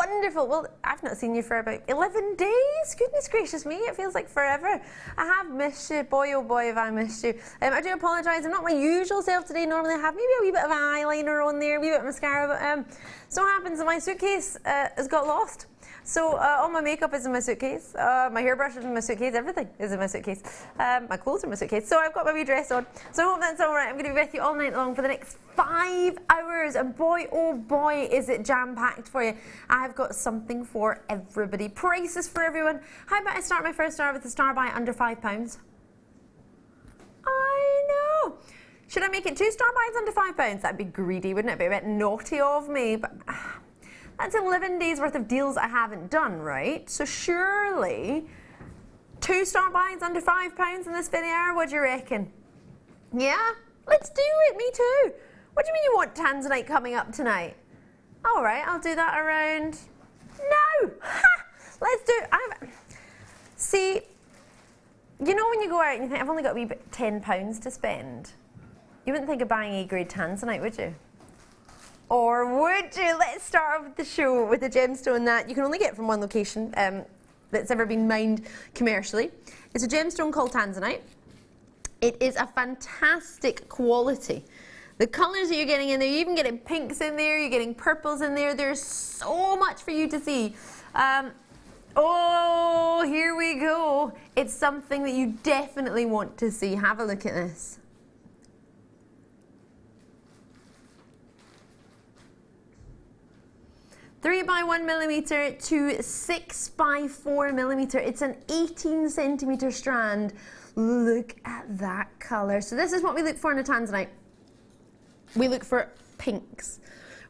wonderful. Well, I've not seen you for about 11 days. Goodness gracious me, it feels like forever. I have missed you. Boy, oh boy, have I missed you. I do apologise. I'm not my usual self today. Normally I have maybe a wee bit of eyeliner on there, a wee bit of mascara, but so what happens is my suitcase has got lost. So all my makeup is in my suitcase, my hairbrush is in my suitcase, everything is in my suitcase. My clothes are in my suitcase, so I've got my wee dress on. So I hope that's all right. I'm going to be with you all night long for the next 5 hours, and boy, oh boy, is it jam-packed for you. I've got something for everybody. Prices for everyone. How about I start my first hour with a star buy under £5? I know. Should I make it 2 star buys under £5? That'd be greedy, wouldn't it? Be a bit naughty of me, but that's 11 days worth of deals I haven't done, right? So surely 2 star buys under £5 in this video, what do you reckon? Yeah? Let's do it, me too. What do you mean you want Tanzanite coming up tonight? All right, I'll do that around... No! Ha! Let's do it. See, you know when you go out and you think, I've only got a wee bit, £10 to spend? You wouldn't think of buying A-grade Tanzanite, would you? Or would you? Let's start off with the show with a gemstone that you can only get from one location that's ever been mined commercially. It's a gemstone called Tanzanite. It is a fantastic quality. The colours that you're getting in there, you're even getting pinks in there, you're getting purples in there. There's so much for you to see. Oh, here we go. It's something that you definitely want to see. Have a look at this. Three by 1mm to 6 by 4mm. It's an 18 centimetre strand. Look at that colour. So this is what we look for in a Tanzanite. We look for pinks.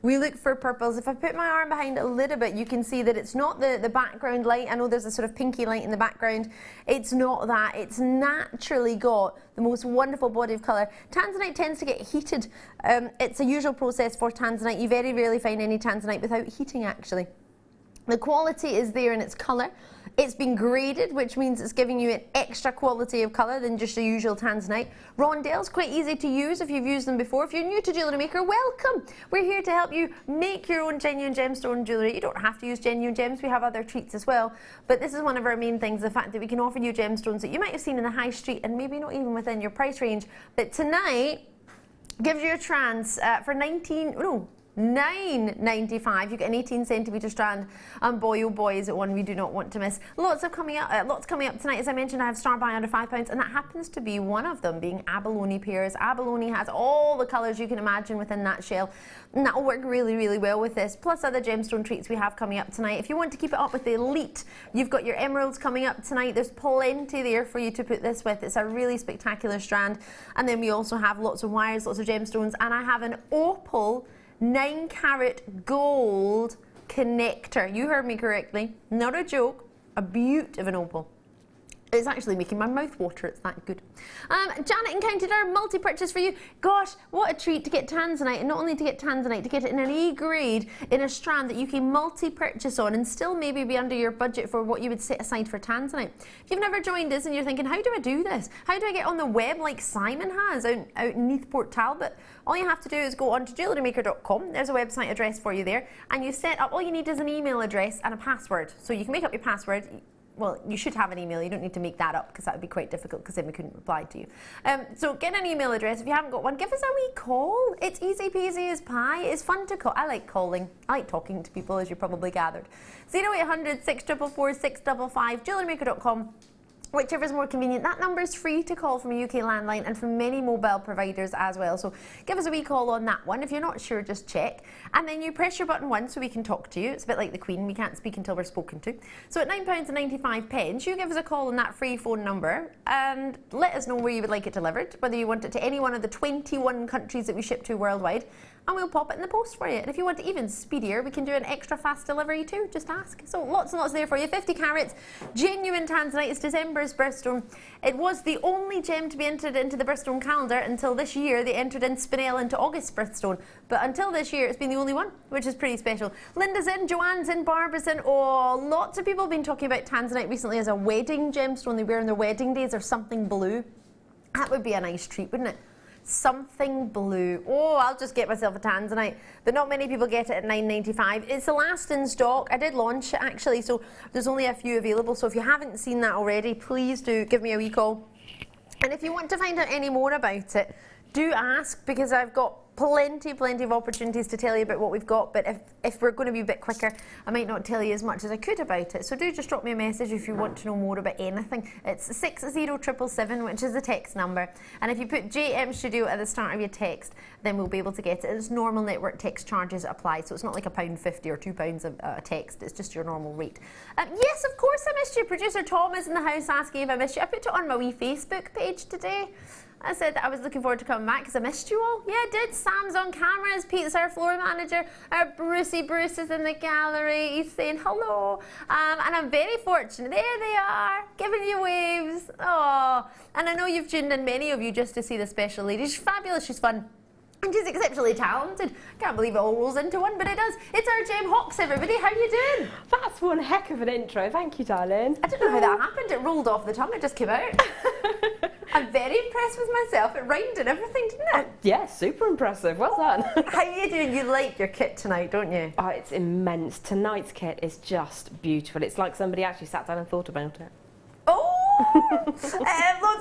We look for purples. If I put my arm behind it a little bit, you can see that it's not the background light. I know there's a sort of pinky light in the background. It's not that. It's naturally got the most wonderful body of colour. Tanzanite tends to get heated. It's a usual process for Tanzanite. You very rarely find any Tanzanite without heating, actually. The quality is there in its colour. It's been graded, which means it's giving you an extra quality of colour than just a usual Tanzanite. Rondelles, quite easy to use if you've used them before. If you're new to Jewellery Maker, welcome. We're here to help you make your own genuine gemstone jewellery. You don't have to use genuine gems. We have other treats as well. But this is one of our main things, the fact that we can offer you gemstones that you might have seen in the high street and maybe not even within your price range. But tonight gives you a chance for $9.95. You get an 18 centimetre strand, and boy oh boy is it one we do not want to miss. Lots coming up tonight. As I mentioned, I have star buy under £5, and that happens to be one of them, being abalone pears. Abalone has all the colours you can imagine within that shell, and that will work really, really well with this, plus other gemstone treats we have coming up tonight. If you want to keep it up with the elite, you've got your emeralds coming up tonight. There's plenty there for you to put this with. It's a really spectacular strand. And then we also have lots of wires, lots of gemstones, and I have an opal 9-carat gold connector. You heard me correctly, not a joke, a beaut of an opal. It's actually making my mouth water, it's that good. Janet in County Durham, multi-purchase for you. Gosh, what a treat to get Tanzanite, and not only to get Tanzanite, to get it in an E grade, in a strand that you can multi-purchase on and still maybe be under your budget for what you would set aside for Tanzanite. If you've never joined us and you're thinking, how do I do this? How do I get on the web like Simon has out in Port Talbot? All you have to do is go on to JewelleryMaker.com. There's a website address for you there, and you set up, all you need is an email address and a password. So you can make up your password. Well, you should have an email. You don't need to make that up because that would be quite difficult because then we couldn't reply to you. So get an email address. If you haven't got one, give us a wee call. It's easy peasy as pie. It's fun to call. I like calling. I like talking to people, as you probably gathered. 0800 644 655, JewelleryMaker.com. Whichever is more convenient. That number is free to call from a UK landline and from many mobile providers as well. So give us a wee call on that one. If you're not sure, just check. And then you press your button once so we can talk to you. It's a bit like the Queen. We can't speak until we're spoken to. So at £9.95, you give us a call on that free phone number and let us know where you would like it delivered, whether you want it to any one of the 21 countries that we ship to worldwide, and we'll pop it in the post for you. And if you want it even speedier, we can do an extra fast delivery too. Just ask. So lots and lots there for you. 50 carats, genuine Tanzanite. It's December's birthstone. It was the only gem to be entered into the birthstone calendar until this year. They entered in Spinel into August's birthstone. But until this year, it's been the only one, which is pretty special. Linda's in, Joanne's in, Barbara's in. Oh, lots of people have been talking about Tanzanite recently as a wedding gemstone they wear on their wedding days, or something blue. That would be a nice treat, wouldn't it? something blue. Oh, I'll just get myself a Tanzanite, but not many people get it at $9.95. It's the last in stock. I did launch it actually, so there's only a few available. So if you haven't seen that already, please do give me a wee call. And if you want to find out any more about it, do ask, because I've got plenty of opportunities to tell you about what we've got, but if we're going to be a bit quicker, I might not tell you as much as I could about it. So do just drop me a message if you want to know more about anything. It's 60777, which is the text number, and if you put JM Studio at the start of your text, then we'll be able to get it. It's normal network text charges apply, so it's not like £1.50 or £2 a text, it's just your normal rate. Yes, of course I missed you. Producer Tom is in the house asking if I missed you. I put it on my wee Facebook page today. I said that I was looking forward to coming back because I missed you all. Yeah, I did. Sam's on cameras. Pete's our floor manager. Our Bruce is in the gallery. He's saying hello. And I'm very fortunate. There they are, giving you waves. Oh, and I know you've tuned in, many of you, just to see the special lady. She's fabulous. She's fun. And she's exceptionally talented. Can't believe it all rolls into one, but it does. It's our Jem Hawkes, everybody. How are you doing? That's one heck of an intro. Thank you, darling. I don't know how that happened. It rolled off the tongue. It just came out. I'm very impressed with myself. It rhymed and everything, didn't it? Yeah, super impressive. Well done. How are you doing? You like your kit tonight, don't you? Oh, it's immense. Tonight's kit is just beautiful. It's like somebody actually sat down and thought about it. Oh!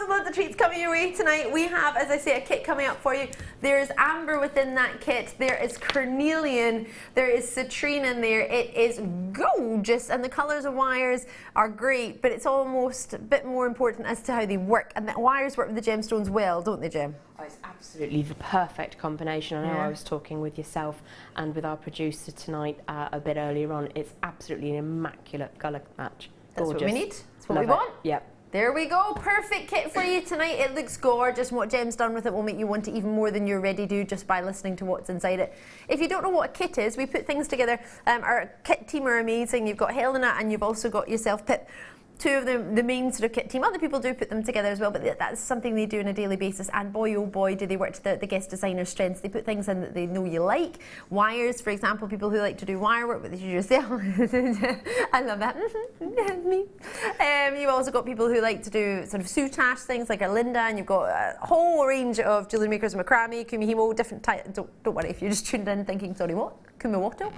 Loads of treats coming your way tonight. We have, as I say, a kit coming up for you. There's amber within that kit. There is carnelian. There is citrine in there. It is gorgeous, and the colours of wires are great, but it's almost a bit more important as to how they work. And the wires work with the gemstones well, don't they, Jem? Oh, it's absolutely the perfect combination. I know Yeah. I was talking with yourself and with our producer tonight a bit earlier on. It's absolutely an immaculate colour match. That's Gorgeous. what we need. That's what Love we want. It. Yep. There we go, perfect kit for you tonight. It looks gorgeous, and what Jem's done with it will make you want it even more than you already do just by listening to what's inside it. If you don't know what a kit is, we put things together. Our kit team are amazing. You've got Helena and you've also got yourself, Pip. Two of them, the main sort of kit team. Other people do put them together as well, but that's something they do on a daily basis. And boy, oh boy, do they work to the guest designer's strengths. They put things in that they know you like. Wires, for example, people who like to do wire work with yourself. I love that. Me. You've also got people who like to do sort of soutache things like a Linda, and you've got a whole range of Jewellery Makers, macrame, kumihimo, different types. Don't worry if you're just tuned in thinking, sorry, what? Kumiwato?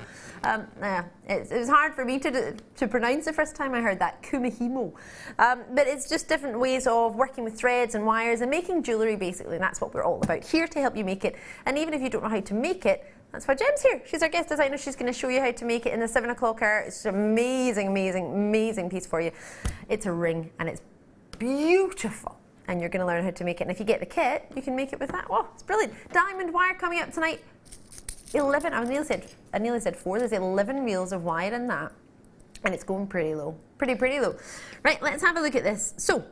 It was hard for me to pronounce the first time I heard that, kumihimo. But it's just different ways of working with threads and wires and making jewellery, basically, and that's what we're all about, here to help you make it. And even if you don't know how to make it, that's why Jem's here. She's our guest designer. She's going to show you how to make it in the 7 o'clock hour. It's an amazing piece for you. It's a ring and it's beautiful. And you're going to learn how to make it. And if you get the kit, you can make it with that. Oh, it's brilliant. Diamond wire coming up tonight. 11, I nearly said 4, there's 11 reels of wire in that, and it's going pretty low, pretty low. Right, let's have a look at this. So,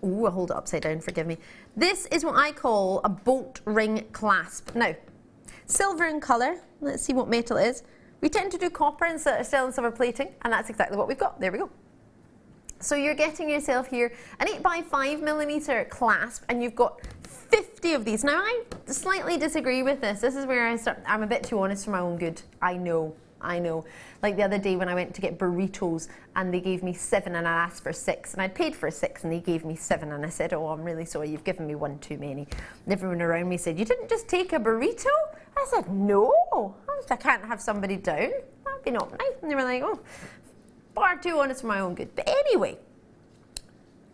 ooh, I hold it upside down, forgive me. This is what I call a bolt ring clasp. Now, silver in colour, let's see what metal it is. We tend to do copper instead of silver plating, and that's exactly what we've got. There we go. So you're getting yourself here an 8x5mm clasp, and you've got 50 of these. Now, I slightly disagree with this. This is where I'm a bit too honest for my own good. I know. Like the other day when I went to get burritos and they gave me 7 and I asked for 6, and I'd paid for 6 and they gave me 7, and I said, oh, I'm really sorry, you've given me 1 too many. And everyone around me said, you didn't just take a burrito? I said, no, I can't have somebody down. That'd be not nice. And they were like, oh, far too honest for my own good. But anyway,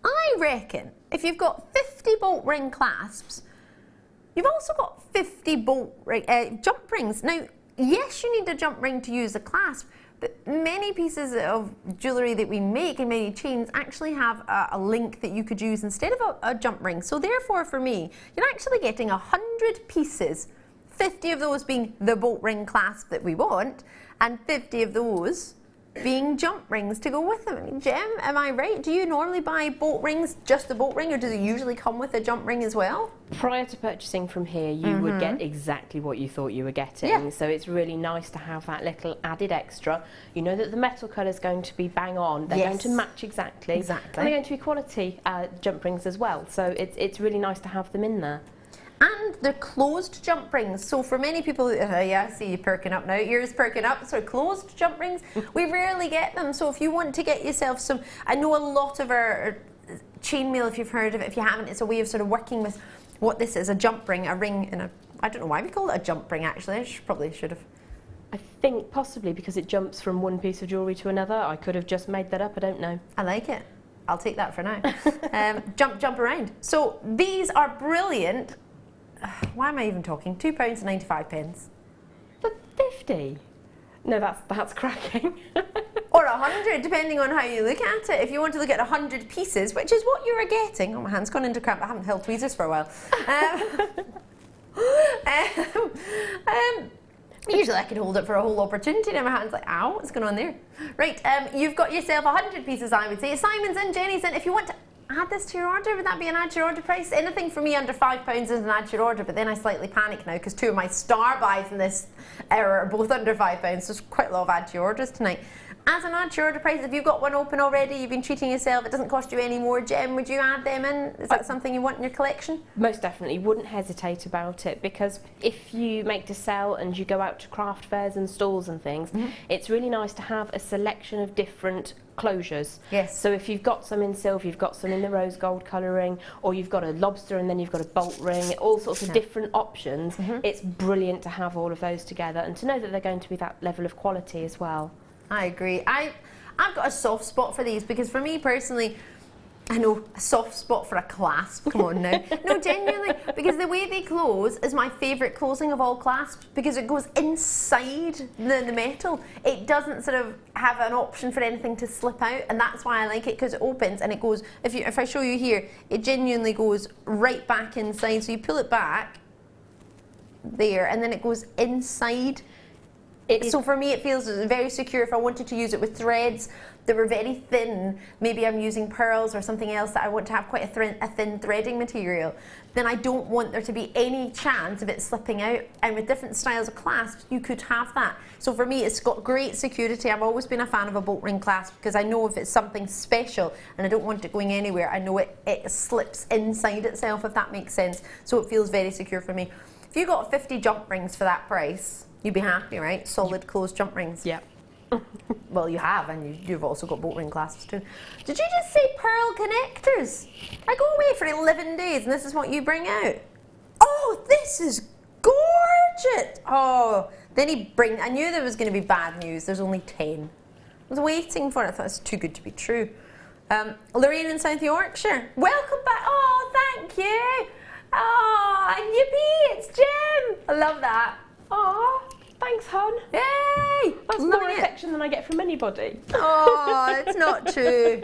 I reckon if you've got 50 bolt ring clasps, you've also got 50 jump rings. Now, yes, you need a jump ring to use a clasp, but many pieces of jewellery that we make and many chains actually have a link that you could use instead of a jump ring. So therefore, for me, you're actually getting 100 pieces, 50 of those being the bolt ring clasp that we want, and 50 of those being jump rings to go with them. I mean, Jem, am I right? Do you normally buy bolt rings, just the bolt ring, or does it usually come with a jump ring as well? Prior to purchasing from here, you would get exactly what you thought you were getting. Yeah. So it's really nice to have that little added extra. You know that the metal colour is going to be bang on. They're going to match exactly. And they're going to be quality jump rings as well. So it's really nice to have them in there. And they're closed jump rings. So for many people, yeah, I see you perking up now, ears perking up. So closed jump rings, we rarely get them. So if you want to get yourself some, I know a lot of our chainmail, if you've heard of it, if you haven't, it's a way of sort of working with what this is, a jump ring, a ring in a, I don't know why we call it a jump ring actually, probably should have. I think possibly because it jumps from one piece of jewellery to another. I could have just made that up, I don't know. I like it. I'll take that for now. Jump around. So these are brilliant. Why am I even talking? £2.95. But 50? No, that's cracking. Or 100, depending on how you look at it. If you want to look at 100 pieces, which is what you are getting. Oh, my hand's gone into cramp. I haven't held tweezers for a while. Usually I can hold it for a whole opportunity and my hand's like, ow, what's going on there? Right, you've got yourself 100 pieces, I would say. Simon's in, Jenny's in. If you want to add this to your order, would that be an add to your order price? Anything for me under £5 is an add to your order, but then I slightly panic now because 2 of my star buys in this era are both under £5, so there's quite a lot of add to your orders tonight. As an add to your order price, if you've got one open already, you've been treating yourself, it doesn't cost you any more, Jem, would you add them in? Is that something you want in your collection? Most definitely, wouldn't hesitate about it, because if you make to sell and you go out to craft fairs and stalls and things, it's really nice to have a selection of different closures. Yes. So if you've got some in silver, you've got some in the rose gold colouring, or you've got a lobster and then you've got a bolt ring, all sorts of different options, it's brilliant to have all of those together and to know that they're going to be that level of quality as well. I agree. I've got a soft spot for these because for me personally, I know, a soft spot for a clasp, come on now. No, genuinely, because the way they close is my favourite closing of all clasps because it goes inside the metal. It doesn't sort of have an option for anything to slip out, and that's why I like it, because it opens and it goes, if I show you here, it genuinely goes right back inside. So you pull it back there and then it goes inside. So for me it feels very secure. If I wanted to use it with threads that were very thin, maybe I'm using pearls or something else that I want to have quite a thin threading material, then I don't want there to be any chance of it slipping out. And with different styles of clasps, you could have that. So for me, it's got great security. I've always been a fan of a bolt ring clasp because I know if it's something special and I don't want it going anywhere, I know it slips inside itself, if that makes sense. So it feels very secure for me. If you got 50 jump rings for that price, you'd be happy, right? Solid closed jump rings. Yeah. Well, you have, and you've also got bolt ring clasps too. Did you just say pearl connectors? I go away for 11 days and this is what you bring out. Oh, this is gorgeous. Oh, then I knew there was going to be bad news. There's only 10. I was waiting for it. I thought it was too good to be true. Lorraine in South Yorkshire. Welcome back. Oh, thank you. Oh, and yippee, it's Jem. I love that. Oh, thanks, hon. Yay! That's more affection than I get from anybody. Oh, it's not true.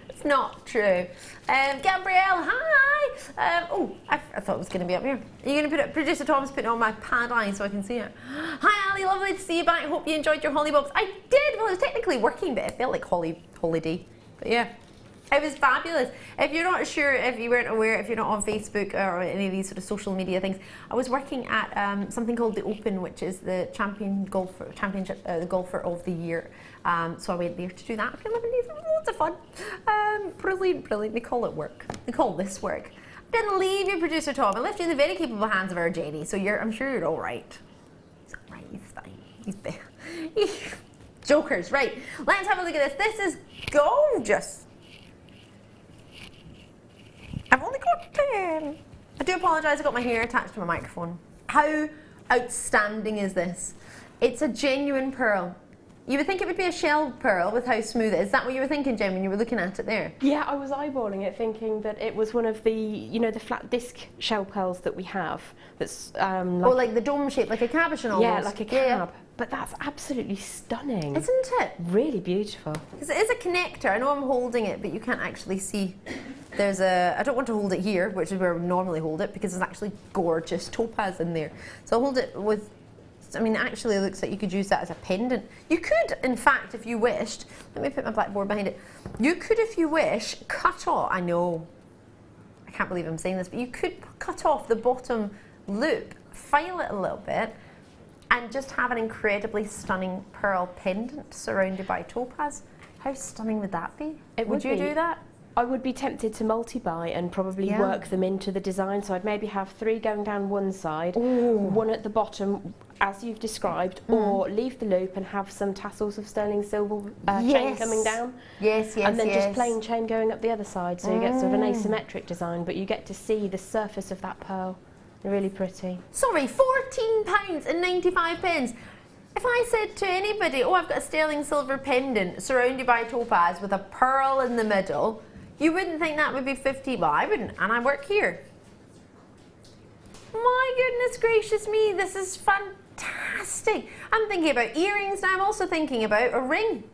It's not true. Gabrielle, hi. Oh, I thought it was going to be up here. Are you going to put it? Producer Tom's putting on my pad eye so I can see it. Hi, Ali. Lovely to see you back. Hope you enjoyed your holly box. I did. Well, it was technically working, but it felt like holiday. But yeah. It was fabulous. If you're not sure, if you weren't aware, if you're not on Facebook or any of these sort of social media things, I was working at something called the Open, which is the championship, the golfer of the year. So I went there to do that for 11 days. It was loads of fun. Brilliant, brilliant. They call it work. They call this work. I didn't leave you, Producer Tom. I left you in the very capable hands of our Jenny. So I'm sure you're all right. He's all right. He's fine. He's there. Jokers, right? Let's have a look at this. This is gorgeous. I've only got 10. I do apologise, I got my hair attached to my microphone. How outstanding is this? It's a genuine pearl. You would think it would be a shell pearl with how smooth it is. Is that what you were thinking, Jem, when you were looking at it there? Yeah, I was eyeballing it, thinking that it was one of the, you know, the flat disc shell pearls that we have. That's like the dome shape, like a cabochon almost. Yeah, like a cab. Yeah. But that's absolutely stunning. Isn't it? Really beautiful. Because it is a connector. I know I'm holding it, but you can't actually see. There's I don't want to hold it here, which is where I would normally hold it, because there's actually gorgeous topaz in there. So I'll hold it with, I mean, actually it looks like you could use that as a pendant. You could, in fact, if you wished, let me put my blackboard behind it. You could, if you wish, cut off, I know, I can't believe I'm saying this, but you could cut off the bottom loop, file it a little bit, and just have an incredibly stunning pearl pendant surrounded by topaz. How stunning would that be? Would you do that? I would be tempted to multi-buy and probably work them into the design. So I'd maybe have 3 going down one side, 1 at the bottom, as you've described, or leave the loop and have some tassels of sterling silver chain coming down. Yes, yes, and then yes. just plain chain going up the other side, so you get sort of an asymmetric design, but you get to see the surface of that pearl. Really pretty. Sorry, £14.95. If I said to anybody, oh, I've got a sterling silver pendant surrounded by topaz with a pearl in the middle, you wouldn't think that would be 50. Well, I wouldn't, and I work here. My goodness gracious me, this is fantastic. I'm thinking about earrings now. I'm also thinking about a ring.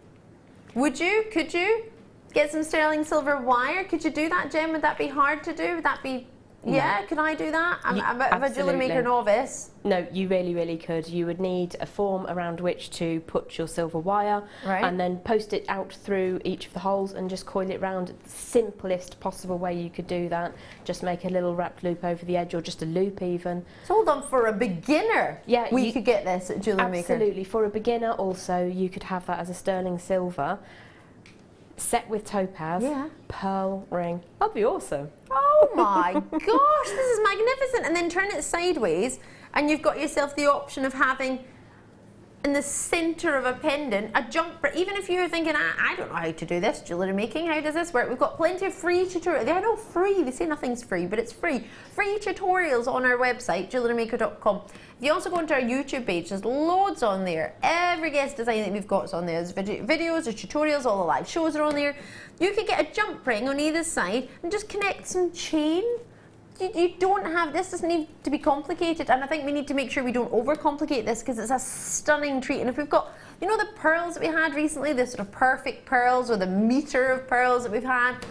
Would you? Could you get some sterling silver wire? Could you do that, Jem? Would that be hard to do? Would that be... Yeah, can I do that? I'm a bit of a Jewellery Maker novice. No, you really, really could. You would need a form around which to put your silver wire, and then post it out through each of the holes and just coil it round. The simplest possible way you could do that. Just make a little wrapped loop over the edge, or just a loop even. So hold on, for a beginner, we could get this at Jewellery Maker. Absolutely. For a beginner also, you could have that as a sterling silver, set with topaz, pearl ring. That'd be awesome. Oh my gosh, this is magnificent. And then turn it sideways and you've got yourself the option of having in the centre of a pendant a jump. Even if you're thinking, I don't know how to do this, jewellery making, how does this work? We've got plenty of free tutorials. They're not free, they say nothing's free, but it's free. Free tutorials on our website, JewelleryMaker.com. If you also go onto our YouTube page, there's loads on there. Every guest design that we've got is on there. There's videos, there's tutorials, all the live shows are on there. You could get a jump ring on either side and just connect some chain. You don't have, this doesn't need to be complicated, and I think we need to make sure we don't overcomplicate this because it's a stunning treat. And if we've got, you know, the pearls that we had recently, the sort of perfect pearls or the metre of pearls that we've had, it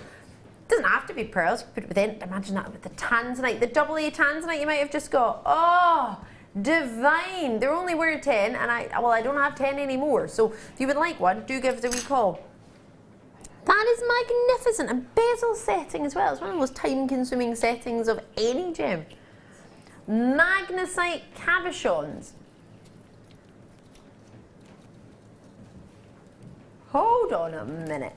doesn't have to be pearls. Put it within, imagine that with the Tanzanite, the AA Tanzanite you might have just got. Oh, divine. There only were 10, and I don't have 10 anymore. So if you would like one, do give us a wee call. That is magnificent, and bezel setting as well. It's one of the most time-consuming settings of any gem. Magnesite cabochons. Hold on a minute.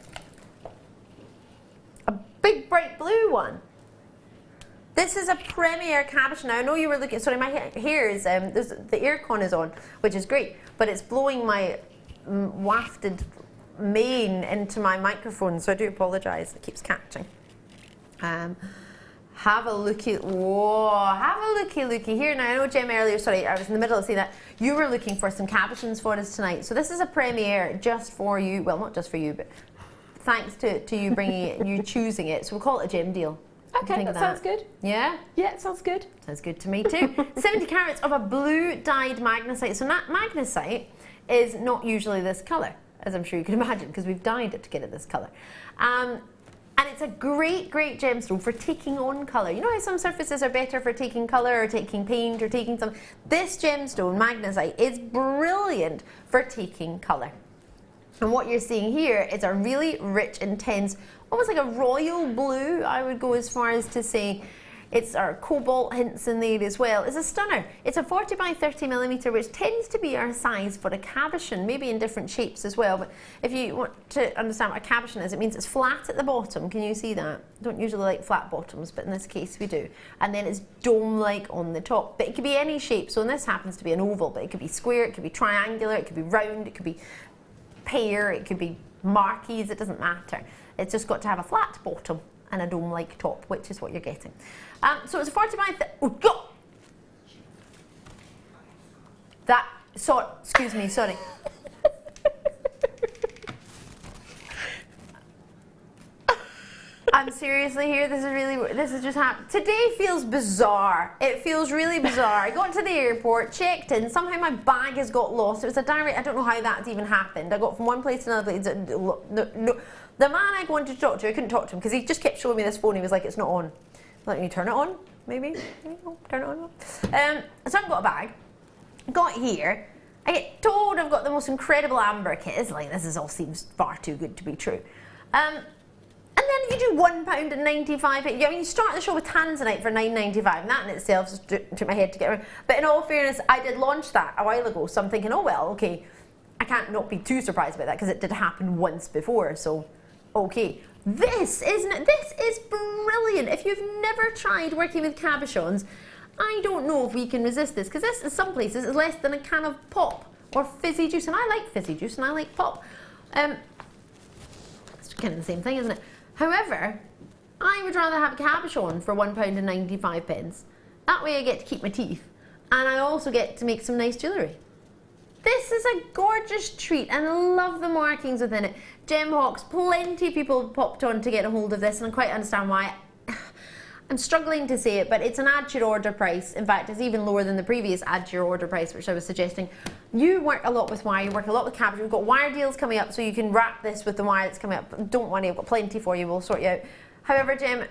A big bright blue one. This is a premier cabochon. Now I know you were looking, sorry, my hair is, the aircon is on, which is great, but it's blowing my wafted mane into my microphone, so I do apologise, it keeps catching. Have a looky, whoa, have a looky here. Now I know Jem earlier, sorry, I was in the middle of saying that, you were looking for some cabochons for us tonight. So this is a premiere just for you, well not just for you, but thanks to you bringing it, you choosing it, so we'll call it a Jem deal. Okay, that sounds good. Yeah? Yeah, it sounds good. Sounds good to me too. 70 carats of a blue dyed magnesite. So that magnesite is not usually this colour, as I'm sure you can imagine, because we've dyed it to get it this colour. And it's a great, great gemstone for taking on colour. You know how some surfaces are better for taking colour or taking paint or taking some... This gemstone, magnesite, is brilliant for taking colour. And what you're seeing here is a really rich, intense, almost like a royal blue, I would go as far as to say. It's our cobalt hints in there as well. It's a stunner. It's a 40 by 30 millimetre, which tends to be our size for a cabochon, maybe in different shapes as well. But if you want to understand what a cabochon is, it means it's flat at the bottom. Can you see that? Don't usually like flat bottoms, but in this case we do. And then it's dome-like on the top. But it could be any shape. So this happens to be an oval, but it could be square, it could be triangular, it could be round, it could be pear, it could be marquise, it doesn't matter. It's just got to have a flat bottom and a dome-like top, which is what you're getting. So it's a 40 by... Oh, God! That... Sorry, excuse me, sorry. I'm seriously here. This is just happening. Today feels bizarre. It feels really bizarre. I got to the airport, checked in. Somehow my bag has got lost. It was a direct. I don't know how that's even happened. I got from one place to another place. No. The man I wanted to talk to, I couldn't talk to him because he just kept showing me this phone. He was like, "It's not on." Let me turn it on. Maybe. Turn it on. So I've got a bag. Got here. I get told I've got the most incredible amber kit. It's like this all seems far too good to be true. And then you do £1.95. I mean, you start the show with Tanzanite for $9.95, and that in itself just took my head to get around. But in all fairness, I did launch that a while ago, so I'm thinking, oh well, okay, I can't not be too surprised about that because it did happen once before. So, okay, this is brilliant. If you've never tried working with cabochons, I don't know if we can resist this, because this in some places is less than a can of pop or fizzy juice, and I like fizzy juice and I like pop. It's kind of the same thing, isn't it? However, I would rather have a cabochon for £1.95. That way I get to keep my teeth, and I also get to make some nice jewellery. This is a gorgeous treat, and I love the markings within it. Jem Hawkes, plenty of people have popped on to get a hold of this, and I quite understand why. I'm struggling to say it, but it's an add to your order price. In fact, it's even lower than the previous add to your order price, which I was suggesting. You work a lot with wire, you work a lot with cabbage. We've got wire deals coming up, so you can wrap this with the wire that's coming up. Don't worry, I've got plenty for you, we'll sort you out. However, Jem,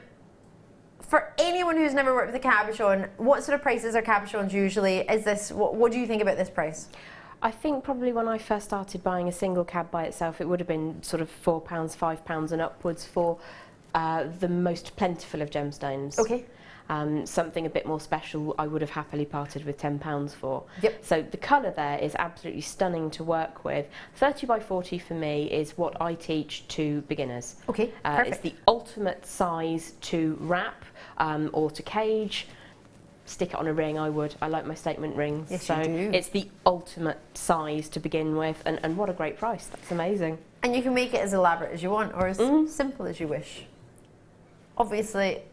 for anyone who's never worked with a cabochon, what sort of prices are cabochons usually? Is this, what do you think about this price? I think probably when I first started buying a single cab by itself, it would have been sort of £4, £5 and upwards for the most plentiful of gemstones. Okay. Something a bit more special I would have happily parted with £10 for. Yep. So the colour there is absolutely stunning to work with. 30 by 40 for me is what I teach to beginners. Okay, perfect. It's the ultimate size to wrap or to cage. Stick it on a ring, I would. I like my statement rings. Yes, so you do. It's the ultimate size to begin with, and what a great price. That's amazing. And you can make it as elaborate as you want, or as simple as you wish. Obviously,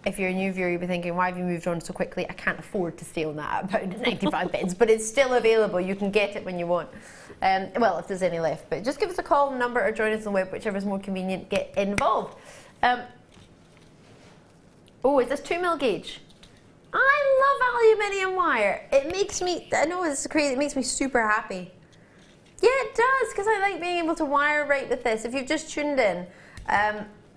if you're a new viewer, you'll be thinking, why have you moved on so quickly? I can't afford to stay on that at £1.95, but it's still available. You can get it when you want. Well, if there's any left. But just give us a call, number, or join us on the web, whichever is more convenient. Get involved. Oh, is this 2mm gauge? I love aluminium wire. It makes me, I know it's crazy, it makes me super happy. Yeah, it does, because I like being able to wire right with this. If you've just tuned in,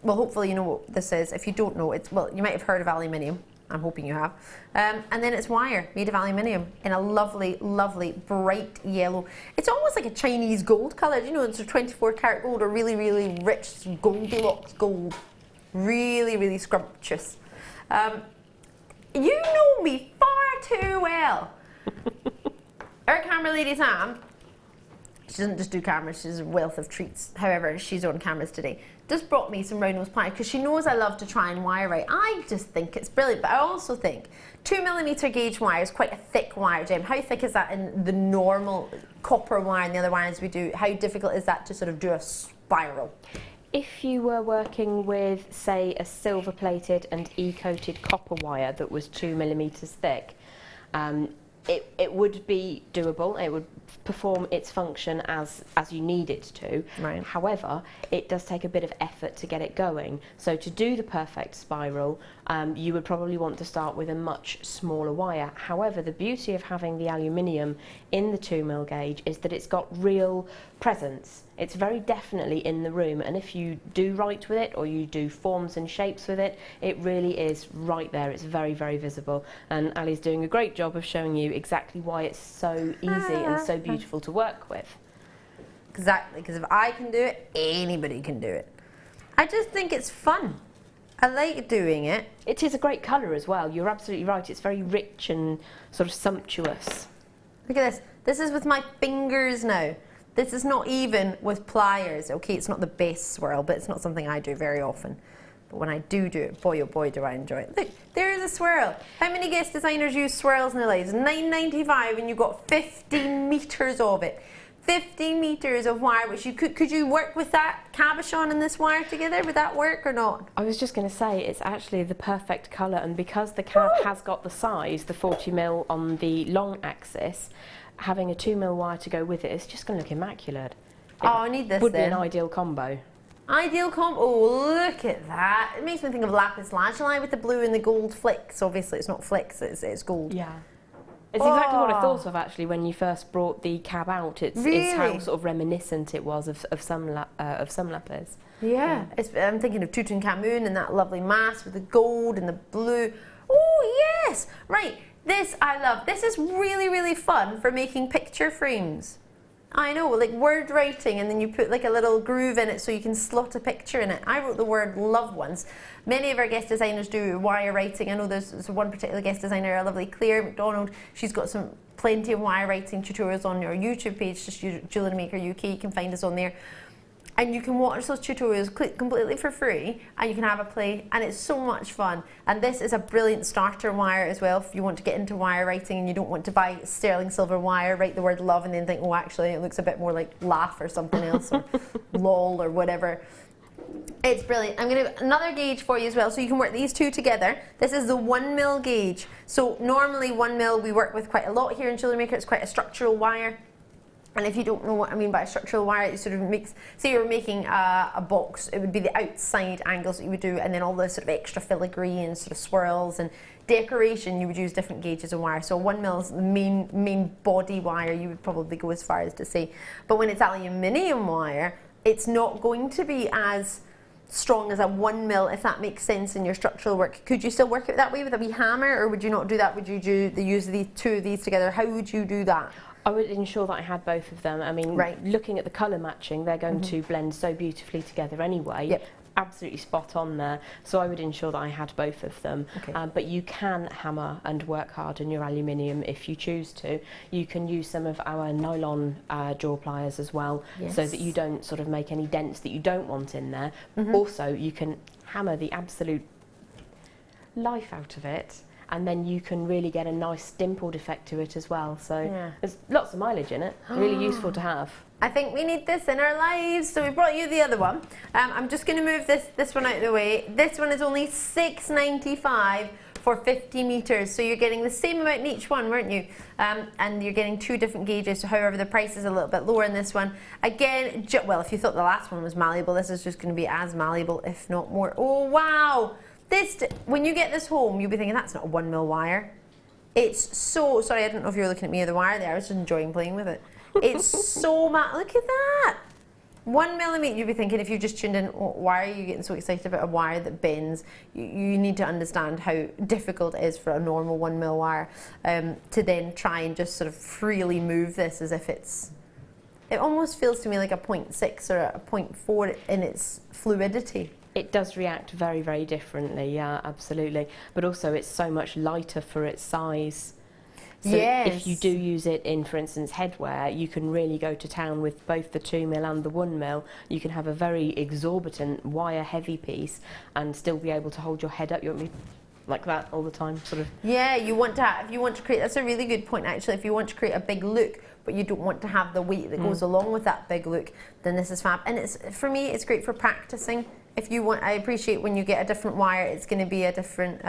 well, hopefully you know what this is. If you don't know, it's, well, you might have heard of aluminium. I'm hoping you have. And then it's wire made of aluminium in a lovely, lovely bright yellow. It's almost like a Chinese gold colour. You know, it's a 24 karat gold or really, really rich Goldilocks gold. Really, really scrumptious. You know me far too well. Our camera lady Sam, she doesn't just do cameras, she's a wealth of treats. However, she's on cameras today. Just brought me some round nose pliers because she knows I love to try and wire right. I just think it's brilliant, but I also think 2mm gauge wire is quite a thick wire, Jem. How thick is that in the normal copper wire and the other wires we do? How difficult is that to sort of do a spiral? If you were working with, say, a silver-plated and E-coated copper wire that was 2mm thick, it would be doable. It would perform its function as you need it to. Right. However, it does take a bit of effort to get it going. So to do the perfect spiral, you would probably want to start with a much smaller wire. However, the beauty of having the aluminium in the 2mm gauge is that it's got real presence. It's very definitely in the room, and if you do right with it or you do forms and shapes with it, it really is right there. It's very, very visible, and Ali's doing a great job of showing you exactly why it's so easy and so beautiful to work with. Exactly, because if I can do it, anybody can do it. I just think it's fun. I like doing it. It is a great colour as well. You're absolutely right. It's very rich and sort of sumptuous. Look at this. This is with my fingers now. This is not even with pliers. Okay, it's not the best swirl, but it's not something I do very often. But when I do it, boy oh boy do I enjoy it. Look, there's a swirl. How many guest designers use swirls in their lives? $9.95 and you got 50 metres of it. 50 metres of wire, which you could you work with that cabochon and this wire together? Would that work or not? I was just going to say, it's actually the perfect colour, and because the cab has got the size, the 40mm on the long axis, having a 2mm wire to go with it, it's just going to look immaculate. Oh, I need this would then. be an ideal combo. Ideal combo. Oh, look at that. It makes me think of lapis lazuli with the blue and the gold flicks. Obviously, it's not flicks, it's gold. Yeah. It's exactly what I thought of, actually, when you first brought the cab out. It's how sort of reminiscent it was of some lapis. Yeah. I'm thinking of Tutankhamun and that lovely mask with the gold and the blue. Oh, yes. Right. This I love. This is really, really fun for making picture frames. I know, like word writing, and then you put like a little groove in it so you can slot a picture in it. I wrote the word love once. Many of our guest designers do wire writing. I know there's one particular guest designer, a lovely Claire McDonald. She's got plenty of wire writing tutorials on our YouTube page, just Jewellery Maker UK. You can find us on there. And you can watch those tutorials completely for free, and you can have a play, and it's so much fun. And this is a brilliant starter wire as well if you want to get into wire writing and you don't want to buy sterling silver wire, write the word love and then think, oh, actually it looks a bit more like laugh or something else, or lol or whatever. It's brilliant. I'm going to have another gauge for you as well, so you can work these two together. This is the 1mm gauge. So normally 1mm we work with quite a lot here in Jewellery Maker. It's quite a structural wire. And if you don't know what I mean by a structural wire, it sort of makes, say you're making a box, it would be the outside angles that you would do, and then all the sort of extra filigree and sort of swirls and decoration, you would use different gauges of wire. So 1mm is the main body wire, you would probably go as far as to say. But when it's aluminium wire, it's not going to be as strong as a 1mm, if that makes sense in your structural work. Could you still work it that way with a wee hammer, or would you not do that? Would you use the two of these together? How would you do that? I would ensure that I had both of them. I mean, looking at the colour matching, they're going to blend so beautifully together anyway. Yep. Absolutely spot on there. So I would ensure that I had both of them. Okay. But you can hammer and work hard on your aluminium if you choose to. You can use some of our nylon jaw pliers as well, so that you don't sort of make any dents that you don't want in there. Also, you can hammer the absolute life out of it, and then you can really get a nice dimpled effect to it as well. So there's lots of mileage in it, really useful to have. I think we need this in our lives, so we brought you the other one. I'm just going to move this one out of the way. This one is only $6.95 for 50 meters, so you're getting the same amount in each one, weren't you? And you're getting two different gauges, so however the price is a little bit lower in this one. Again, well, if you thought the last one was malleable, this is just going to be as malleable, if not more. Oh wow! When you get this home, you'll be thinking, that's not a 1mm wire. It's so, sorry, I don't know if you were looking at me or the wire there, I was just enjoying playing with it. It's so look at that. 1mm, you'd be thinking, if you just tuned in, oh, why are you getting so excited about a wire that bends? You need to understand how difficult it is for a normal 1mm wire to then try and just sort of freely move this as if it almost feels to me like a 0.6 or a 0.4 in its fluidity. It does react very, very differently, yeah, absolutely. But also it's so much lighter for its size. So if you do use it in, for instance, headwear, you can really go to town with both the 2mm and the 1mm. You can have a very exorbitant wire-heavy piece and still be able to hold your head up. You want me like that all the time, sort of? Yeah, you want to have, if you want to create, that's a really good point actually, if you want to create a big look, but you don't want to have the weight that goes along with that big look, then this is fab. And it's, for me, it's great for practicing. If you want, I appreciate when you get a different wire, it's going to be a different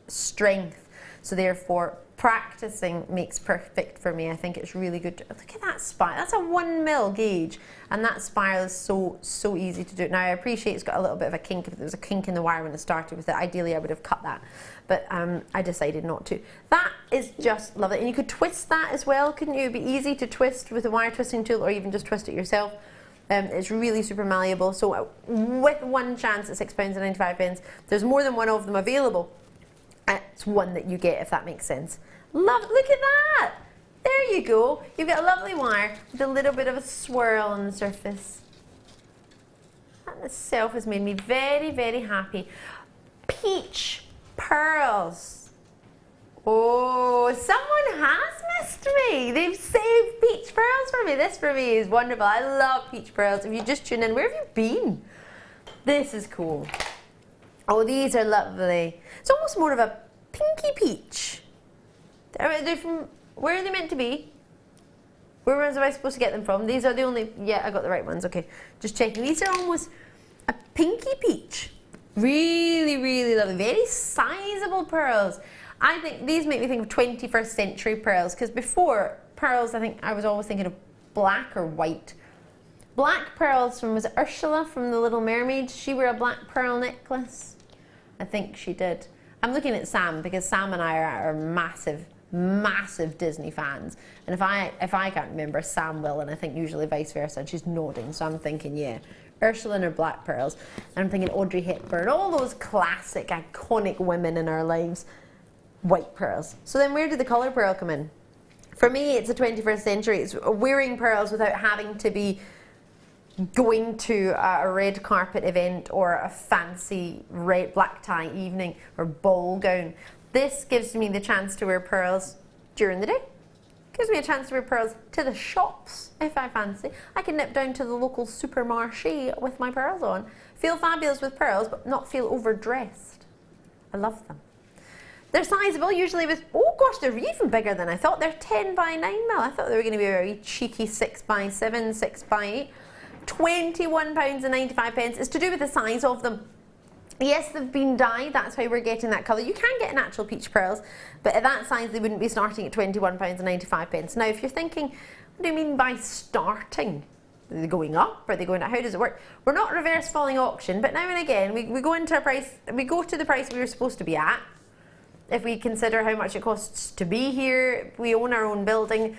strength. So therefore, practicing makes perfect for me. I think it's really good. Look at that spiral. That's a 1mm gauge, and that spiral is so easy to do. Now I appreciate it's got a little bit of a kink. If there was a kink in the wire when I started with it, ideally I would have cut that, but I decided not to. That is just lovely, and you could twist that as well, couldn't you? It'd be easy to twist with a wire twisting tool, or even just twist it yourself. It's really super malleable. So with one chance at £6.95, there's more than one of them available. It's one that you get, if that makes sense. Look at that! There you go. You've got a lovely wire with a little bit of a swirl on the surface. That in itself has made me very, very happy. Peach pearls. Oh, someone has missed me. They've saved peach pearls for me. This for me is wonderful. I love peach pearls. If you just tune in, where have you been? This is cool. Oh, these are lovely. It's almost more of a pinky peach. They're from, where are they meant to be? Where was I supposed to get them from? These are the only, yeah, I got the right ones, okay. Just checking. These are almost a pinky peach. Really, really lovely. Very sizable pearls. I think these make me think of 21st century pearls, because before, pearls, I think I was always thinking of black or white. Black pearls from, was it Ursula from The Little Mermaid? Did she wear a black pearl necklace? I think she did. I'm looking at Sam, because Sam and I are massive Disney fans. And if I can't remember, Sam will, and I think usually vice versa, and she's nodding, so I'm thinking, yeah. Ursula and her black pearls. And I'm thinking Audrey Hepburn, all those classic, iconic women in our lives. White pearls. So then where did the colour pearl come in? For me, it's the 21st century. It's wearing pearls without having to be going to a red carpet event or a fancy red black tie evening or ball gown. This gives me the chance to wear pearls during the day. Gives me a chance to wear pearls to the shops if I fancy. I can nip down to the local supermarché with my pearls on. Feel fabulous with pearls, but not feel overdressed. I love them. They're sizable, usually with, oh gosh, they're even bigger than I thought. They're 10 by 9 mil. I thought they were going to be a very cheeky 6 by 7, 6 by 8. £21.95. It's to do with the size of them. Yes, they've been dyed, that's why we're getting that colour. You can get natural peach pearls, but at that size they wouldn't be starting at £21.95. Now, if you're thinking, what do you mean by starting? Are they going up? Are they going down? How does it work? We're not reverse falling auction, but now and again we go into a price, we go to the price we were supposed to be at. If we consider how much it costs to be here, we own our own building.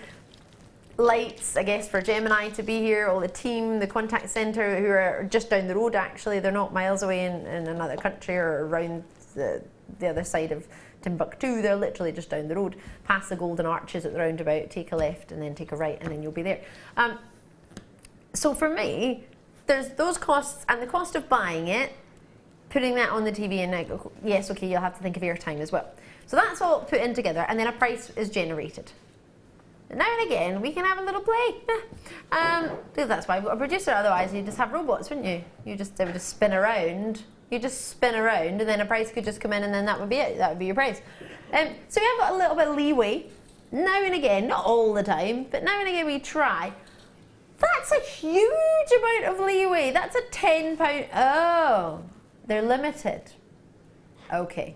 Lights, I guess, for Jem and I to be here, all the team, the contact centre, who are just down the road actually, they're not miles away in another country or around the other side of Timbuktu, they're literally just down the road, past the golden arches at the roundabout, take a left and then take a right and then you'll be there. So for me, there's those costs and the cost of buying it, putting that on the TV and like, yes, okay, you'll have to think of airtime as well. So that's all put in together and then a price is generated. And now and again, we can have a little play. That's why I've got a producer, otherwise you'd just have robots, wouldn't you? They would just spin around. You just spin around and then a price could just come in and then that would be it. That would be your price. So we have got a little bit of leeway. Now and again, not all the time, but now and again we try. That's a huge amount of leeway. That's a £10. Oh, they're limited. Okay.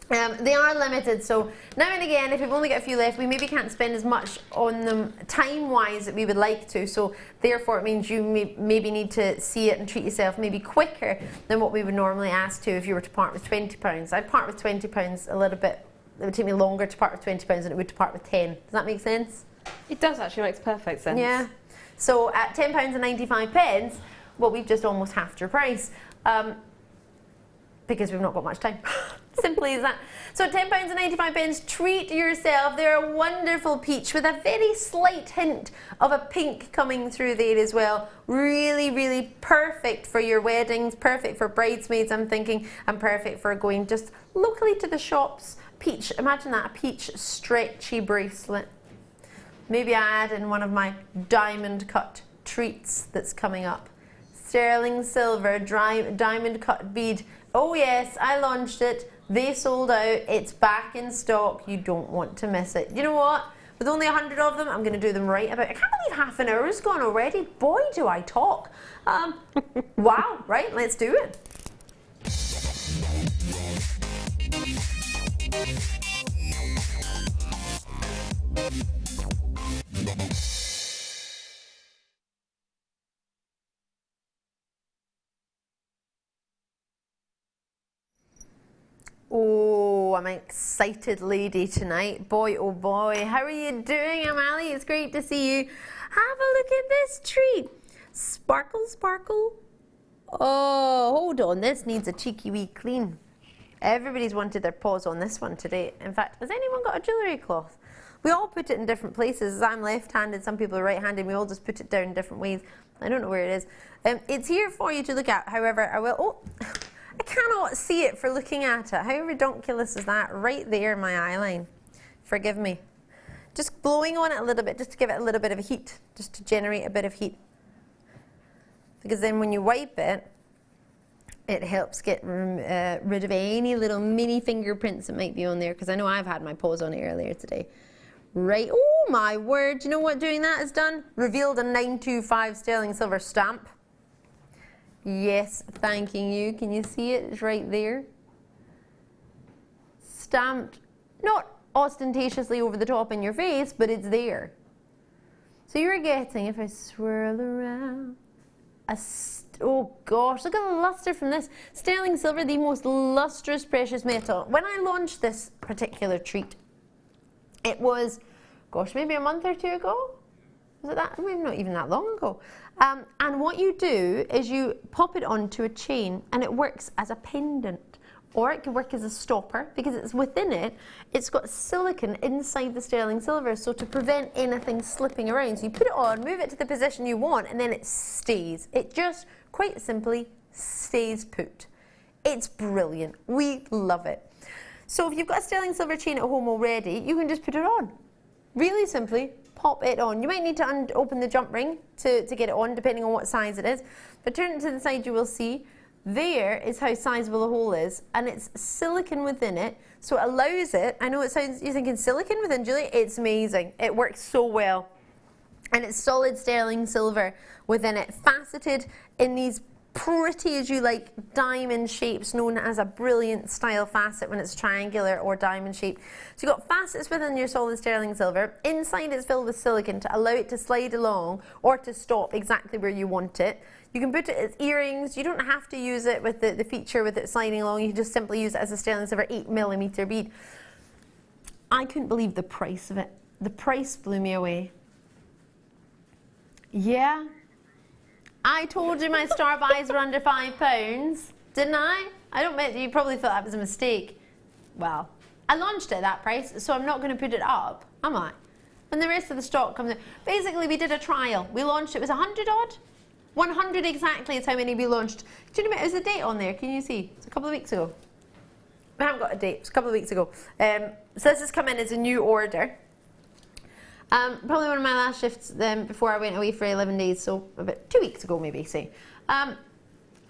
They are limited, so now and again, if we've only got a few left, we maybe can't spend as much on them time-wise that we would like to, so therefore it means you maybe need to see it and treat yourself maybe quicker than what we would normally ask to if you were to part with £20. I'd part with £20 a little bit, it would take me longer to part with £20 than it would to part with 10. Does that make sense? It does actually, makes perfect sense. Yeah. So at £10.95, well, we've just almost halved your price. Because we've not got much time. Simply as that. So £10.95, treat yourself. They're a wonderful peach with a very slight hint of a pink coming through there as well. Really, really perfect for your weddings, perfect for bridesmaids, I'm thinking, and perfect for going just locally to the shops. Peach, imagine that, a peach stretchy bracelet. Maybe I add in one of my diamond cut treats that's coming up. Sterling silver, diamond cut bead. Oh yes, I launched it. They sold out. It's back in stock. You don't want to miss it. You know what? With only 100 of them, I'm going to do them right about. I can't believe half an hour has gone already. Boy, do I talk. Wow, right, let's do it. Oh, I'm an excited lady tonight. Boy, oh boy. How are you doing? I'm Ali. It's great to see you. Have a look at this treat. Sparkle, sparkle. Oh, hold on. This needs a cheeky wee clean. Everybody's wanted their paws on this one today. In fact, has anyone got a jewellery cloth? We all put it in different places. I'm left-handed, some people are right-handed. We all just put it down in different ways. I don't know where it is. It's here for you to look at. However, I will... Oh, I cannot see it for looking at it. How ridiculous is that? Right there in my eye line. Forgive me. Just blowing on it a little bit, just to give it a little bit of a heat, just to generate a bit of heat. Because then when you wipe it, it helps get rid of any little mini fingerprints that might be on there, because I know I've had my paws on it earlier today. Right, oh my word, you know what doing that has done? Revealed a 925 sterling silver stamp. Yes, thanking you. Can you see it? It's right there. Stamped, not ostentatiously over the top in your face, but it's there. So you're getting, if I swirl around, oh gosh, look at the luster from this. Sterling silver, the most lustrous precious metal. When I launched this particular treat, it was, gosh, maybe a month or two ago? Was it that? Maybe not even that long ago. And what you do is you pop it onto a chain and it works as a pendant, or it can work as a stopper because it's within it. It's got silicone inside the sterling silver, so to prevent anything slipping around. So you put it on, move it to the position you want, and then it stays. It just quite simply stays put. It's brilliant. We love it. So if you've got a sterling silver chain at home already, you can just put it on. really simply pop it on. You might need to open the jump ring to get it on, depending on what size it is. But turn it to the side, you will see there is how sizable the hole is, and it's silicone within it, so it allows it. I know it sounds, you're thinking silicone within, Julie? It's amazing. It works so well. And it's solid sterling silver within it, faceted in these pretty as you like diamond shapes, known as a brilliant style facet when it's triangular or diamond shaped. So you've got facets within your solid sterling silver. Inside it's filled with silicone to allow it to slide along or to stop exactly where you want it. You can put it as earrings. You don't have to use it with the feature with it sliding along. You can just simply use it as a sterling silver 8mm bead. I couldn't believe the price of it. The price blew me away. Yeah. I told you my star buys were under £5, didn't I? I don't bet you probably thought that was a mistake. Well, I launched it at that price, so I'm not going to put it up, am I? When the rest of the stock comes in. Basically, we did a trial. We launched, it was 100 odd? 100 exactly is how many we launched. Do you know, there's a date on there, can you see? It's a couple of weeks ago. We haven't got a date, it's a couple of weeks ago. So this has come in as a new order. Probably one of my last shifts before I went away for 11 days, so about 2 weeks ago maybe, say. And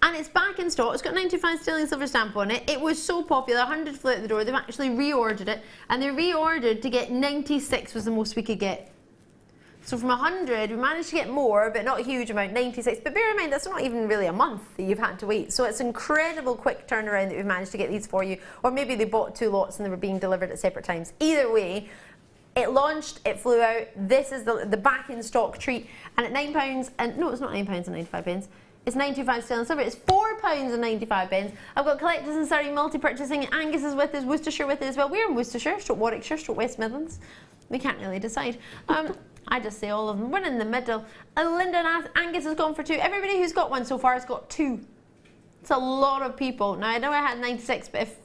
it's back in stock. It's got 95 sterling silver stamp on it. It was so popular, 100 flew out the door. They've actually reordered it, and they reordered to get 96 was the most we could get. So from 100, we managed to get more, but not a huge amount, 96. But bear in mind, that's not even really a month that you've had to wait. So it's incredible quick turnaround that we've managed to get these for you. Or maybe they bought 2 lots and they were being delivered at separate times. Either way, it launched, it flew out. This is the back in stock treat. And at £9, and no, it's not £9.95. It's 95 sterling silver. It's £4.95. I've got collectors in Surrey multi-purchasing. Angus is with us, Worcestershire with us as well. We're in Worcestershire, stroke Warwickshire, stroke West Midlands. We can't really decide. I just say all of them. We're in the middle. Linda and Angus has gone for 2. Everybody who's got one so far has got 2. It's a lot of people. Now, I know I had 96, but if,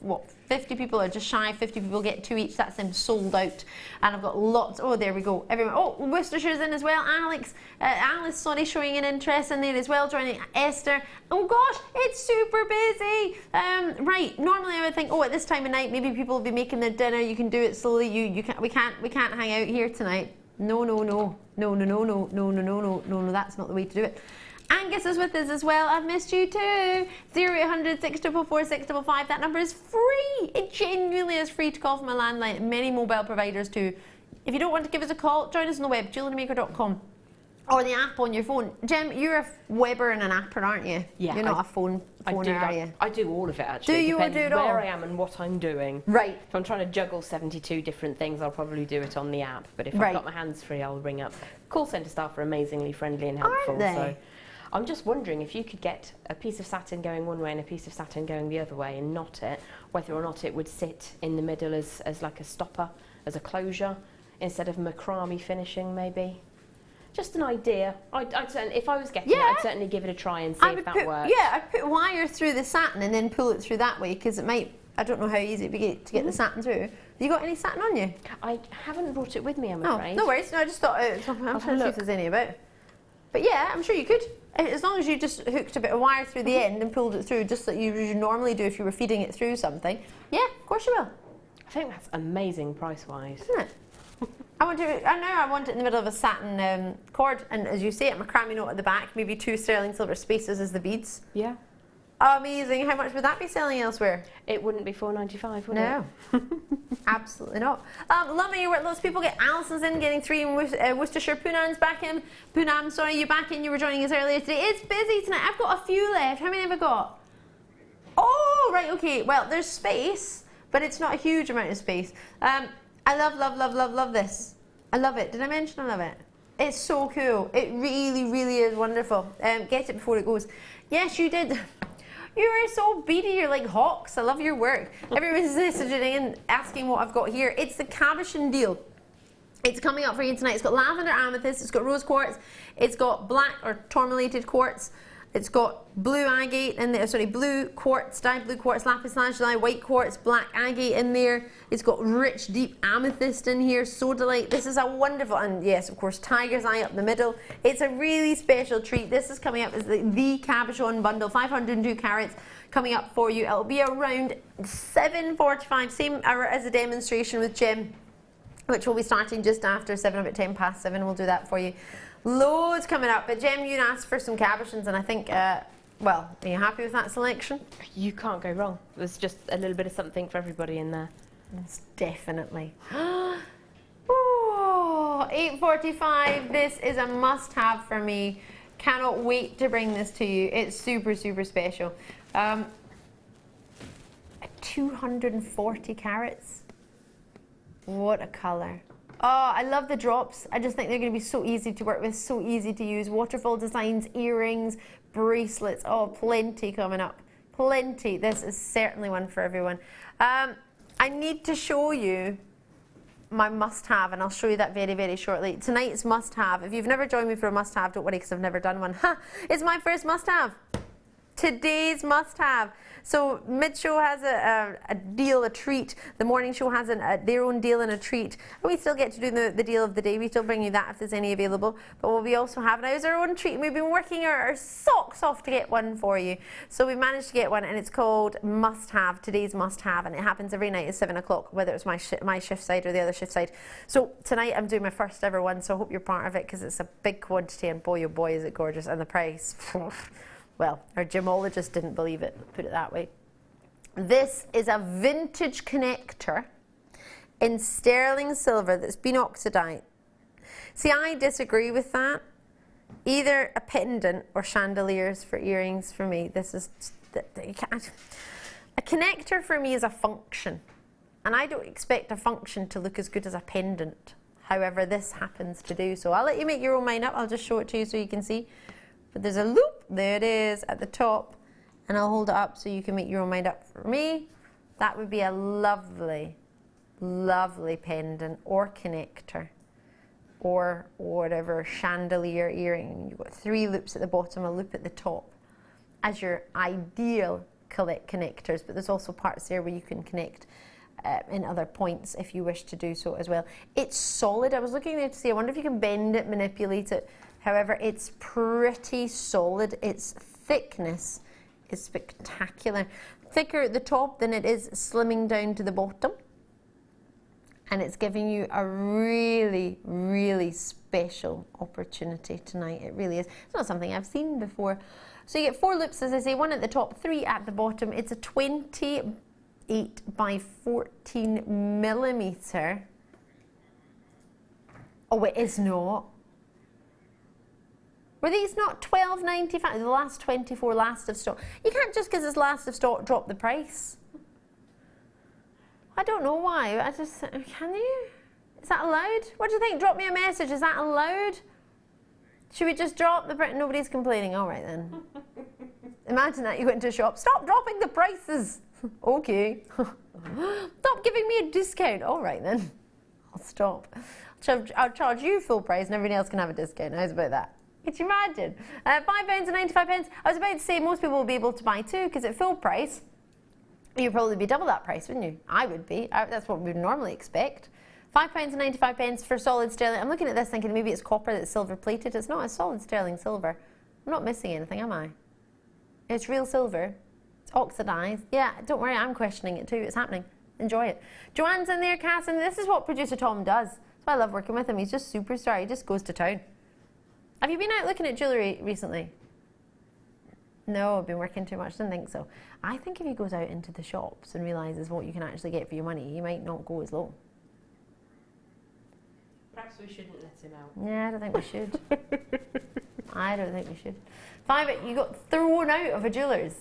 50 people or just shy of 50 people get 2 each, that's them sold out. And I've got lots. Oh, there we go. Everyone. Oh, Worcestershire's in as well. Alice, sorry, showing an interest in there as well, joining Esther. Oh gosh, it's super busy. Right, normally I would think, oh, at this time of night, maybe people will be making their dinner. You can do it slowly. We can't hang out here tonight. No, that's not the way to do it. Angus is with us as well. I've missed you too. 0800 644 655. That number is free. It genuinely is free to call from a landline. Many mobile providers too. If you don't want to give us a call, join us on the web, JewelleryMaker.com. Or the app on your phone. Jem, you're a webber and an apper, aren't you? Yeah. You're not a phoner, are you? I do all of it actually. Do you Depends do it all? where I am and what I'm doing. Right. If I'm trying to juggle 72 different things, I'll probably do it on the app. But if I've got my hands free, I'll ring up. Call centre staff are amazingly friendly and helpful. Aren't they? So I'm just wondering if you could get a piece of satin going one way and a piece of satin going the other way and knot it, whether or not it would sit in the middle as like a stopper, as a closure, instead of macrame finishing maybe. Just an idea. I'd certainly, if I was getting it, I'd certainly give it a try and see if that works. Yeah, I'd put wire through the satin and then pull it through that way, because it might, I don't know how easy it would be to get the satin through. Have you got any satin on you? I haven't brought it with me, I'm afraid. No worries. No, I just thought, I'm trying to see if there's any about. But yeah, I'm sure you could. As long as you just hooked a bit of wire through the end and pulled it through, just like you would normally do if you were feeding it through something. Yeah, of course you will. I think that's amazing price-wise. Isn't it? I want it in the middle of a satin cord, and as you say, a macrame note at the back, maybe 2 sterling silver spaces as the beads. Yeah. Amazing. How much would that be selling elsewhere? It wouldn't be $4.95, would it? No. Absolutely not. Love me, lots of people get Alison's in, getting 3 in Worcestershire. Poonam's back in. Poonam, sorry, you back in. You were joining us earlier today. It's busy tonight. I've got a few left. How many have I got? Oh, right, okay. Well, there's space, but it's not a huge amount of space. I love this. I love it. Did I mention I love it? It's so cool. It really, really is wonderful. Get it before it goes. Yes, you did. You are so beady. You're like Hawks. I love your work. Everybody's messaging in, asking what I've got here. It's the Cabochon deal. It's coming up for you tonight. It's got lavender amethyst. It's got rose quartz. It's got black or tourmalated quartz. It's got blue agate in there, blue quartz, dyed blue quartz, lapis lazuli, white quartz, black agate in there. It's got rich, deep amethyst in here, sodalite. This is a wonderful, and yes, of course, tiger's eye up the middle. It's a really special treat. This is coming up as the Cabochon bundle, 502 carats coming up for you. It'll be around 7:45, same hour as the demonstration with Jem. which will be starting just after 7, about 10 past 7. We'll do that for you. Loads coming up. But Jem, you asked for some cabochons, and I think, well, are you happy with that selection? You can't go wrong. There's just a little bit of something for everybody in there. Yes, definitely. Oh, 8:45. This is a must-have for me. Cannot wait to bring this to you. It's super, super special. 240 carats. What a colour. Oh, I love the drops. I just think they're going to be so easy to work with, so easy to use. Waterfall designs, earrings, bracelets. Oh, plenty coming up. Plenty. This is certainly one for everyone. I need to show you my must-have, and I'll show you that very, very shortly. Tonight's must-have. If you've never joined me for a must-have, don't worry, because I've never done one. Ha! It's my first must-have. Today's must-have. So mid-show has a deal, a treat. The morning show has their own deal and a treat. And we still get to do the deal of the day. We still bring you that if there's any available. But what we also have now is our own treat. And we've been working our socks off to get one for you. So we managed to get one, and it's called Must-Have, today's must-have. And it happens every night at 7 o'clock, whether it's my shift side or the other shift side. So tonight I'm doing my first ever one, so I hope you're part of it, because it's a big quantity, and boy, oh boy, is it gorgeous. And the price... Well, our gemologist didn't believe it, put it that way. This is a vintage connector in sterling silver that's been oxidized. See, I disagree with that. Either a pendant or chandeliers for earrings for me. This is... A connector for me is a function. And I don't expect a function to look as good as a pendant. However, this happens to do so. I'll let you make your own mind up. I'll just show it to you so you can see. But there's a loop, there it is, at the top, and I'll hold it up so you can make your own mind up. For me, that would be a lovely, lovely pendant or connector or whatever, chandelier earring. You've got 3 loops at the bottom, a loop at the top as your ideal connectors, but there's also parts there where you can connect in other points if you wish to do so as well. It's solid. I was looking there to see, I wonder if you can bend it, manipulate it. However, it's pretty solid. Its thickness is spectacular. Thicker at the top than it is slimming down to the bottom. And it's giving you a really, really special opportunity tonight. It really is. It's not something I've seen before. So you get 4 loops, as I say, 1 at the top, 3 at the bottom. It's a 28 by 14 millimeter. Oh, it is not. Were these not $12.95? The last 24 last of stock. You can't just because it's last of stock drop the price. I don't know why. I just, can you? Is that allowed? What do you think? Drop me a message. Is that allowed? Should we just drop the price? Nobody's complaining. All right then. Imagine that you went to a shop. Stop dropping the prices. Okay. Stop giving me a discount. All right then. I'll stop. I'll charge you full price and everyone else can have a discount. How's about that? Could you imagine? £5.95. I was about to say most people will be able to buy 2 because at full price, you'd probably be double that price, wouldn't you? I would be. That's what we would normally expect. £5.95 for solid sterling. I'm looking at this thinking maybe it's copper that's silver plated. It's not. It's solid sterling silver. I'm not missing anything, am I? It's real silver. It's oxidized. Yeah, don't worry. I'm questioning it too. It's happening. Enjoy it. Joanne's in there, Cass, and this is what producer Tom does. That's why I love working with him. He's just superstar. He just goes to town. Have you been out looking at jewellery recently? No, I've been working too much. Didn't think so. I think if he goes out into the shops and realises what you can actually get for your money, he might not go as low. Perhaps we shouldn't let him out. Yeah, I don't think we should. I don't think we should. You got thrown out of a jeweller's.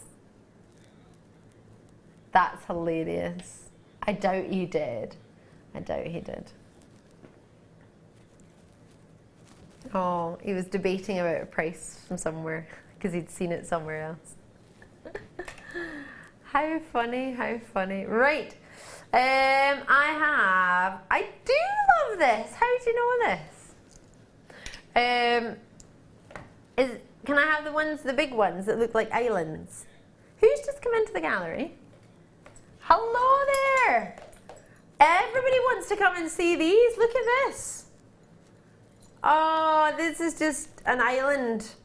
That's hilarious. I doubt he did. I doubt he did. Oh, he was debating about a price from somewhere because he'd seen it somewhere else. How funny, how funny. Right. I do love this. How do you know this? Can I have the big ones that look like islands? Who's just come into the gallery? Hello there. Everybody wants to come and see these. Look at this. Oh, this is just an island,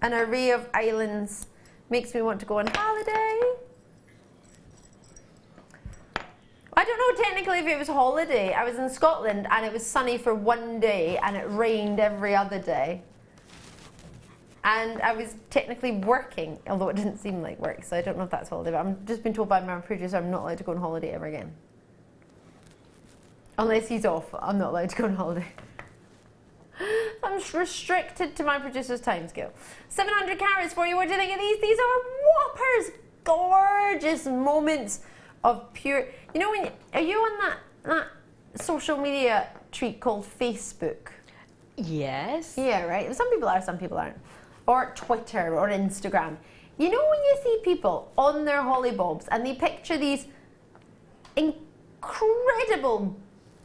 an array of islands. Makes me want to go on holiday. I don't know technically, if it was a holiday, I was in Scotland and it was sunny for one day and it rained every other day. And I was technically working, although it didn't seem like work, so I don't know if that's holiday, but I'm just been told by my producer I'm not allowed to go on holiday ever again. Unless he's off, I'm not allowed to go on holiday. I'm restricted to my producer's timescale. 700 carats for you. What do you think of these? These are whoppers, gorgeous moments of pure. You know, are you on that social media treat called Facebook? Yes. Yeah, right. Some people are, some people aren't. Or Twitter or Instagram. You know when you see people on their holly bobs and they picture these incredible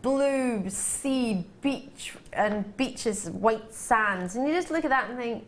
blue sea beach and beaches, white sands, and you just look at that and think,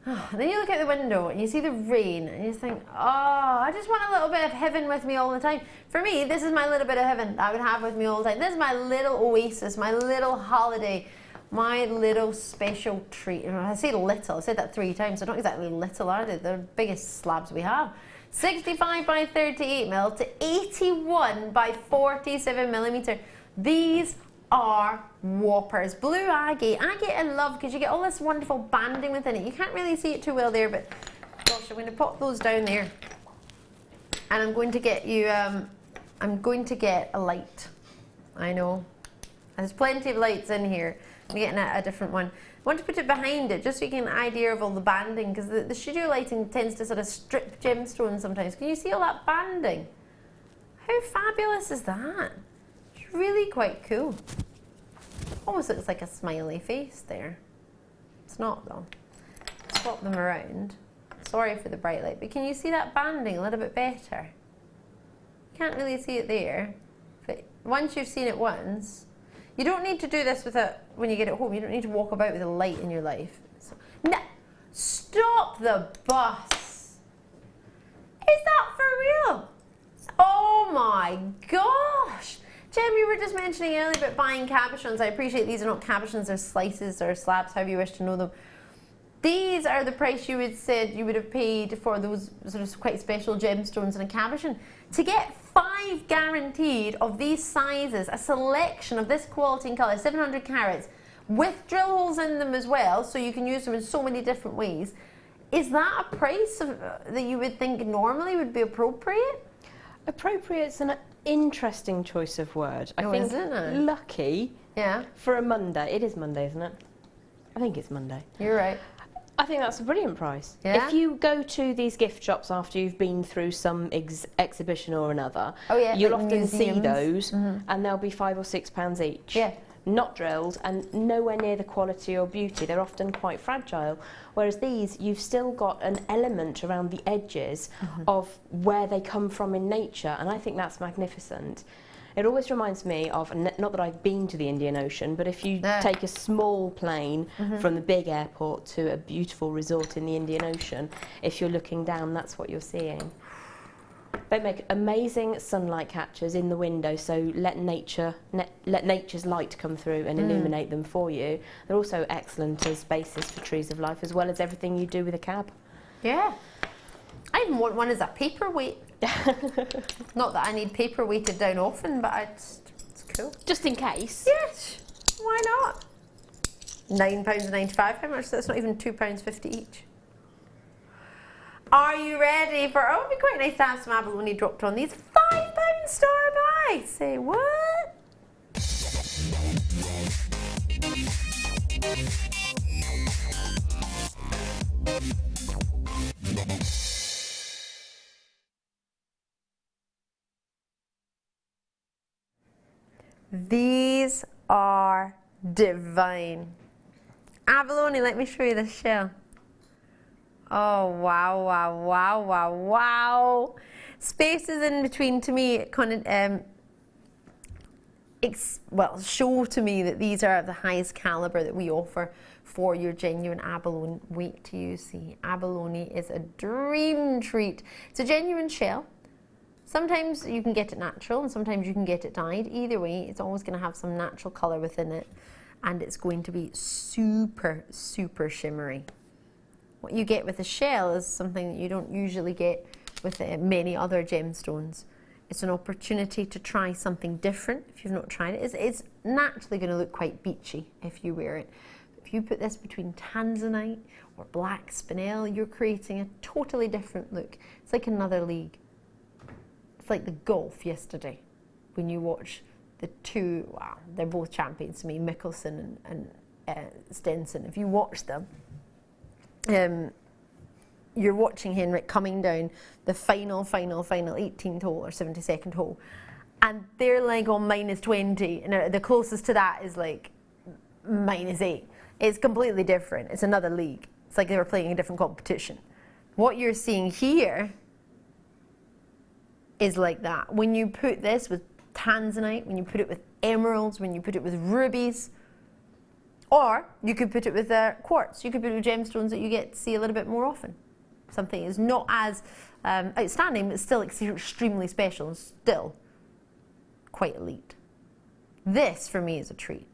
oh. And then you look out the window and you see the rain and you think, oh, I just want a little bit of heaven with me all the time. For me, this is my little bit of heaven that I would have with me all the time. This is my little oasis, my little holiday, my little special treat. I say little, I said that 3 times, so not exactly little, are they? They're the biggest slabs we have. 65 by 38mm to 81 by 47mm. These are whoppers. Blue agate. Agate I love because you get all this wonderful banding within it. You can't really see it too well there, but gosh, I'm going to pop those down there. And I'm going to get you, I'm going to get a light. I know. There's plenty of lights in here. I'm getting a different one. I want to put it behind it just so you get an idea of all the banding, because the studio lighting tends to sort of strip gemstones sometimes. Can you see all that banding? How fabulous is that? It's really quite cool. Almost looks like a smiley face there. It's not though. Swap them around. Sorry for the bright light, but can you see that banding a little bit better? You can't really see it there, but once you've seen it once, you don't need to do this when you get it home. You don't need to walk about with a light in your life. So, no, stop the bus. Is that for real? Oh my gosh. Jem, you were just mentioning earlier about buying cabochons. I appreciate these are not cabochons, they're slices or slabs, however you wish to know them. These are the price you would said you would have paid for those sort of quite special gemstones in a cabochon. To get 5 guaranteed of these sizes, a selection of this quality and colour, 700 carats, with drill holes in them as well, so you can use them in so many different ways. Is that a price that you would think normally would be appropriate? Appropriate's an interesting choice of word. I think isn't it? Lucky, yeah, for a Monday. It is Monday, isn't it? I think it's Monday. You're right. I think that's a brilliant price. Yeah? If you go to these gift shops after you've been through some exhibition or another, you'll like often see those, mm-hmm. and they'll be £5 or £6 each. Yeah. Not drilled and nowhere near the quality or beauty. They're often quite fragile. Whereas these, you've still got an element around the edges mm-hmm. of where they come from in nature, and I think that's magnificent. It always reminds me of, not that I've been to the Indian Ocean, but if you take a small plane mm-hmm. from the big airport to a beautiful resort in the Indian Ocean, if you're looking down, that's what you're seeing. They make amazing sunlight catchers in the window, so let nature's light come through and illuminate them for you. They're also excellent as bases for trees of life, as well as everything you do with a cab. Yeah. I even want one as a paperweight. Not that I need paper weighted down often, but it's cool. Just in case. Yes, why not? £9.95, how much? That's not even £2.50 each. Are you ready for, oh, it'd be quite nice to have some abalone dropped on these. £5 star buy. Say what? These are divine. Abalone, let me show you the shell. Oh, wow, wow, wow, wow, wow. Spaces in between, to me, kind of, show to me that these are of the highest caliber that we offer for your genuine abalone. Wait till you see. Abalone is a dream treat. It's a genuine shell. Sometimes you can get it natural and sometimes you can get it dyed. Either way, it's always going to have some natural colour within it, and it's going to be super, super shimmery. What you get with a shell is something that you don't usually get with many other gemstones. It's an opportunity to try something different if you've not tried it. It's naturally going to look quite beachy if you wear it. If you put this between Tanzanite or black spinel, you're creating a totally different look. It's like another league. It's like the golf yesterday when you watch the two, wow, they're both champions to me, Mickelson and Stenson. If you watch them, you're watching Henrik coming down the final 18th hole or 72nd hole, and they're like on -20, and the closest to that is like -8. It's completely different. It's another league. It's like they were playing a different competition. What you're seeing here is like that. When you put this with Tanzanite, when you put it with emeralds, when you put it with rubies, or you could put it with quartz. You could put it with gemstones that you get to see a little bit more often. Something is not as outstanding, but still extremely special and still quite elite. This, for me, is a treat.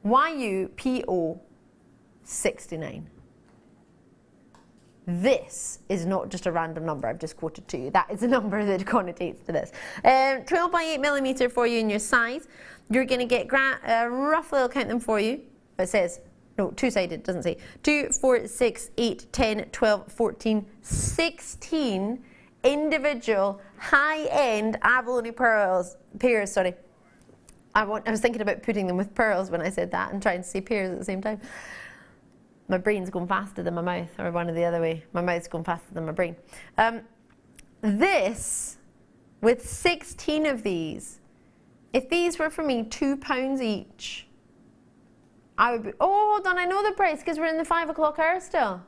YUPO69. This is not just a random number I've just quoted to you. That is a number that connotates to this. 12 by 8mm for you in your size. You're going to get, roughly I'll count them for you. It says, no, two-sided, it doesn't say. 2, 4, 6, 8, 10, 12, 14, 16 individual high-end abalone pears, sorry. I was thinking about putting them with pearls when I said that and trying to say pears at the same time. My brain's going faster than my mouth, or one or the other way. My mouth's going faster than my brain. This, with 16 of these, if these were for me £2 each, I would be, oh, hold on, I know the price because we're in the 5 o'clock hour still.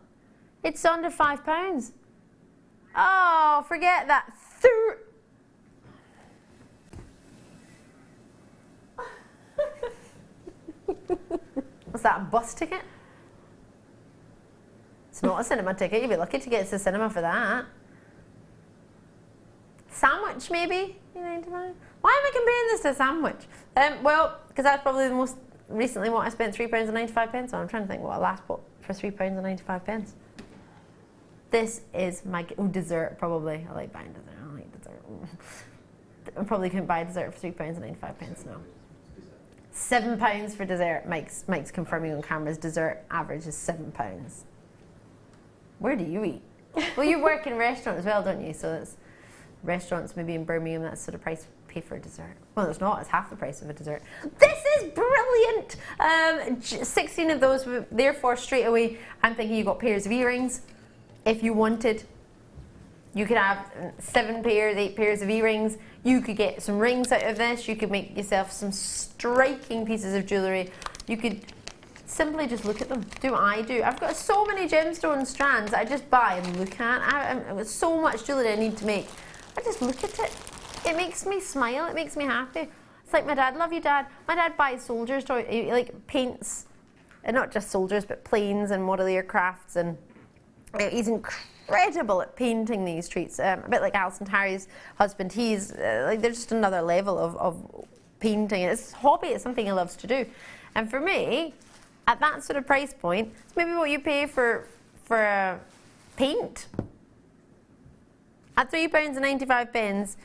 It's under £5. Oh, forget that. Was that a bus ticket? It's not a cinema ticket. You'd be lucky to get to the cinema for that. Sandwich, maybe? Why am I comparing this to a sandwich? Well, because that's probably the most recently what I spent £3.95 on. I'm trying to think what I last bought for £3.95. This is my dessert, probably. I like buying dessert. I like dessert. I probably couldn't buy dessert for £3.95 now. £7 for dessert. Mike's confirming on camera's dessert average is £7. Where do you eat? Well, you work in a restaurant as well, don't you? So it's restaurants maybe in Birmingham, that's sort of price pay for a dessert. Well, it's not. It's half the price of a dessert. This is brilliant. 16 of those. Therefore, straight away, I'm thinking you got pairs of earrings. If you wanted, you could have 7 pairs, 8 pairs of earrings. You could get some rings out of this. You could make yourself some striking pieces of jewellery. You could simply just look at them. Do what I do. I've got so many gemstone strands I just buy and look at. With so much jewellery I need to make, I just look at it. It makes me smile. It makes me happy. It's like my dad. Love you, Dad. My dad buys soldiers' toys. He like paints, and not just soldiers, but planes and model aircrafts, and he's incredible at painting these treats. A bit like Alison Harry's husband. He's like, there's just another level of painting. It's a hobby. It's something he loves to do. And for me, at that sort of price point, it's maybe what you pay for paint. At £3.95,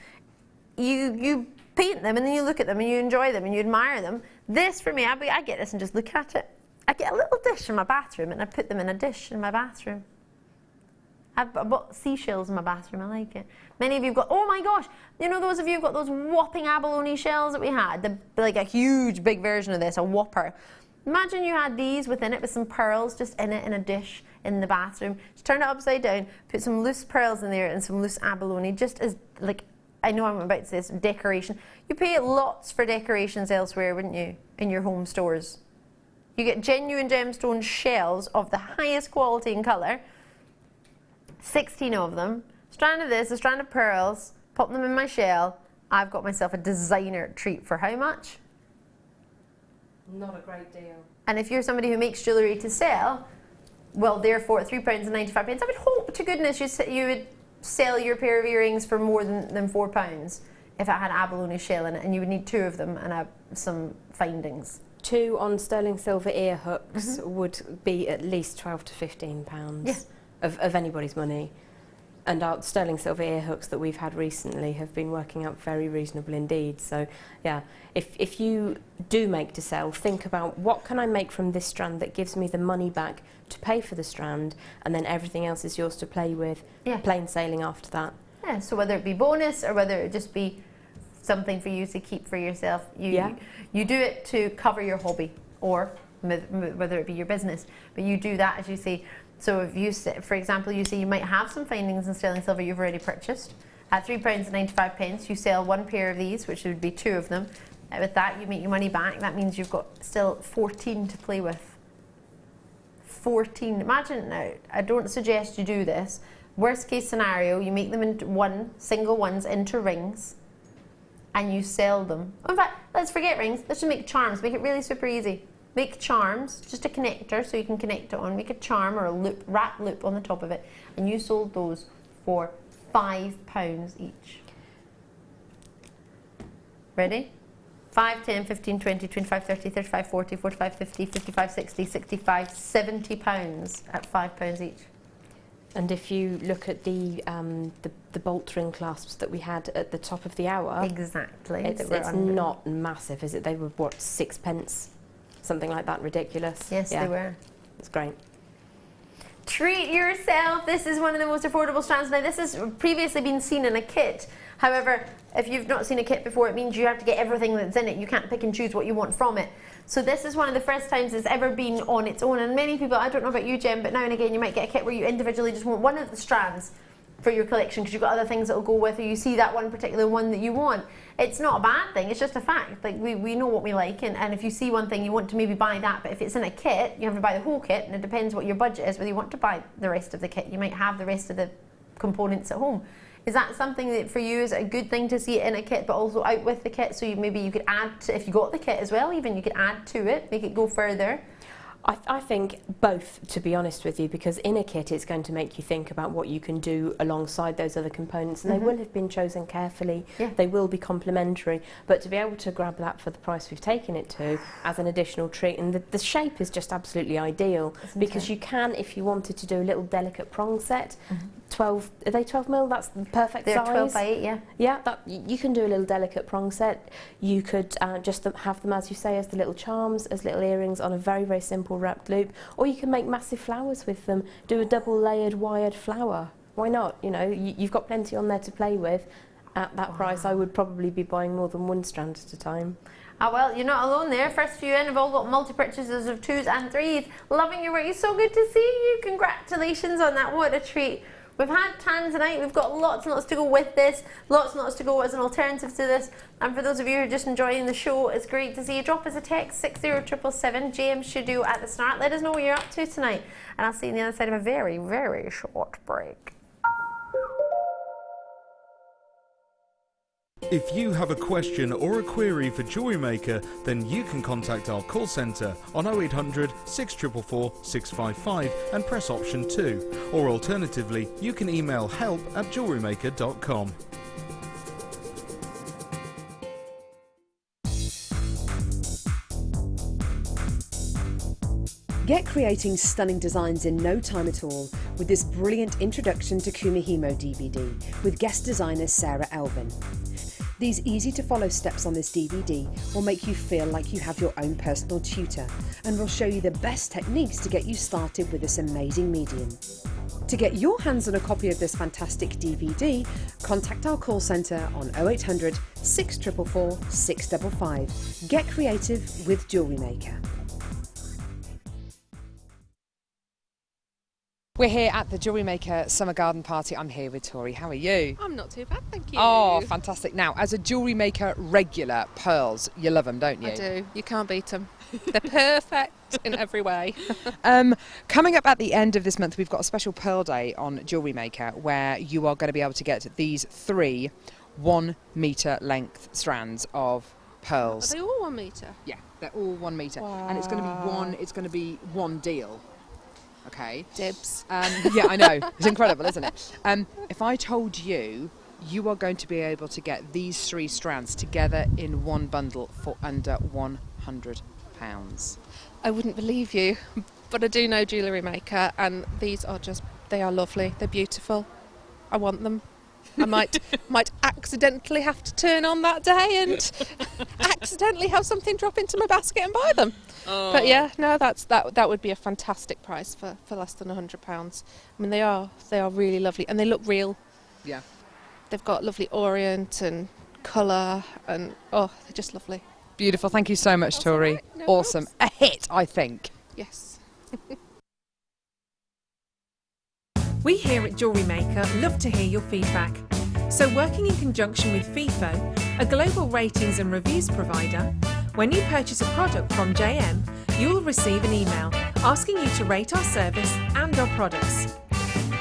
you paint them and then you look at them and you enjoy them and you admire them. This for me, I get this and just look at it. I get a little dish in my bathroom and I put them in a dish in my bathroom. I've bought seashells in my bathroom. I like it. Many of you have got, oh my gosh, you know, those of you who've got those whopping abalone shells that we had, like a huge big version of this, a whopper. Imagine you had these within it with some pearls just in it in a dish in the bathroom. Just turn it upside down, put some loose pearls in there and some loose abalone, just as, like, I know I'm about to say this, decoration. You pay lots for decorations elsewhere, wouldn't you, in your home stores? You get genuine gemstone shells of the highest quality and colour, 16 of them, strand of this, a strand of pearls, pop them in my shell. I've got myself a designer treat for how much? Not a great deal. And if you're somebody who makes jewellery to sell, well, therefore, at £3.95, I would hope to goodness you would sell your pair of earrings for more than £4 if it had abalone shell in it, and you would need 2 of them and some findings. 2 on sterling silver ear hooks would be at least £12 to £15. Yeah. Of anybody's money. And our sterling silver ear hooks that we've had recently have been working out very reasonable indeed. So yeah, if you do make to sell, think about what can I make from this strand that gives me the money back to pay for the strand, and then everything else is yours to play with, plain sailing after that. Yeah, so whether it be bonus or whether it just be something for you to keep for yourself, you do it to cover your hobby, or whether it be your business, but you do that, as you say. So if you, for example, you say you might have some findings in sterling silver you've already purchased. At £3.95, you sell 1 pair of these, which would be 2 of them. With that, you make your money back. That means you've got still 14 to play with. 14. Imagine now, I don't suggest you do this. Worst case scenario, you make them into single ones into rings, and you sell them. In fact, let's forget rings. Let's just make charms. Make it really super easy. Make charms, just a connector so you can connect it on. Make a charm or a loop, wrap loop on the top of it, and you sold those for £5 each. Ready? 5, 10, 15, 20, 25, 30, 35, 40, 45, 50, 55, 60, 65, £70 at £5 each. And if you look at the bolt ring clasps that we had at the top of the hour, exactly, it's not massive, is it? They were what, 6p? Something like that, ridiculous. Yes, they were. It's great. Treat yourself. This is one of the most affordable strands. Now, this has previously been seen in a kit. However, if you've not seen a kit before, it means you have to get everything that's in it. You can't pick and choose what you want from it. So this is one of the first times it's ever been on its own. And many people, I don't know about you, Jem, but now and again you might get a kit where you individually just want one of the strands for your collection because you've got other things that will go with, or you see that one particular one that you want. It's not a bad thing, it's just a fact. Like we know what we like, and if you see one thing you want to maybe buy that, but if it's in a kit you have to buy the whole kit, and it depends what your budget is whether you want to buy the rest of the kit. You might have the rest of the components at home. Is that something that for you is a good thing to see it in a kit but also out with the kit, so maybe you could add to, if you got the kit as well, even you could add to it, make it go further? I think both, to be honest with you, because in a kit it's going to make you think about what you can do alongside those other components, and they will have been chosen carefully. They will be complementary, but to be able to grab that for the price we've taken it to as an additional treat, and the shape is just absolutely ideal. Because you can, if you wanted to do a little delicate prong set, 12, are they 12mm? That's the perfect size. They're 12 by 8, yeah. You can do a little delicate prong set. You could just have them, as you say, as the little charms, as little earrings on a very, very simple wrapped loop, or you can make massive flowers with them. Do a double layered wired flower. Why not? You know, you've got plenty on there to play with. At that price, I would probably be buying more than one strand at a time. Ah, well, you're not alone there. First few in have all got multi-purchases of 2s and 3s. Loving your work. It's so good to see you. Congratulations on that. What a treat. We've had Tanzanite, we've got lots and lots to go with this, lots and lots to go as an alternative to this. And for those of you who are just enjoying the show, it's great to see you. Drop us a text, 60777, JM Studio at the start. Let us know what you're up to tonight. And I'll see you on the other side of a very, very short break. If you have a question or a query for Jewellery Maker, then you can contact our call centre on 0800 644 655 and press option 2. Or alternatively, you can email help@jewellerymaker.com. Get creating stunning designs in no time at all with this brilliant Introduction to Kumihimo DVD with guest designer Sarah Elvin. These easy-to-follow steps on this DVD will make you feel like you have your own personal tutor and will show you the best techniques to get you started with this amazing medium. To get your hands on a copy of this fantastic DVD, contact our call centre on 0800 644 655. Get creative with Jewellery Maker. We're here at the Jewellery Maker Summer Garden Party. I'm here with Tori. How are you? I'm not too bad, thank you. Oh, fantastic. Now, as a Jewellery Maker regular, pearls, you love them, don't you? I do. You can't beat them. They're perfect in every way. Coming up at the end of this month, we've got a special Pearl Day on Jewellery Maker where you are going to be able to get these 3 1-metre length strands of pearls. Are they all 1 metre? Yeah, they're all 1 metre. Wow. And it's going to be one deal. Okay. Dibs. Yeah, I know. It's incredible, isn't it? If I told you you are going to be able to get these 3 strands together in one bundle for under £100. I wouldn't believe you, but I do know Jewellery Maker, and these are they are lovely. They're beautiful. I want them. I might accidentally have to turn on that day and accidentally have something drop into my basket and buy them. Oh. But yeah, no, that would be a fantastic price for less than £100. I mean, they are really lovely and they look real. Yeah. They've got lovely orient and colour and they're just lovely. Beautiful. Thank you so much, Tori. Right. No awesome. problems. A hit, I think. Yes. We here at Jewellery Maker love to hear your feedback. So working in conjunction with FIFO, a global ratings and reviews provider, when you purchase a product from JM, you'll receive an email asking you to rate our service and our products.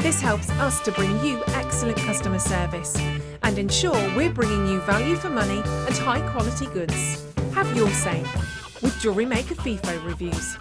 This helps us to bring you excellent customer service and ensure we're bringing you value for money and high quality goods. Have your say with Jewellery Maker FIFO reviews.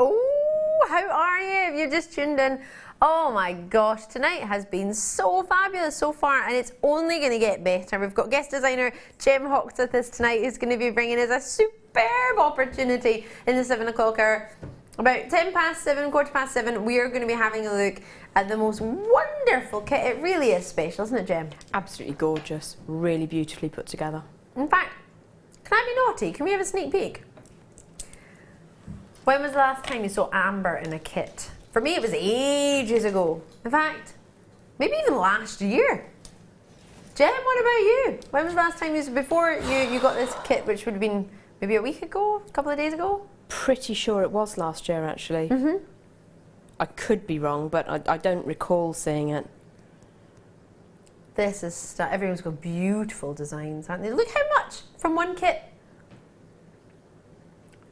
Oh, how are you? If you just tuned in, oh my gosh, tonight has been so fabulous so far and it's only going to get better. We've got guest designer Jem Hawkes with us tonight who's going to be bringing us a superb opportunity in the 7 o'clock hour. About 7, 7:15, we are going to be having a look at the most wonderful kit. It really is special, isn't it, Jem? Absolutely gorgeous, really beautifully put together. In fact, can I be naughty? Can we have a sneak peek? When was the last time you saw amber in a kit? For me, it was ages ago. In fact, maybe even last year. Jem, what about you? When was the last time before you got this kit, which would have been maybe a week ago, a couple of days ago? Pretty sure it was last year, actually. Mm-hmm. I could be wrong, but I don't recall seeing it. This is, everyone's got beautiful designs, haven't they? Look how much from one kit.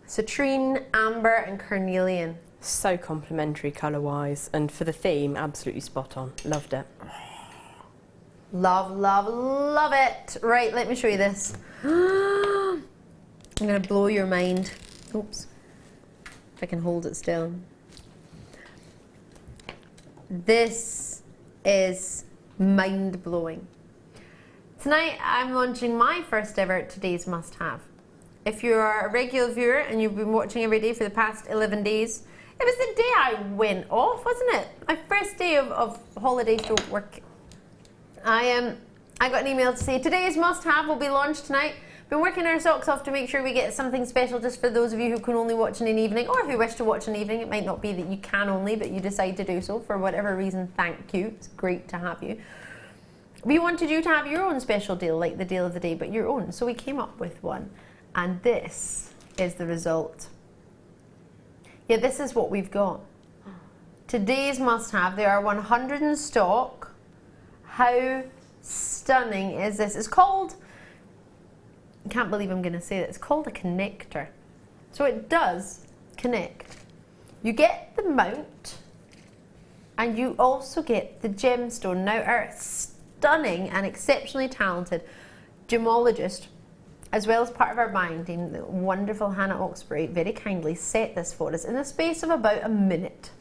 Citrine, amber and carnelian. So complementary colour-wise, and for the theme, absolutely spot on. Loved it. Love, love, love it. Right, let me show you this. I'm going to blow your mind. Oops. If I can hold it still. This is mind-blowing. Tonight, I'm launching my first ever Today's Must-Have. If you're a regular viewer and you've been watching every day for the past 11 days, it was the day I went off, wasn't it? My first day of holiday stroke work. I got an email to say today's must-have will be launched tonight. Been working our socks off to make sure we get something special just for those of you who can only watch in an evening or who wish to watch in an evening. It might not be that you can only, but you decide to do so for whatever reason. Thank you. It's great to have you. We wanted you to have your own special deal, like the deal of the day, but your own. So we came up with one. And this is the result. Yeah, this is what we've got. Today's must-have. There are 100 in stock. How stunning is this? It's called, I can't believe I'm going to say it, it's called a connector. So it does connect. You get the mount and you also get the gemstone. Now our stunning and exceptionally talented gemologist, as well as part of our binding, the wonderful Hannah Oxbury, very kindly set this for us in the space of about a minute.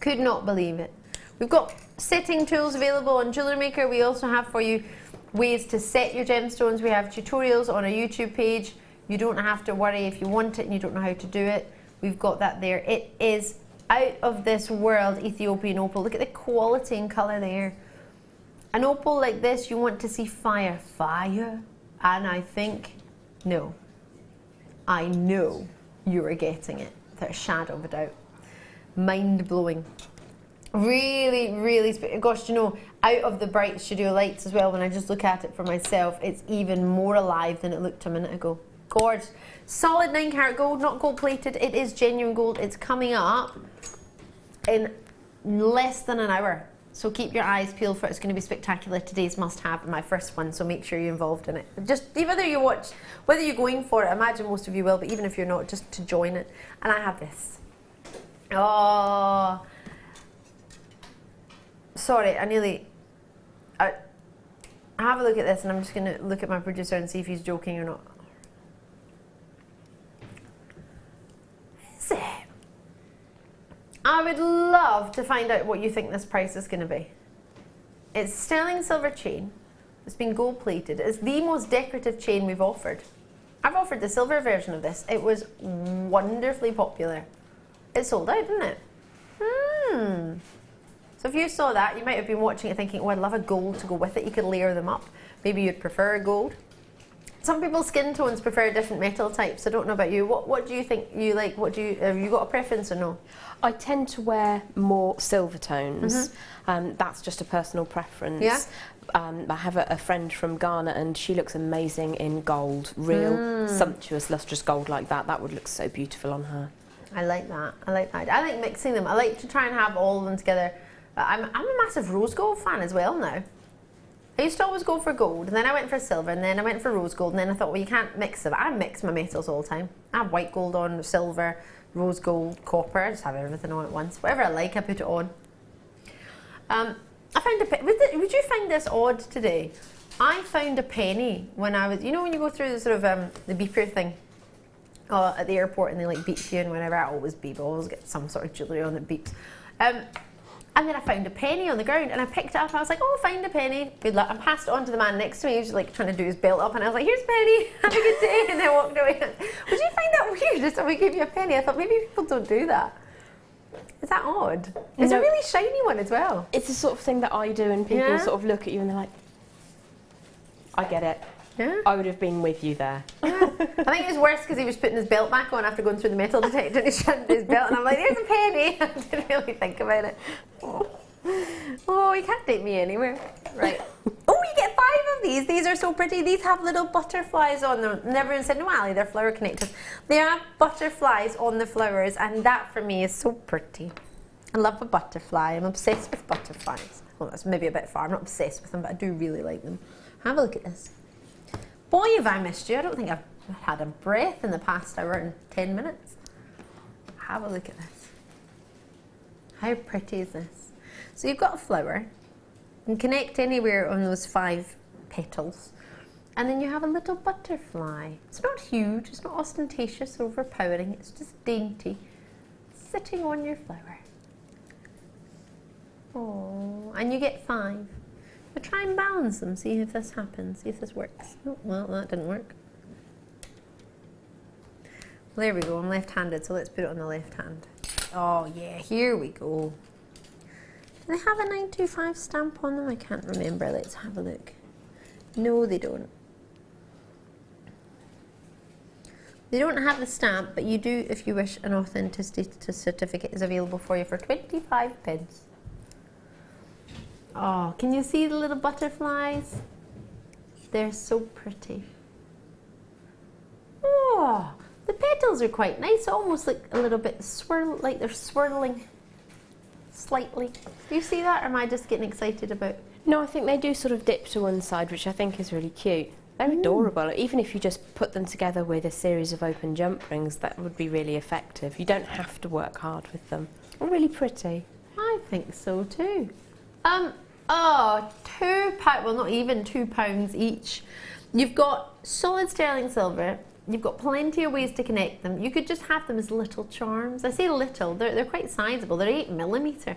Could not believe it. We've got setting tools available on Jewellery Maker. We also have for you ways to set your gemstones. We have tutorials on our YouTube page. You don't have to worry if you want it and you don't know how to do it. We've got that there. It is out of this world Ethiopian opal. Look at the quality and colour there. An opal like this, you want to see fire. Fire? And I think, no, I know you are getting it without a shadow of a doubt. Mind-blowing. Really, really, gosh, you know, out of the bright studio lights as well, when I just look at it for myself, it's even more alive than it looked a minute ago. Gorgeous. Solid 9 karat gold, not gold plated. It is genuine gold. It's coming up in less than an hour. So keep your eyes peeled for it. It's going to be spectacular. Today's must-have, my first one, so make sure you're involved in it. Just whether you watch, whether you're going for it, I imagine most of you will, but even if you're not, just to join it. And I have this. Oh, sorry, I have a look at this, and I'm just going to look at my producer and see if he's joking or not. Is it? I would love to find out what you think this price is going to be. It's sterling silver chain. It's been gold plated. It's the most decorative chain we've offered. I've offered the silver version of this. It was wonderfully popular. It sold out, didn't it? So if you saw that, you might have been watching it thinking, oh, I'd love a gold to go with it. You could layer them up. Maybe you'd prefer a gold. Some people's skin tones prefer different metal types. I don't know about you. What do you think you like? Have you got a preference or no? I tend to wear more silver tones. That's just a personal preference. Yeah. I have a friend from Ghana and she looks amazing in gold, real sumptuous, lustrous gold like that. That would look so beautiful on her. I like that. I like that. I like mixing them. I like to try and have all of them together. I'm a massive rose gold fan as well now. I used to always go for gold, and then I went for silver, and then I went for rose gold, and then I thought, well, you can't mix them. I mix my metals all the time. I have white gold on, silver, rose gold, copper. I just have everything on at once. Whatever I like, I put it on. I found would you find this odd today? I found a penny when I was, you know when you go through the sort of the beeper thing at the airport and they like beep you and whenever I always beep, I always get some sort of jewellery on that beeps. And then I found a penny on the ground and I picked it up and I was like, oh, find a penny. Good luck. And passed it on to the man next to me. He was like trying to do his belt up and I was like, here's a penny. Have a good day. And then walked away. Would you find that weird if somebody gave you a penny? I thought maybe people don't do that. Is that odd? It's a really shiny one as well. It's the sort of thing that I do and people sort of look at you and they're like, I get it. Yeah. I would have been with you there. Yeah. I think it was worse because he was putting his belt back on after going through the metal detector and he shut his belt and I'm like, there's a penny. I didn't really think about it. Oh, you can't take me anywhere. Right. Oh, you get 5 of these. These are so pretty. These have little butterflies on them. And everyone said, no, Ali, they're flower connectors. They have butterflies on the flowers and that for me is so pretty. I love a butterfly. I'm obsessed with butterflies. Well, that's maybe a bit far. I'm not obsessed with them, but I do really like them. Have a look at this. Boy, have I missed you. I don't think I've had a breath in the past hour and 10 minutes. Have a look at this. How pretty is this? So you've got a flower. You can connect anywhere on those 5 petals. And then you have a little butterfly. It's not huge, it's not ostentatious, overpowering. It's just dainty, sitting on your flower. Oh, and you get 5. But try and balance them, see if this happens, see if this works. Oh, well, that didn't work. Well, there we go, I'm left-handed, so let's put it on the left hand. Oh yeah, here we go. Do they have a 925 stamp on them? I can't remember, let's have a look. No, they don't. They don't have the stamp, but you do, if you wish, an authenticity certificate is available for you for 25 pence. Oh, can you see the little butterflies? They're so pretty. Oh, the petals are quite nice, almost like a little bit like they're swirling slightly. Do you see that, or am I just getting excited about? No, I think they do sort of dip to one side, which I think is really cute. They're adorable. Even if you just put them together with a series of open jump rings, that would be really effective. You don't have to work hard with them. They're really pretty. I think so too. Oh, £2, well not even £2 each. You've got solid sterling silver. You've got plenty of ways to connect them. You could just have them as little charms. I say little, they're quite sizable. They're 8mm.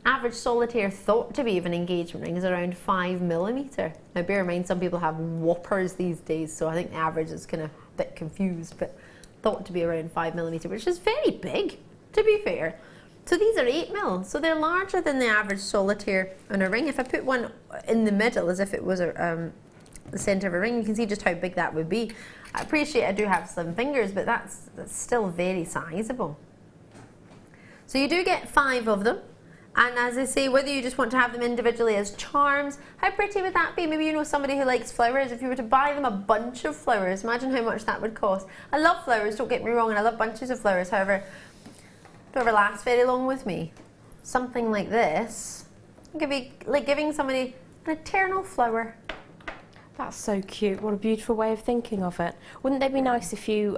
Average solitaire thought to be of an engagement ring is around 5mm. Now bear in mind some people have whoppers these days, so I think the average is kind of a bit confused, but thought to be around 5mm, which is very big, to be fair. So these are 8mm, so they're larger than the average solitaire on a ring. If I put one in the middle as if it was the centre of a ring, you can see just how big that would be. I appreciate I do have slim fingers, but that's still very sizable. So you do get 5 of them. And as I say, whether you just want to have them individually as charms, how pretty would that be? Maybe you know somebody who likes flowers. If you were to buy them a bunch of flowers, imagine how much that would cost. I love flowers, don't get me wrong, and I love bunches of flowers. However, don't ever last very long with me. Something like this could be like giving somebody an eternal flower. That's so cute. What a beautiful way of thinking of it. Wouldn't they be nice if you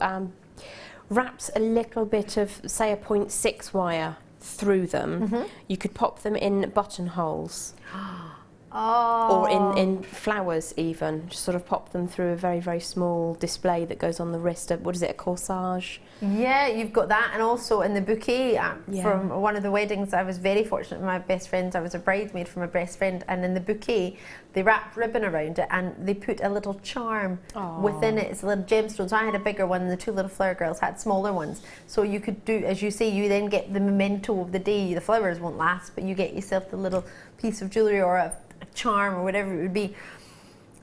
wrapped a little bit of, say, a 0.6 wire through them? You could pop them in buttonholes. or in flowers even. Just sort of pop them through a very, very small display that goes on the wrist. What is it, a corsage? Yeah, you've got that, and also in the bouquet from one of the weddings, I was very fortunate with my best friends. I was a bridesmaid for my best friend, and in the bouquet, they wrapped ribbon around it and they put a little charm within it. It's a little gemstone. So I had a bigger one, and the two little flower girls had smaller ones. So you could do, as you say, you then get the memento of the day. The flowers won't last, but you get yourself the little piece of jewellery or a charm or whatever it would be.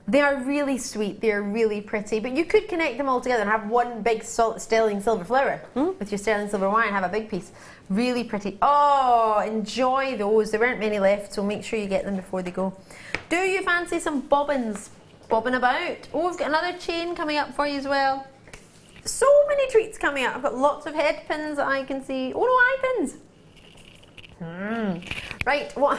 They are really sweet, they're really pretty, but you could connect them all together and have one big sterling silver flower with your sterling silver wire and have a big piece. Really pretty. Oh, enjoy those. There weren't many left, so make sure you get them before they go. Do you fancy some bobbins? Bobbing about. Oh, we've got another chain coming up for you as well. So many treats coming up. I've got lots of head pins that I can see. Oh no, eye pins. Right, what?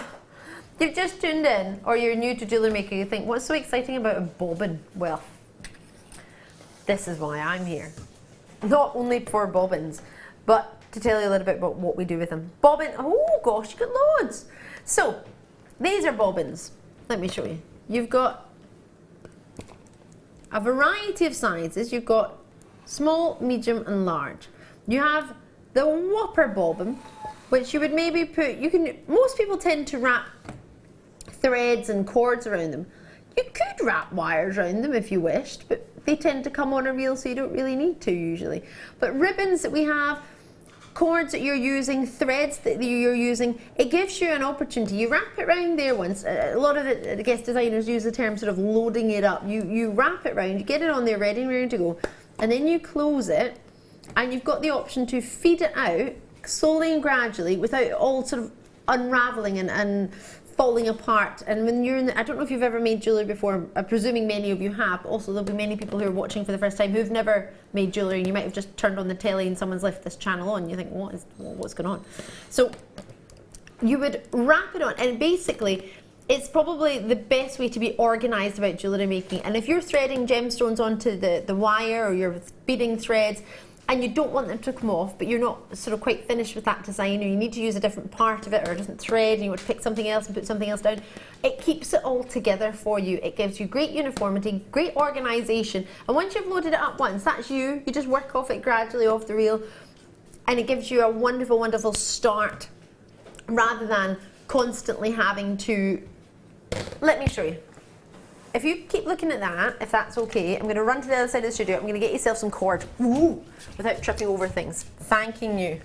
You've just tuned in, or you're new to Jewellery Maker, you think, what's so exciting about a bobbin? Well, this is why I'm here. Not only for bobbins, but to tell you a little bit about what we do with them. Bobbin, oh gosh, you've got loads. So, these are bobbins. Let me show you. You've got a variety of sizes. You've got small, medium and large. You have the whopper bobbin, which you would maybe put, most people tend to wrap threads and cords around them. You could wrap wires around them if you wished, but they tend to come on a reel, so you don't really need to usually. But ribbons that we have, cords that you're using, threads that you're using, it gives you an opportunity. You wrap it around there once. A lot of the guest designers use the term sort of loading it up. You wrap it around, you get it on there ready and ready to go, and then you close it, and you've got the option to feed it out slowly and gradually without it all sort of unraveling and falling apart. And when you're in the, I don't know if you've ever made jewellery before, I'm presuming many of you have, but also there'll be many people who are watching for the first time who've never made jewellery, and you might have just turned on the telly and someone's left this channel on, you think, what's going on? So you would wrap it on, and basically it's probably the best way to be organised about jewellery making. And if you're threading gemstones onto the wire, or you're beading threads, and you don't want them to come off, but you're not sort of quite finished with that design, or you need to use a different part of it or a different thread, and you want to pick something else and put something else down, it keeps it all together for you. It gives you great uniformity, great organisation, and once you've loaded it up once, that's you just work off it gradually off the reel, and it gives you a wonderful, wonderful start, rather than constantly having to, let me show you. If you keep looking at that, if that's okay, I'm going to run to the other side of the studio. I'm going to get yourself some cord, without tripping over things. Thanking you.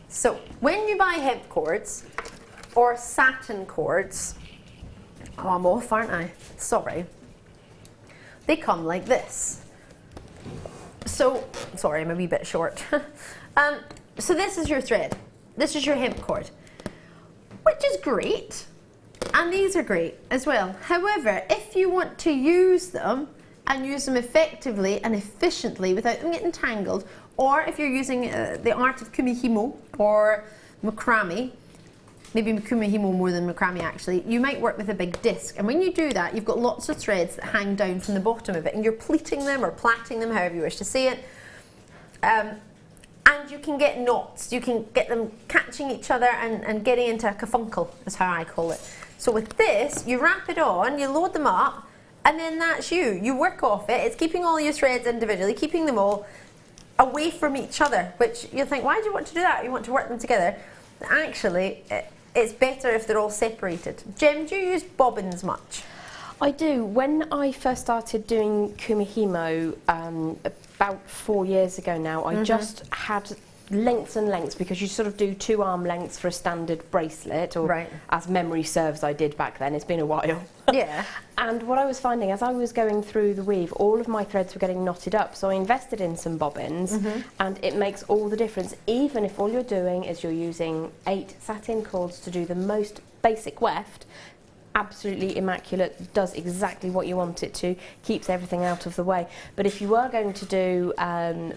So, when you buy hemp cords, or satin cords, oh, I'm off, aren't I? Sorry. They come like this. So, sorry, I'm a wee bit short. So this is your thread. This is your hemp cord, which is great. And these are great as well. However, if you want to use them and use them effectively and efficiently without them getting tangled, or if you're using the art of kumihimo or macrame, maybe kumihimo more than macrame actually, you might work with a big disc. And when you do that, you've got lots of threads that hang down from the bottom of it, and you're pleating them or plaiting them, however you wish to say it. And you can get knots, you can get them catching each other and getting into a carbuncle, is how I call it. So with this, you wrap it on, you load them up, and then that's you. You work off it. It's keeping all your threads individually, keeping them all away from each other, which you'll think, why do you want to do that? You want to work them together. Actually, it's better if they're all separated. Jem, do you use bobbins much? I do. When I first started doing kumihimo about 4 years ago now, I just had lengths and lengths, because you sort of do 2 arm lengths for a standard bracelet, or as memory serves I did back then, it's been a while. Yeah. And what I was finding as I was going through the weave, all of my threads were getting knotted up, so I invested in some bobbins, and it makes all the difference, even if all you're doing is you're using 8 satin cords to do the most basic weft. absolutely immaculate, does exactly what you want it to, keeps everything out of the way. But if you are going to do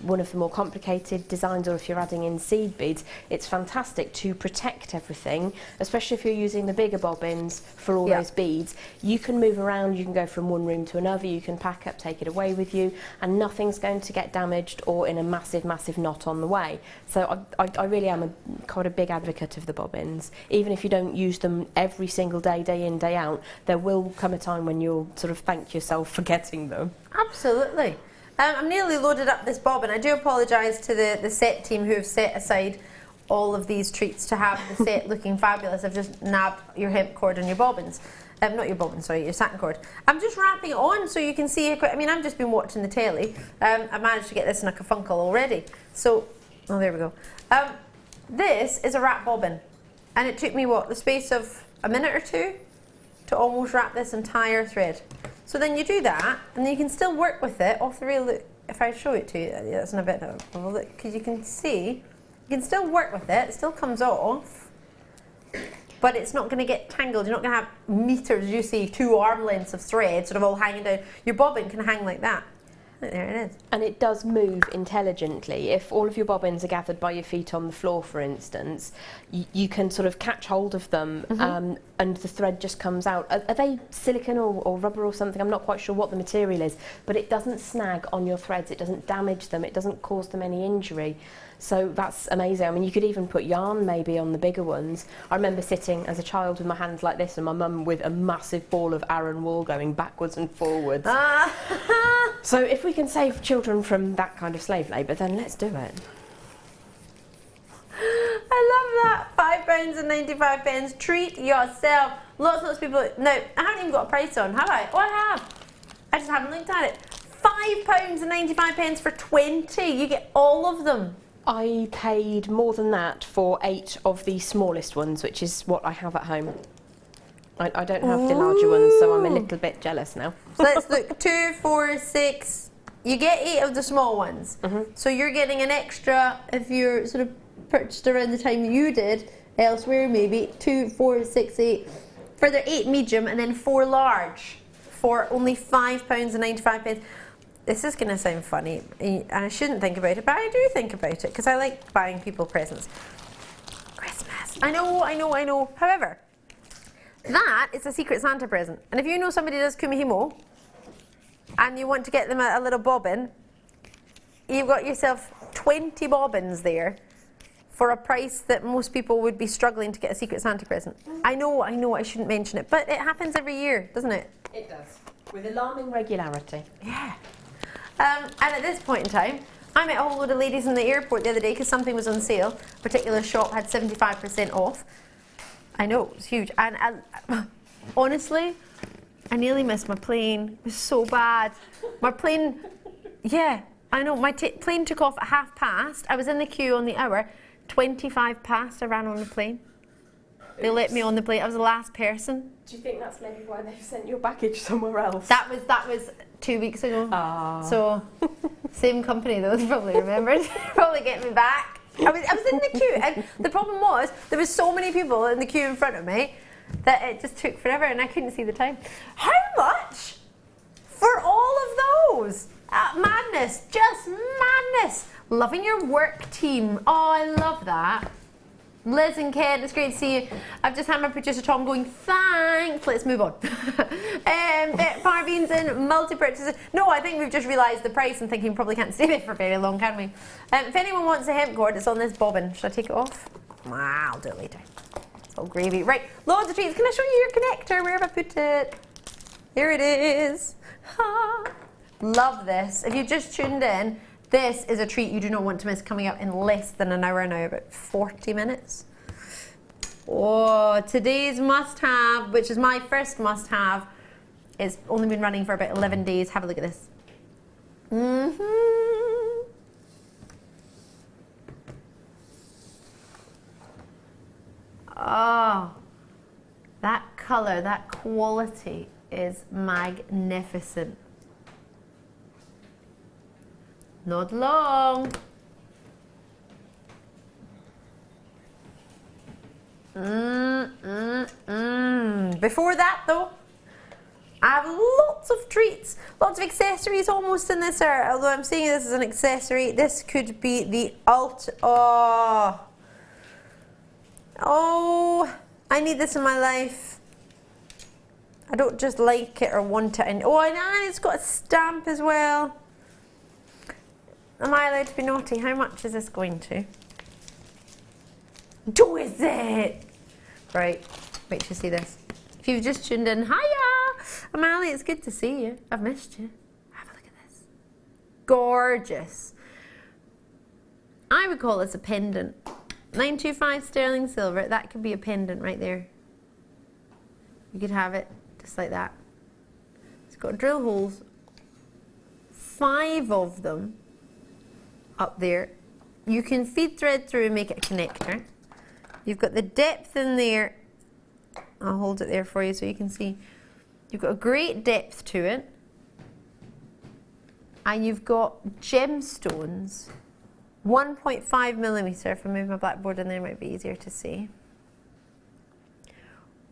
one of the more complicated designs, or if you're adding in seed beads, it's fantastic to protect everything, especially if you're using the bigger bobbins for all those beads. You can move around, you can go from one room to another, you can pack up, take it away with you, and nothing's going to get damaged or in a massive, massive knot on the way. So I really am quite a big advocate of the bobbins. Even if you don't use them every single day, day in, day out, there will come a time when you'll sort of thank yourself for getting them. Absolutely. I'm nearly loaded up this bobbin. I do apologise to the set team who have set aside all of these treats to have the set looking fabulous. I've just nabbed your hemp cord and your bobbins. Not your bobbin, sorry, your satin cord. I'm just wrapping it on so you can see. I mean, I've just been watching the telly. I managed to get this in a kerfunkle already. So, oh, there we go. This is a wrap bobbin, and it took me, what, the space of a minute or two to almost wrap this entire thread. So then you do that, and then you can still work with it off the reel. If I show it to you, that's in a bit of a look, because you can see, you can still work with it. It still comes off, but it's not going to get tangled. You're not going to have meters, you see, 2 arm lengths of thread sort of all hanging down. Your bobbin can hang like that. There it is. And it does move intelligently. If all of your bobbins are gathered by your feet on the floor, for instance, you can sort of catch hold of them and the thread just comes out. Are they silicone or rubber or something? I'm not quite sure what the material is, but it doesn't snag on your threads. It doesn't damage them. It doesn't cause them any injury. So that's amazing. I mean, you could even put yarn maybe on the bigger ones. I remember sitting as a child with my hands like this and my mum with a massive ball of Aran wool going backwards and forwards. So if we can save children from that kind of slave labour, then let's do it. I love that. £5.95. Treat yourself. Lots of people. No, I haven't even got a price on, have I? Oh, I have. I just haven't looked at it. £5.95 for 20. You get all of them. I paid more than that for 8 of the smallest ones, which is what I have at home. I don't have the larger ones, so I'm a little bit jealous now. So let's look. 2, 4, 6. You get 8 of the small ones. So you're getting an extra if you're sort of purchased around the time you did elsewhere, maybe 2, 4, 6, 8. Further 8 medium and then 4 large for only £5.95. This is going to sound funny, and I shouldn't think about it, but I do think about it because I like buying people presents. Christmas. I know. However, that is a Secret Santa present. And if you know somebody does kumihimo and you want to get them a little bobbin, you've got yourself 20 bobbins there for a price that most people would be struggling to get a Secret Santa present. I know, I shouldn't mention it, but it happens every year, doesn't it? It does. With alarming regularity. Yeah. And at this point in time, I met a whole load of ladies in the airport the other day because something was on sale. A particular shop had 75% off. I know, it was huge. And honestly, I nearly missed my plane. It was so bad. My plane, yeah, I know. My plane took off at 1:30. I was in the queue on the hour. 25 past, I ran on the plane. They let me on the plane. I was the last person. Do you think that's maybe why they've sent your baggage somewhere else? That was 2 weeks ago. So, same company though, they probably remembered. Probably get me back. I was in the queue, and the problem was there was so many people in the queue in front of me that it just took forever, and I couldn't see the time. How much for all of those? Madness, just madness. Loving your work team. Oh, I love that. Liz and Kent, it's great to see you. I've just had my producer Tom going, thanks. Let's move on. Parveen's in, multi-purchases. No, I think we've just realised the price and thinking probably can't stay there for very long, can we? If anyone wants a hemp cord, it's on this bobbin. Should I take it off? I'll do it later. It's all gravy. Right, loads of treats. Can I show you your connector? Where have I put it? Here it is. Love this. If you just tuned in, this is a treat you do not want to miss, coming up in less than an hour now, about 40 minutes. Oh, today's must-have, which is my first must-have, it's only been running for about 11 days. Have a look at this. Oh, that colour, that quality is magnificent. Not long. Before that though, I have lots of treats, lots of accessories almost in this area. Although I'm seeing this as an accessory, this could be the oh, I need this in my life. I don't just like it or want it. And it's got a stamp as well. Am I allowed to be naughty? How much is this going to? Is it? Right, wait till you see this. If you've just tuned in, hiya! I'm Ali, it's good to see you. I've missed you. Have a look at this. Gorgeous. I would call this a pendant. 925 sterling silver, that could be a pendant right there. You could have it just like that. It's got drill holes, 5 of them up there. You can feed thread through and make it a connector. You've got the depth in there. I'll hold it there for you so you can see. You've got a great depth to it. And you've got gemstones. 1.5 millimeter. If I move my blackboard in there, it might be easier to see.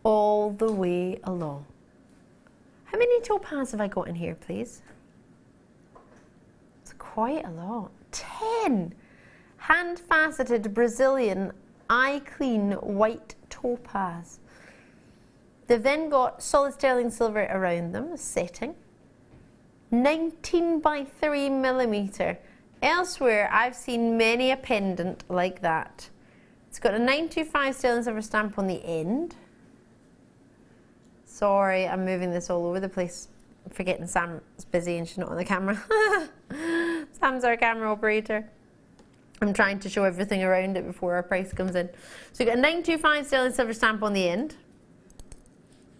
All the way along. How many topaz have I got in here, please? It's quite a lot. 10! Hand-faceted Brazilian eye clean white topaz. They've then got solid sterling silver around them, setting. 19 by 3 millimeter. Elsewhere, I've seen many a pendant like that. It's got a 925 sterling silver stamp on the end. Sorry, I'm moving this all over the place. I'm forgetting Sam's busy and she's not on the camera. Sam's our camera operator. I'm trying to show everything around it before our price comes in. So you've got a 925 sterling silver stamp on the end,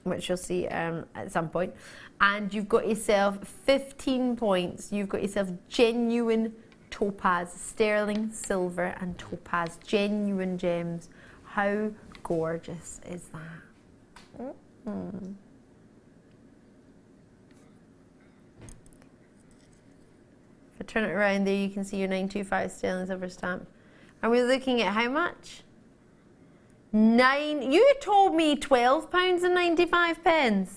which you'll see at some point. And you've got yourself 15 points. You've got yourself genuine topaz, sterling silver and topaz, genuine gems. How gorgeous is that? If I turn it around there, you can see your 925 sterling silver stamp. And we're looking at how much? You told me £12.95.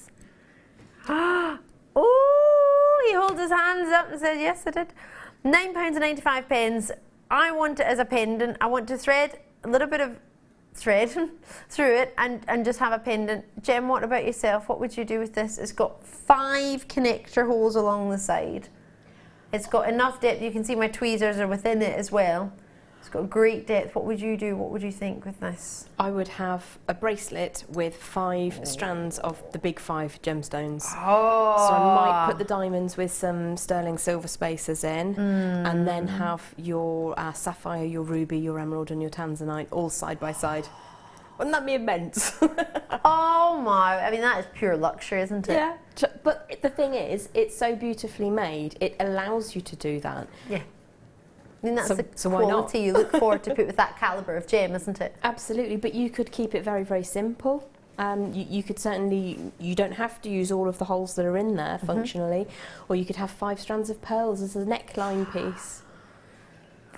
Oh, he holds his hands up and says, yes, I did. £9.95. I want it as a pendant. I want to thread a little bit of thread through it and just have a pendant. Jem, what about yourself? What would you do with this? It's got 5 connector holes along the side. It's got enough depth. You can see my tweezers are within it as well. It's got great depth. What would you do? What would you think with this? I would have a bracelet with 5 strands of the big 5 gemstones. Oh. So I might put the diamonds with some sterling silver spacers in, and then have your sapphire, your ruby, your emerald and your tanzanite all side by side. Wouldn't that be immense? Oh my, I mean that is pure luxury, isn't it? Yeah, but the thing is, it's so beautifully made, it allows you to do that. Yeah. I mean, that's the so why not? quality you look forward to put with that calibre of gem, isn't it? Absolutely, but you could keep it very, very simple. You could certainly, you don't have to use all of the holes that are in there functionally, or you could have 5 strands of pearls as a neckline piece.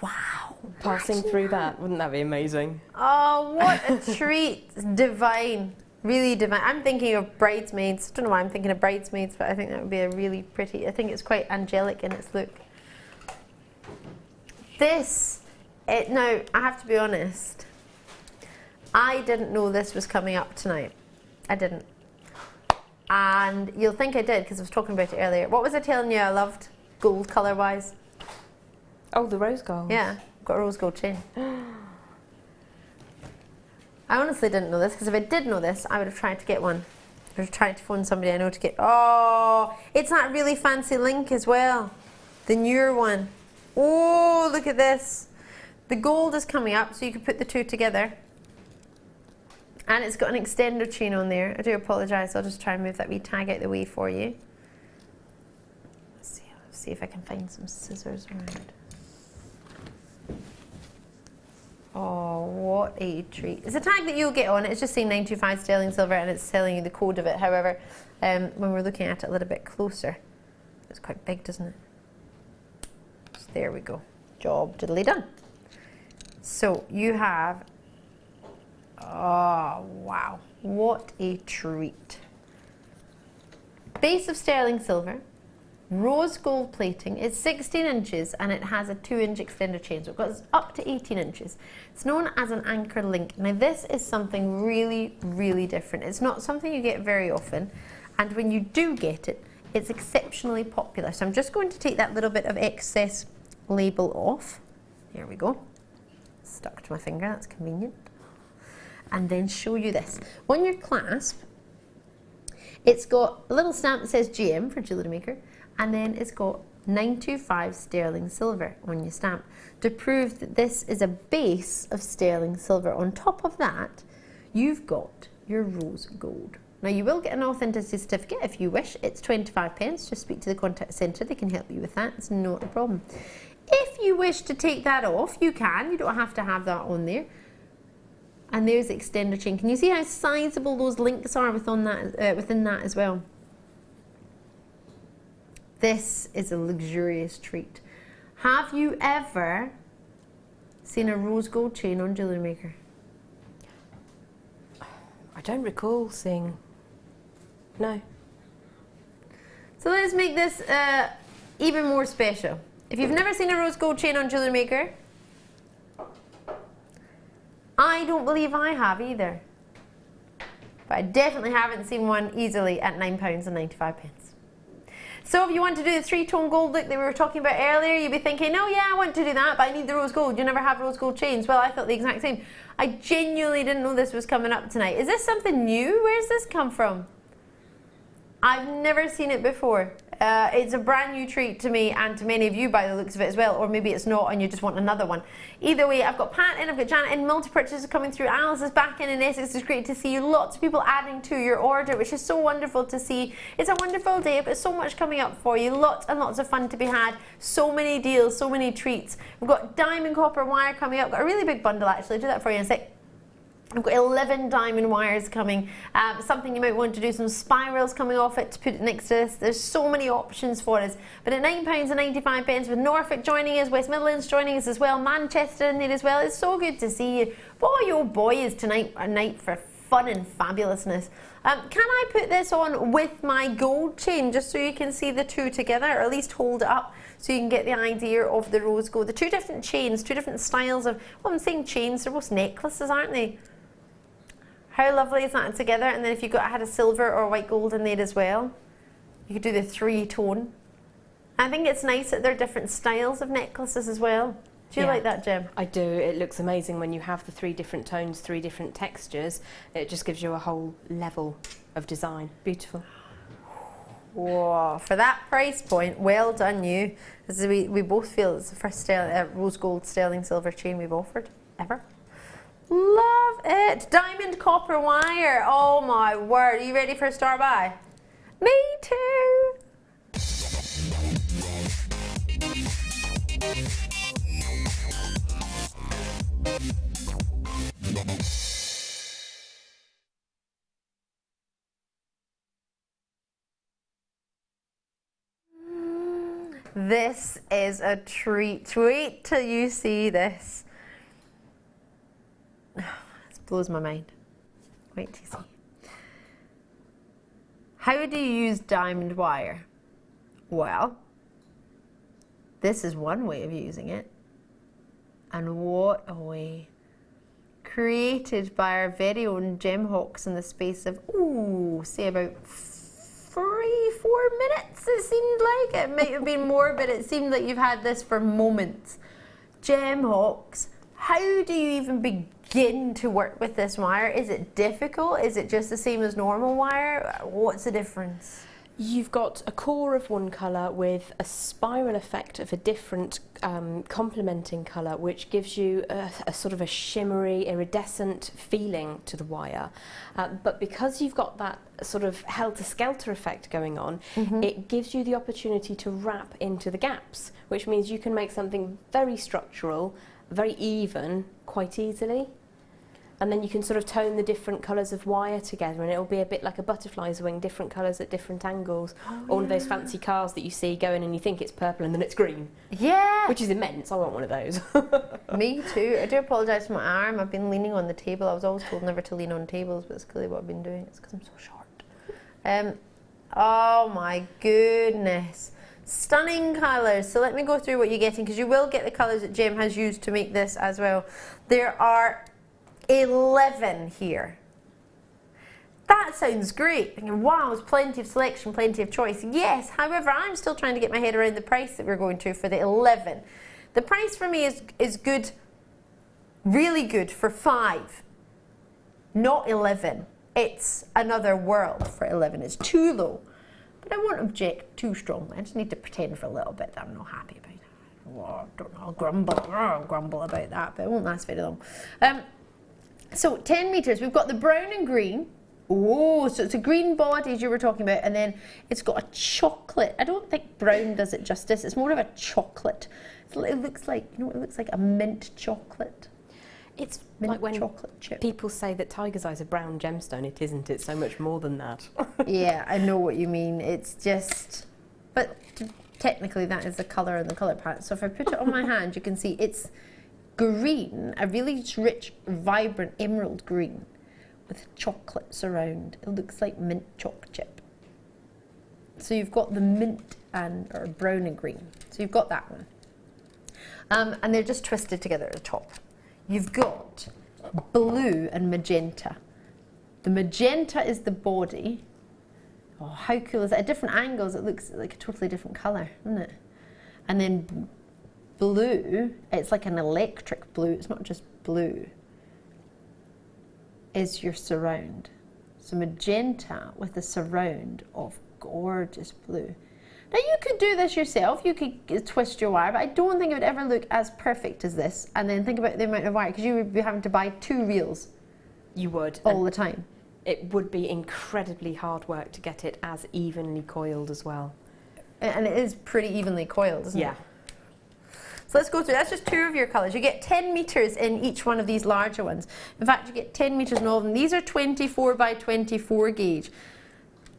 Wow. Passing through that, wouldn't that be amazing? Oh, what a treat. It's divine. Really divine. I'm thinking of bridesmaids. I don't know why I'm thinking of bridesmaids, but I think that would be a really pretty, I think it's quite angelic in its look. Now, I have to be honest, I didn't know this was coming up tonight. I didn't. And you'll think I did because I was talking about it earlier. What was I telling you I loved, gold colour-wise? Oh, the rose gold. Yeah, got a rose gold chain. I honestly didn't know this because if I did know this, I would have tried to get one. I would have tried to phone somebody I know to get. Oh, it's that really fancy link as well. The newer one. Oh, look at this. The gold is coming up, so you can put the two together. And it's got an extender chain on there. I do apologise, I'll just try and move that wee tag out the way for you. Let's see if I can find some scissors around. Oh, what a treat. It's a tag that you'll get on it. It's just saying 925 sterling silver and it's telling you the code of it. However, when we're looking at it a little bit closer, it's quite big, doesn't it? So there we go. Job diddly done. So you have Oh, wow. What a treat. Base of sterling silver, rose gold plating. It's 16 inches and it has a 2-inch extender chain, so it goes up to 18 inches. It's known as an anchor link. Now this is something really, really different. It's not something you get very often, and when you do get it, it's exceptionally popular. So I'm just going to take that little bit of excess label off. There we go. Stuck to my finger, that's convenient. And then show you this. On your clasp, it's got a little stamp that says GM for Jewellery Maker, and then it's got 925 sterling silver on your stamp to prove that this is a base of sterling silver. On top of that, you've got your rose gold. Now you will get an authenticity certificate if you wish. It's 25 pence. Just speak to the contact centre, they can help you with that. It's not a problem. If you wish to take that off, you can. You don't have to have that on there. And there's the extender chain. Can you see how sizable those links are within that as well? This is a luxurious treat. Have you ever seen a rose gold chain on Jewellery Maker? I don't recall seeing. No. So let's make this even more special. If you've never seen a rose gold chain on Jewellery Maker, I don't believe I have either. But I definitely haven't seen one easily at £9.95. So if you want to do the 3-tone gold look that we were talking about earlier, you'd be thinking, oh yeah, I want to do that, but I need the rose gold. You never have rose gold chains. Well, I thought the exact same. I genuinely didn't know this was coming up tonight. Is this something new? Where's this come from? I've never seen it before. It's a brand new treat to me and to many of you by the looks of it as well, or maybe it's not and you just want another one. Either way, I've got Pat in, I've got Janet in, multi-purchases coming through, Alice is back in Essex. It's great to see you. Lots of people adding to your order, which is so wonderful to see. It's a wonderful day. I've got so much coming up for you. Lots and lots of fun to be had. So many deals, so many treats. We've got diamond copper wire coming up. Got a really big bundle actually. I'll do that for you in a sec. I've got 11 diamond wires coming, something you might want to do, some spirals coming off it to put it next to this. There's so many options for us. But at £9.95 with Norfolk joining us, West Midlands joining us as well, Manchester in there as well. It's so good to see you. Boy, oh boy, is tonight a night for fun and fabulousness. Can I put this on with my gold chain just so you can see the two together, or at least hold it up so you can get the idea of the rose gold? The two different chains, two different styles of, well, I'm saying chains, they're both necklaces, aren't they? How lovely is that together? And then if you had a silver or white gold in there as well, you could do the 3-tone. I think it's nice that they're different styles of necklaces as well. Do you like that, Jem? I do. It looks amazing when you have the 3 different tones, 3 different textures. It just gives you a whole level of design. Beautiful. Whoa, for that price point, well done you. As we both feel it's the first rose gold sterling silver chain we've offered ever. Love it. Diamond copper wire. Oh my word. Are you ready for a star buy? Me too. This is a treat. Wait till you see this. This blows my mind. Wait till you see. How do you use diamond wire? Well, this is one way of using it. And what a way. Created by our very own Jem Hawkes in the space of, say about 3-4 minutes, it seemed like. It might have been more, but it seemed like you've had this for moments. Jem Hawkes, how do you even begin to work with this wire? Is it difficult? Is it just the same as normal wire? What's the difference? You've got a core of one colour with a spiral effect of a different complementing colour, which gives you a sort of a shimmery, iridescent feeling to the wire. But because you've got that sort of helter-skelter effect going on, it gives you the opportunity to wrap into the gaps, which means you can make something very structural, very even, quite easily. and then you can sort of tone the different colours of wire together, and it'll be a bit like a butterfly's wing, different colours at different angles. All of those fancy cars that you see going and you think it's purple and then it's green. Yeah. Which is immense. I want one of those. Me too. I do apologise for my arm. I've been leaning on the table. I was always told never to lean on tables, but it's clearly what I've been doing. It's because I'm so short. Oh my goodness. Stunning colours. So let me go through what you're getting, because you will get the colours that Jem has used to make this as well. There are 11 here. That sounds great. Thinking, wow, there's plenty of selection, plenty of choice. Yes, however, I'm still trying to get my head around the price that we're going to for the 11. The price for me is good, really good for 5, not 11. It's another world for 11. It's too low. But I won't object too strongly. I just need to pretend for a little bit that I'm not happy about it. Oh, don't know, I'll grumble about that, but it won't last very long. So 10 metres, we've got the brown and green. Oh, so it's a green body as you were talking about, and then it's got a chocolate. I don't think brown does it justice. It's more of a chocolate. It looks like, you know, it looks like a mint chocolate. It's mint like when chocolate chip. People say that tiger's eye is a brown gemstone. It isn't. It's so much more than that. Yeah, I know what you mean. It's just, but technically that is the colour in the colour palette. So if I put it on my hand, you can see it's green, a really rich, vibrant emerald green with chocolates around. It looks like mint choc chip. So you've got the mint or brown and green. So you've got that one. And they're just twisted together at the top. You've got blue and magenta. The magenta is the body. Oh, how cool is that? At different angles, it looks like a totally different colour, doesn't it? And then blue, it's like an electric blue. It's not just blue. Is your surround. So magenta with a surround of gorgeous blue. Now you could do this yourself, you could twist your wire, but I don't think it would ever look as perfect as this. And then think about the amount of wire, because you would be having to buy 2 reels. You would. All the time. It would be incredibly hard work to get it as evenly coiled as well. And it is pretty evenly coiled, isn't it? Yeah. So let's go through, that's just 2 of your colours. You get 10 metres in each one of these larger ones. In fact, you get 10 metres in all of them. These are 24 by 24 gauge.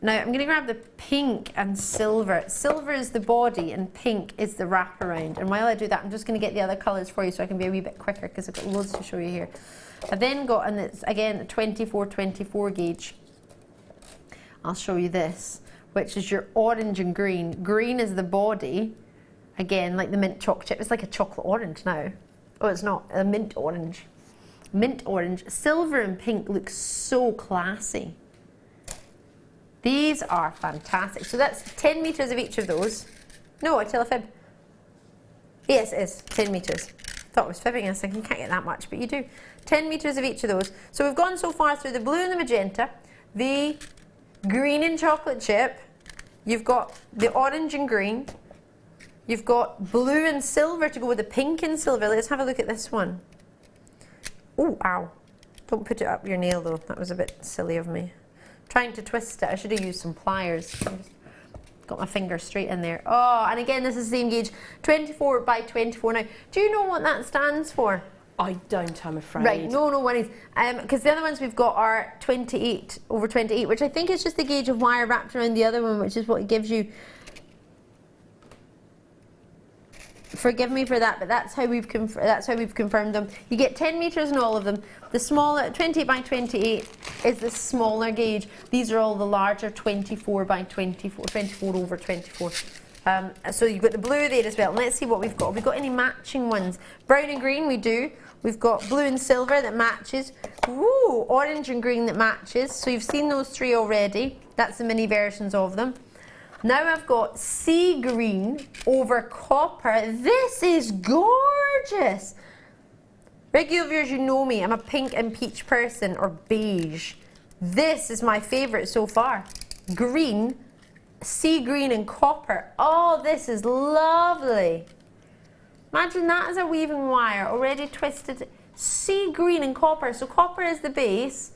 Now I'm going to grab the pink and silver. Silver is the body and pink is the wraparound. And while I do that, I'm just going to get the other colours for you so I can be a wee bit quicker, because I've got loads to show you here. I've then got, and it's again 24 gauge. I'll show you this, which is your orange and green. Green is the body, again like the mint choc chip. It's like a chocolate orange now. Oh, it's not, a mint orange. Mint orange. Silver and pink look so classy. These are fantastic. So that's 10 metres of each of those. No, I tell a fib. Yes, it is 10 metres. Thought I was fibbing. I was thinking you can't get that much, but you do. 10 metres of each of those. So we've gone so far through the blue and the magenta, the green and chocolate chip. You've got the orange and green. You've got blue and silver to go with the pink and silver. Let's have a look at this one. Oh, ow. Don't put it up your nail though. That was a bit silly of me. Trying to twist it. I should have used some pliers. Got my finger straight in there. Oh, and again, this is the same gauge, 24 by 24. Now, do you know what that stands for? I don't, I'm afraid. Right, no worries. Because the other ones we've got are 28 over 28, which I think is just the gauge of wire wrapped around the other one, which is what it gives you. Forgive me for that, but that's how we've confirmed them. You get 10 metres in all of them. The smaller 28 by 28 is the smaller gauge. These are all the larger 24 by 24, 24 over 24. So you've got the blue there as well. Let's see what we've got. Have we got any matching ones? Brown and green we do. We've got blue and silver that matches. Ooh, orange and green that matches. So you've seen those 3 already. That's the mini versions of them. Now I've got sea green over copper. This is gorgeous. Regular viewers, you know me. I'm a pink and peach person, or beige. This is my favourite so far. Green, sea green and copper. Oh, this is lovely. Imagine that as a weaving wire, already twisted. Sea green and copper. So copper is the base.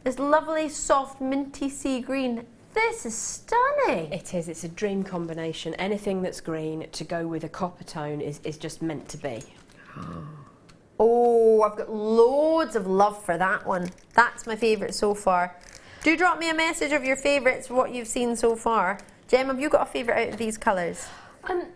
This lovely, soft, minty sea green. This is stunning. It is. It's a dream combination. Anything that's green to go with a copper tone is just meant to be. Oh, I've got loads of love for that one. That's my favourite so far. Do drop me a message of your favourites, what you've seen so far. Jem, have you got a favourite out of these colours?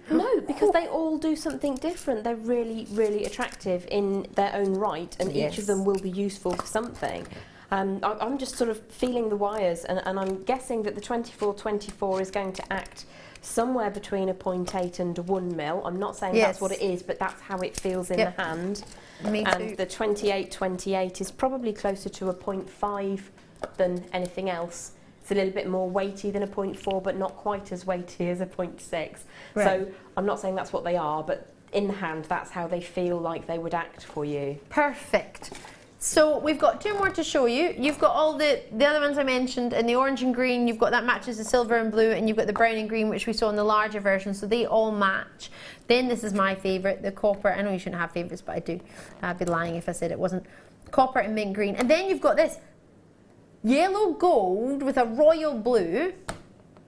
No, because they all do something different. They're really, really attractive in their own right, and each of them will be useful for something. I'm just sort of feeling the wires, and I'm guessing that the 2424 is going to act somewhere between a 0.8 and a 1 mil. I'm not saying that's what it is, but that's how it feels in the hand. Me too. And the 2828 is probably closer to a 0.5 than anything else. It's a little bit more weighty than a 0.4, but not quite as weighty as a 0.6. Right. So I'm not saying that's what they are, but in the hand, that's how they feel like they would act for you. Perfect. So we've got 2 more to show you. You've got all the other ones I mentioned in the orange and green. You've got that matches the silver and blue, and you've got the brown and green, which we saw in the larger version. So they all match. Then this is my favourite, the copper. I know you shouldn't have favourites, but I do. I'd be lying if I said it wasn't. Copper and mint green. And then you've got this yellow gold with a royal blue.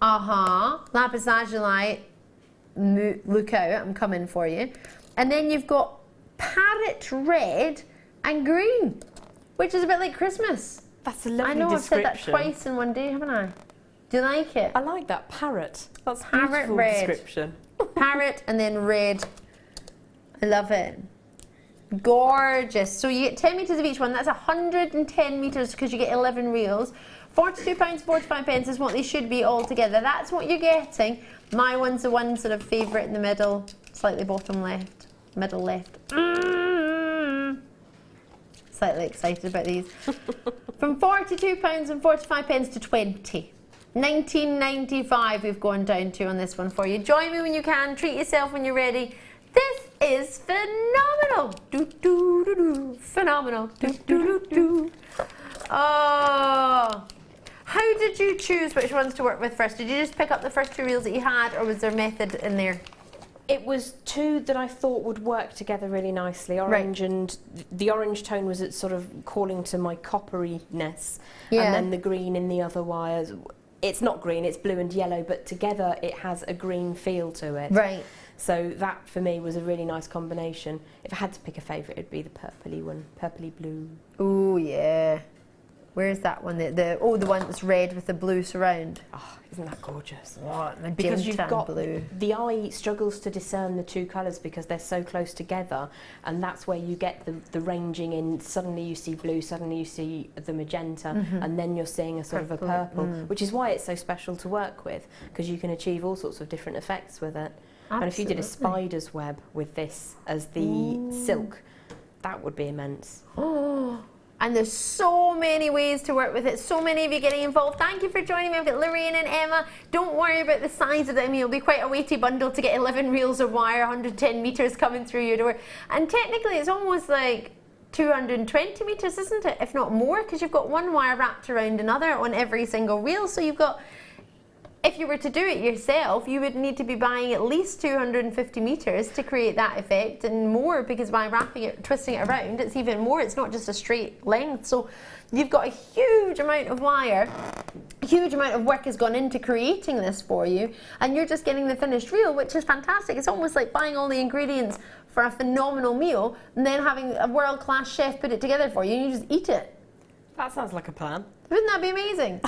Lapis lazuli. Look out, I'm coming for you. And then you've got parrot red and green, which is a bit like Christmas. That's a lovely description. I know I've said that twice in one day, haven't I? Do you like it? I like that parrot. That's parrot beautiful red. Description. Parrot and then red. I love it. Gorgeous. So you get 10 metres of each one. That's 110 metres because you get 11 reels. £42.45 is what they should be all together. That's what you're getting. My one's the one sort of favourite in the middle, slightly bottom left, middle left. Slightly excited about these. From £42.45 to 20. 19.95 we've gone down to on this one for you. Join me when you can. Treat yourself when you're ready. This is phenomenal. Do, do, do, do. Phenomenal. Do, do, do, do. Oh. How did you choose which ones to work with first? Did you just pick up the first 2 reels that you had, or was there method in there? It was 2 that I thought would work together really nicely. Orange and the orange tone was sort of calling to my copperiness, and then the green in the other wires. It's not green, it's blue and yellow, but together it has a green feel to it. Right. So that for me was a really nice combination. If I had to pick a favourite, it'd be the purpley one, purpley blue. Oh yeah. Where's that one? The one that's red with the blue surround. Oh, isn't that gorgeous? Oh, because you've got blue. The eye struggles to discern the 2 colours because they're so close together, and that's where you get the ranging in. Suddenly you see blue, suddenly you see the magenta, and then you're seeing a sort of a purple, which is why it's so special to work with, because you can achieve all sorts of different effects with it. Absolutely. And if you did a spider's web with this as the silk, that would be immense. Oh. And there's so many ways to work with it. So many of you getting involved. Thank you for joining me. I've got Lorraine and Emma. Don't worry about the size of them. It'll be quite a weighty bundle to get 11 reels of wire, 110 metres coming through your door. And technically it's almost like 220 metres, isn't it? If not more, because you've got one wire wrapped around another on every single reel. So you've got, if you were to do it yourself, you would need to be buying at least 250 metres to create that effect, and more, because by wrapping it, twisting it around, it's even more. It's not just a straight length. So you've got a huge amount of wire, a huge amount of work has gone into creating this for you, and you're just getting the finished reel, which is fantastic. It's almost like buying all the ingredients for a phenomenal meal and then having a world-class chef put it together for you, and you just eat it. That sounds like a plan. Wouldn't that be amazing?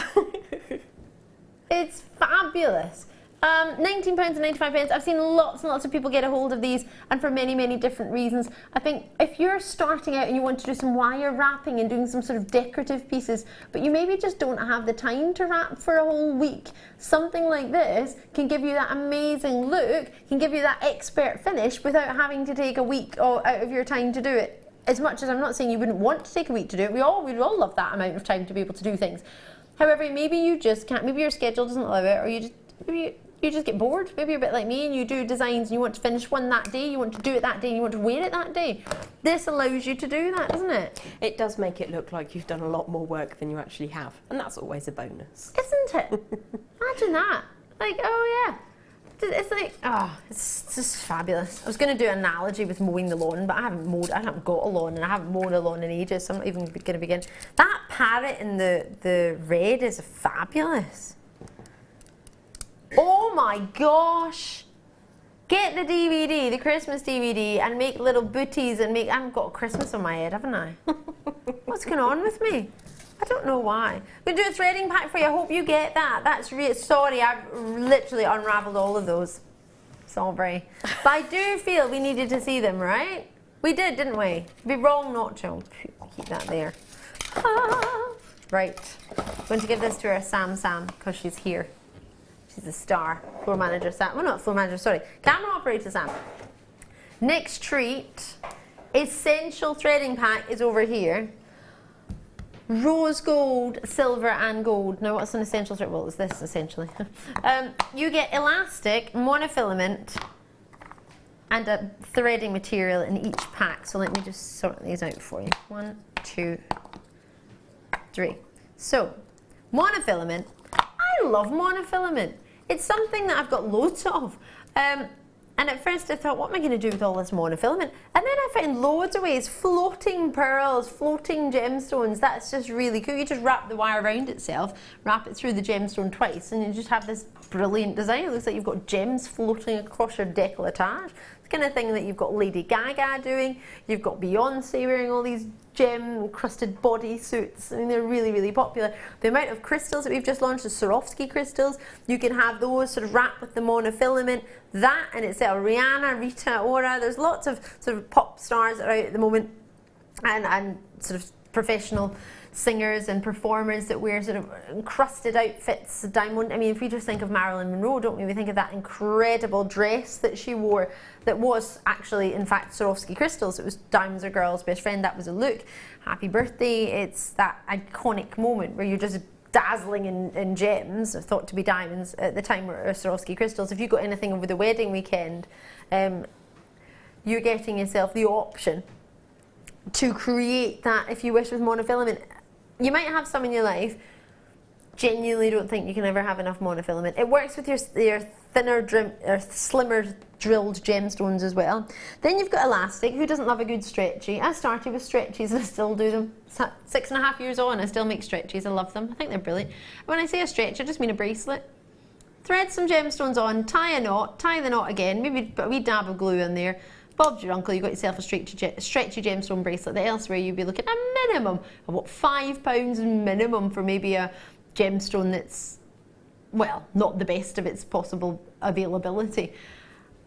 It's fabulous. £19.95. I've seen lots and lots of people get a hold of these, and for many, many different reasons. I think if you're starting out and you want to do some wire wrapping and doing some sort of decorative pieces, but you maybe just don't have the time to wrap for a whole week, something like this can give you that amazing look, can give you that expert finish without having to take a week out of your time to do it. As much as I'm not saying you wouldn't want to take a week to do it, we'd all love that amount of time to be able to do things. However, maybe you just can't, maybe your schedule doesn't allow it, or maybe you just get bored. Maybe you're a bit like me and you do designs and you want to finish one that day, you want to do it that day, and you want to wear it that day. This allows you to do that, doesn't it? It does make it look like you've done a lot more work than you actually have, and that's always a bonus. Isn't it? Imagine that. Like, oh yeah. It's like, oh, it's just fabulous. I was going to do an analogy with mowing the lawn, but I haven't got a lawn, and I haven't mown a lawn in ages, so I'm not even going to begin. That parrot in the red is fabulous. Oh my gosh. Get the DVD, the Christmas DVD, and make little booties and make... I haven't got Christmas on my head, haven't I? What's going on with me? I don't know why. I'm going to do a threading pack for you. I hope you get that. That's really... Sorry, I've literally unravelled all of those. Sorry. But I do feel we needed to see them, right? We did, didn't we? It'd be wrong not to. Keep that there. Right. I'm going to give this to our Sam because she's here. She's a star. Floor manager Sam. Well, not floor manager, sorry. Camera operator Sam. Next treat, essential threading pack is over here. Rose gold, silver and gold. Now what's an essential thread? Well, it's this essentially. You get elastic, monofilament and a threading material in each pack. So let me just sort these out for you. 1, 2, 3. So, monofilament. I love monofilament. It's something that I've got loads of. And at first I thought, what am I going to do with all this monofilament? And then I found loads of ways, floating pearls, floating gemstones. That's just really cool. You just wrap the wire around itself, wrap it through the gemstone twice, and you just have this brilliant design. It looks like you've got gems floating across your décolletage. It's the kind of thing that you've got Lady Gaga doing. You've got Beyonce wearing all these gem-crusted bodysuits. I mean, they're really, really popular. The amount of crystals that we've just launched, the Swarovski crystals, you can have those sort of wrapped with the monofilament. That in itself, Rihanna, Rita Ora, there's lots of sort of pop stars that are out at the moment, and sort of professional singers and performers that wear sort of encrusted outfits, diamond. I mean, if we just think of Marilyn Monroe, don't we? We think of that incredible dress that she wore that was actually, in fact, Swarovski crystals. It was Diamonds Are Girl's Best Friend. That was a look. Happy birthday. It's that iconic moment where you're just dazzling in gems, thought to be diamonds at the time, were Swarovski crystals. If you got anything over the wedding weekend, you're getting yourself the option to create that, if you wish, with monofilament. You might have some in your life. Genuinely don't think you can ever have enough monofilament. It works with your thinner, or slimmer drilled gemstones as well. Then you've got elastic. Who doesn't love a good stretchy? I started with stretchies and I still do them. 6.5 years on, I still make stretchies. I love them. I think they're brilliant. When I say a stretch, I just mean a bracelet. Thread some gemstones on, tie a knot, tie the knot again, maybe put a wee dab of glue in there. Bob's your uncle, you got yourself a stretchy gemstone bracelet that elsewhere you'd be looking at a minimum of what, £5 minimum for maybe a gemstone that's, well, not the best of its possible availability.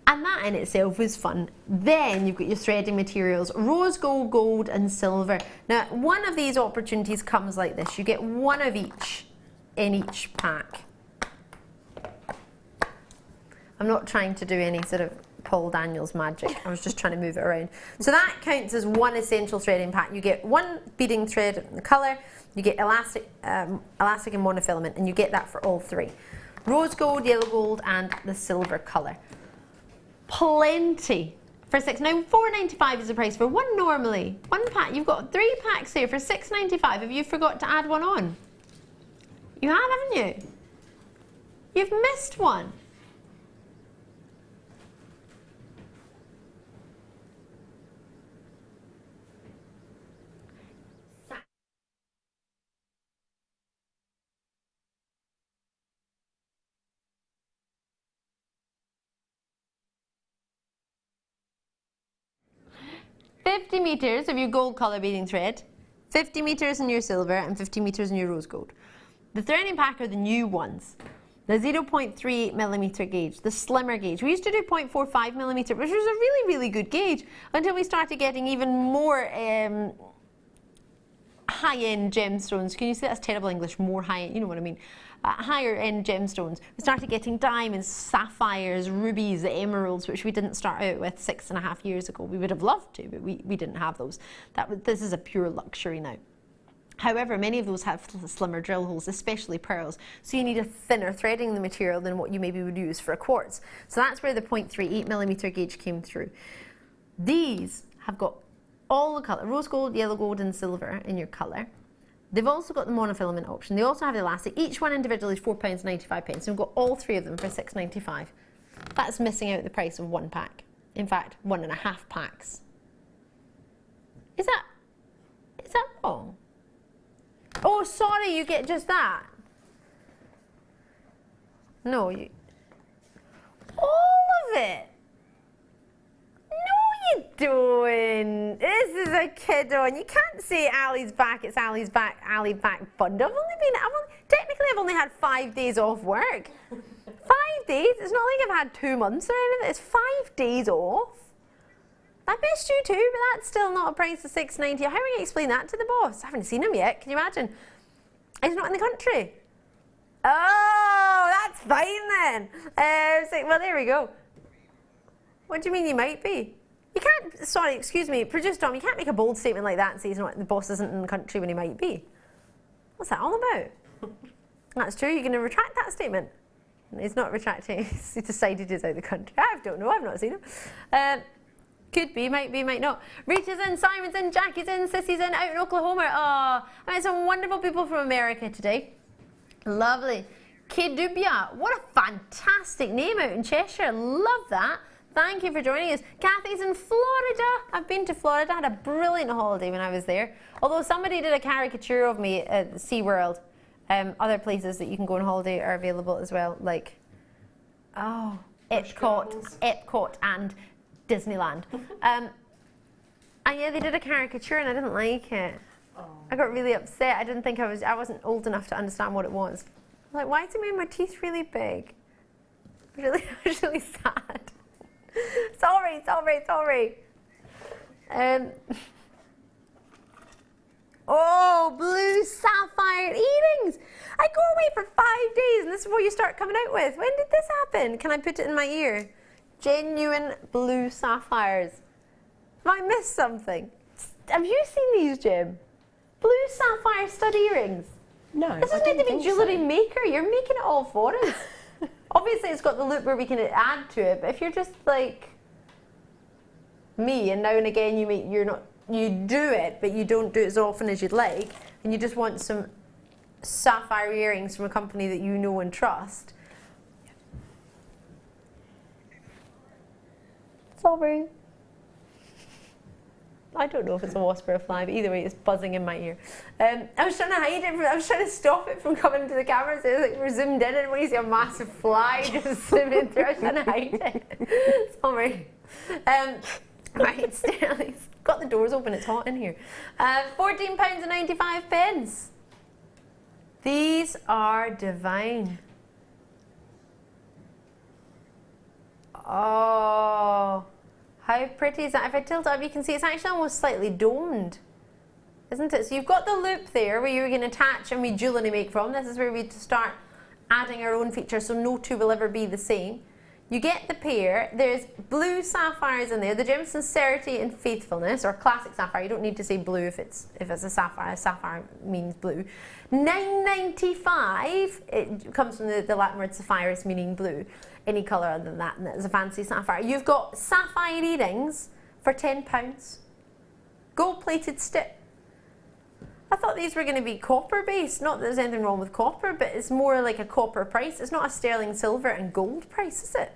And that in itself is fun. Then you've got your threading materials, rose gold, gold and silver. Now, one of these opportunities comes like this. You get one of each in each pack. I'm not trying to do any sort of Paul Daniels magic. I was just trying to move it around. So that counts as one essential threading pack. You get one beading thread in the colour, you get elastic and monofilament, and you get that for all three. Rose gold, yellow gold, and the silver colour. Plenty for $6. Now, $4.95 is the price for one normally. One pack. You've got 3 packs here for $6.95. Have you forgot to add one on? You have, haven't you? You've missed one. $50 meters of your gold colour beading thread, 50 meters in your silver, and 50 meters in your rose gold. The threading pack are the new ones. The 0.3mm gauge, the slimmer gauge. We used to do 0.45mm, which was a really, really good gauge, until we started getting even more high-end gemstones. Can you say that's terrible English? More high-end, you know what I mean. Higher-end gemstones. We started getting diamonds, sapphires, rubies, emeralds, which we didn't start out with 6.5 years ago. We would have loved to, but we didn't have those. This is a pure luxury now. However, many of those have slimmer drill holes, especially pearls, so you need a thinner threading the material than what you maybe would use for a quartz. So that's where the 0.38mm gauge came through. These have got all the colour, rose gold, yellow gold and silver in your colour. They've also got the monofilament option. They also have the elastic. Each one individually is £4.95. So we've got all 3 of them for $6.95. That's missing out the price of 1 pack. In fact, 1.5 packs. Is that wrong? Oh, sorry, you get just that. No, all of it. doing? This is a kid on. You can't say Ali's back, it's Ali's back, Ali back fund. Technically I've only had 5 days off work. 5 days? It's not like I've had 2 months or anything. It's 5 days off. I missed you too, but that's still not a price of $6.90. How are we going to explain that to the boss? I haven't seen him yet. Can you imagine? He's not in the country. Oh, that's fine then. Well, there we go. What do you mean you might be? You can't, sorry, excuse me, producer Tom, you can't make a bold statement like that and say the boss isn't in the country when he might be. What's that all about? That's true, you're going to retract that statement. He's not retracting, he decided he's out of the country. I don't know, I've not seen him. Could be, might not. Rita's in, Simon's in, Jackie's in, Sissy's in, out in Oklahoma. Oh, I met some wonderful people from America today. Lovely. Kedubia, what a fantastic name out in Cheshire. Love that. Thank you for joining us. Kathy's in Florida. I've been to Florida. I had a brilliant holiday when I was there. Although somebody did a caricature of me at SeaWorld. Other places that you can go on holiday are available as well, like, Epcot and Disneyland. And yeah, they did a caricature and I didn't like it. I got really upset. I didn't think I wasn't old enough to understand what it was. I'm like, why is it making my teeth really big? I was really sad. Sorry. Oh, blue sapphire earrings. I go away for 5 days and this is what you start coming out with. When did this happen? Can I put it in my ear? Genuine blue sapphires. Have I missed something? Have you seen these, Jem? Blue sapphire stud earrings. No, this is meant to be Jewellery Maker. You're making it all for us. Obviously, it's got the loop where we can add to it. But if you're just like me, and now and again you do it, but you don't do it as often as you'd like, and you just want some sapphire earrings from a company that you know and trust. Sorry. I don't know if it's a wasp or a fly, but either way, it's buzzing in my ear. I was trying to hide it. I was trying to stop it from coming into the camera. So it was like we're zoomed in, and when you see a massive fly just zooming through, I was trying to hide it. Sorry. Right, Sterling's got the doors open. It's hot in here. £14.95. These are divine. Oh. How pretty is that? If I tilt it up, you can see it's actually almost slightly domed, isn't it? So you've got the loop there where you're going to attach and we jewellery make from. This is where we start adding our own features, so no two will ever be the same. You get the pair. There's blue sapphires in there. The gem sincerity and faithfulness, or classic sapphire. You don't need to say blue if it's a sapphire. A sapphire means blue. $9.95. It comes from the Latin word sapphirus, meaning blue. Any colour other than that, and it's a fancy sapphire. You've got sapphire earrings for £10. Gold-plated stip. I thought these were going to be copper based. Not that there's anything wrong with copper, but it's more like a copper price. It's not a sterling silver and gold price, is it?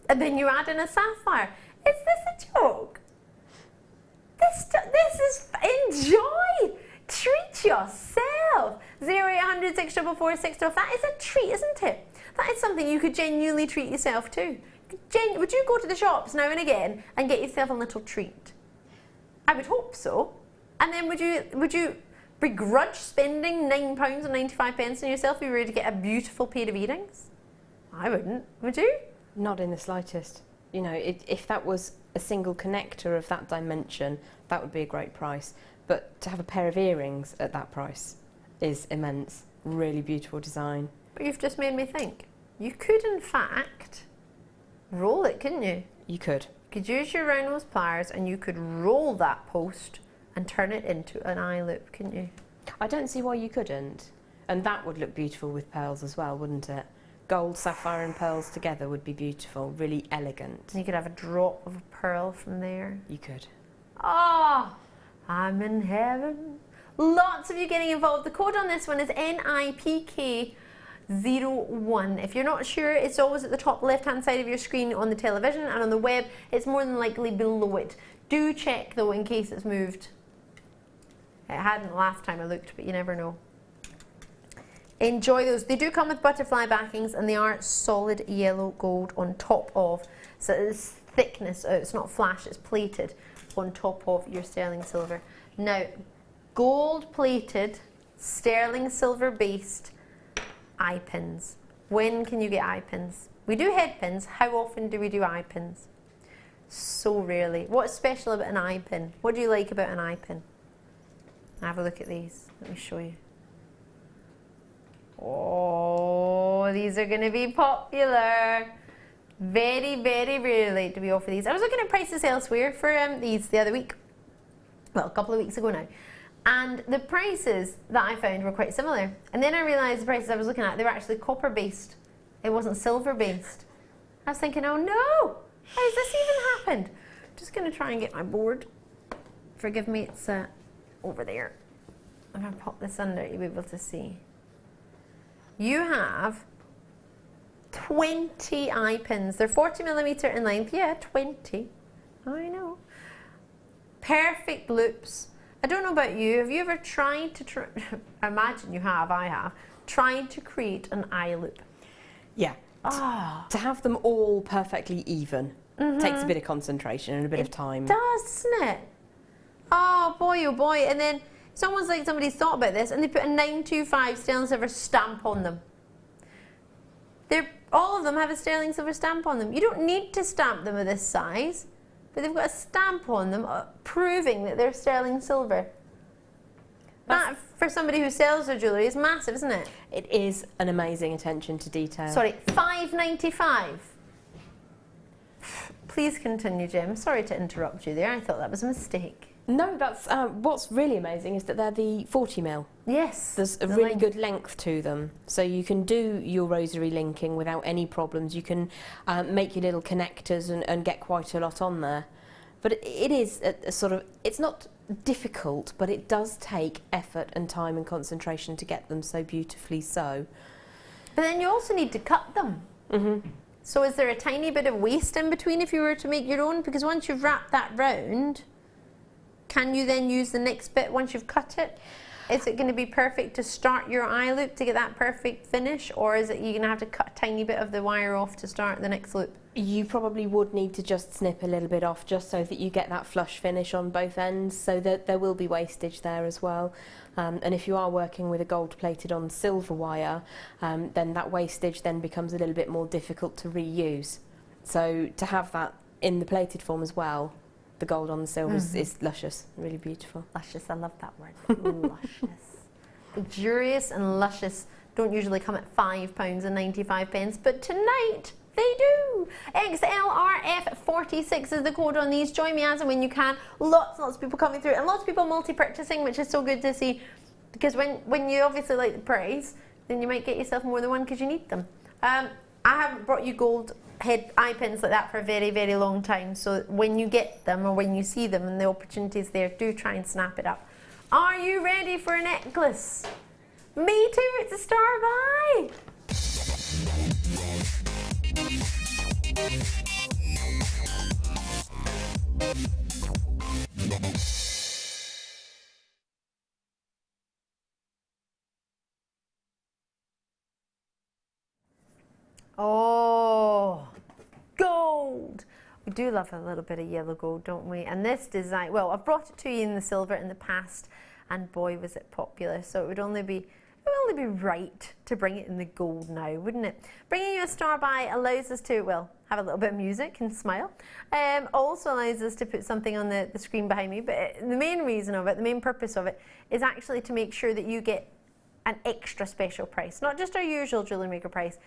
And then you add in a sapphire. Is this a joke? This is, enjoy! Treat yourself! 0800 644 612. That is a treat, isn't it? That is something you could genuinely treat yourself to. Would you go to the shops now and again and get yourself a little treat? I would hope so. And then would you begrudge spending £9.95 on yourself if you were to get a beautiful pair of earrings? I wouldn't. Would you? Not in the slightest. You know, if that was a single connector of that dimension, that would be a great price. But to have a pair of earrings at that price is immense. Really beautiful design. But you've just made me think. You could, in fact, roll it, couldn't you? You could. You could use your round nose pliers and you could roll that post and turn it into an eye loop, couldn't you? I don't see why you couldn't. And that would look beautiful with pearls as well, wouldn't it? Gold, sapphire and pearls together would be beautiful, really elegant. You could have a drop of a pearl from there. You could. Oh, I'm in heaven. Lots of you getting involved. The code on this one is NIPK01. If you're not sure, it's always at the top left-hand side of your screen on the television, and on the web, it's more than likely below it. Do check, though, in case it's moved. It hadn't the last time I looked, but you never know. Enjoy those. They do come with butterfly backings, and they are solid yellow gold on top of. So it's thickness, it's not flash, it's plated on top of your sterling silver. Now, gold plated, sterling silver based eye pins. When can you get eye pins? We do head pins. How often do we do eye pins? So rarely. What's special about an eye pin? What do you like about an eye pin? Have a look at these. Let me show you. Oh, these are going to be popular. Very, very rarely do we offer these. I was looking at prices elsewhere for these the other week. Well, a couple of weeks ago now. And the prices that I found were quite similar. And then I realised the prices I was looking at, they were actually copper based. It wasn't silver based. I was thinking, oh no, how has this even happened? I'm just going to try and get my board. Forgive me, it's over there. I'm going to pop this under, you'll be able to see. You have 20 eye pins. They're 40mm in length. Yeah, 20. I know. Perfect loops. I don't know about you. Have you ever tried to, I imagine you have, I have, tried to create an eye loop? Yeah. To have them all perfectly even takes a bit of concentration and a bit of time. It does, doesn't it? Oh boy, and then it's almost like somebody's thought about this and they put a 925 sterling silver stamp on them. All of them have a sterling silver stamp on them. You don't need to stamp them of this size, but they've got a stamp on them proving that they're sterling silver. That, for somebody who sells their jewellery, is massive, isn't it? It is an amazing attention to detail. Sorry, $5.95. Please continue, Jem. Sorry to interrupt you there. I thought that was a mistake. No, that's what's really amazing is that they're the 40mm. Yes. There's a really good length to them, so you can do your rosary linking without any problems. You can make your little connectors and get quite a lot on there. But it is a sort of, it's not difficult, but it does take effort and time and concentration to get them so beautifully so. But then you also need to cut them. So is there a tiny bit of waste in between if you were to make your own? Because once you've wrapped that round, can you then use the next bit once you've cut it? Is it going to be perfect to start your eye loop to get that perfect finish, or is it you're going to have to cut a tiny bit of the wire off to start the next loop? You probably would need to just snip a little bit off just so that you get that flush finish on both ends, so that there will be wastage there as well. And if you are working with a gold plated on silver wire, then that wastage then becomes a little bit more difficult to reuse. So to have that in the plated form as well, the gold on the silver is luscious, really beautiful. Luscious, I love that word. Luscious. Luxurious and luscious don't usually come at £5.95, but tonight they do. XLRF46 is the code on these. Join me as and when you can. Lots of people coming through, and lots of people multi-purchasing, which is so good to see, because when you obviously like the price, then you might get yourself more than one because you need them. I haven't brought you gold head eye pins like that for a very, very long time, so when you get them or when you see them and the opportunity is there, do try and snap it up. Are you ready for a necklace? Me too, it's a star buy. Oh, gold. We do love a little bit of yellow gold, don't we? And this design, well, I've brought it to you in the silver in the past, and boy was it popular, so it would only be right to bring it in the gold now, wouldn't it? Bringing you a star buy allows us to, well, have a little bit of music and smile. Also allows us to put something on the screen behind me, but the main reason of it, the main purpose of it, is actually to make sure that you get an extra special price, not just our usual Jewellery Maker price.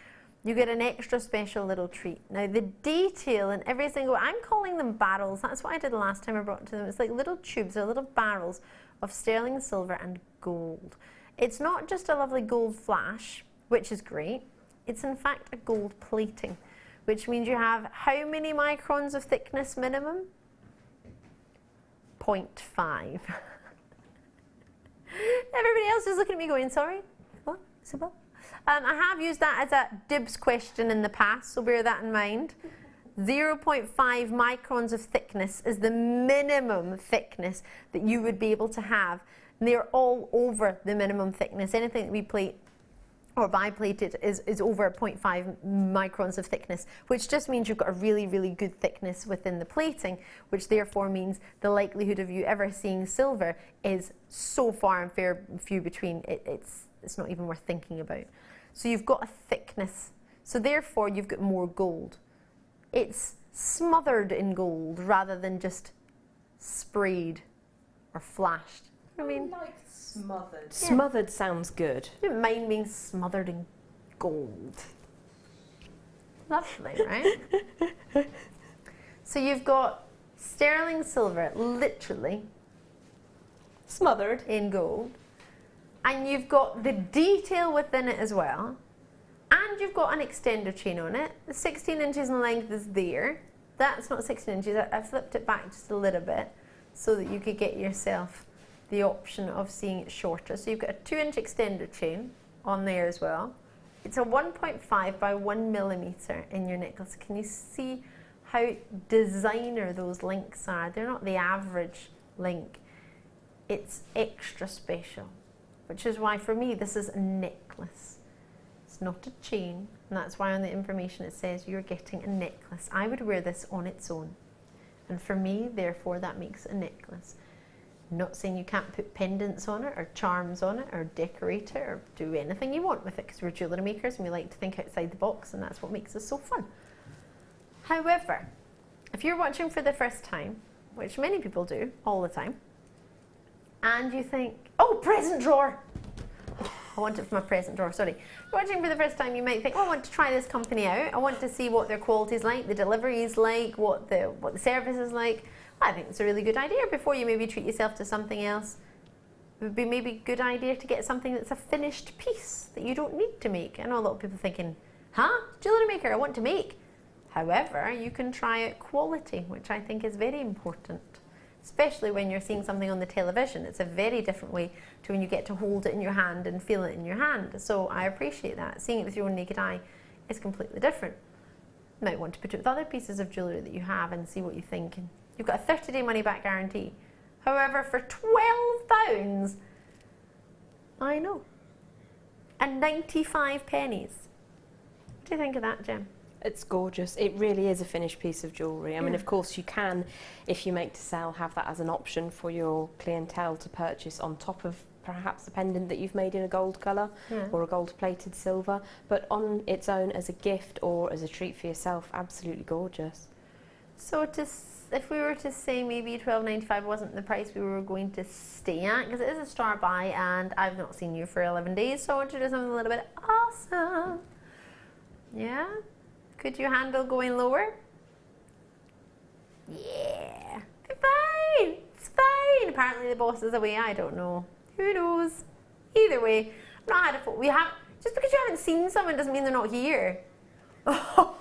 You get an extra special little treat. Now the detail in every single, I'm calling them barrels, that's what I did the last time I brought it to them. It's like little tubes or little barrels of sterling silver and gold. It's not just a lovely gold flash, which is great, it's in fact a gold plating, which means you have how many microns of thickness minimum? 0.5. Everybody else is looking at me going, sorry, what, Isabel? I have used that as a dibs question in the past, so bear that in mind. 0.5 microns of thickness is the minimum thickness that you would be able to have. And they're all over the minimum thickness. Anything that we plate or biplated is over 0.5 microns of thickness, which just means you've got a really, really good thickness within the plating, which therefore means the likelihood of you ever seeing silver is so far and few between, it's not even worth thinking about. So you've got a thickness, so therefore you've got more gold. It's smothered in gold rather than just sprayed or flashed. I mean, like smothered. Yeah. Smothered sounds good. I don't mind being smothered in gold. Lovely, right? So you've got sterling silver, literally smothered in gold, and you've got the detail within it as well, and you've got an extender chain on it. The 16 inches in length is there. That's not 16 inches. I flipped it back just a little bit so that you could get yourself the option of seeing it shorter. So you've got a 2-inch extender chain on there as well. It's a 1.5 by 1 millimeter in your necklace. Can you see how designer those links are? They're not the average link. It's extra special, which is why for me this is a necklace. It's not a chain, and that's why on the information it says you're getting a necklace. I would wear this on its own, and for me, therefore, that makes it a necklace. I'm not saying you can't put pendants on it, or charms on it, or decorate it, or do anything you want with it, because we're jewellery makers and we like to think outside the box, and that's what makes us so fun. However, if you're watching for the first time, which many people do all the time, and you think, oh, present drawer! I want it for my present drawer, sorry. If you're watching for the first time, you might think, oh, I want to try this company out. I want to see what their quality is like, the delivery is like, what the service is like. I think it's a really good idea before you maybe treat yourself to something else. It would be maybe a good idea to get something that's a finished piece that you don't need to make. I know a lot of people thinking, huh? Jewellery maker, I want to make. However, you can try out quality, which I think is very important. Especially when you're seeing something on the television. It's a very different way to when you get to hold it in your hand and feel it in your hand. So I appreciate that. Seeing it with your own naked eye is completely different. You might want to put it with other pieces of jewellery that you have and see what you think. And you've got a 30-day money-back guarantee. However, for £12, I know, and 95 pennies. What do you think of that, Jem? It's gorgeous. It really is a finished piece of jewellery. I mean, of course, you can, if you make to sell, have that as an option for your clientele to purchase on top of perhaps a pendant that you've made in a gold colour or a gold-plated silver. But on its own, as a gift or as a treat for yourself, absolutely gorgeous. So if we were to say maybe £12.95 wasn't the price we were going to stay at, because it is a star buy and I've not seen you for 11 days, so I want to do something a little bit awesome. Yeah? Could you handle going lower? Yeah. It's fine. It's fine. Apparently the boss is away. I don't know. Who knows? Either way, I've not had a photo. Just because you haven't seen someone doesn't mean they're not here. Oh,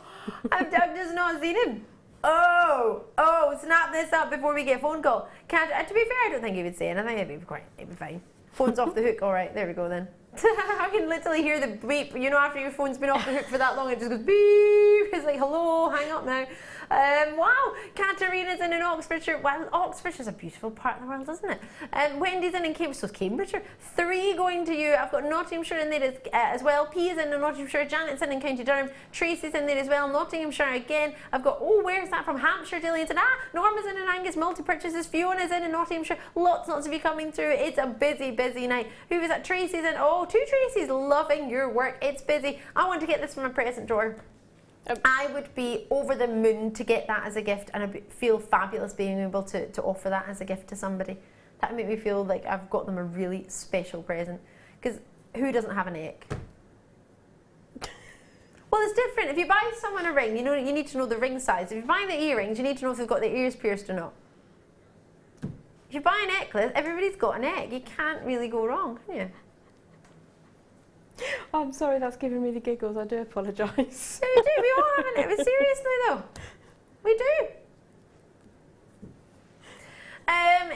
I've just not seen him. Oh, snap this up before we get a phone call. To be fair, I don't think he would say anything. It'd be fine. Phone's off the hook. All right, there we go then. I can literally hear the beep. You know, after your phone's been off the hook for that long, it just goes beep. It's like, hello, hang up now. Wow, Katarina's in Oxfordshire. Well, Oxfordshire's a beautiful part of the world, isn't it? Wendy's in Cambridge, so Cambridgeshire. 3 going to you. I've got Nottinghamshire in there as well. P is in Nottinghamshire. Janet's in County Durham. Tracy's in there as well. Nottinghamshire again. I've got, where's that from? Hampshire, Dillian's in. Norma's in Angus. Multi-purchases. Fiona's in Nottinghamshire. Lots of you coming through. It's a busy, busy night. Who was that? Tracy's in. 2 Tracy's loving your work. It's busy. I want to get this from a present drawer. I would be over the moon to get that as a gift, and I'd feel fabulous being able to offer that as a gift to somebody. That would make me feel like I've got them a really special present. Because who doesn't have a neck? Well, it's different. If you buy someone a ring, you need to know the ring size. If you buy the earrings, you need to know if they've got their ears pierced or not. If you buy a necklace, everybody's got a neck. You can't really go wrong, can you? Oh, I'm sorry, that's giving me the giggles. I do apologise. Yeah, we do. We all haven't it. But seriously, though, we do.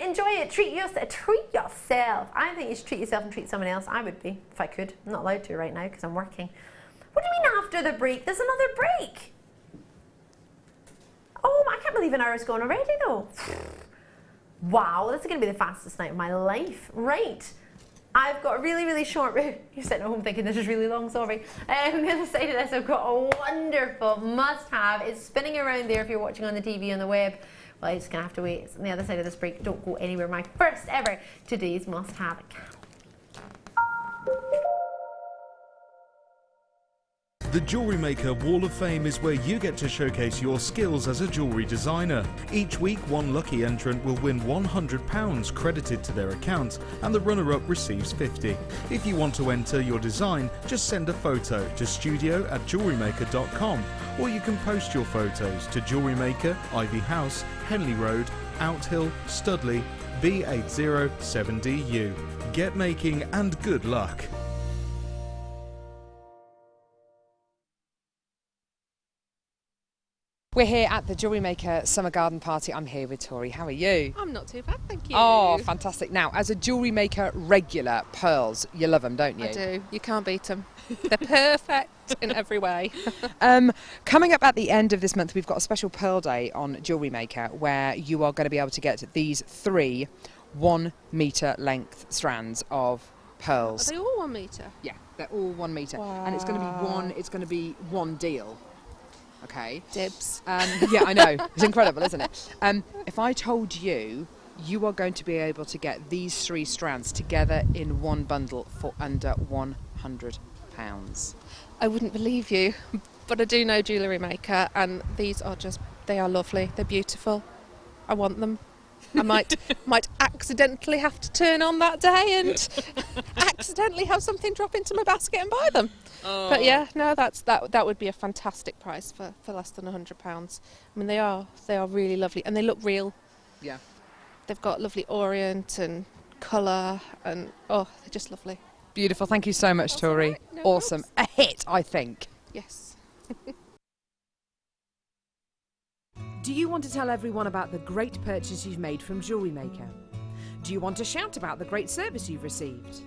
Enjoy it. Treat yourself. I think you should treat yourself and treat someone else. I would be, if I could. I'm not allowed to right now because I'm working. What do you mean after the break? There's another break. Oh, I can't believe an hour's gone already, though. Wow, this is going to be the fastest night of my life. Right. I've got a really, really short route. You're sitting at home thinking this is really long, sorry. On the other side of this, I've got a wonderful must-have. It's spinning around there if you're watching on the TV on the web. Well, you're just going to have to wait. It's on the other side of this break. Don't go anywhere. My first ever today's must-have candle. The Jewellery Maker Wall of Fame is where you get to showcase your skills as a jewellery designer. Each week, one lucky entrant will win £100 credited to their account, and the runner-up receives £50. If you want to enter your design, just send a photo to studio@jewellerymaker.com, or you can post your photos to Jewellery Maker, Ivy House, Henley Road, Outhill, Studley, B807DU. Get making and good luck. We're here at the Jewellery Maker Summer Garden Party. I'm here with Tori. How are you? I'm not too bad, thank you. Oh, fantastic. Now, as a Jewellery Maker regular, pearls, you love them, don't you? I do. You can't beat them. They're perfect in every way. Coming up at the end of this month, we've got a special Pearl Day on Jewellery Maker where you are going to be able to get these 3 1-metre length strands of pearls. Are they all 1 metre? Yeah, they're all 1 metre. Wow. And it's going to be one deal. Okay. Dibs. Yeah, I know. It's incredible, isn't it? If I told you, you are going to be able to get these 3 strands together in one bundle for under £100. I wouldn't believe you, but I do know Jewellery Maker, and these are they are lovely. They're beautiful. I want them. I might accidentally have to turn on that day and accidentally have something drop into my basket and buy them. Oh. But yeah, no, that would be a fantastic price for less than £100. I mean, they are really lovely, and they look real. Yeah. They've got lovely orient and colour, and they're just lovely. Beautiful. Thank you so much, Tori. Right. No awesome. problems. A hit, I think. Yes. Do you want to tell everyone about the great purchase you've made from Jewellery Maker? Do you want to shout about the great service you've received?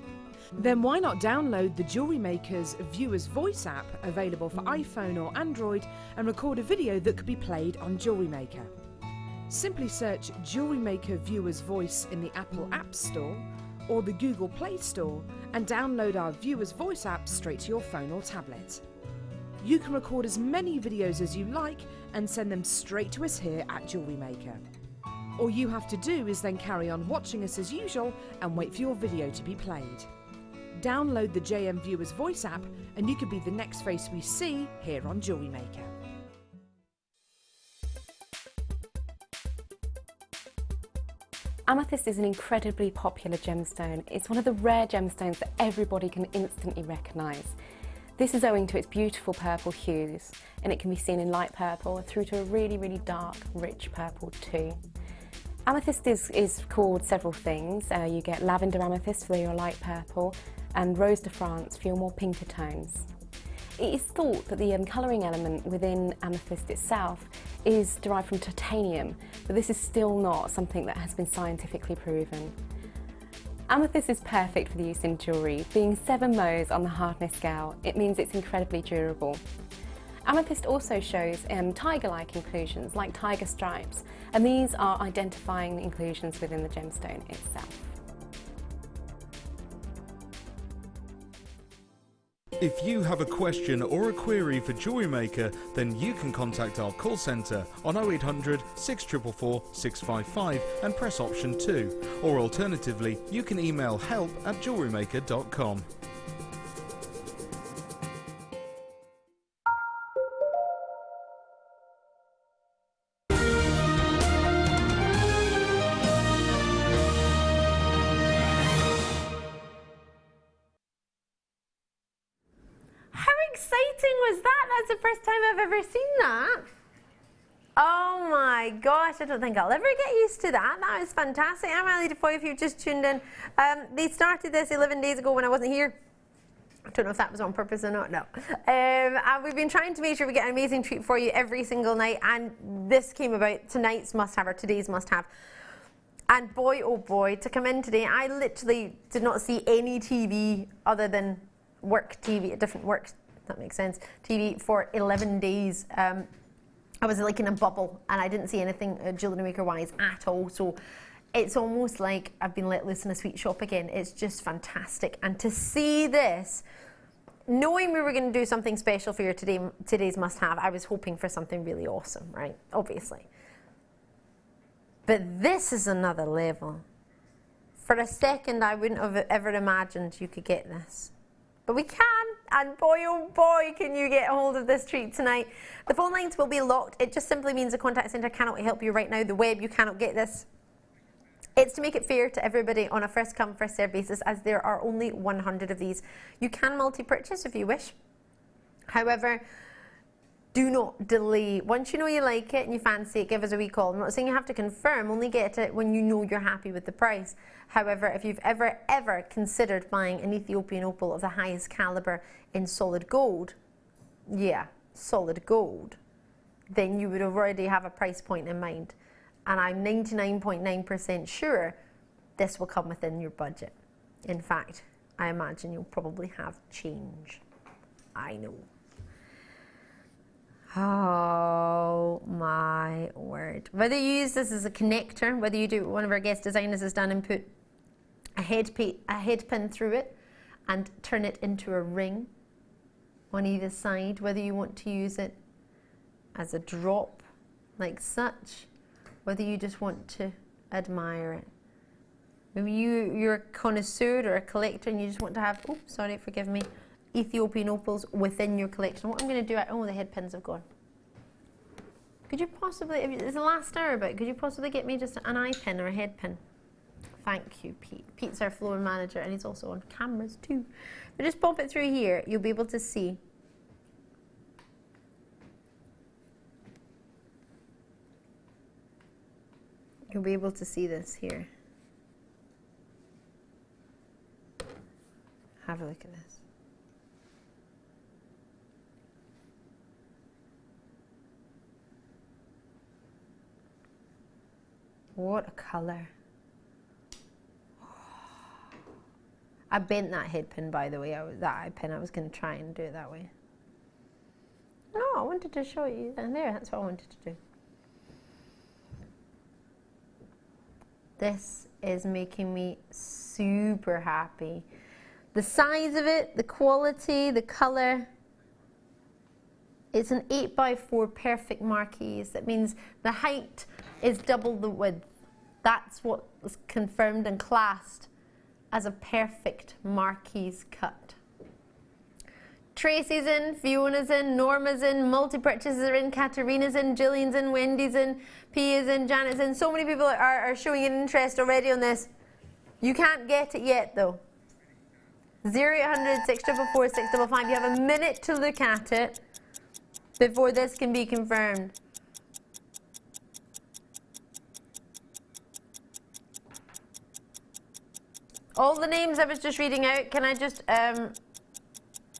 Then why not download the Jewellery Maker's Viewer's Voice app, available for iPhone or Android, and record a video that could be played on Jewellery Maker. Simply search Jewellery Maker Viewer's Voice in the Apple App Store or the Google Play Store and download our Viewer's Voice app straight to your phone or tablet. You can record as many videos as you like and send them straight to us here at Jewellery Maker. All you have to do is then carry on watching us as usual and wait for your video to be played. Download the JM Viewer's Voice app and you could be the next face we see here on Jewellery Maker. Amethyst is an incredibly popular gemstone. It's one of the rare gemstones that everybody can instantly recognise. This is owing to its beautiful purple hues, and it can be seen in light purple through to a really, really dark, rich purple too. Amethyst is called several things. You get lavender amethyst for your light purple, and rose de France for your more pinker tones. It is thought that the colouring element within amethyst itself is derived from titanium, but this is still not something that has been scientifically proven. Amethyst is perfect for the use in jewellery. Being 7 Mohs on the hardness scale, it means it's incredibly durable. Amethyst also shows tiger-like inclusions, like tiger stripes, and these are identifying inclusions within the gemstone itself. If you have a question or a query for Jewellery Maker, then you can contact our call centre on 0800 644 655 and press option 2, or alternatively you can email help@jewellerymaker.com. Was that? That's the first time I've ever seen that. Oh my gosh, I don't think I'll ever get used to that. That was fantastic. I'm Ali DeFoy if you've just tuned in. They started this 11 days ago when I wasn't here. I don't know if that was on purpose or not, no. And we've been trying to make sure we get an amazing treat for you every single night, and this came about, tonight's must-have, or today's must-have. And boy, oh boy, to come in today, I literally did not see any TV other than work TV, different work, that makes sense, TV for 11 days. I was like in a bubble and I didn't see anything Jewellery Maker wise at all. So it's almost like I've been let loose in a sweet shop again. It's just fantastic. And to see this, knowing we were going to do something special for your today's must-have, I was hoping for something really awesome, right? Obviously. But this is another level. For a second, I wouldn't have ever imagined you could get this. But we can, and boy oh boy can you get hold of this treat tonight. The phone lines will be locked. It just simply means the contact centre cannot help you right now. The web, you cannot get this. It's to make it fair to everybody on a first come, first served basis, as there are only 100 of these. You can multi-purchase if you wish. However, do not delay. Once you know you like it and you fancy it, give us a wee call. I'm not saying you have to confirm, only get it when you know you're happy with the price. However, if you've ever considered buying an Ethiopian opal of the highest caliber in solid gold, yeah, solid gold, then you would already have a price point in mind. And I'm 99.9% sure this will come within your budget. In fact, I imagine you'll probably have change. I know. Oh my word. Whether you use this as a connector, whether you do what one of our guest designers has done and put a head pin through it and turn it into a ring on either side, whether you want to use it as a drop like such, whether you just want to admire it. Maybe you're a connoisseur or a collector and you just want to have, oh, sorry, forgive me, Ethiopian opals within your collection. What I'm going to do, oh, the head pins have gone. Could you possibly, it's the last hour, but could you possibly get me just an eye pin or a head pin? Thank you, Pete. Pete's our floor manager and he's also on cameras too. But just pop it through here, you'll be able to see. You'll be able to see this here. Have a look at this. What a colour. I bent that head pin, by the way, that eye pin. I was going to try and do it that way. No, I wanted to show you. And there, that's what I wanted to do. This is making me super happy. The size of it, the quality, the colour. It's an 8x4 perfect marquise. That means the height is double the width. That's what was confirmed and classed as a perfect marquise cut. Tracy's in, Fiona's in, Norma's in, multi-purchases are in, Katarina's in, Gillian's in, Wendy's in, Pia's in, Janet's in. So many people are showing an interest already on this. You can't get it yet though. 0800 644 655. You have a minute to look at it before this can be confirmed. All the names I was just reading out, can I just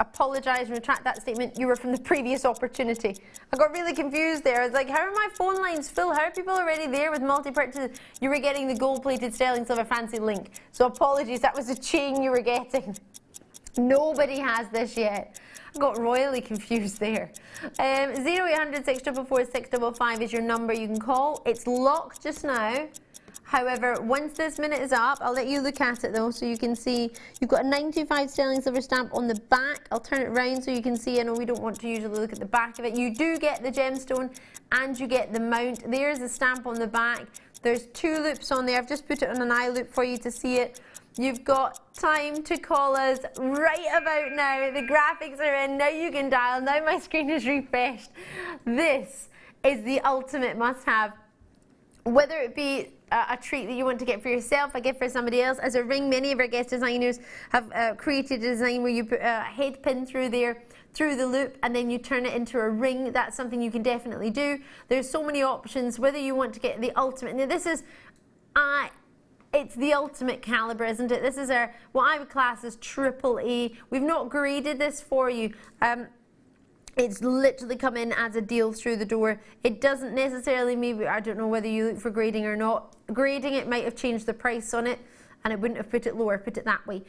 apologise and retract that statement? You were from the previous opportunity. I got really confused there. I was like, how are my phone lines full? How are people already there with multi-purchases? You were getting the gold-plated sterling silver fancy link. So apologies, that was the chain you were getting. Nobody has this yet. I got royally confused there. 0800 644 655 is your number you can call. It's locked just now. However, once this minute is up, I'll let you look at it though, so you can see you've got a 925 sterling silver stamp on the back. I'll turn it round so you can see. I know we don't want to usually look at the back of it. You do get the gemstone and you get the mount. There's a stamp on the back. There's 2 loops on there. I've just put it on an eye loop for you to see it. You've got time to call us right about now. The graphics are in. Now you can dial. Now my screen is refreshed. This is the ultimate must-have. Whether it be a treat that you want to get for yourself, a gift for somebody else, as a ring, many of our guest designers have created a design where you put a head pin through there, through the loop, and then you turn it into a ring. That's something you can definitely do. There's so many options, whether you want to get the ultimate. Now this is, it's the ultimate caliber, isn't it? This is what I would class as AAA. We've not graded this for you. It's literally come in as a deal through the door. It doesn't necessarily, maybe, I don't know whether you look for grading or not. Grading, it might have changed the price on it. and I wouldn't have put it lower, put it that way.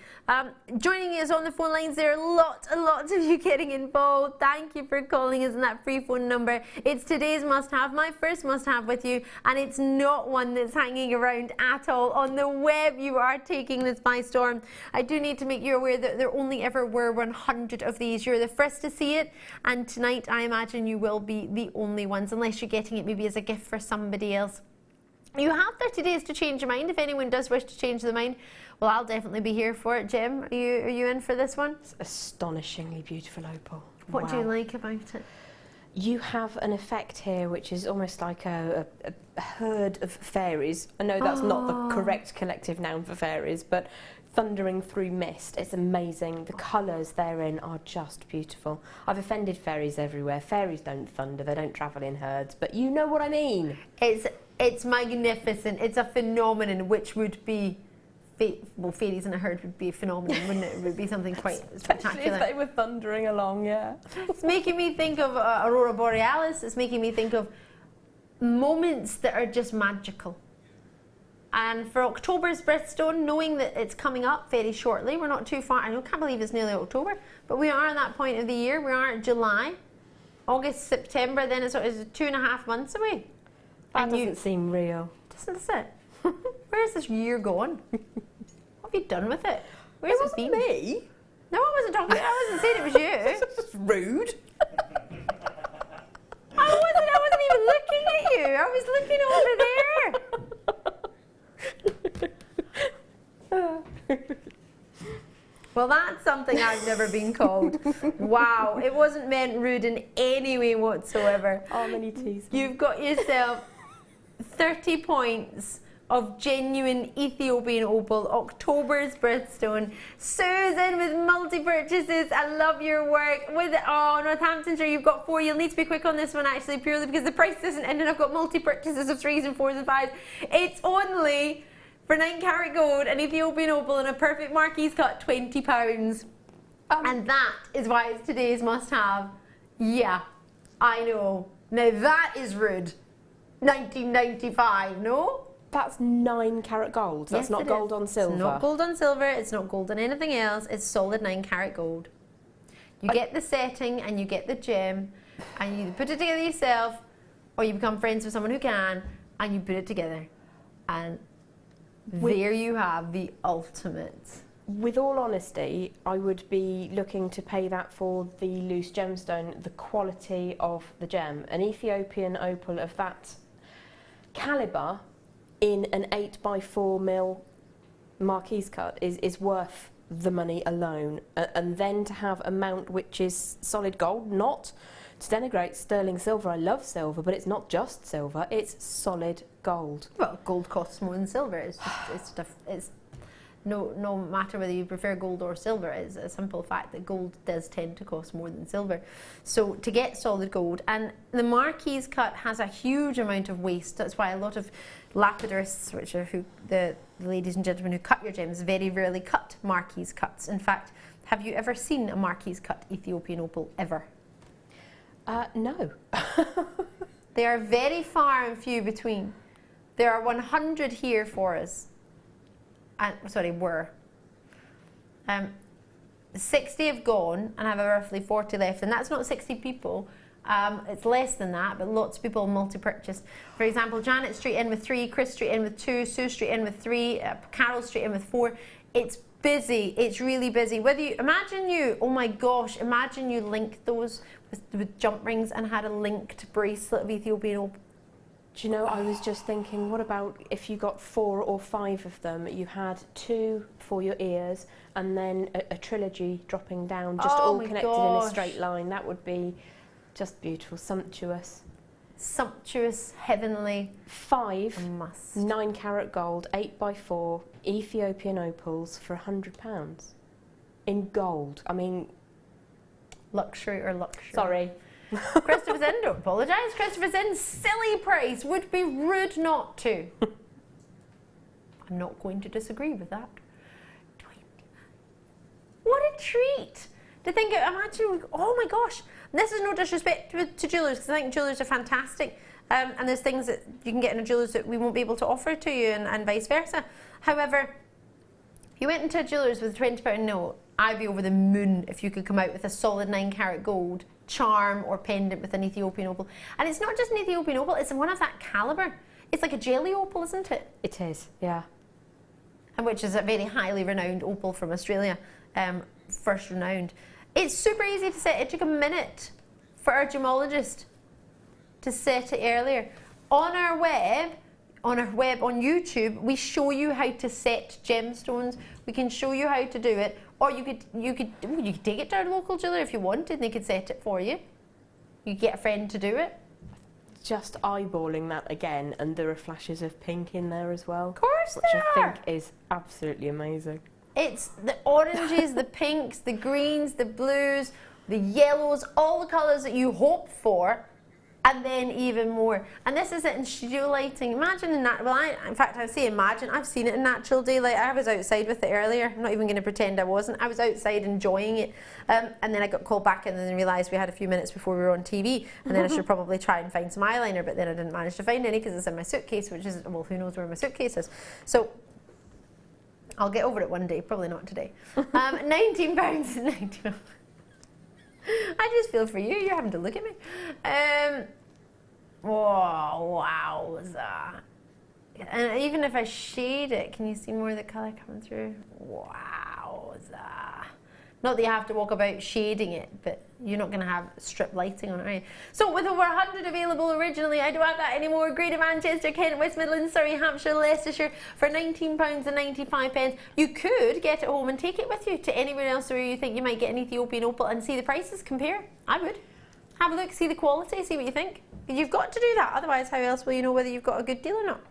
Joining us on the phone lines, there are lots and lots of you getting involved. Thank you for calling us on that free phone number. It's today's must-have, my first must-have with you, and it's not one that's hanging around at all. On the web, you are taking this by storm. I do need to make you aware that there only ever were 100 of these. You're the first to see it, and tonight I imagine you will be the only ones, unless you're getting it maybe as a gift for somebody else. You have 30 days to change your mind if anyone does wish to change their mind. Well, I'll definitely be here for it. Jem, are you in for this one? It's astonishingly beautiful opal. What do you like about it? You have an effect here which is almost like a herd of fairies. I know that's not the correct collective noun for fairies, but thundering through mist. It's amazing. The colours therein are just beautiful. I've offended fairies everywhere. Fairies don't thunder, they don't travel in herds, but you know what I mean. It's magnificent. It's a phenomenon, which would be, well, fairies in a herd would be a phenomenon, wouldn't it? It would be something quite spectacular. Especially if they were thundering along, yeah. It's making me think of Aurora Borealis. It's making me think of moments that are just magical. And for October's birthstone, knowing that it's coming up very shortly, we're not too far. I can't believe it's nearly October, but we are at that point of the year. We are at July, August, September, then it's 2.5 months away. That doesn't seem real. Doesn't it? Where's this year gone? What have you done with it? Where's it been? Me? No, I wasn't talking. I wasn't saying it was you. That's rude. I wasn't even looking at you. I was looking over there. Well, that's something I've never been called. Wow, it wasn't meant rude in any way whatsoever. Oh, many teas. You've got yourself 30 points of genuine Ethiopian opal, October's birthstone. Susan with multi-purchases. I love your work. With Northamptonshire, you've got 4. You'll need to be quick on this one, actually, purely because the price isn't ending. I've got multi-purchases of 3s and 4s and 5s. It's only, for 9 carat gold, an Ethiopian opal and a perfect Marquise cut, £20. And that is why it's today's must-have. Yeah, I know. Now that is rude. 1995, no? That's 9 carat gold. That's not gold on silver. It's not gold on silver. It's not gold on anything else. It's solid 9 carat gold. You get the setting and you get the gem, and you put it together yourself, or you become friends with someone who can, and you put it together. And there you have the ultimate. With all honesty, I would be looking to pay that for the loose gemstone, the quality of the gem. An Ethiopian opal of that calibre in an 8x4mm Marquise cut is worth the money alone. And then to have a mount which is solid gold, not to denigrate sterling silver. I love silver, but it's not just silver, it's solid gold. Well, gold costs more than silver. It's no matter whether you prefer gold or silver, it's a simple fact that gold does tend to cost more than silver. So to get solid gold, and the Marquise cut has a huge amount of waste. That's why a lot of lapidarists, which are the ladies and gentlemen who cut your gems, very rarely cut Marquise cuts. In fact, have you ever seen a Marquise cut Ethiopian opal ever? No. They are very far and few between. There are 100 here for us. Were. 60 have gone, and I have roughly 40 left, and that's not 60 people. It's less than that, but lots of people multi-purchase. For example, Janet straight in with 3, Chris straight in with 2, Sue straight in with 3, Carol straight in with 4. It's busy. It's really busy. Imagine you linked those with jump rings and had a linked bracelet of Ethiopian opal. Do you know, I was just thinking, what about if you got 4 or 5 of them? You had 2 for your ears, and then a trilogy dropping down, just all connected in a straight line. That would be just beautiful, sumptuous. Sumptuous, heavenly. 5 9 carat gold, 8x4 Ethiopian opals for £100 in gold. I mean, luxury or luxury. Sorry. Christopher's in, don't apologise. Christopher's in, silly price, would be rude not to. I'm not going to disagree with that. What a treat to think of, imagine, oh my gosh, this is no disrespect to jewellers, because I think jewellers are fantastic, and there's things that you can get in a jeweller's that we won't be able to offer to you, and vice versa. However, you went into a jeweller's with a £20 note, I'd be over the moon if you could come out with a solid 9-carat gold charm or pendant with an Ethiopian opal. And it's not just an Ethiopian opal, it's one of that calibre. It's like a jelly opal, isn't it? It is, yeah. And which is a very highly renowned opal from Australia, first renowned. It's super easy to set. It took a minute for our gemologist to set it earlier. On our web, on YouTube, we show you how to set gemstones. We can show you how to do it, or you could take it to our local jeweller if you wanted, and they could set it for you. You could get a friend to do it. Just eyeballing that again, and there are flashes of pink in there as well. Of course which there I are. think is absolutely amazing. It's the oranges, the pinks, the greens, the blues, the yellows, all the colours that you hope for, and then even more. And this is it in studio lighting. Imagine in that, well, in fact, I say imagine, I've seen it in natural daylight. I was outside with it earlier. I'm not even going to pretend I wasn't. I was outside enjoying it. And then I got called back and then realised we had a few minutes before we were on TV. And then I should probably try and find some eyeliner, but then I didn't manage to find any because it's in my suitcase, which is, well, who knows where my suitcase is. So I'll get over it one day, probably not today. £19.90. I just feel for you. You're having to look at me. Whoa, wowza. And even if I shade it, can you see more of the colour coming through? Wowza. Not that you have to walk about shading it, but you're not going to have strip lighting on it, are you? So with over 100 available originally, I don't have that anymore. Greater Manchester, Kent, West Midlands, Surrey, Hampshire, Leicestershire for £19.95. You could get it home and take it with you to anywhere else where you think you might get an Ethiopian opal and see the prices, compare. I would. Have a look, see the quality, see what you think. You've got to do that, otherwise how else will you know whether you've got a good deal or not?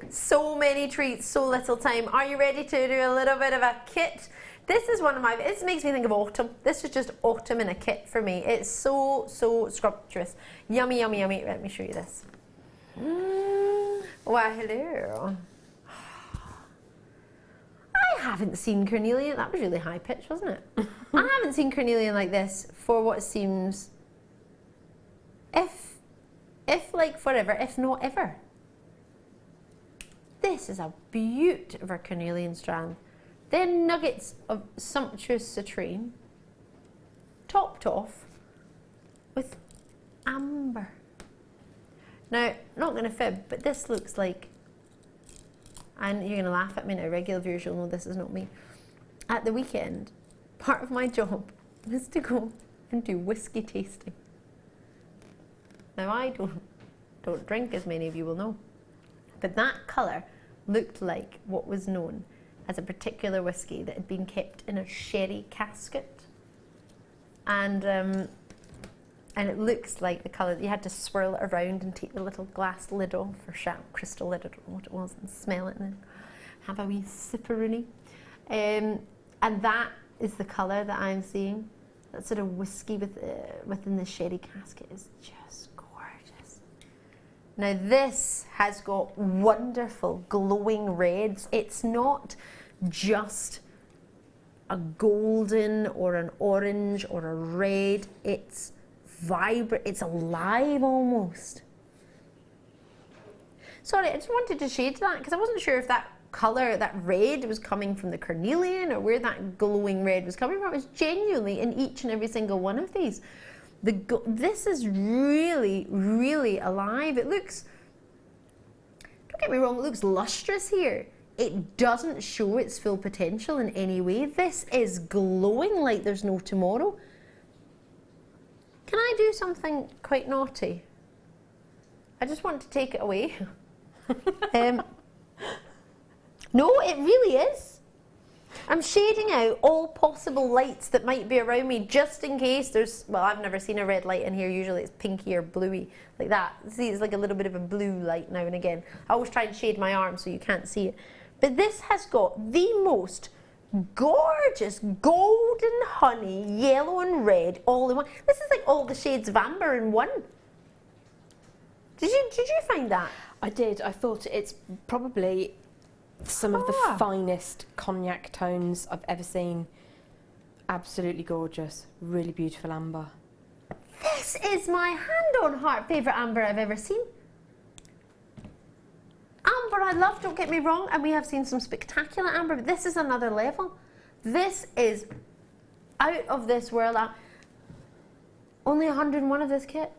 So many treats, so little time. Are you ready to do a little bit of a kit? This is one of my, this makes me think of autumn. This is just autumn in a kit for me. It's so, so scrumptious. Yummy, yummy, yummy. Let me show you this. Why, hello. I haven't seen carnelian. That was really high pitch, wasn't it? I haven't seen carnelian like this for what seems, if like forever, if not ever. This is a beaut of our carnelian strand. Then nuggets of sumptuous citrine, topped off with amber. Now, not going to fib, but this looks like, and you're going to laugh at me now, regular viewers, you'll know this is not me. At the weekend, part of my job is to go and do whiskey tasting. Now, I don't drink, as many of you will know, but that colour looked like what was known as a particular whiskey that had been kept in a sherry casket. And it looks like the colour, you had to swirl it around and take the little glass lid off, or crystal lid, I don't know what it was, and smell it and then have a wee sipperoonie. And that is the colour that I'm seeing. That sort of whiskey within the sherry casket is just gorgeous. Now this has got wonderful glowing reds. It's not just a golden or an orange or a red. It's vibrant, it's alive almost. Sorry, I just wanted to shade that because I wasn't sure if that colour, that red was coming from the carnelian or where that glowing red was coming from. It's genuinely in each and every single one of these. This is really, really alive. It looks, don't get me wrong, it looks lustrous here. It doesn't show its full potential in any way. This is glowing like there's no tomorrow. Can I do something quite naughty? I just want to take it away. No, it really is. I'm shading out all possible lights that might be around me just in case there's, well, I've never seen a red light in here. Usually it's pinky or bluey like that. See, it's like a little bit of a blue light now and again. I always try and shade my arm so you can't see it. But this has got the most gorgeous golden honey, yellow and red all in one. This is like all the shades of amber in one. Did you find that? I did. I thought it's probably some of the finest cognac tones I've ever seen. Absolutely gorgeous. Really beautiful amber. This is my hand on heart favourite amber I've ever seen. Amber I love, don't get me wrong, and we have seen some spectacular amber, but this is another level. This is out of this world. Only 101 of this kit.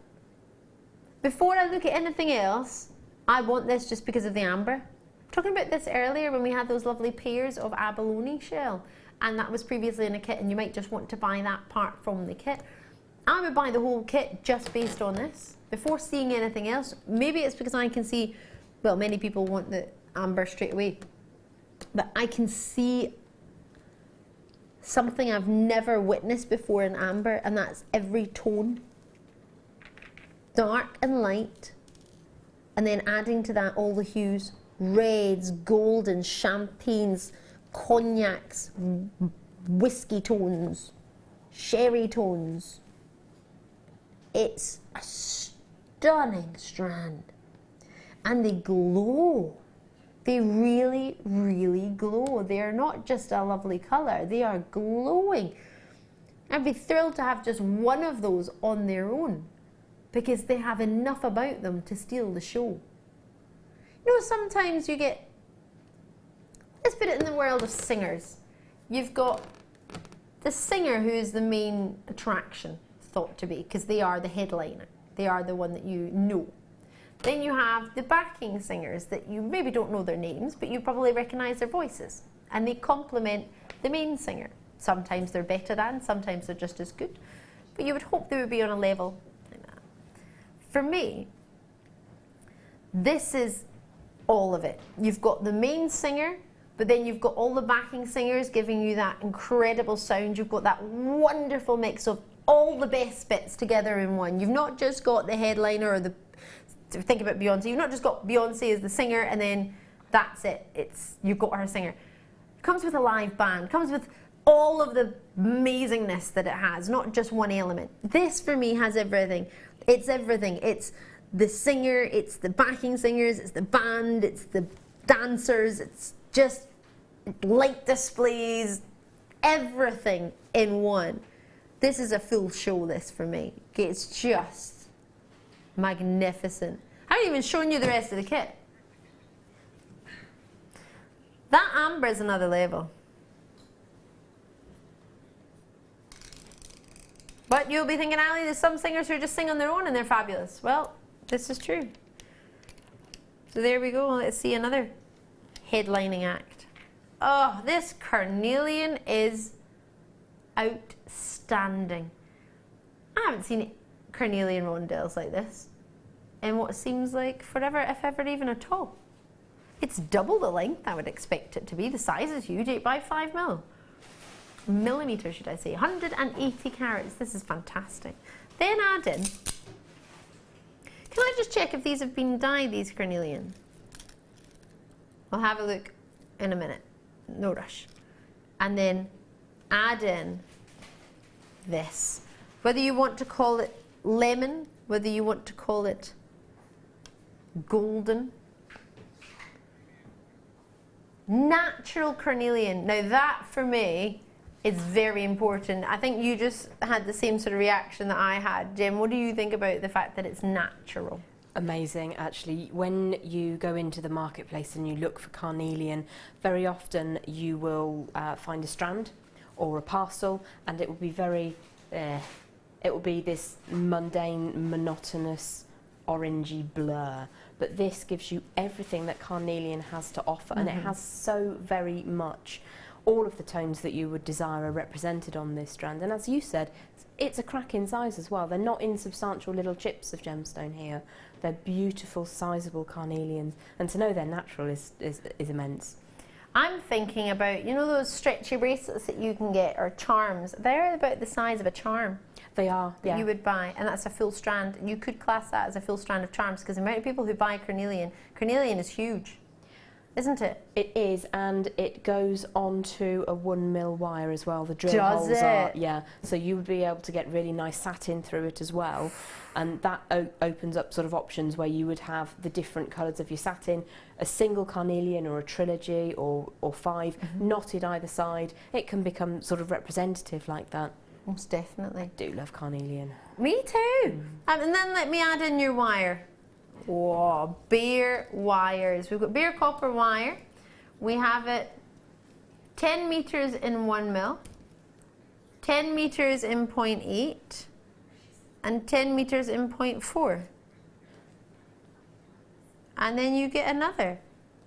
Before I look at anything else, I want this just because of the amber. Talking about this earlier when we had those lovely pairs of abalone shell, and that was previously in a kit, and you might just want to buy that part from the kit. I would buy the whole kit just based on this, before seeing anything else. Maybe it's because I can see, well, many people want the amber straight away, but I can see something I've never witnessed before in amber, and that's every tone. Dark and light, and then adding to that all the hues, reds, golden, champagnes, cognacs, whiskey tones, sherry tones. It's a stunning strand, and they glow. They really, really glow. They are not just a lovely colour, they are glowing. I'd be thrilled to have just one of those on their own, because they have enough about them to steal the show. You know, sometimes you get, let's put it in the world of singers. You've got the singer who is the main attraction, thought to be, because they are the headliner. They are the one that you know. Then you have the backing singers that you maybe don't know their names, but you probably recognise their voices, and they complement the main singer. Sometimes they're better than, sometimes they're just as good, but you would hope they would be on a level like that. For me, this is all of it. You've got the main singer, but then you've got all the backing singers giving you that incredible sound. You've got that wonderful mix of all the best bits together in one. You've not just got the headliner or the, think about Beyonce, you've not just got Beyonce as the singer and then that's it. You've got her singer. It comes with a live band, comes with all of the amazingness that it has, not just one element. This for me has everything. It's everything. It's the singer, it's the backing singers, it's the band, it's the dancers, it's just light displays, everything in one. This is a full show, this for me. It's just magnificent. I haven't even shown you the rest of the kit. That amber is another level. But you'll be thinking, Ali, there's some singers who just sing on their own and they're fabulous. Well, this is true. So there we go. Let's see another headlining act. Oh, this carnelian is outstanding. I haven't seen carnelian rondelles like this in what seems like forever, if ever even at all. It's double the length I would expect it to be. The size is huge, 8 by 5 millimeters, should I say. 180 carats. This is fantastic. Then add in, can I just check if these have been dyed, these carnelian? I'll have a look in a minute. No rush. And then add in this. Whether you want to call it lemon, whether you want to call it golden. Natural carnelian. Now that for me is very important. I think you just had the same sort of reaction that I had. Jem, what do you think about the fact that it's natural? Amazing, actually. When you go into the marketplace and you look for carnelian, very often you will find a strand or a parcel, and it will be very, it will be this mundane, monotonous, orangey blur. But this gives you everything that carnelian has to offer, and it has so very much. All of the tones that you would desire are represented on this strand, and as you said, it's a cracking size as well. They're not insubstantial little chips of gemstone here. They're beautiful, sizable carnelians, and to know they're natural is immense. I'm thinking about, you know those stretchy bracelets that you can get, or charms? They're about the size of a charm. They are, yeah. That you would buy, and that's a full strand. You could class that as a full strand of charms, because the amount of people who buy carnelian is huge, isn't it? It is, and it goes onto a 1mm wire as well. The drill holes are, yeah. So you would be able to get really nice satin through it as well, and that opens up sort of options where you would have the different colours of your satin, a single carnelian or a trilogy or 5 knotted either side. It can become sort of representative like that. Most definitely. I do love carnelian. Me too. And then let me add in your wire. Oh, bare wires. We've got bare copper wire. We have it 10 meters in 1 mil, 10 meters in 0.8, and 10 meters in 0.4. And then you get another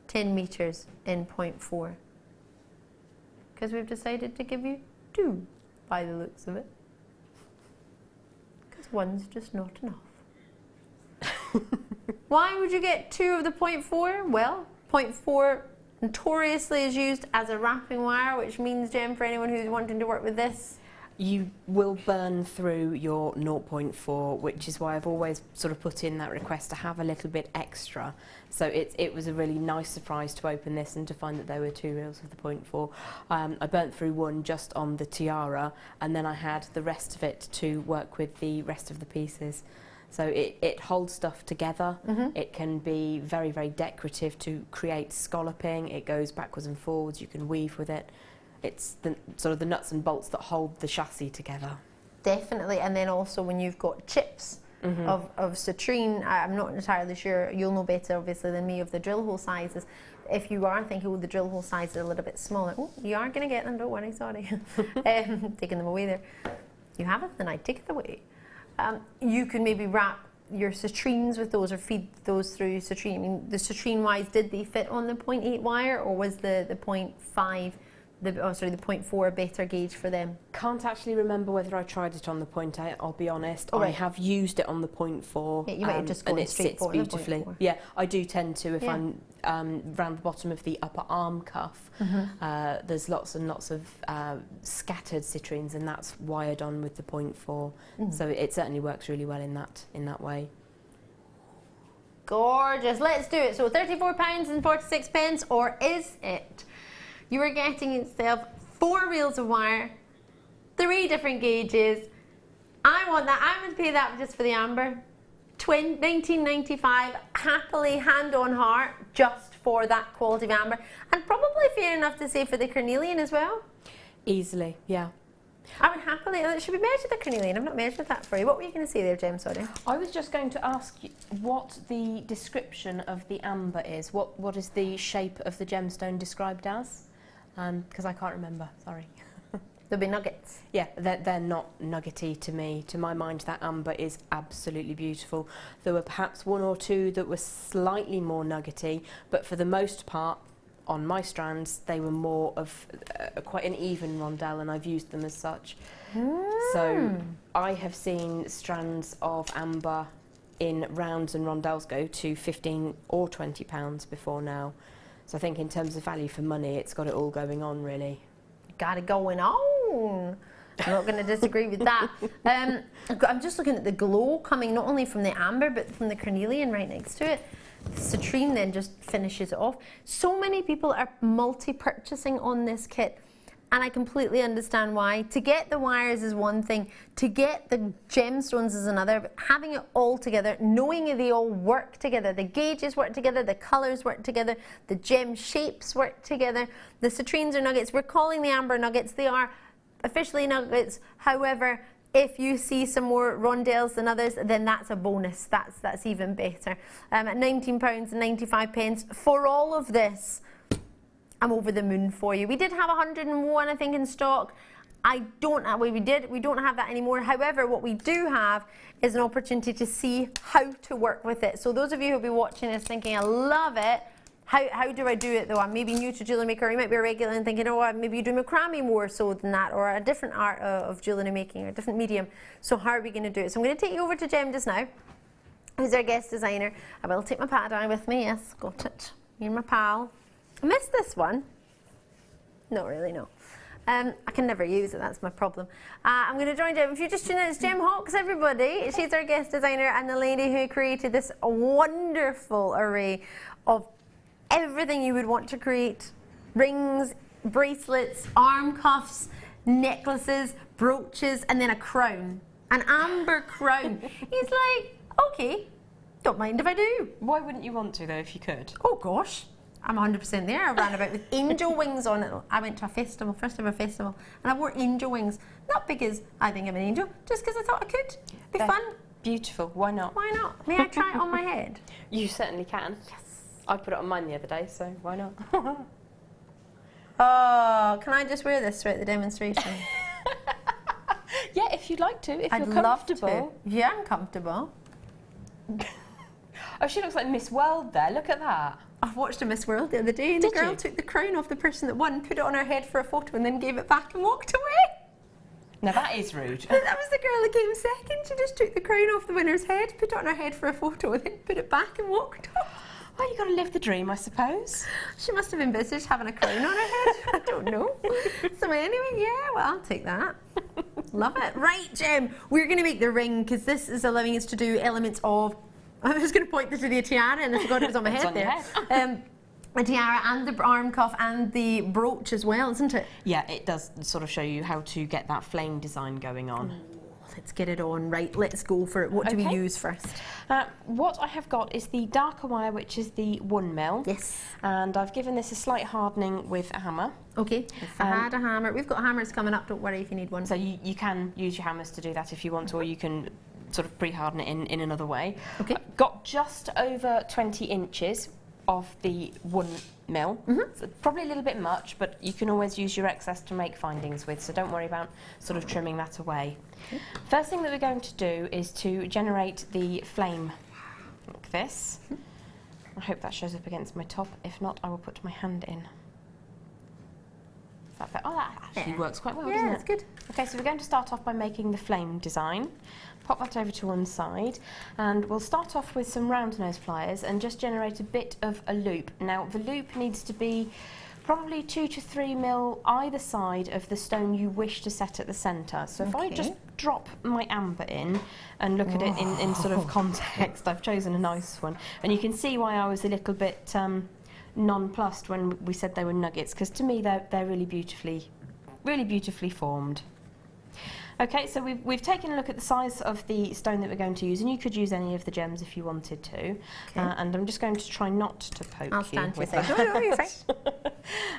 10 meters in 0.4. Because we've decided to give you 2 by the looks of it. Because one's just not enough. Why would you get 2 of the 0.4? Well, 0.4 notoriously is used as a wrapping wire, which means, Jem, for anyone who's wanting to work with this, you will burn through your 0.4, which is why I've always sort of put in that request to have a little bit extra. So it was a really nice surprise to open this and to find that there were 2 reels of the 0.4. I burnt through one just on the tiara, and then I had the rest of it to work with the rest of the pieces. So it holds stuff together. It can be very, very decorative to create scalloping. It goes backwards and forwards. You can weave with it. It's the sort of the nuts and bolts that hold the chassis together. Definitely, and then also when you've got chips of citrine, I'm not entirely sure, you'll know better obviously than me of the drill hole sizes. If you are thinking, oh, the drill hole sizes are a little bit smaller, oh, you are going to get them, don't worry, sorry. Taking them away there. You have it, then I take it away. You can maybe wrap your citrines with those or feed those through citrine. I mean, the citrine wise, did they fit on the 0.8 wire, or was the 0.5 the 0.4 better gauge for them? Can't actually remember whether I tried it on the 0.8, I'll be honest. I have used it on the 0.4. Yeah, you might have just gone and it straight sits beautifully. Yeah, I do tend to if I'm round the bottom of the upper arm cuff. There's lots and lots of scattered citrines, and that's wired on with the 0.4. So it certainly works really well in that way. Gorgeous. Let's do it. So £34.46, or is it? You are getting yourself 4 reels of wire, 3 different gauges. I want that. I would pay that just for the amber. $19.95, happily, hand on heart, just for that quality of amber. And probably fair enough to say for the carnelian as well. Easily, yeah. I would happily, it should be measured the carnelian. I've not measured that for you. What were you going to say there, Jem? Sorry. I was just going to ask you what the description of the amber is. What is the shape of the gemstone described as? Because I can't remember, sorry. There'll be nuggets. Yeah, they're not nuggety to me. To my mind, that amber is absolutely beautiful. There were perhaps 1 or 2 that were slightly more nuggety, but for the most part, on my strands, they were more of quite an even rondelle, and I've used them as such. So I have seen strands of amber in rounds and rondelles go to £15 or £20 before now. So I think in terms of value for money, it's got it all going on, really. Got it going on. I'm not going to disagree with that. I'm just looking at the glow coming not only from the amber, but from the carnelian right next to it. The citrine then just finishes it off. So many people are multi-purchasing on this kit, and I completely understand why. To get the wires is one thing, to get the gemstones is another, but having it all together, knowing they all work together, the gauges work together, the colours work together, the gem shapes work together, the citrines are nuggets. We're calling the amber nuggets. They are officially nuggets. However, if you see some more rondelles than others, then that's a bonus. That's even better. At £19.95 for all of this, I'm over the moon for you. We did have 101, I think, in stock. We don't have that anymore. However, what we do have is an opportunity to see how to work with it. So those of you who'll be watching this thinking, I love it, how do I do it though? I'm maybe new to Jewellery Maker, or you might be a regular and thinking, oh, maybe you do macrame more so than that, or a different art of jewellery making, or a different medium. So how are we going to do it? So I'm going to take you over to Jem just now, who's our guest designer. I will take my pad down with me, yes, got it. You're my pal. I missed this one. Not really, no. I can never use it, that's my problem. I'm going to join Jem. If you're just tuning in, it's Jem Hawkes, everybody. She's our guest designer and the lady who created this wonderful array of everything you would want to create. Rings, bracelets, arm cuffs, necklaces, brooches, and then a crown. An amber crown. He's like, okay, don't mind if I do. Why wouldn't you want to, though, if you could? Oh, gosh. I'm 100% there. I ran about with angel wings on it. I went to a festival, first ever festival, and I wore angel wings. Not because I think I'm an angel, just because I thought I could. Be fun. Beautiful, why not? Why not? May I try it on my head? You certainly can. Yes. I put it on mine the other day, so why not? Oh, can I just wear this throughout the demonstration? Yeah, if you'd like to, if I'd you're comfortable. love to. Yeah, I'm comfortable. Oh, she looks like Miss World there, look at that. I watched a Miss World the other day and the girl took the crown off the person that won, put it on her head for a photo and then gave it back and walked away. Now that is rude. That was the girl that came second. She just took the crown off the winner's head, put it on her head for a photo and then put it back and walked off. Well, you got to live the dream, I suppose. She must have envisaged having a crown on her head. I don't know. So anyway, yeah, well, I'll take that. Love it. Right, Jem, we're going to make the ring because this is allowing us to do elements of... I was going to point to the tiara and I forgot it was on my head there. The tiara and the arm cuff and the brooch as well, isn't it? Yeah, it does sort of show you how to get that flame design going on. Let's get it on. Right, let's go for it. What do we use first? What I have got is the darker wire, which is the 1mm. Yes. And I've given this a slight hardening with a hammer. Okay, if I had a hammer. We've got hammers coming up, don't worry if you need one. So you can use your hammers to do that if you want to, or you can sort of pre-harden it in another way. Okay. I've got just over 20 inches of the 1mm. So probably a little bit much, but you can always use your excess to make findings with, so don't worry about sort of trimming that away. Okay. First thing that we're going to do is to generate the flame like this. I hope that shows up against my top. If not, I will put my hand in. Is that better? Oh, that actually works quite well, doesn't it? Yeah, that's good. Okay, so we're going to start off by making the flame design. Pop that over to one side, and we'll start off with some round nose pliers and just generate a bit of a loop. Now, the loop needs to be probably 2 to 3mm either side of the stone you wish to set at the centre. So if I just drop my amber in and look at it in sort of context, I've chosen a nice one. And you can see why I was a little bit nonplussed when we said they were nuggets, because to me they're really beautifully formed. Okay, so we've taken a look at the size of the stone that we're going to use, and you could use any of the gems if you wanted to. Okay. And I'm just going to try not to poke you with that. No, you're fine.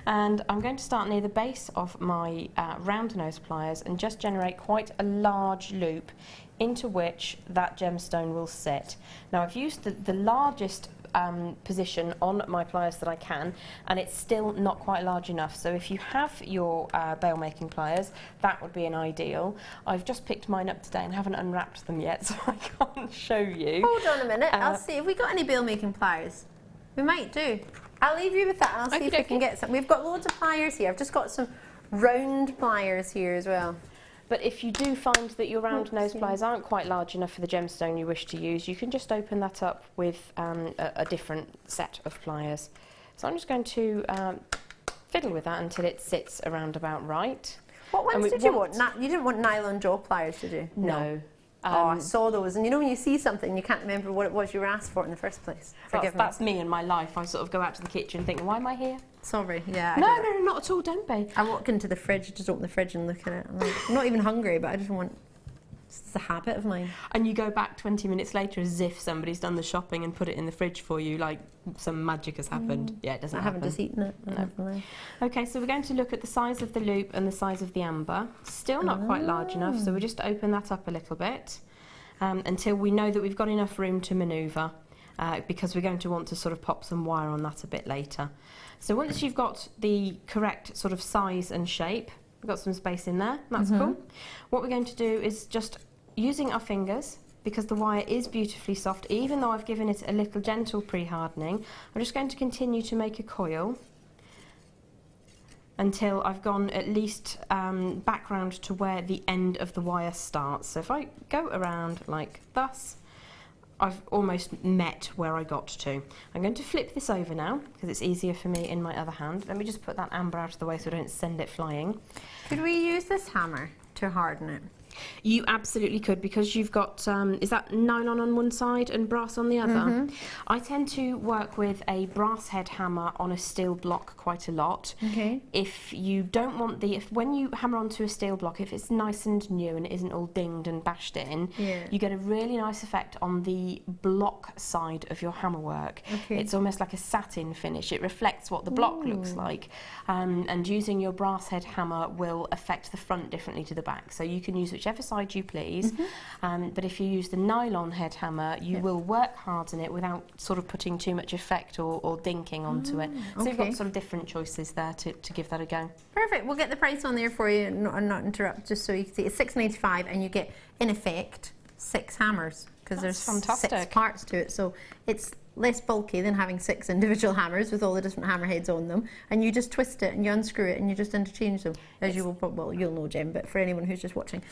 And I'm going to start near the base of my round nose pliers and just generate quite a large loop into which that gemstone will sit. Now, I've used the largest position on my pliers that I can, and it's still not quite large enough. So if you have your bail making pliers, that would be an ideal. I've just picked mine up today and haven't unwrapped them yet, so I can't show you. Hold on a minute, I'll see if we got any bail making pliers. We might do. I'll leave you with that and I'll see if we can get some. We've got loads of pliers here. I've just got some round pliers here as well. But if you do find that your round nose pliers aren't quite large enough for the gemstone you wish to use, you can just open that up with a different set of pliers. So I'm just going to fiddle with that until it sits around about right. What ones did you want? You didn't want nylon jaw pliers, did you? No. Oh, I saw those, and you know when you see something and you can't remember what it was you were asked for in the first place. Forgive me. That's me in my life. I sort of go out to the kitchen and think, why am I here? Sorry, yeah. No, not at all, don't be. I walk into the fridge, just open the fridge and look at it. I'm not even hungry, but I just want... It's a habit of mine. And you go back 20 minutes later as if somebody's done the shopping and put it in the fridge for you, like some magic has happened. Yeah, it doesn't happen. I haven't just eaten it. No. Okay, so we're going to look at the size of the loop and the size of the amber. Still not quite large enough, so we just open that up a little bit until we know that we've got enough room to manoeuvre, because we're going to want to sort of pop some wire on that a bit later. So once you've got the correct sort of size and shape, we've got some space in there, that's cool. What we're going to do is just using our fingers, because the wire is beautifully soft, even though I've given it a little gentle pre-hardening, I'm just going to continue to make a coil until I've gone at least back round to where the end of the wire starts. So if I go around like thus, I've almost met where I got to. I'm going to flip this over now, because it's easier for me in my other hand. Let me just put that amber out of the way so I don't send it flying. Could we use this hammer to harden it? You absolutely could, because you've got, is that nylon on one side and brass on the other? I tend to work with a brass head hammer on a steel block quite a lot. If you don't want when you hammer onto a steel block, if it's nice and new and it isn't all dinged and bashed in, you get a really nice effect on the block side of your hammer work. It's almost like a satin finish. It reflects what the block looks like. And using your brass head hammer will affect the front differently to the back. So you can use whichever side you please. But if you use the nylon head hammer, you will work hard in it without sort of putting too much effect or dinking onto it. So you've got sort of different choices there to give that a go. Perfect. We'll get the price on there for you and not interrupt, just so you can see. It's $6.95 and you get, in effect, 6 hammers, because there's fantastic. 6 parts to it. So it's less bulky than having 6 individual hammers with all the different hammer heads on them, and you just twist it and you unscrew it and you just interchange them, as you will well, you'll know, Jem, but for anyone who's just watching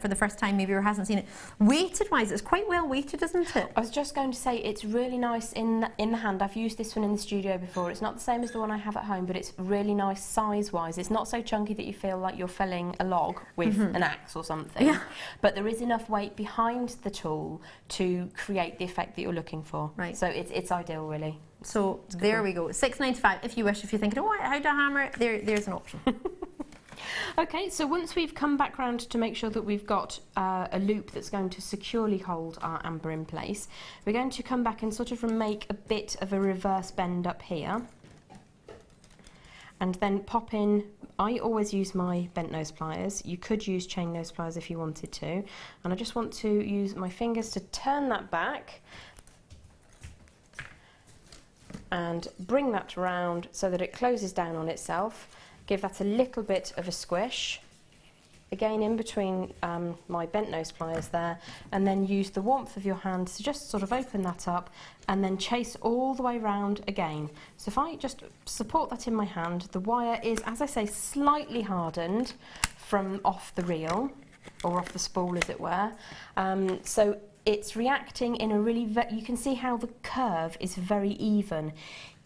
for the first time maybe or hasn't seen it, weighted wise, it's quite well weighted, isn't it? I was just going to say, it's really nice in the hand. I've used this one in the studio before. It's not the same as the one I have at home, but it's really nice size wise. It's not so chunky that you feel like you're felling a log with an axe or something, but there is enough weight behind the tool to create the effect that you're looking for. Right. So it's ideal, really. So there we go, $6.95 if you wish. If you're thinking, oh, how do I hammer it? There's an option. Okay, so once we've come back round to make sure that we've got a loop that's going to securely hold our amber in place, we're going to come back and sort of make a bit of a reverse bend up here. And then pop in, I always use my bent nose pliers. You could use chain nose pliers if you wanted to. And I just want to use my fingers to turn that back and bring that round so that it closes down on itself. Give that a little bit of a squish. Again, in between my bent nose pliers there, and then use the warmth of your hand to just sort of open that up and then chase all the way round again. So if I just support that in my hand, the wire is, as I say, slightly hardened from off the reel, or off the spool as it were. So it's reacting in a really, you can see how the curve is very even.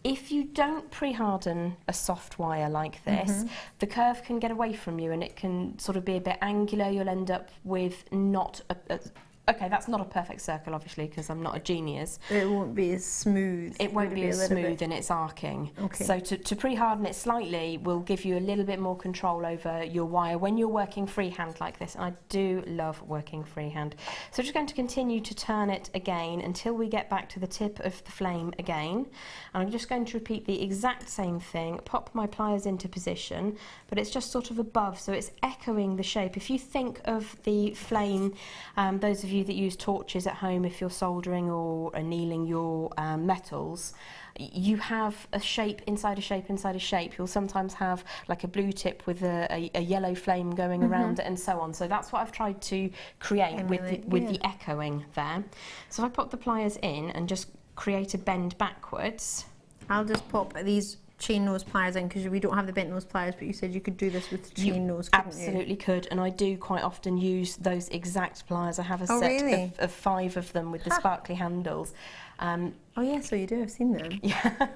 If you don't pre-harden a soft wire like this, the curve can get away from you and it can sort of be a bit angular. You'll end up with not okay, that's not a perfect circle, obviously, because I'm not a genius. It won't be as smooth. It won't be as smooth in its arcing. Okay. So to pre-harden it slightly will give you a little bit more control over your wire when you're working freehand like this. And I do love working freehand. So I'm just going to continue to turn it again until we get back to the tip of the flame again. And I'm just going to repeat the exact same thing, pop my pliers into position, but it's just sort of above, so it's echoing the shape. If you think of the flame, those of you that use torches at home, if you're soldering or annealing your metals, you have a shape inside a shape inside a shape. You'll sometimes have like a blue tip with a yellow flame going around it and so on. So that's what I've tried to create with the echoing there. So if I pop the pliers in and just create a bend backwards. I'll just pop these chain nose pliers in because we don't have the bent nose pliers, but you said you could do this with chain nose, couldn't you? Absolutely could, and I do quite often use those exact pliers. I have a set of 5 of them with the sparkly handles. Oh yeah, so you do, I've seen them. Yeah,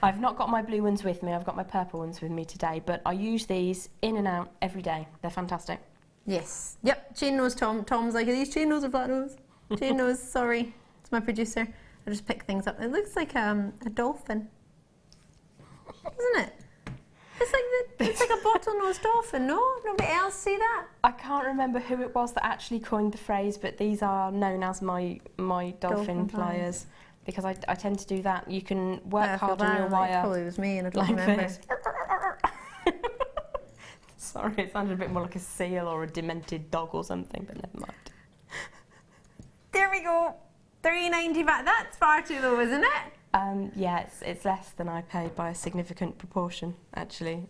I've not got my blue ones with me, I've got my purple ones with me today, but I use these in and out every day. They're fantastic. Yes, yep, chain nose Tom. Tom's like, are these chain nose or flat nose? Chain nose, sorry, it's my producer. I just pick things up. It looks like a dolphin. Isn't it? It's like a bottlenose dolphin, no? Nobody else see that? I can't remember who it was that actually coined the phrase, but these are known as my dolphin pliers, because I tend to do that. You can work hard on your wire. Probably was me and I don't remember. Sorry, it sounded a bit more like a seal or a demented dog or something, but never mind. There we go. $3.95. That's far too low, isn't it? Yeah, it's less than I paid by a significant proportion, actually.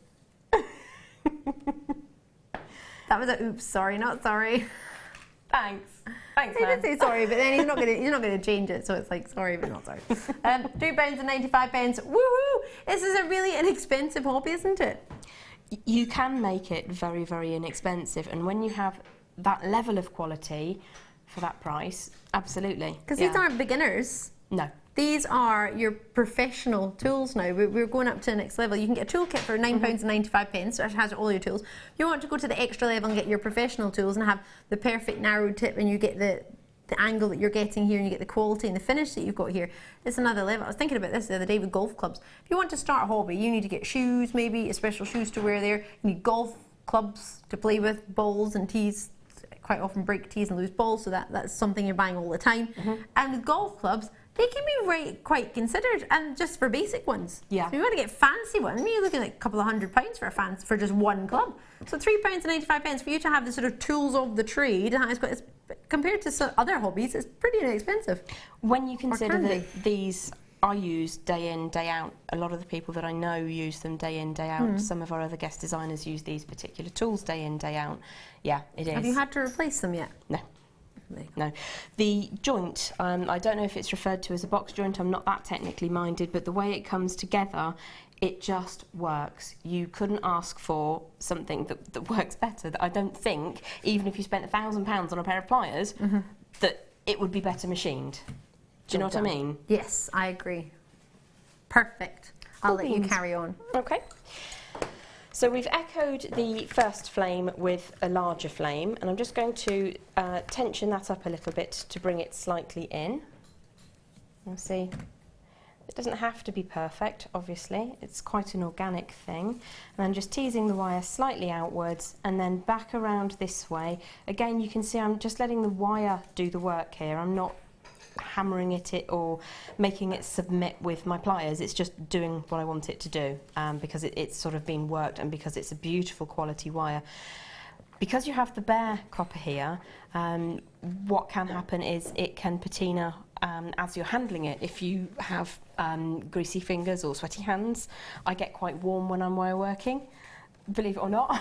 That was a oops, sorry, not sorry. Thanks, he did say sorry, but then he's not gonna change it, so it's like sorry but not sorry. £3.95. Woohoo! This is a really inexpensive hobby, isn't it? You can make it very, very inexpensive, and when you have that level of quality for that price, absolutely. Because these aren't beginners. No. These are your professional tools now. We're going up to the next level. You can get a toolkit for £9.95, which has all your tools. If you want to go to the extra level and get your professional tools and have the perfect narrow tip, and you get the angle that you're getting here, and you get the quality and the finish that you've got here, it's another level. I was thinking about this the other day with golf clubs. If you want to start a hobby, you need to get shoes, maybe special shoes to wear there. You need golf clubs to play with, balls and tees. Quite often break tees and lose balls, so that's something you're buying all the time. And with golf clubs, they can be quite considered, and just for basic ones. Yeah. So you want to get fancy ones, you're looking at like a couple of £100 for just one club. So £3.95 for you to have the sort of tools of the trade. It's compared to some other hobbies, it's pretty inexpensive. When you consider that these are used day in, day out, a lot of the people that I know use them day in, day out. Some of our other guest designers use these particular tools day in, day out. Yeah, it is. Have you had to replace them yet? No. No. The joint, I don't know if it's referred to as a box joint, I'm not that technically minded, but the way it comes together, it just works. You couldn't ask for something that works better. That I don't think, even if you spent £1,000 on a pair of pliers, that it would be better machined. Do you know what I mean? Yes, I agree. Perfect. I'll let you carry on. Okay. So we've echoed the first flame with a larger flame, and I'm just going to tension that up a little bit to bring it slightly in. You'll see, it doesn't have to be perfect, obviously. It's quite an organic thing. And I'm just teasing the wire slightly outwards and then back around this way. Again, you can see I'm just letting the wire do the work here. I'm not hammering it or making it submit with my pliers. It's just doing what I want it to do, because it's sort of been worked, and because it's a beautiful quality wire. Because you have the bare copper here, what can happen is it can patina as you're handling it. If you have greasy fingers or sweaty hands, I get quite warm when I'm wire working, believe it or not.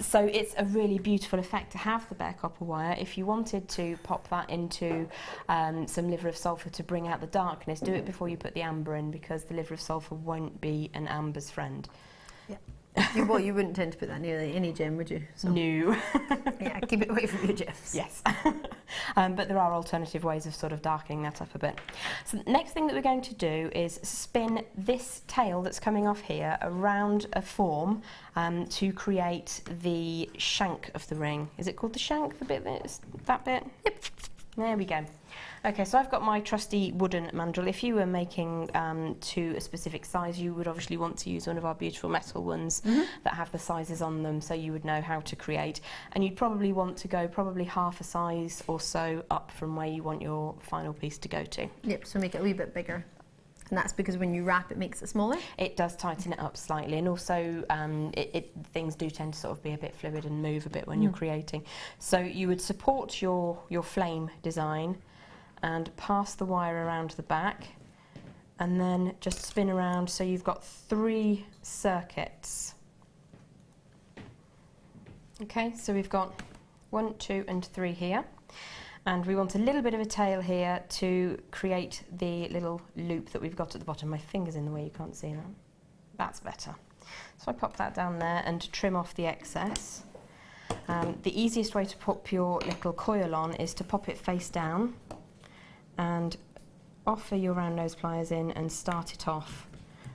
So it's a really beautiful effect to have the bare copper wire. If you wanted to pop that into some liver of sulphur to bring out the darkness, do it before you put the amber in, because the liver of sulphur won't be an amber's friend. Yeah. Well, you wouldn't tend to put that near any gem, would you? So. No. Yeah, keep it away from your gems. Yes. But there are alternative ways of sort of darkening that up a bit. So the next thing that we're going to do is spin this tail that's coming off here around a form to create the shank of the ring. Is it called the shank, the bit that's that bit? Yep. There we go. Okay, so I've got my trusty wooden mandrel. If you were making to a specific size, you would obviously want to use one of our beautiful metal ones that have the sizes on them, so you would know how to create. And you'd probably want to go probably half a size or so up from where you want your final piece to go to. Yep, so make it a wee bit bigger. And that's because when you wrap, it makes it smaller? It does tighten it up slightly, and also things do tend to sort of be a bit fluid and move a bit when you're creating. So you would support your flame design and pass the wire around the back, and then just spin around so you've got 3 circuits. Okay, so we've got 1, 2 and 3 here. And we want a little bit of a tail here to create the little loop that we've got at the bottom. My finger's in the way, you can't see that. That's better. So I pop that down there and trim off the excess. The easiest way to pop your little coil on is to pop it face down and offer your round nose pliers in and start it off.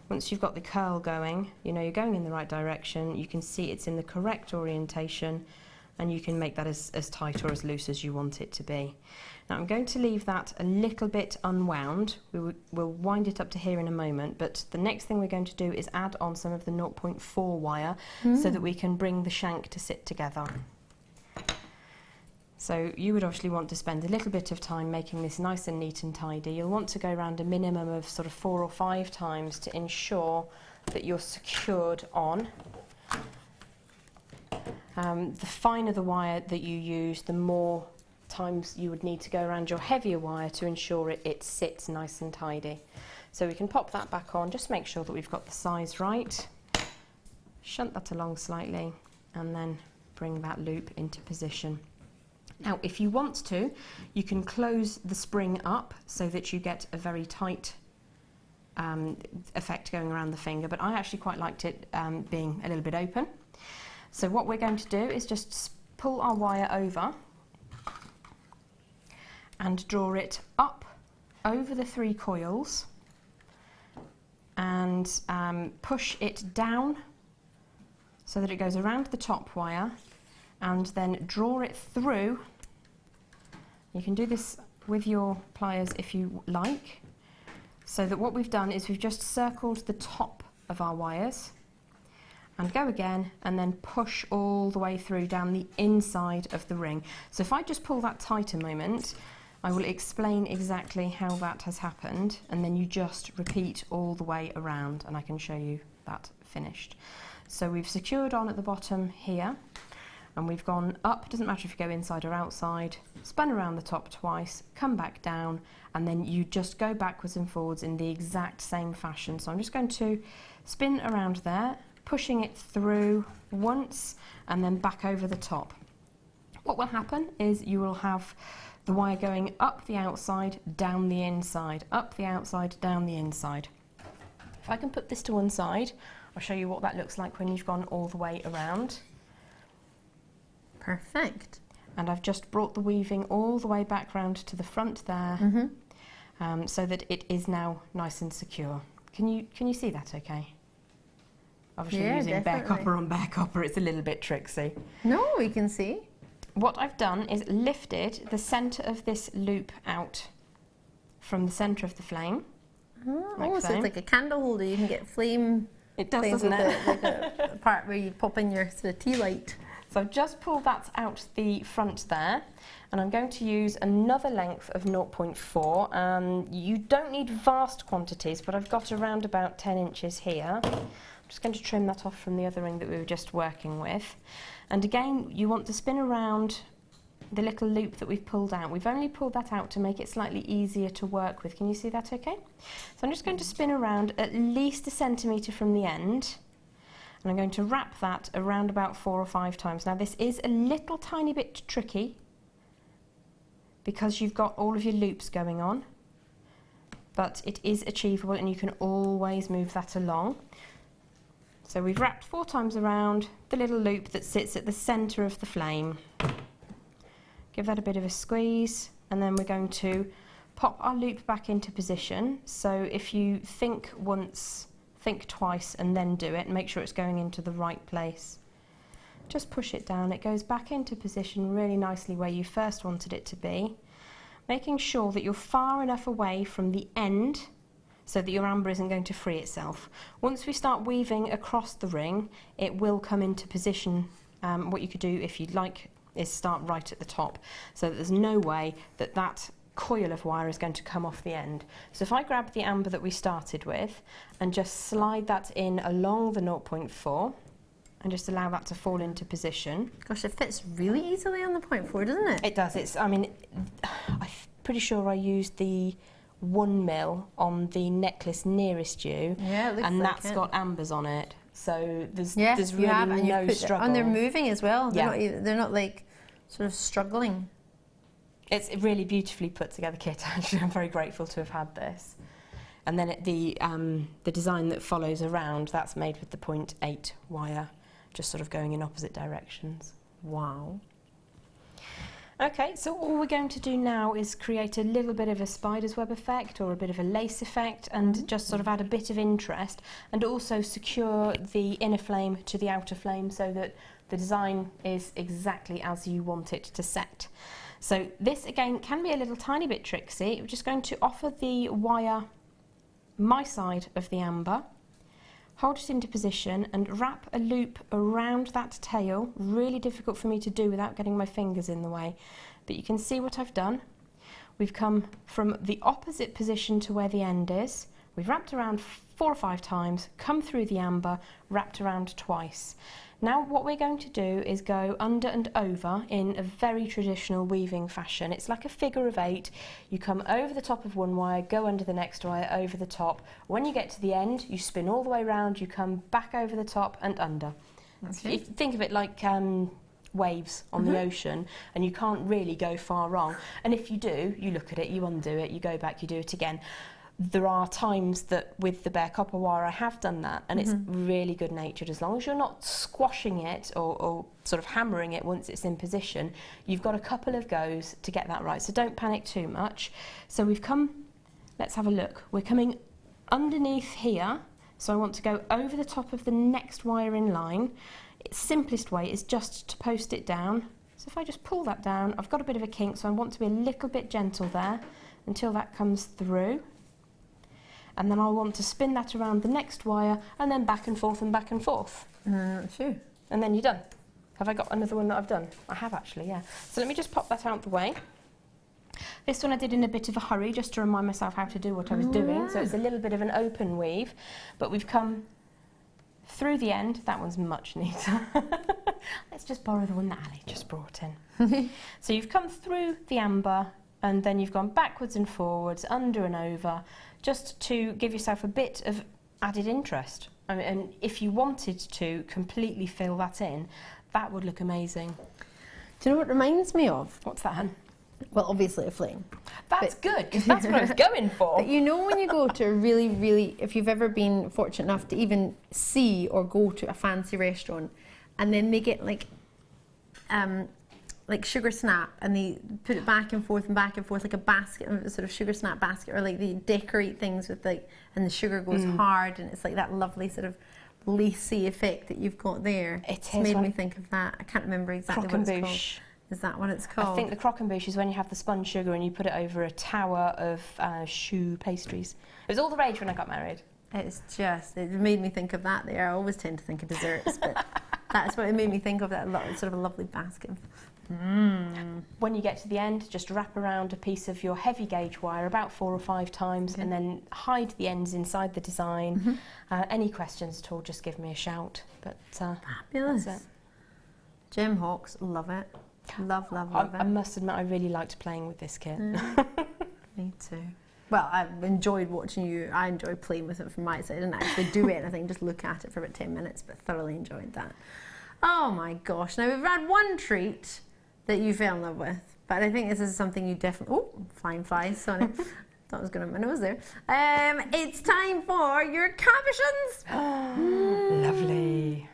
Once you've got the curl going, you know you're going in the right direction, you can see it's in the correct orientation, and you can make that as tight or as loose as you want it to be. Now I'm going to leave that a little bit unwound. We'll wind it up to here in a moment, but the next thing we're going to do is add on some of the 0.4 wire so that we can bring the shank to sit together. So you would obviously want to spend a little bit of time making this nice and neat and tidy. You'll want to go around a minimum of sort of 4 or 5 times to ensure that you're secured on. The finer the wire that you use, the more times you would need to go around your heavier wire to ensure it sits nice and tidy. So we can pop that back on, just make sure that we've got the size right, shunt that along slightly, and then bring that loop into position. Now if you want to, you can close the spring up so that you get a very tight effect going around the finger, but I actually quite liked it being a little bit open. So what we're going to do is just pull our wire over and draw it up over the 3 coils and push it down so that it goes around the top wire, and then draw it through. You can do this with your pliers if you like, so that what we've done is we've just circled the top of our wires, and go again, and then push all the way through down the inside of the ring. So if I just pull that tight a moment, I will explain exactly how that has happened, and then you just repeat all the way around, and I can show you that finished. So we've secured on at the bottom here, and we've gone up, it doesn't matter if you go inside or outside, spun around the top twice, come back down, and then you just go backwards and forwards in the exact same fashion. So I'm just going to spin around there, pushing it through once, and then back over the top. What will happen is you will have the wire going up the outside, down the inside, up the outside, down the inside. If I can put this to one side, I'll show you what that looks like when you've gone all the way around. Perfect. And I've just brought the weaving all the way back round to the front there, so that it is now nice and secure. Can you see that okay? Obviously using bare copper on bare copper, it's a little bit tricksy. No, we can see. What I've done is lifted the centre of this loop out from the centre of the flame. So it's like a candle holder. You can get flame. It does, doesn't it? Like a part where you pop in your sort of tea light. So I've just pulled that out the front there, and I'm going to use another length of 0.4. You don't need vast quantities, but I've got around about 10 inches here. I'm just going to trim that off from the other ring that we were just working with. And again, you want to spin around the little loop that we've pulled out. We've only pulled that out to make it slightly easier to work with. Can you see that okay? So I'm just going to spin around at least 1 centimetre from the end, and I'm going to wrap that around about 4 or 5 times. Now this is a little tiny bit tricky because you've got all of your loops going on, but it is achievable and you can always move that along. So we've wrapped 4 times around the little loop that sits at the centre of the flame. Give that a bit of a squeeze, and then we're going to pop our loop back into position. So if you think once, think twice, and then do it, and make sure it's going into the right place. Just push it down, it goes back into position really nicely where you first wanted it to be, making sure that you're far enough away from the end so that your amber isn't going to free itself. Once we start weaving across the ring, it will come into position. What you could do if you'd like is start right at the top, so that there's no way that that coil of wire is going to come off the end. So if I grab the amber that we started with and just slide that in along the 0.4 and just allow that to fall into position. Gosh, it fits really easily on the 0.4, doesn't it? It does. I'm pretty sure I used the 1 mil on the necklace nearest you, and that's got ambers on it, so there's really no struggle. And they're moving as well. They're not like sort of struggling. It's a really beautifully put together kit. Actually, I'm very grateful to have had this. And then the design that follows around, that's made with the 0.8 wire, just sort of going in opposite directions. Wow. Okay, so all we're going to do now is create a little bit of a spider's web effect or a bit of a lace effect, and just sort of add a bit of interest, and also secure the inner flame to the outer flame so that the design is exactly as you want it to set. So this again can be a little tiny bit tricksy. We're just going to offer the wire my side of the amber, hold it into position and wrap a loop around that tail. Really difficult for me to do without getting my fingers in the way, but you can see what I've done. We've come from the opposite position to where the end is. We've wrapped around 4 or 5 times, come through the amber, wrapped around twice. Now what we're going to do is go under and over in a very traditional weaving fashion. It's like a figure of 8. You come over the top of one wire, go under the next wire, over the top. When you get to the end, you spin all the way around, you come back over the top and under. Okay. Think of it like waves on the ocean, and you can't really go far wrong. And if you do, you look at it, you undo it, you go back, you do it again. There are times that with the bare copper wire I have done that, and it's really good natured. As long as you're not squashing it or sort of hammering it once it's in position, you've got a couple of goes to get that right, so don't panic too much. So we've come, let's have a look, we're coming underneath here, so I want to go over the top of the next wire in line. Its simplest way is just to post it down. So if I just pull that down, I've got a bit of a kink, so I want to be a little bit gentle there until that comes through. And then I'll want to spin that around the next wire, and then back and forth and back and forth. Sure. And then you're done. Have I got another one that I've done? I have actually, yeah. So let me just pop that out the way. This one I did in a bit of a hurry just to remind myself how to do what I was doing. So it's a little bit of an open weave, but we've come through the end. That one's much neater. Let's just borrow the one that Ali just brought in. So you've come through the amber and then you've gone backwards and forwards, under and over, just to give yourself a bit of added interest. I mean, and if you wanted to completely fill that in, that would look amazing. Do you know what it reminds me of? What's that, hun? Well, obviously a flame. That's good, because that's what I was going for. But you know when you go to a really, really, if you've ever been fortunate enough to even see or go to a fancy restaurant, and then they get like sugar snap, and they put it back and forth like a basket, a sort of sugar snap basket, or like they decorate things with like, and the sugar goes hard, and it's like that lovely sort of lacy effect that you've got there. It's made me think of that. I can't remember exactly what it's called. Is that what it's called? I think the croquembouche is when you have the spun sugar and you put it over a tower of choux pastries. It was all the rage when I got married. It made me think of that there. I always tend to think of desserts, but that's what it made me think of, that sort of a lovely basket. When you get to the end, just wrap around a piece of your heavy gauge wire about 4 or 5 times, and then hide the ends inside the design. Any questions at all, just give me a shout. But fabulous. That's it. Jem Hawkes, love it. Love it. I must admit, I really liked playing with this kit. Me too. Well, I enjoyed watching you. I enjoyed playing with it from my side. I didn't actually do anything, just look at it for about 10 minutes, but thoroughly enjoyed that. Oh my gosh. Now, we've had one treat that you fell in love with, but I think this is something you definitely... Oh, flying flies, sorry. Thought I was going to my nose there. It's time for your cabochons. Lovely.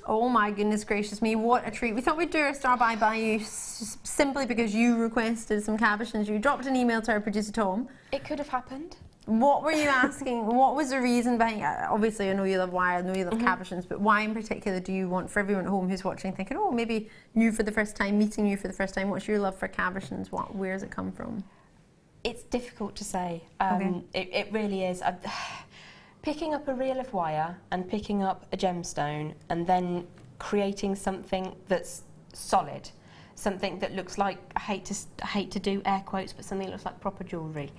Oh my goodness gracious me, what a treat. We thought we'd do our star by you simply because you requested some cabochons. You dropped an email to our producer Tom. It could have happened. What were you asking? What was the reason behind it? Obviously I know you love wire, I know you love cabochons, but why in particular do you want, for everyone at home who's watching thinking, oh, maybe you for the first time, meeting you for the first time, what's your love for cabochons? Where does it come from? It's difficult to say. It really is. Picking up a reel of wire and picking up a gemstone and then creating something that's solid, something that looks like, I hate to do air quotes, but something that looks like proper jewellery.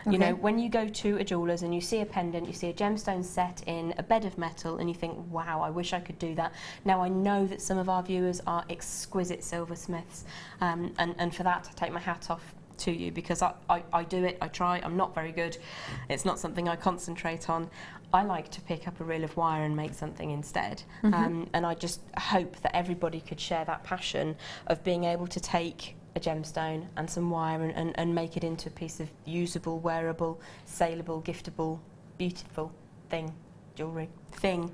You know, when you go to a jeweller's and you see a pendant, you see a gemstone set in a bed of metal and you think, wow, I wish I could do that. Now I know that some of our viewers are exquisite silversmiths, and for that I take my hat off to you, because I do it, I try, I'm not very good. It's not something I concentrate on. I like to pick up a reel of wire and make something instead. And I just hope that everybody could share that passion of being able to take a gemstone and some wire and make it into a piece of usable, wearable, saleable, giftable, beautiful thing, jewellery thing.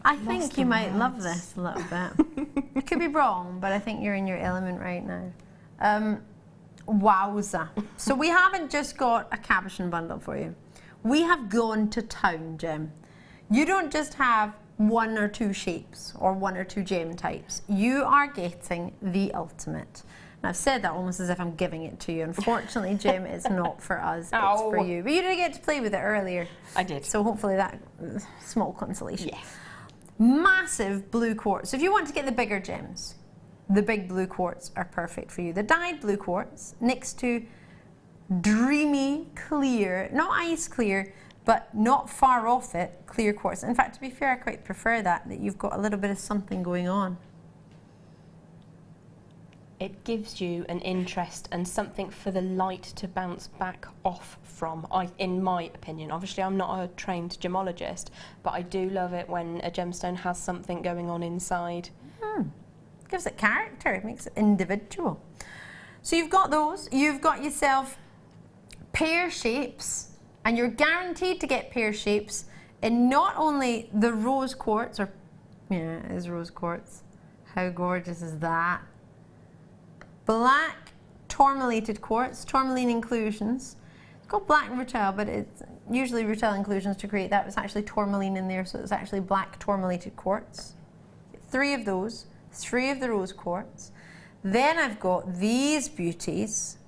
I think you might love this a little bit. I could be wrong, but I think you're in your element right now. Wowza. So we haven't just got a cabochon bundle for you. We have gone to town, Jem. You don't just have 1 or 2 shapes or 1 or 2 gem types. You are getting the ultimate. And I've said that almost as if I'm giving it to you. Unfortunately, Jem, it's not for us, it's for you. But you did get to play with it earlier. I did. So hopefully that small consolation. Yes. Massive blue quartz. So if you want to get the bigger gems, the big blue quartz are perfect for you. The dyed blue quartz next to dreamy, clear, not ice clear, but not far off it, clear quartz. In fact, to be fair, I quite prefer that you've got a little bit of something going on. It gives you an interest and something for the light to bounce back off from, in my opinion. Obviously, I'm not a trained gemologist, but I do love it when a gemstone has something going on inside. Gives it character, it makes it individual. So you've got those, you've got yourself pear shapes, and you're guaranteed to get pear shapes in not only the rose quartz, or, yeah, it is rose quartz. How gorgeous is that? Black tourmalated quartz, tourmaline inclusions. It's called black rutile, but it's usually rutile inclusions to create that. It's actually tourmaline in there, so it's actually black tourmalated quartz. 3 of those. 3 of the rose quartz. Then I've got these beauties.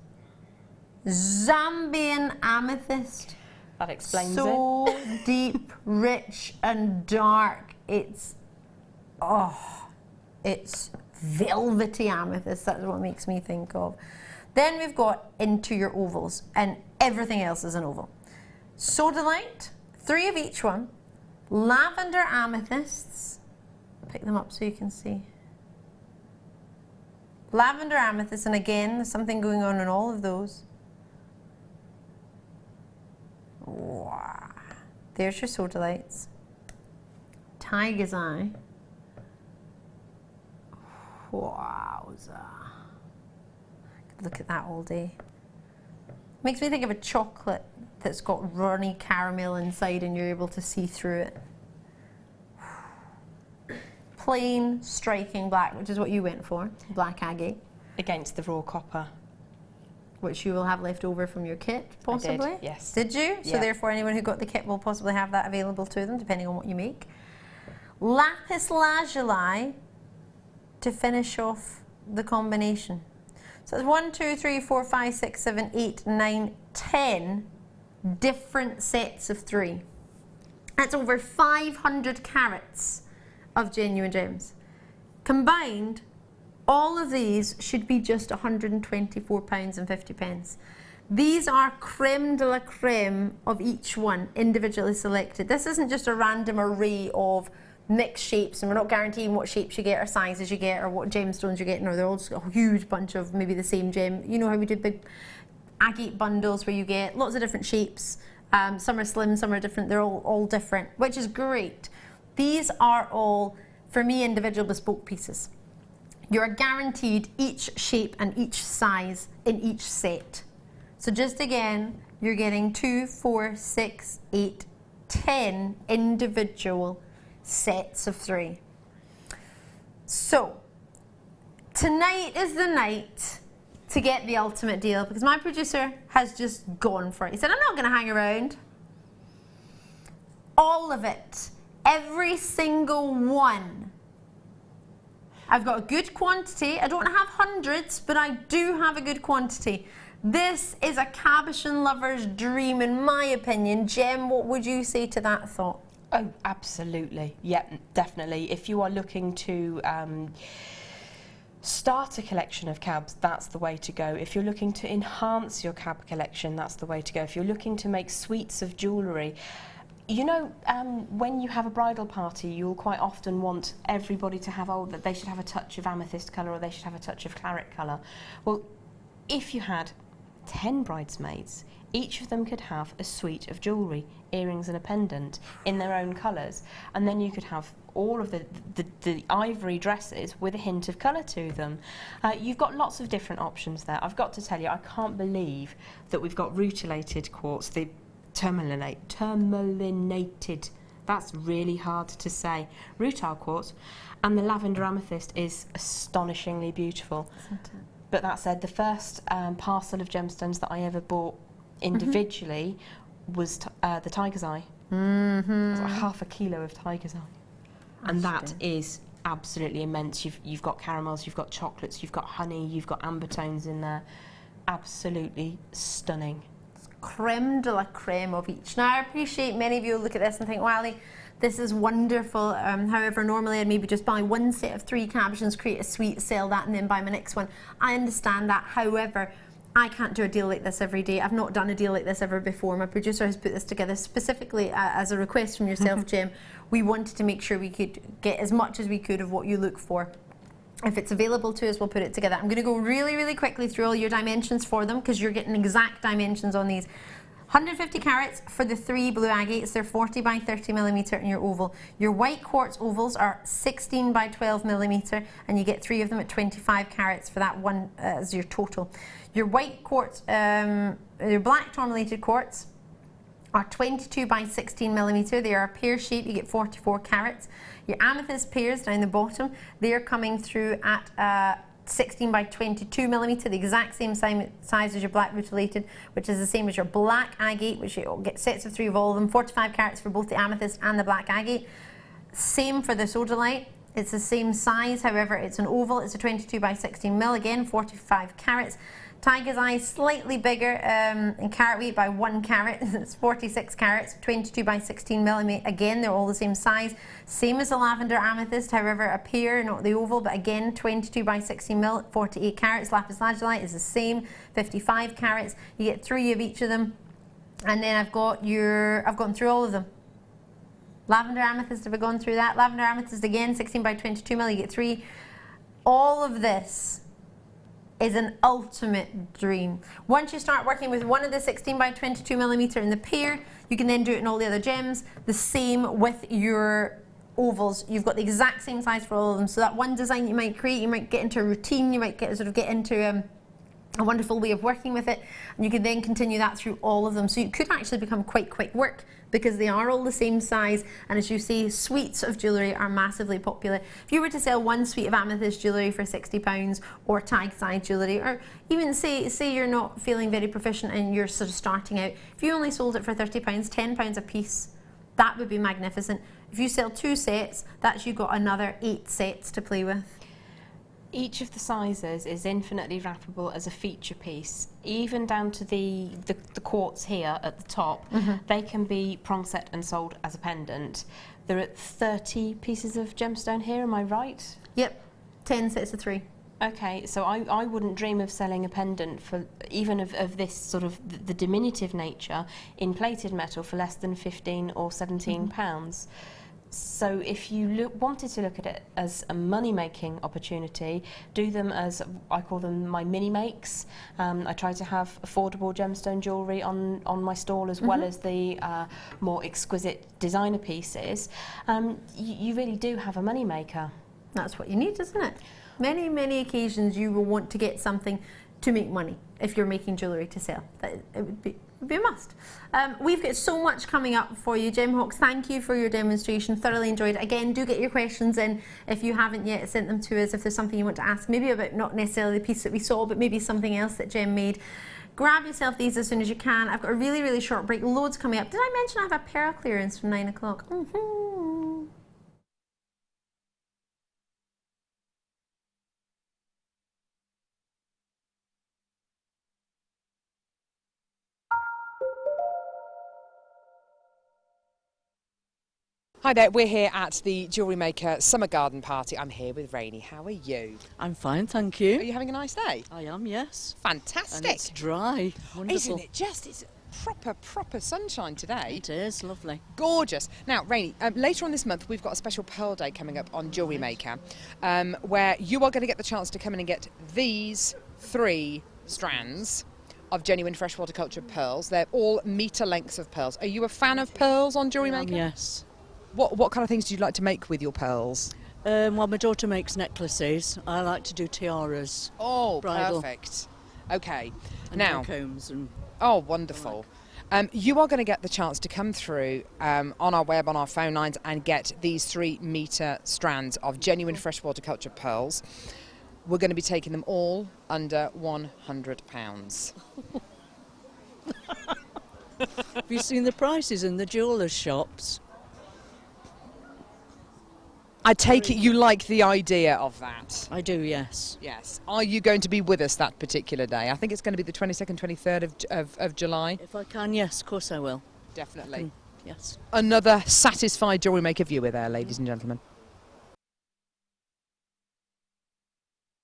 Zambian amethyst. That explains it. So deep, rich and dark. It's velvety amethyst. That's what makes me think of. Then we've got into your ovals, and everything else is an oval. Sodalite, 3 of each one. Lavender amethysts. Pick them up so you can see. Lavender amethyst, and again, there's something going on in all of those. Wow. There's your sodalites. Tiger's eye. Wowza. Could look at that all day. Makes me think of a chocolate that's got runny caramel inside and you're able to see through it. Plain, striking black, which is what you went for. Black agate. Against the raw copper. Which you will have left over from your kit, possibly? I did, yes. Did you? Yeah. So therefore anyone who got the kit will possibly have that available to them, depending on what you make. Lapis lazuli to finish off the combination. So it's 1, 2, 3, 4, 5, 6, 7, 8, 9, 10 different sets of 3. That's over 500 carats of genuine gems. Combined, all of these should be just £124.50. These are creme de la creme of each one, individually selected. This isn't just a random array of mixed shapes, and we're not guaranteeing what shapes you get or sizes you get or what gemstones you're getting, or they're all just a huge bunch of maybe the same gem. You know how we do big agate bundles where you get lots of different shapes. Some are slim, some are different. They're all different, which is great. These are all, for me, individual bespoke pieces. You're guaranteed each shape and each size in each set. So just again, you're getting 2, 4, 6, 8, 10 individual sets of 3. So tonight is the night to get the ultimate deal, because my producer has just gone for it. He said, I'm not going to hang around. All of it, every single one. I've got a good quantity. I don't have hundreds, but I do have a good quantity. This is a Cabochon lover's dream, in my opinion. Jem, what would you say to that thought? Oh, absolutely. Yeah, definitely. If you are looking to start a collection of cabs, that's the way to go. If you're looking to enhance your cab collection, that's the way to go. If you're looking to make suites of jewellery, you know, when you have a bridal party, you'll quite often want everybody to have, oh, that they should have a touch of amethyst colour or they should have a touch of claret colour. Well, if you had 10 bridesmaids, each of them could have a suite of jewellery, earrings and a pendant in their own colours, and then you could have all of the ivory dresses with a hint of colour to them. You've got lots of different options there. I've got to tell you, I can't believe that we've got rutilated quartz, the tourmalinated, that's really hard to say, rutile quartz, and the lavender amethyst is astonishingly beautiful. Isn't it? But that said, the first parcel of gemstones that I ever bought individually was the tiger's eye. It was like half a kilo of tiger's eye. And that is absolutely immense. You've got caramels, you've got chocolates, you've got honey, you've got amber tones in there. Absolutely stunning. It's creme de la creme of each. Now, I appreciate many of you will look at this and think, well, Ali, this is wonderful. However, normally I'd maybe just buy one set of 3 Cabochons, create a suite, sell that, and then buy my next one. I understand that. However, I can't do a deal like this every day. I've not done a deal like this ever before. My producer has put this together specifically as a request from yourself, Jem. We wanted to make sure we could get as much as we could of what you look for. If it's available to us, we'll put it together. I'm going to go really, really quickly through all your dimensions for them, because you're getting exact dimensions on these. 150 carats for the 3 blue agates. They're 40 by 30 millimeter in your oval. Your white quartz ovals are 16 by 12 millimeter, and you get 3 of them at 25 carats for that one as your total. Your white quartz, your black tourmalated quartz are 22 by 16 millimeter. They are a pear shape. You get 44 carats. Your amethyst pears down the bottom, they're coming through at 16 by 22 millimeter, the exact same size as your black rutilated, which is the same as your black agate, which you get sets of 3 of all of them, 45 carats for both the amethyst and the black agate. Same for the sodalite. It's the same size, however, it's an oval. It's a 22 by 16 mil, again, 45 carats. Tiger's Eye, slightly bigger in carat weight by 1 carat. It's 46 carats, 22 by 16 millimeter. Again, they're all the same size. Same as the lavender amethyst, however, a pair, not the oval, but again, 22 by 16 mil, 48 carats. Lapis lazuli is the same, 55 carats. You get 3 of each of them. And then I've gone through all of them. Lavender amethyst, have I gone through that? Lavender amethyst again, 16 by 22 mil, you get 3. All of this is an ultimate dream. Once you start working with one of the 16 by 22 millimeter in the pair, you can then do it in all the other gems. The same with your ovals. You've got the exact same size for all of them. So that one design you might create, you might get into a routine, you might get into a wonderful way of working with it, and you can then continue that through all of them. So it could actually become quite quick work because they are all the same size, and as you see, suites of jewellery are massively popular. If you were to sell one suite of amethyst jewellery for £60 or Tiger's Eye jewellery, or even say you're not feeling very proficient and you're sort of starting out, if you only sold it for £30, £10 a piece, that would be magnificent. If you sell 2 sets, that's you got another 8 sets to play with. Each of the sizes is infinitely wrappable as a feature piece, even down to the quartz here at the top. They can be prong set and sold as a pendant. There are 30 pieces of gemstone here, am I right? Yep, 10 sets of 3. Okay, so I wouldn't dream of selling a pendant for even of this sort of the diminutive nature in plated metal for less than 15 or 17 pounds. So if you wanted to look at it as a money-making opportunity, do them as, I call them my mini-makes. I try to have affordable gemstone jewellery on my stall as well as the more exquisite designer pieces. You really do have a money-maker. That's what you need, isn't it? Many, many occasions you will want to get something to make money if you're making jewellery to sell. It would be a must. We've got so much coming up for you. Jem Hawkes, thank you for your demonstration. Thoroughly enjoyed it. Again, do get your questions in if you haven't yet sent them to us. If there's something you want to ask, maybe about not necessarily the piece that we saw, but maybe something else that Jem made. Grab yourself these as soon as you can. I've got a really, really short break. Loads coming up. Did I mention I have a pearl clearance from 9 o'clock? Hi there, we're here at the Jewellery Maker Summer Garden Party. I'm here with Rainey. How are you? I'm fine, thank you. Are you having a nice day? I am, yes. Fantastic. And it's dry. Wonderful. Isn't it just? It's proper sunshine today. It is, lovely. Gorgeous. Now, Rainey, later on this month, we've got a special Pearl Day coming up on Jewellery Maker, where you are going to get the chance to come in and get these 3 strands of genuine freshwater cultured pearls. They're all metre lengths of pearls. Are you a fan of pearls on Jewellery Maker? Yes. What kind of things do you like to make with your pearls? Well, my daughter makes necklaces. I like to do tiaras. Oh, bridal. Perfect. Okay. And now, combs and. Oh, wonderful. You are going to get the chance to come through on our web, on our phone lines, and get these 3 metre strands of genuine freshwater cultured pearls. We're going to be taking them all under £100. Have you seen the prices in the jewellers' shops? I take it you like the idea of that. I do, yes. Yes. Are you going to be with us that particular day? I think it's going to be the 22nd, 23rd of July. If I can, yes, of course I will. Definitely. Yes. Another satisfied Jewellery Maker viewer there, ladies and gentlemen.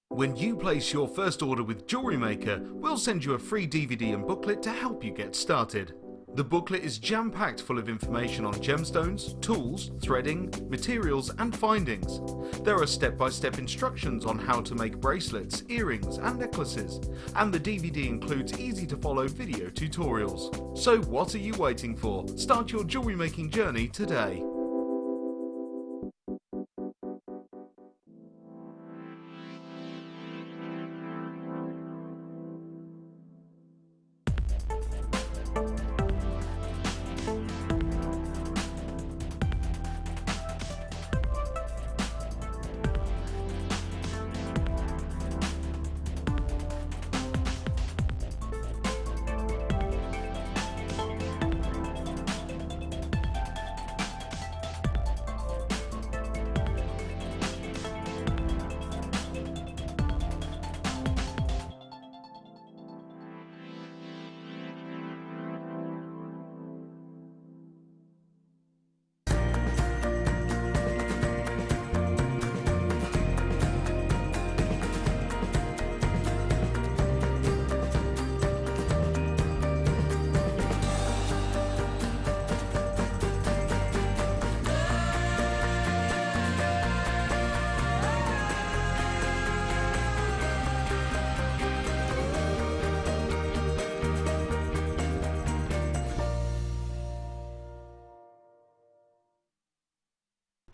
When you place your first order with Jewellery Maker, we'll send you a free DVD and booklet to help you get started. The booklet is jam-packed full of information on gemstones, tools, threading, materials and findings. There are step-by-step instructions on how to make bracelets, earrings and necklaces, and the DVD includes easy-to-follow video tutorials. So what are you waiting for? Start your jewellery making journey today.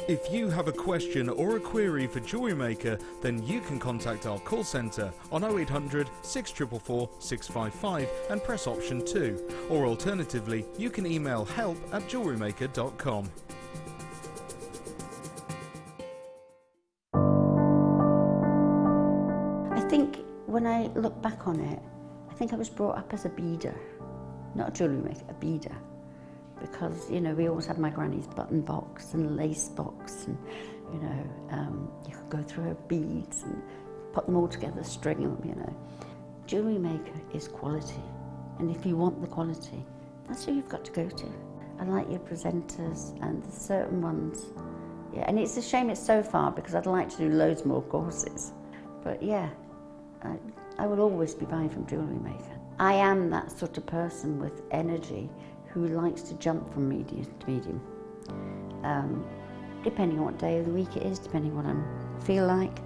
If you have a question or a query for Jewellery Maker, then you can contact our call centre on 0800 644 655 and press option 2. Or alternatively, you can email help@jewellerymaker.com. I think when I look back on it, I think I was brought up as a beader, not a jewellery maker, a beader. Because, you know, we always had my granny's button box and lace box, and, you know, you could go through her beads and put them all together, string them, you know. Jewellery Maker is quality, and if you want the quality, that's who you've got to go to. I like your presenters and the certain ones, yeah, and it's a shame it's so far because I'd like to do loads more courses. But yeah, I will always be buying from Jewellery Maker. I am that sort of person with energy who likes to jump from medium to medium. Depending on what day of the week it is, depending what I feel like.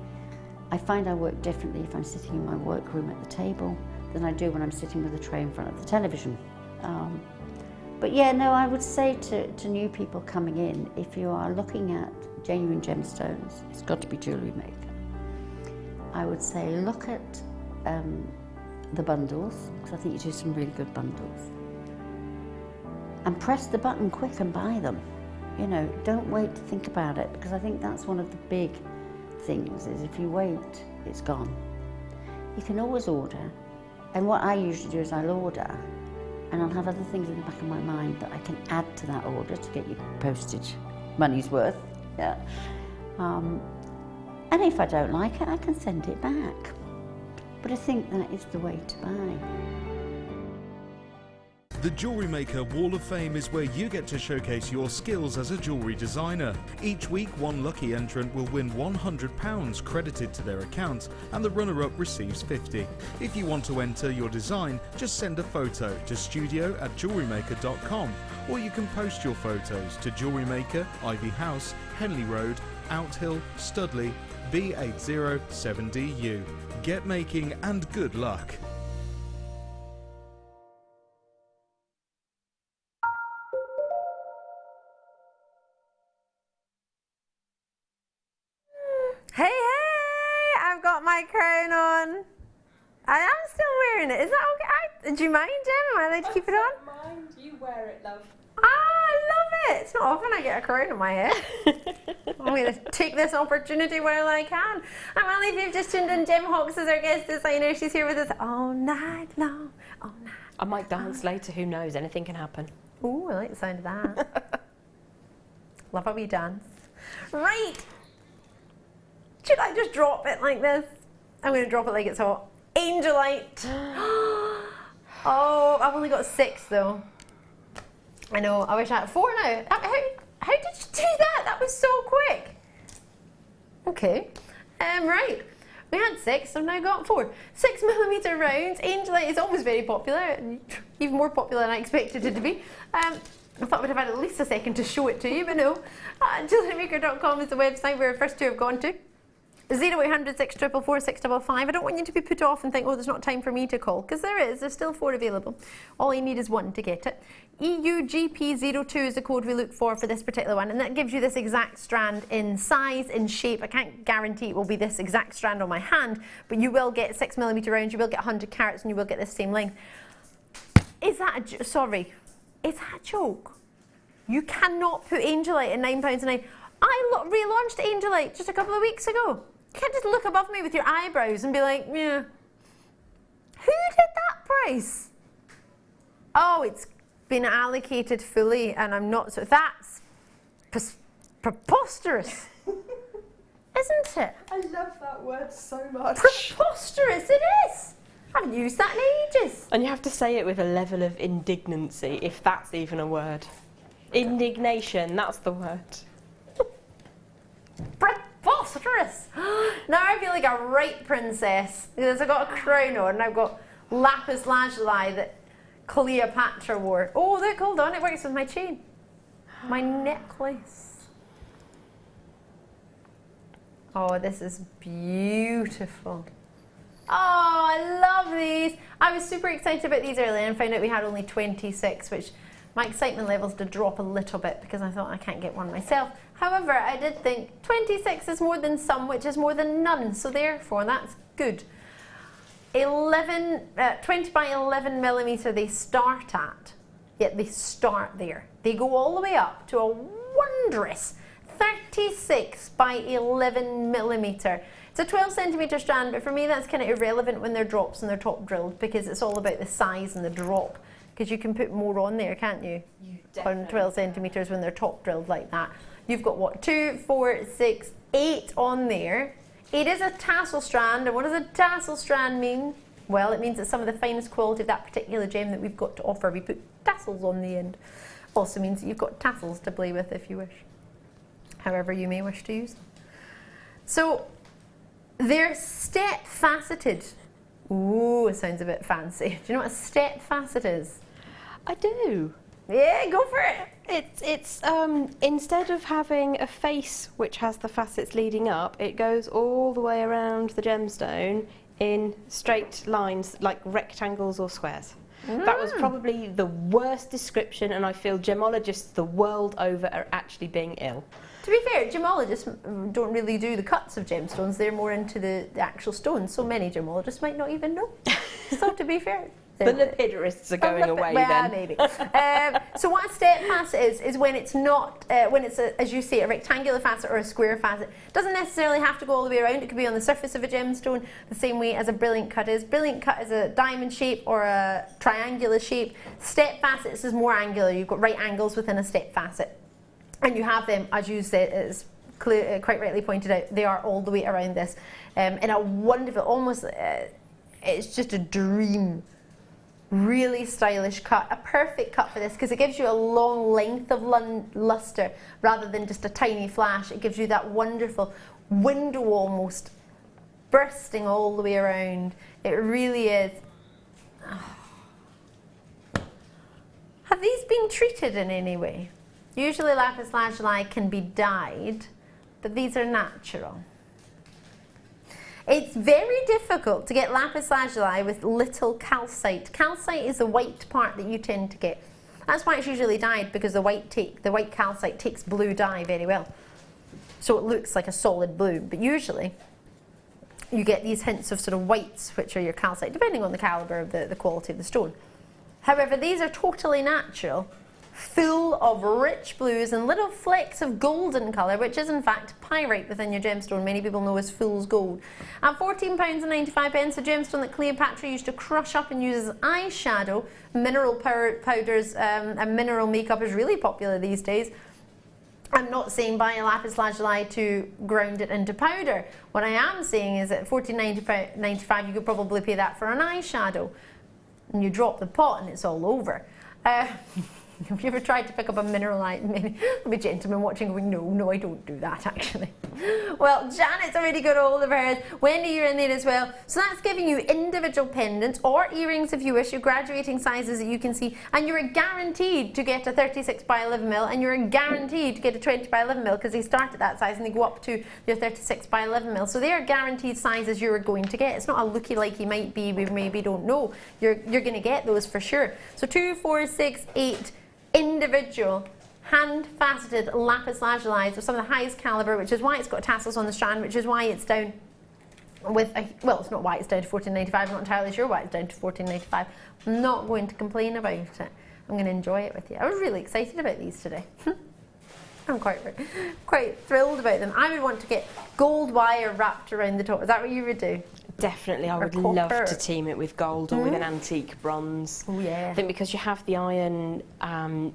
I find I work differently if I'm sitting in my workroom at the table than I do when I'm sitting with a tray in front of the television. But yeah, no, I would say to new people coming in, if you are looking at genuine gemstones, it's got to be Jewellery Maker. I would say look at the bundles, because I think you do some really good bundles. And press the button quick and buy them. You know, don't wait to think about it, because I think that's one of the big things, is if you wait, it's gone. You can always order, and what I usually do is I'll order, and I'll have other things in the back of my mind that I can add to that order to get your postage money's worth. Yeah. And if I don't like it, I can send it back. But I think that is the way to buy. The Jewellery Maker Wall of Fame is where you get to showcase your skills as a jewellery designer. Each week, one lucky entrant will win £100 credited to their account, and the runner-up receives £50. If you want to enter your design, just send a photo to studio@jewellerymaker.com, or you can post your photos to Jewellery Maker, Ivy House, Henley Road, Outhill, Studley, B807DU. Get making and good luck. Hey, I've got my crown on. I am still wearing it. Is that okay? Do you mind, Jem? Am I allowed to keep it on? I don't mind. You wear it, love. Ah, I love it. It's not often I get a crown on my head. I'm going to take this opportunity while I can. I'm Ali. If you've just tuned in, Jem Hawkes is our guest designer. She's here with us all night long. All night. I might dance later. Who knows? Anything can happen. Ooh, I like the sound of that. Love a wee dance. Right. Should I just drop it like this? I'm going to drop it like it's hot. Angelite. Oh, I've only got 6 though. I know, I wish I had 4 now. How did you do that? That was so quick. Okay, right. We had 6, so I've now got 4. 6mm rounds. Angelite is always very popular, even more popular than I expected it to be. I thought we'd have had at least a second to show it to you, but no. JewelleryMaker.com is the website where the first 2 have gone to. 0800 644 655. I don't want you to be put off and think, oh, there's not time for me to call, because there's still 4 available. All you need is 1 to get it. EUGP02 is the code we look for this particular one, and that gives you this exact strand in size, in shape. I can't guarantee it will be this exact strand on my hand, but you will get 6mm rounds, you will get 100 carats, and you will get this same length. Is that is that a joke? You cannot put Angelite at £9.09. I relaunched Angelite just a couple of weeks ago. You can't just look above me with your eyebrows and be like, yeah. Who did that price? Oh, it's been allocated fully, and I'm not. So that's preposterous, isn't it? I love that word so much. Preposterous, it is. I haven't used that in ages. And you have to say it with a level of indignancy, if that's even a word. Indignation, that's the word. Preposterous! Now I feel like a right princess because I've got a crown on and I've got lapis lazuli that Cleopatra wore. Oh, look, hold on, it works with my chain. My necklace. Oh, this is beautiful. Oh, I love these. I was super excited about these earlier and found out we had only 26, which my excitement levels did drop a little bit because I thought I can't get one myself. However, I did think 26 is more than some, which is more than none, so therefore that's good. 20 by 11 millimeter they start at, yet they start there. They go all the way up to a wondrous 36 by 11 millimeter. It's a 12 centimeter strand, but for me that's kind of irrelevant when they're drops and they're top drilled, because it's all about the size and the drop, because you can put more on there, can't you? On 12 centimeters when they're top drilled like that. You've got what, 2, 4, 6, 8 on there. It is a tassel strand, and what does a tassel strand mean? Well, it means it's some of the finest quality of that particular gem that we've got to offer. We put tassels on the end. Also means that you've got tassels to play with if you wish, however you may wish to use them. So they're step faceted. Ooh, it sounds a bit fancy. Do you know what a step facet is? I do. Yeah, go for it. It's instead of having a face which has the facets leading up, it goes all the way around the gemstone in straight lines, like rectangles or squares. That was probably the worst description, and I feel gemologists the world over are actually being ill. To be fair, gemologists don't really do the cuts of gemstones. They're more into the actual stones. So many gemologists might not even know. So to be fair, the lepidarists are going away then. Maybe. So what a step facet is when it's not, when it's, as you say, a rectangular facet or a square facet. It doesn't necessarily have to go all the way around. It could be on the surface of a gemstone, the same way as a brilliant cut is. Brilliant cut is a diamond shape or a triangular shape. Step facets is more angular. You've got right angles within a step facet. And you have them, as you said, as quite rightly pointed out, they are all the way around this. In a wonderful, almost, it's just a dream. Really stylish cut, a perfect cut for this, because it gives you a long length of luster rather than just a tiny flash. It gives you that wonderful window almost bursting all the way around. It really is. Oh. Have these been treated in any way? Usually lapis lazuli can be dyed, but these are natural. It's very difficult to get lapis lazuli with little calcite. Calcite is the white part that you tend to get. That's why it's usually dyed, because the white calcite takes blue dye very well. So it looks like a solid blue, but usually you get these hints of sort of whites, which are your calcite, depending on the caliber of the quality of the stone. However, these are totally natural, full of rich blues and little flecks of golden colour, which is in fact pyrite within your gemstone. Many people know as fool's gold. At £14.95, a gemstone that Cleopatra used to crush up and use as eyeshadow. Mineral powders and mineral makeup is really popular these days. I'm not saying buy a lapis lazuli to ground it into powder. What I am saying is at £14.95 you could probably pay that for an eyeshadow. And you drop the pot and it's all over. Have you ever tried to pick up a mineralite? Maybe there'll be gentlemen watching going, no, I don't do that actually. Well, Janet's already got all of hers. Wendy, you're in there as well. So that's giving you individual pendants or earrings if you wish, your graduating sizes that you can see. And you're guaranteed to get a 36 by 11 mil, and you're guaranteed to get a 20 by 11 mil, because they start at that size and they go up to your 36 by 11 mil. So they are guaranteed sizes you're going to get. It's not a looky like you might be, we maybe don't know. You're going to get those for sure. So 2, 4, 6, 8 individual hand-faceted lapis lazuli of some of the highest caliber, which is why it's got tassels on the strand, which is why it's down with a, well, it's not why it's down to £14.95. I'm not entirely sure why it's down to £14.95. I'm not going to complain about it. I'm going to enjoy it with you. I was really excited about these today. I'm quite thrilled about them. I would want to get gold wire wrapped around the top. Is that what you would do? Definitely, I would love to team it with gold or with an antique bronze. Oh yeah. I think because you have the iron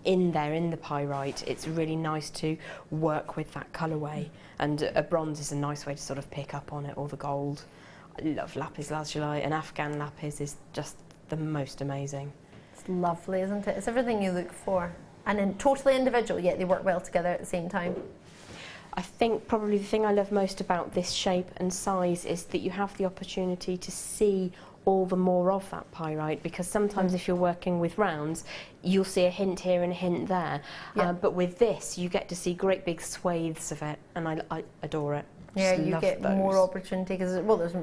in there, in the pyrite, it's really nice to work with that colourway. And a bronze is a nice way to sort of pick up on it, or the gold. I love lapis lazuli, and Afghan lapis is just the most amazing. It's lovely, isn't it? It's everything you look for. And then totally individual, yet they work well together at the same time. I think probably the thing I love most about this shape and size is that you have the opportunity to see all the more of that pyrite, because sometimes if you're working with rounds, you'll see a hint here and a hint there. But with this, you get to see great big swathes of it, and I adore it. Yeah, you get more opportunity because, well, there's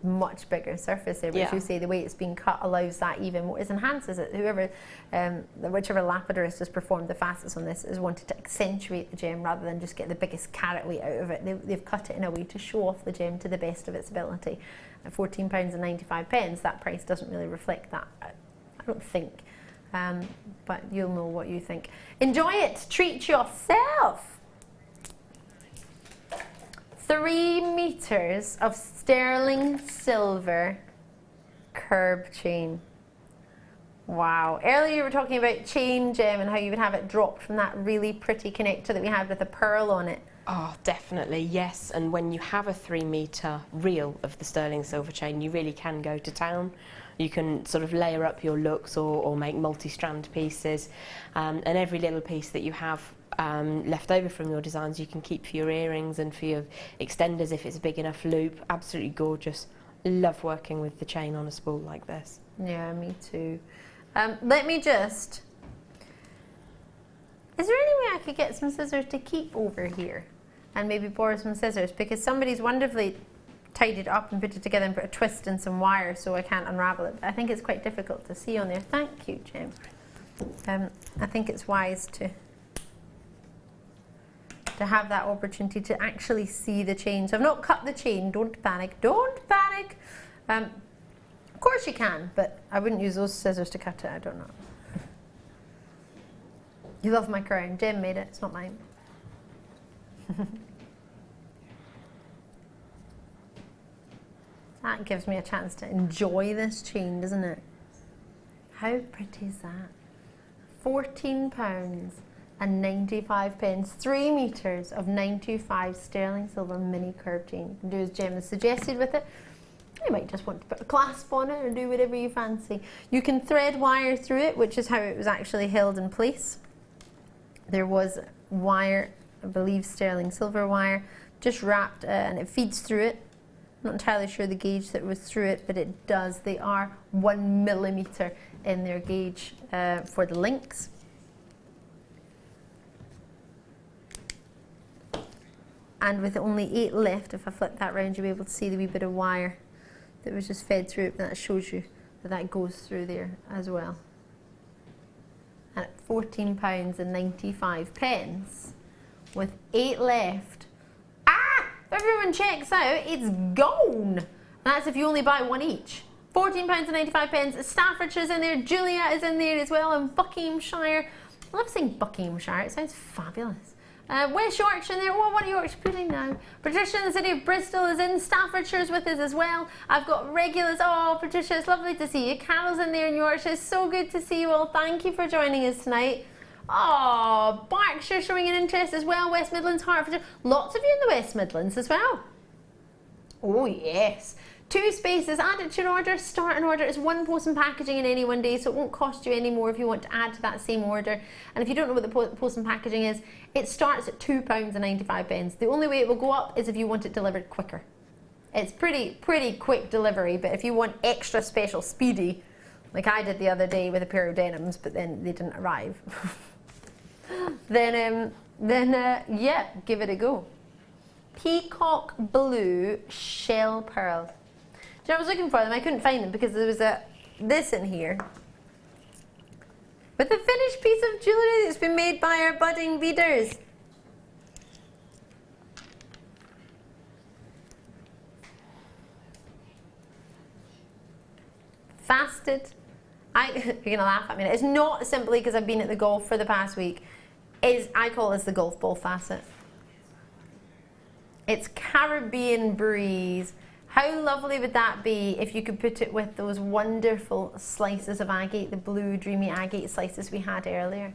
much bigger surface there, but as you say, the way it's being cut allows that even more, it enhances it. Whichever lapidarist has performed the fastest on this has wanted to accentuate the gem rather than just get the biggest carat weight out of it. They've cut it in a way to show off the gem to the best of its ability. At £14.95, that price doesn't really reflect that, I don't think. But you'll know what you think. Enjoy it, treat yourself. 3 meters of sterling silver curb chain. Wow. Earlier you were talking about chain gem and how you would have it dropped from that really pretty connector that we had with a pearl on it. Oh, definitely, yes. And when you have a 3 meter reel of the sterling silver chain, you really can go to town. You can sort of layer up your looks or make multi-strand pieces. And every little piece that you have left over from your designs you can keep for your earrings and for your extenders if it's a big enough loop. Absolutely gorgeous. Love working with the chain on a spool like this. Yeah, me too. Let me just... Is there any way I could get some scissors to keep over here? And maybe borrow some scissors? Because somebody's wonderfully tidied it up and put it together and put a twist and some wire so I can't unravel it. I think it's quite difficult to see on there. Thank you, Jem. I think it's wise to have that opportunity to actually see the chain. So I've not cut the chain, don't panic, don't panic. Of course you can, but I wouldn't use those scissors to cut it, I don't know. You love my crown, Jem made it, it's not mine. That gives me a chance to enjoy this chain, doesn't it? How pretty is that? £14.95, 3 meters of 925 sterling silver mini curved chain. You can do as Jem has suggested with it. You might just want to put a clasp on it or do whatever you fancy. You can thread wire through it, which is how it was actually held in place. There was wire, I believe sterling silver wire, just wrapped and it feeds through it. I'm not entirely sure the gauge that was through it, but it does. They are 1 millimeter in their gauge for the links. And with only 8 left, if I flip that round, you'll be able to see the wee bit of wire that was just fed through it. That shows you that that goes through there as well. And at £14.95, with 8 left, if everyone checks out, it's gone. And that's if you only buy 1 each. £14.95. Staffordshire's in there, Julia is in there as well, and Buckinghamshire. I love saying Buckinghamshire, it sounds fabulous. West Yorkshire in there. Oh, what are Yorkshire putting now? Patricia in the city of Bristol is in. Staffordshire's with us as well. I've got regulars. Oh, Patricia, it's lovely to see you. Carol's in there in Yorkshire. It's so good to see you all. Thank you for joining us tonight. Oh, Berkshire showing an interest as well. West Midlands, Hertfordshire. Lots of you in the West Midlands as well. Oh, yes. 2 spaces, add it to your order, start an order. It's 1 post and packaging in any one day, so it won't cost you any more if you want to add to that same order. And if you don't know what the post and packaging is, it starts at £2.95. The only way it will go up is if you want it delivered quicker. It's pretty quick delivery, but if you want extra special speedy, like I did the other day with a pair of denims, but then they didn't arrive, then yeah, give it a go. Peacock blue shell pearl. I was looking for them, I couldn't find them because there was this in here with a finished piece of jewellery that's been made by our budding beaders. Fasted. You're gonna laugh at me. It's not simply because I've been at the golf for the past week. I call this the golf ball facet. It's Caribbean breeze. How lovely would that be if you could put it with those wonderful slices of agate, the blue dreamy agate slices we had earlier.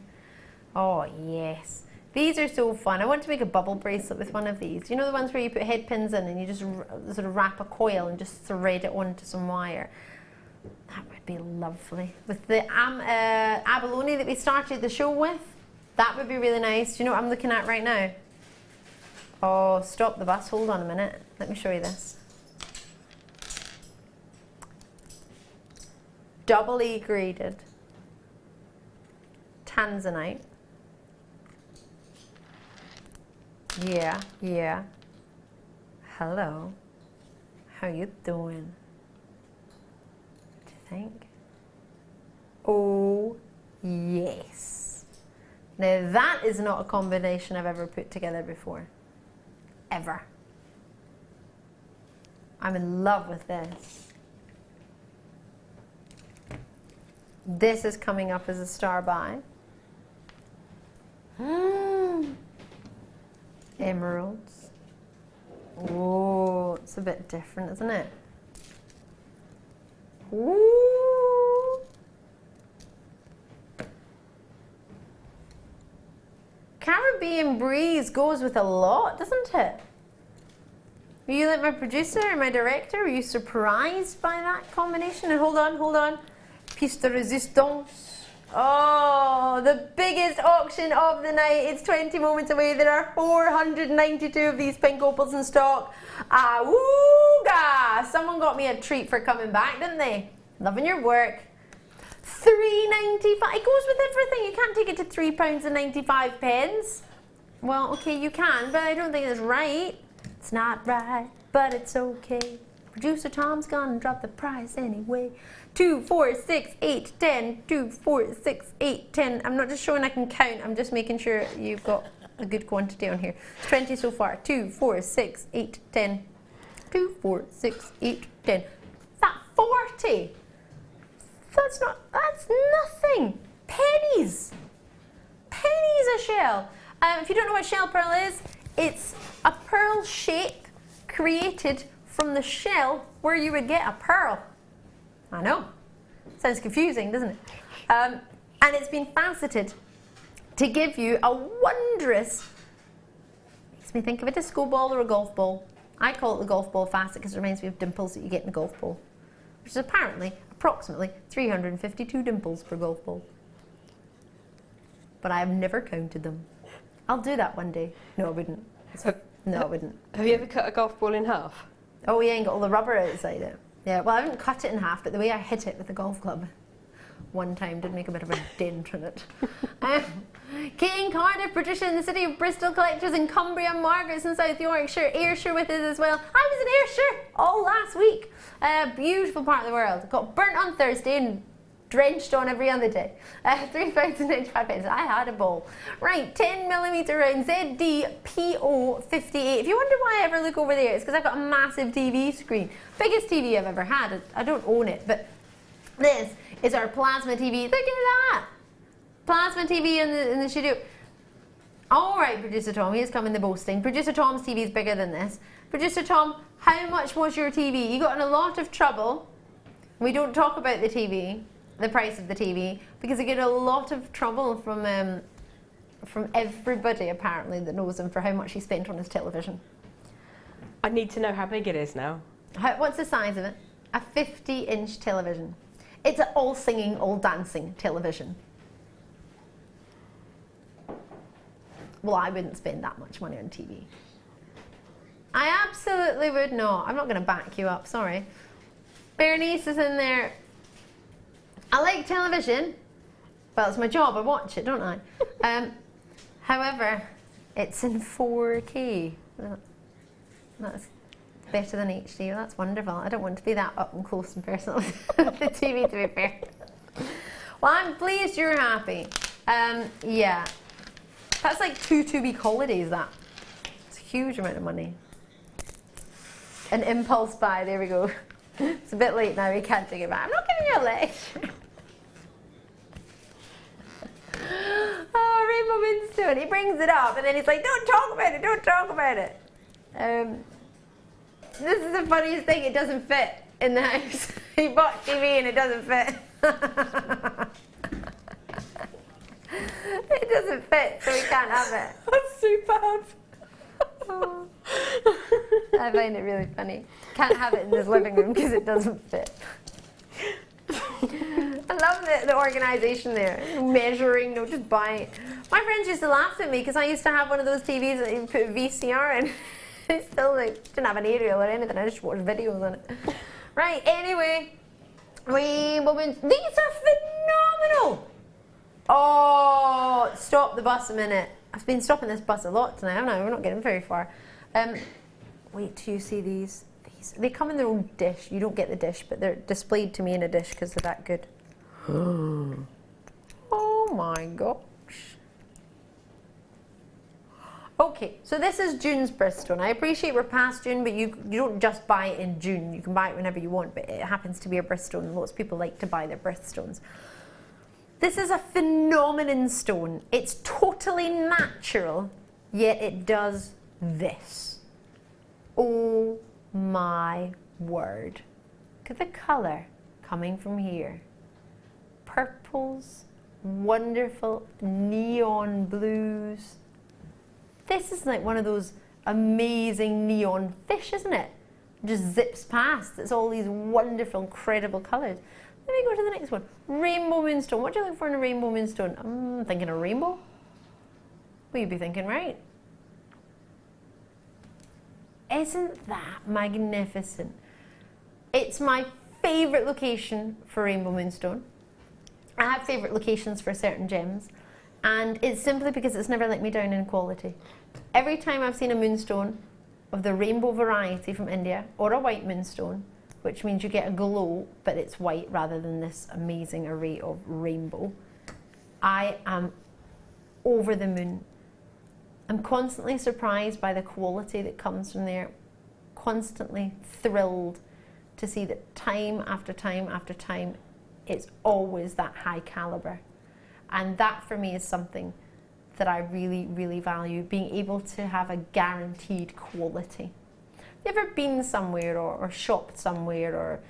Oh yes, these are so fun. I want to make a bubble bracelet with one of these. You know the ones where you put head pins in and you just sort of wrap a coil and just thread it onto some wire. That would be lovely. With the abalone that we started the show with, that would be really nice. Do you know what I'm looking at right now? Oh, stop the bus, hold on a minute. Let me show you this. Double E graded Tanzanite. Yeah. Hello. How you doing? What do you think? Oh, yes. Now that is not a combination I've ever put together before. Ever. I'm in love with this. This is coming up as a star buy. Emeralds. Oh, it's a bit different, isn't it? Ooh. Caribbean breeze goes with a lot, doesn't it? Were you like my producer and my director? Were you surprised by that combination? And hold on. Piece de resistance. Oh, the biggest auction of the night. It's 20 moments away. There are 492 of these pink opals in stock. Awooga! Someone got me a treat for coming back, didn't they? Loving your work. £3.95. It goes with everything. You can't take it to £3.95. Well, okay, you can, but I don't think it's right. It's not right, but it's okay. Producer Tom's gonna drop the price anyway. 2, 4, 6, 8, 10. 2, 4, 6, 8, 10. I'm not just showing I can count. I'm just making sure you've got a good quantity on here. It's 20 so far. 2, 4, 6, 8, 10. 2, 4, 6, 8, 10. Is that 40? That's nothing. Pennies. Pennies a shell. If you don't know what shell pearl is, it's a pearl shape created from the shell where you would get a pearl. I know. Sounds confusing, doesn't it? And it's been faceted to give you a wondrous, makes me think of a disco ball or a golf ball. I call it the golf ball facet because it reminds me of dimples that you get in a golf ball, which is approximately 352 dimples per golf ball. But I have never counted them. I'll do that one day. No, I wouldn't. No, I wouldn't. Have you ever cut a golf ball in half? Oh yeah, and got all the rubber outside it. Yeah, well I haven't cut it in half, but the way I hit it with the golf club one time did make a bit of a dent in it. King, Cardiff, Patricia in the city of Bristol, collectors in Cumbria, Margaret's in South Yorkshire, Ayrshire with us as well. I was in Ayrshire all last week. Beautiful part of the world. Got burnt on Thursday and drenched on every other day. £3.95. I had a bowl. Right, 10mm round ZD-PO58. If you wonder why I ever look over there, it's because I've got a massive TV screen. Biggest TV I've ever had. I don't own it, but this is our plasma TV. Look at that! Plasma TV in the studio. All right, Producer Tom, here's coming the boasting. Producer Tom's TV is bigger than this. Producer Tom, how much was your TV? You got in a lot of trouble. We don't talk about the TV. The price of the TV, because you get a lot of trouble from everybody apparently that knows him for how much he spent on his television. I need to know how big it is now. What's the size of it? A 50-inch television. It's an all singing, all dancing television. Well, I wouldn't spend that much money on TV. I absolutely would not. I'm not going to back you up, sorry. Bernice is in there. I like television. Well, it's my job. I watch it, don't I? However, it's in 4K. That's better than HD. That's wonderful. I don't want to be that up and close and personal with the TV, to be fair. Well, I'm pleased you're happy. Yeah. That's like 2 2-week holidays, that. It's a huge amount of money. An impulse buy. There we go. It's a bit late now, we can't take it back. I'm not giving you a lecture. Oh, Rainbow Moonstone, he brings it up and then he's like, don't talk about it, don't talk about it. This is the funniest thing, it doesn't fit in the house. He bought TV and it doesn't fit. It doesn't fit, so we can't have it. That's superb. Oh. I find it really funny. Can't have it in this living room because it doesn't fit. I love the organisation there. Measuring, no, just buying it. My friends used to laugh at me because I used to have one of those TVs that you put a VCR in. I still didn't have an aerial or anything. I just watched videos on it. Right, anyway. These are phenomenal. Oh, stop the bus a minute. I've been stopping this bus a lot tonight, haven't I? We're not getting very far. wait till you see these. They come in their own dish. You don't get the dish, but they're displayed to me in a dish because they're that good. Oh my gosh. Okay, so this is June's birthstone. I appreciate we're past June, but you don't just buy it in June. You can buy it whenever you want, but it happens to be a birthstone. Lots of people like to buy their birthstones. This is a phenomenon stone. It's totally natural, yet it does this. Oh my word. Look at the colour coming from here. Purples, wonderful neon blues. This is like one of those amazing neon fish, isn't it? It just zips past. It's all these wonderful, incredible colours. Let me go to the next one. Rainbow moonstone. What do you look for in a rainbow moonstone? I'm thinking a rainbow. Well, you'd be thinking right. Isn't that magnificent? It's my favourite location for rainbow moonstone. I have favourite locations for certain gems, and it's simply because it's never let me down in quality. Every time I've seen a moonstone of the rainbow variety from India, or a white moonstone, which means you get a glow, but it's white rather than this amazing array of rainbow, I am over the moon. I'm constantly surprised by the quality that comes from there, constantly thrilled to see that time after time after time, it's always that high caliber. And that for me is something that I really, really value, being able to have a guaranteed quality. Have you ever been somewhere or shopped somewhere or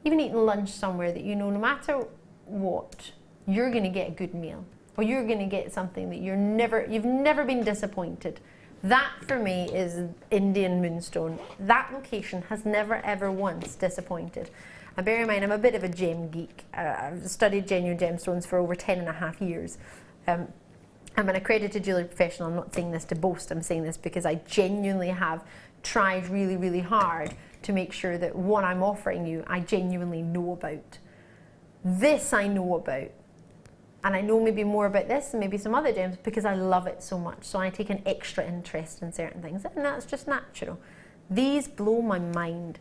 even eaten lunch somewhere that you know no matter what, you're going to get a good meal or you're going to get something that you've never been disappointed? That for me is Indian moonstone. That location has never ever once disappointed. And bear in mind, I'm a bit of a gem geek. I've studied genuine gemstones for over 10.5 years. I'm an accredited jewellery professional. I'm not saying this to boast, I'm saying this because I genuinely have tried really, really hard to make sure that what I'm offering you, I genuinely know about. This I know about. And I know maybe more about this and maybe some other gems because I love it so much. So I take an extra interest in certain things, and that's just natural. These blow my mind.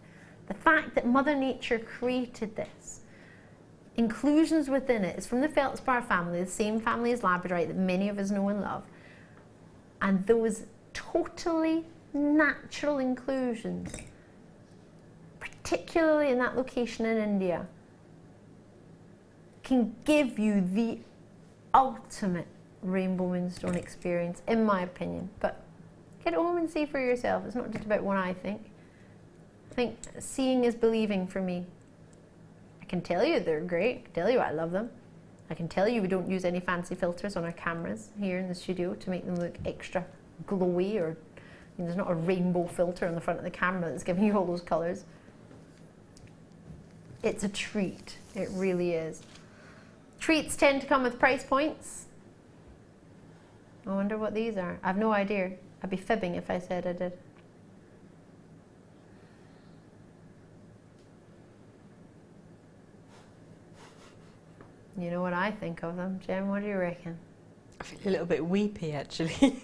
The fact that Mother Nature created this, inclusions within it, it's from the feldspar family, the same family as labradorite that many of us know and love. And those totally natural inclusions, particularly in that location in India, can give you the ultimate rainbow moonstone experience, in my opinion. But get home and see for yourself. It's not just about what I think. I think seeing is believing for me. I can tell you they're great. I can tell you I love them. I can tell you we don't use any fancy filters on our cameras here in the studio to make them look extra glowy, or there's not a rainbow filter on the front of the camera that's giving you all those colours. It's a treat. It really is. Treats tend to come with price points. I wonder what these are. I have no idea. I'd be fibbing if I said I did. You know what I think of them. Jem, what do you reckon? I feel a little bit weepy, actually.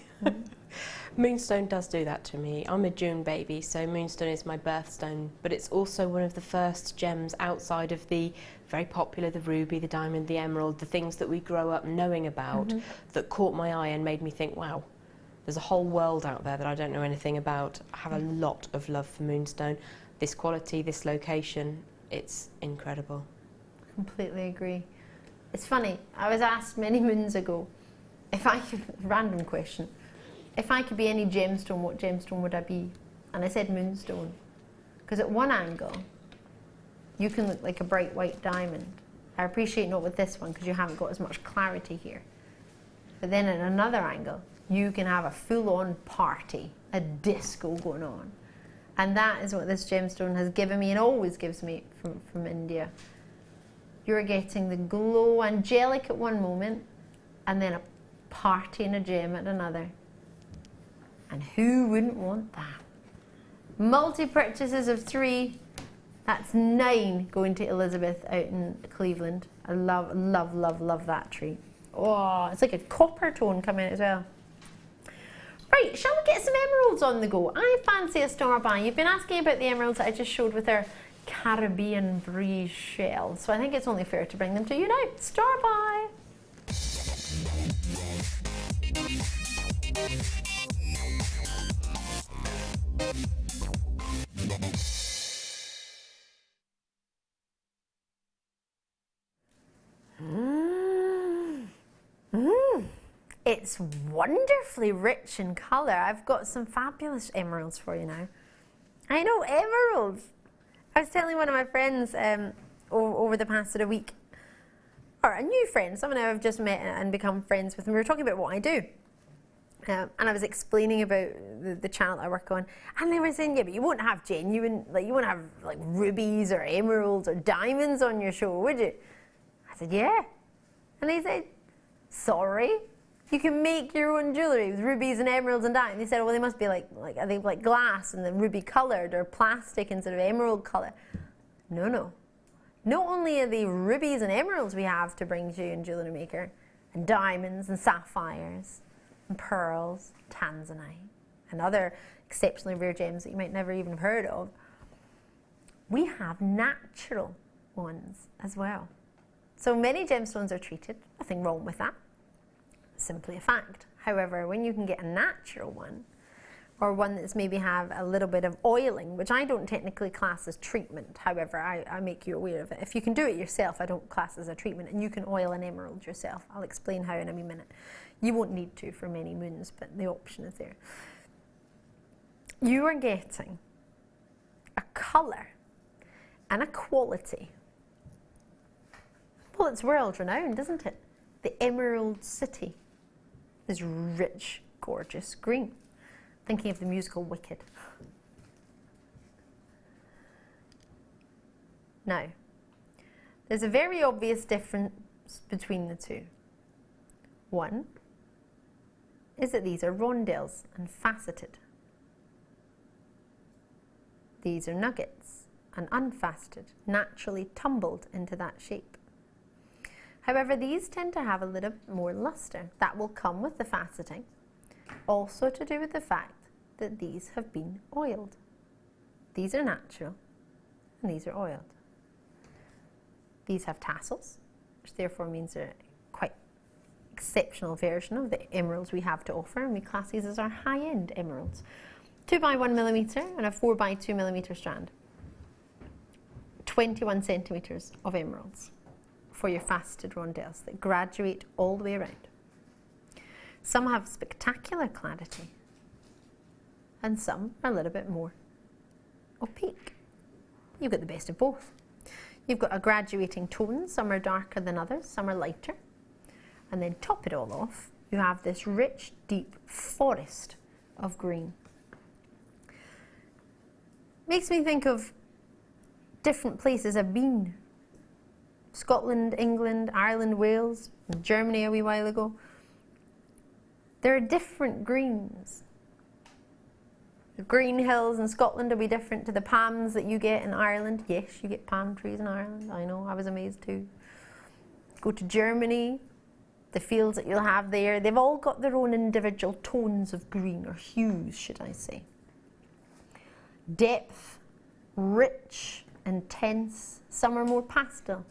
Moonstone does do that to me. I'm a June baby, so Moonstone is my birthstone, but it's also one of the first gems outside of the very popular, the ruby, the diamond, the emerald, the things that we grow up knowing about, that caught my eye and made me think, wow, there's a whole world out there that I don't know anything about. I have a lot of love for Moonstone. This quality, this location, it's incredible. Completely agree. It's funny, I was asked many moons ago, if I could, random question, if I could be any gemstone, what gemstone would I be? And I said moonstone. Because at one angle, you can look like a bright white diamond. I appreciate not with this one because you haven't got as much clarity here. But then at another angle, you can have a full-on party, a disco going on. And that is what this gemstone has given me and always gives me from India. You're getting the glow angelic at one moment and then a party and a gem at another. And who wouldn't want that? Multi-purchases of 3, that's 9 going to Elizabeth out in Cleveland. I love, love, love, love that tree. Oh, it's like a copper tone coming out as well. Right, shall we get some emeralds on the go? I fancy a star-buy. You've been asking about the emeralds that I just showed with our Caribbean breeze shell, so I think it's only fair to bring them to you now. Star-buy. It's wonderfully rich in colour. I've got some fabulous emeralds for you now. I know, emeralds! I was telling one of my friends over the past sort of week, or a new friend, someone I've just met and become friends with, and we were talking about what I do. And I was explaining about the channel I work on, and they were saying, yeah, but you won't have genuine, like you won't have like rubies or emeralds or diamonds on your show, would you? I said, yeah. And they said, sorry? You can make your own jewellery with rubies and emeralds and diamonds. They said, well, they must be like are they like glass and the ruby coloured or plastic instead of emerald colour? No, no. Not only are they rubies and emeralds we have to bring to you in Jewellery Maker, and diamonds and sapphires and pearls, Tanzanite and other exceptionally rare gems that you might never even have heard of. We have natural ones as well. So many gemstones are treated, nothing wrong with that. Simply a fact. However, when you can get a natural one, or one that's maybe have a little bit of oiling, which I don't technically class as treatment, however, I make you aware of it. If you can do it yourself, I don't class as a treatment, and you can oil an emerald yourself. I'll explain how in a wee minute. You won't need to for many moons, but the option is there. You are getting a colour and a quality. Well, it's world renowned, isn't it? The Emerald City is rich, gorgeous green. Thinking of the musical Wicked. Now, there's a very obvious difference between the two. One is that these are rondelles and faceted. These are nuggets and unfaceted, naturally tumbled into that shape. However, these tend to have a little more luster. That will come with the faceting, also to do with the fact that these have been oiled. These are natural and these are oiled. These have tassels, which therefore means they're quite exceptional version of the emeralds we have to offer, and we class these as our high-end emeralds. 2x1mm and a 4x2mm strand. 21 centimetres of emeralds for your faceted rondelles that graduate all the way around. Some have spectacular clarity and some are a little bit more opaque. You've got the best of both. You've got a graduating tone, some are darker than others, some are lighter. And then top it all off, you have this rich, deep forest of green. Makes me think of different places I've been. Scotland, England, Ireland, Wales, Germany a wee while ago. There are different greens. The green hills in Scotland will be different to the palms that you get in Ireland. Yes, you get palm trees in Ireland. I know, I was amazed too. Go to Germany, the fields that you'll have there, they've all got their own individual tones of green, or hues, should I say. Depth, rich, intense, some are more pastel.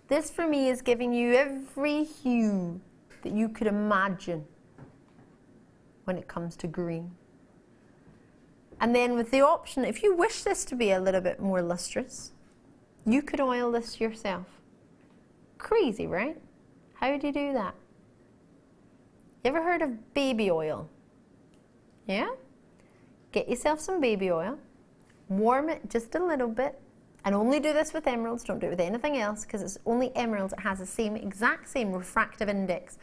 This for me is giving you every hue that you could imagine when it comes to green. And then with the option, if you wish this to be a little bit more lustrous, you could oil this yourself. Crazy, right? How do you do that? You ever heard of baby oil? Yeah? Get yourself some baby oil, warm it just a little bit, and only do this with emeralds, don't do it with anything else, because it's only emeralds. It has the exact same refractive index.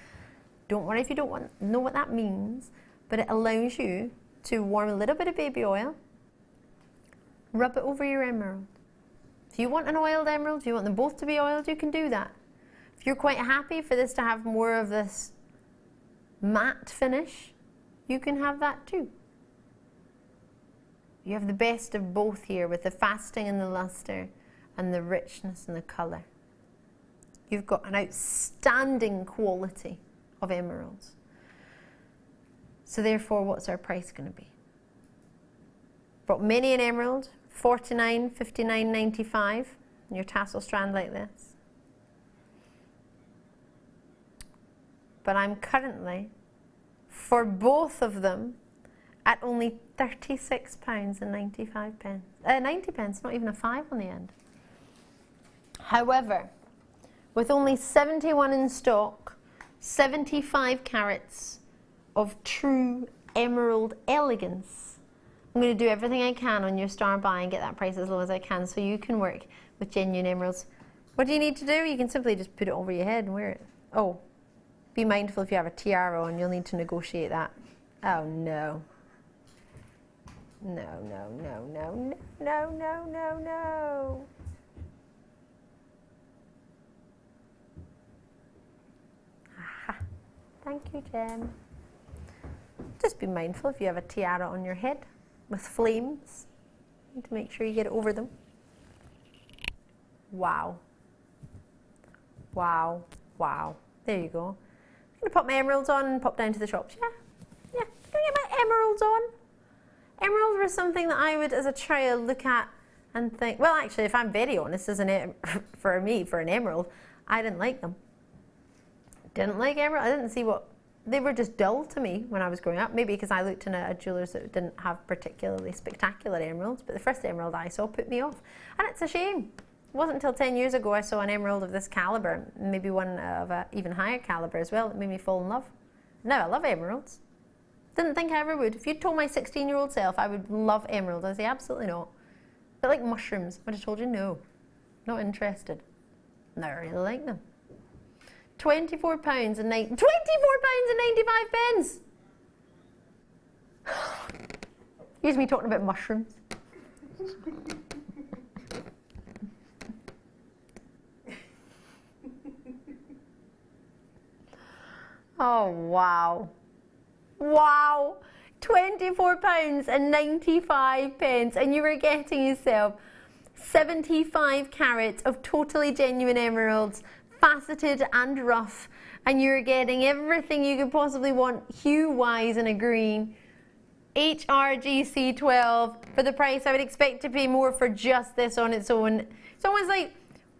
Don't worry if you don't know what that means, but it allows you to warm a little bit of baby oil, rub it over your emerald. If you want an oiled emerald, if you want them both to be oiled, you can do that. If you're quite happy for this to have more of this matte finish, you can have that too. You have the best of both here with the faceting and the luster and the richness and the colour. You've got an outstanding quality of emeralds. So therefore, what's our price going to be? Brought many an emerald, $49, $59, $95, in your tassel strand like this. But I'm currently, for both of them, at only £36.95. 90 pence, not even a 5 on the end. However, with only 71 in stock, 75 carats of true emerald elegance, I'm going to do everything I can on your star buy and get that price as low as I can so you can work with genuine emeralds. What do you need to do? You can simply just put it over your head and wear it. Oh, be mindful if you have a tiara on, you'll need to negotiate that. Oh no. No, no, no, no, no, no, no, no, no. Aha. Thank you, Jem. Just be mindful if you have a tiara on your head with flames. You need to make sure you get it over them. Wow. Wow. Wow. There you go. I'm going to pop my emeralds on and pop down to the shops. Yeah. Yeah. I'm going to get my emeralds on. Emeralds were something that I would, as a child, look at and think, well, actually, if I'm very honest, for an emerald, I didn't like them. Didn't like emerald. I didn't see what, they were just dull to me when I was growing up. Maybe because I looked in a jeweller's that didn't have particularly spectacular emeralds, but the first emerald I saw put me off. And it's a shame. It wasn't until 10 years ago I saw an emerald of this caliber, maybe one of an even higher caliber as well, that made me fall in love. Now I love emeralds. Didn't think I ever would. If you'd told my 16-year-old self I would love emeralds, I'd say absolutely not. They're like mushrooms. I'd have told you no. Not interested. Never really like them. £24 and £94.95. Here's me talking about mushrooms. Oh wow. Wow, £24.95 and you were getting yourself 75 carats of totally genuine emeralds, faceted and rough, and you were getting everything you could possibly want hue-wise in a green. HRGC 12 for the price I would expect to pay more for just this on its own. It's almost like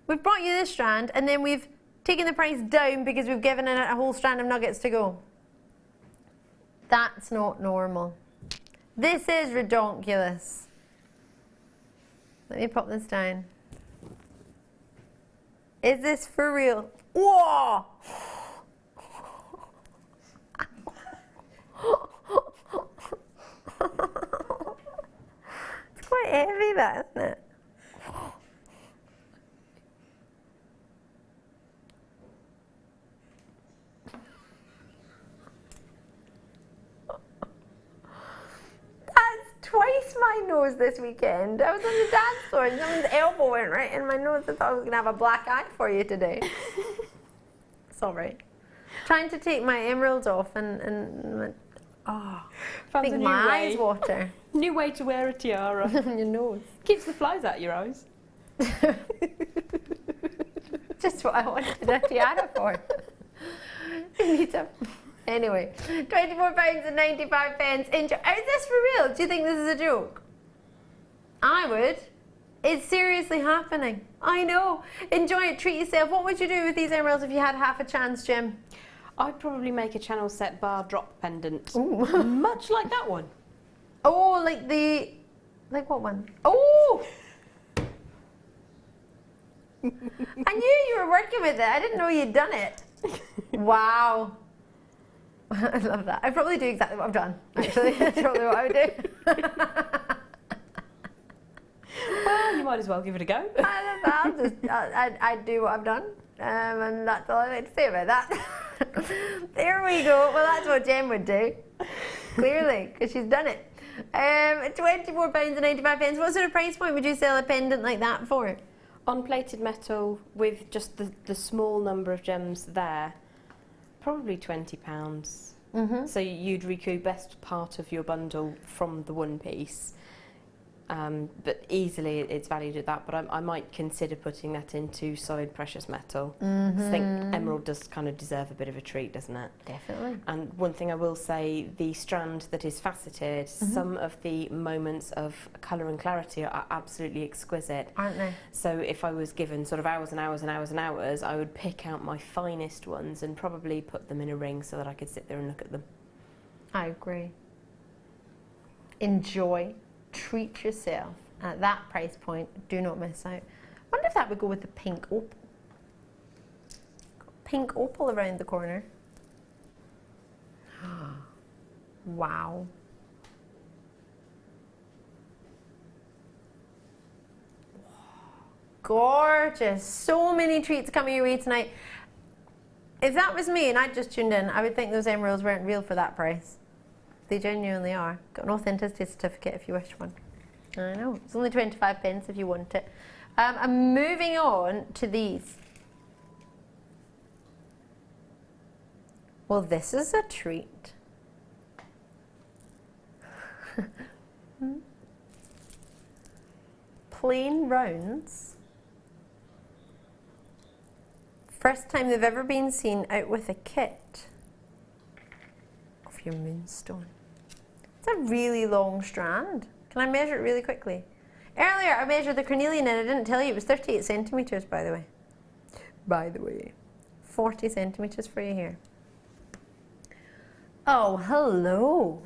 we've brought you this strand and then we've taken the price down because we've given it a whole strand of nuggets to go. That's not normal. This is redonkulous. Let me pop this down. Is this for real? Whoa! It's quite heavy, that, isn't it? Twice my nose this weekend. I was on the dance floor and someone's elbow went right in my nose. I thought I was going to have a black eye for you today. It's all right. Trying to take my emeralds off and oh, I think my eyes water. New way to wear a tiara. On your nose. Keeps the flies out your eyes. Just what I wanted a tiara for. Anyway, £24.95. Enjoy. Is this for real? Do you think this is a joke? I would. It's seriously happening. I know. Enjoy it. Treat yourself. What would you do with these emeralds if you had half a chance, Jim? I'd probably make a channel set bar drop pendant. Ooh. Much like that one. Oh, like the... Like what one? Oh! I knew you were working with it. I didn't know you'd done it. Wow. I love that. I'd probably do exactly what I've done, actually. That's probably what I would do. Well, you might as well give it a go. I'd do what I've done, and that's all I like to say about that. There we go. Well, that's what Jem would do, clearly, because she's done it. £24.95. What sort of price point would you sell a pendant like that for? On plated metal, with just the small number of gems there, probably £20. Mm-hmm. So you'd recoup best part of your bundle from the one piece. but easily it's valued at that. But I might consider putting that into solid precious metal. I think emerald does kind of deserve a bit of a treat, doesn't it? Definitely. And one thing I will say, the strand that is faceted, some of the moments of colour and clarity are absolutely exquisite. Aren't they? So if I was given sort of hours and hours and hours and hours, I would pick out my finest ones and probably put them in a ring so that I could sit there and look at them. I agree. Enjoy. Treat yourself. At that price point, do not miss out. I wonder if that would go with the pink opal. Pink opal around the corner. Wow. Gorgeous. So many treats coming your way tonight. If that was me and I'd just tuned in, I would think those emeralds weren't real for that price. They genuinely are. Got an authenticity certificate if you wish one. I know. It's only 25 pence if you want it. I'm moving on to these. Well, this is a treat. Plain rounds. First time they've ever been seen out with a kit of your moonstone. It's a really long strand. Can I measure it really quickly? Earlier I measured the carnelian and I didn't tell you it was 38 centimetres, by the way. 40 centimetres for you here. Oh, hello.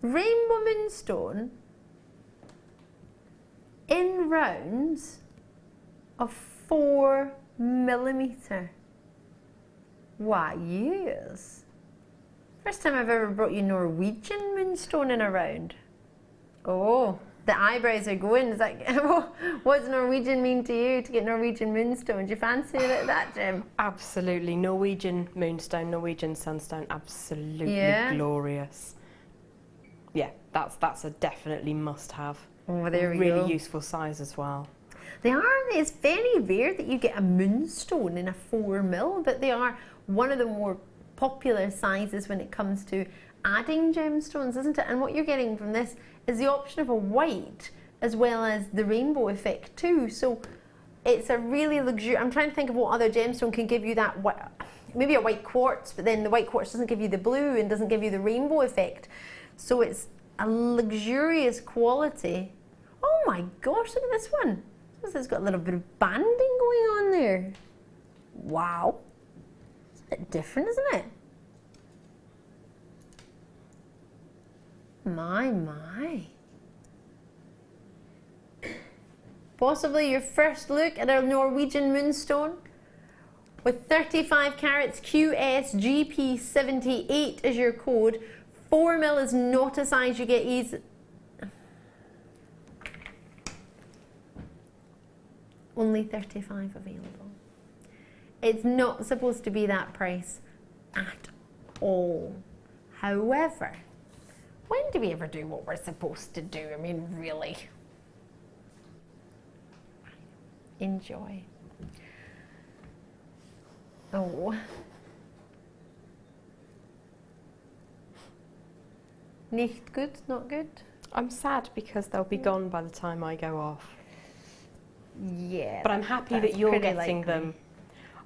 Rainbow moonstone in rounds of 4mm. Why, yes. First time I've ever brought you Norwegian moonstone in a round. Oh, the eyebrows are going. Is that, what does Norwegian mean to you to get Norwegian moonstone? Do you fancy it like that, Jem? Absolutely. Norwegian moonstone, Norwegian sunstone, absolutely glorious. Yeah, that's a definitely must-have. Oh, there we go. Really useful size as well. They are. It's very rare that you get a moonstone in a 4mm, but they are one of the more popular sizes when it comes to adding gemstones, isn't it? And what you're getting from this is the option of a white as well as the rainbow effect too. So it's a really luxurious. I'm trying to think of what other gemstone can give you that. Maybe a white quartz, but then the white quartz doesn't give you the blue and doesn't give you the rainbow effect. So it's a luxurious quality. Oh my gosh, look at this one. This has got a little bit of banding going on there. Wow. It's a bit different, isn't it? My. Possibly your first look at a Norwegian moonstone with 35 carats QSGP78 is your code. 4mm is not a size you get easy. Only 35 available. It's not supposed to be that price at all. However, when do we ever do what we're supposed to do? I mean, really. Enjoy. Oh. Nicht good, not good? I'm sad because they'll be gone by the time I go off. Yeah. But I'm happy that you're getting them.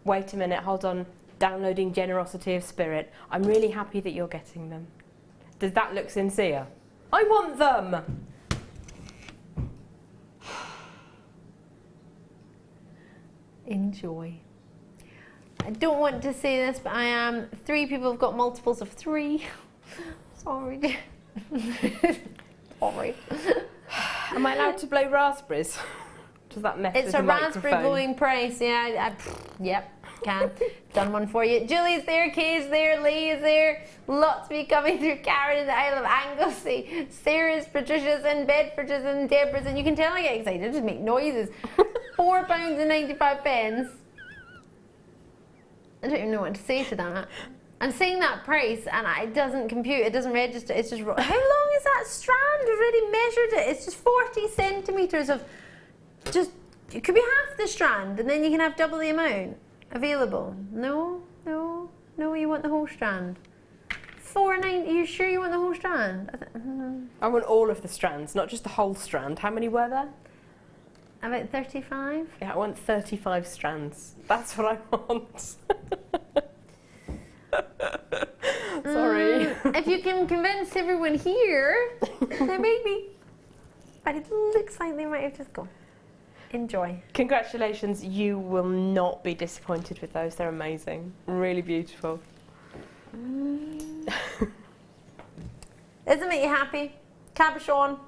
Wait a minute, hold on. Downloading Generosity of Spirit. I'm really happy that you're getting them. Does that look sincere? I want them! Enjoy. I don't want to say this, but I am. 3 people have got multiples of 3. Sorry. Sorry. Am I allowed to blow raspberries? Does that mess with the microphone? It's a raspberry blowing price, yeah. Yep, can. Done one for you. Julie's there, Kay's there, Lee is there. Lots be coming through. Karen in the Isle of Anglesey. Sarah's, Patricia's in, Bedford's and Deborah's. And you can tell I get excited, I just make noises. £4.95. I don't even know what to say to that. I'm saying that price and it doesn't compute, it doesn't register, it's just... How long is that strand? I've already measured it. It's just 40 centimetres of... Just, it could be half the strand and then you can have double the amount available. No, you want the whole strand. $4.90. Are you sure you want the whole strand? I want all of the strands, not just the whole strand. How many were there? About 35? Yeah, I want 35 strands. That's what I want. Sorry. If you can convince everyone here, then maybe. But it looks like they might have just gone. Enjoy. Congratulations, you will not be disappointed with those. They're amazing. Really beautiful. Doesn't make you happy? Cabochon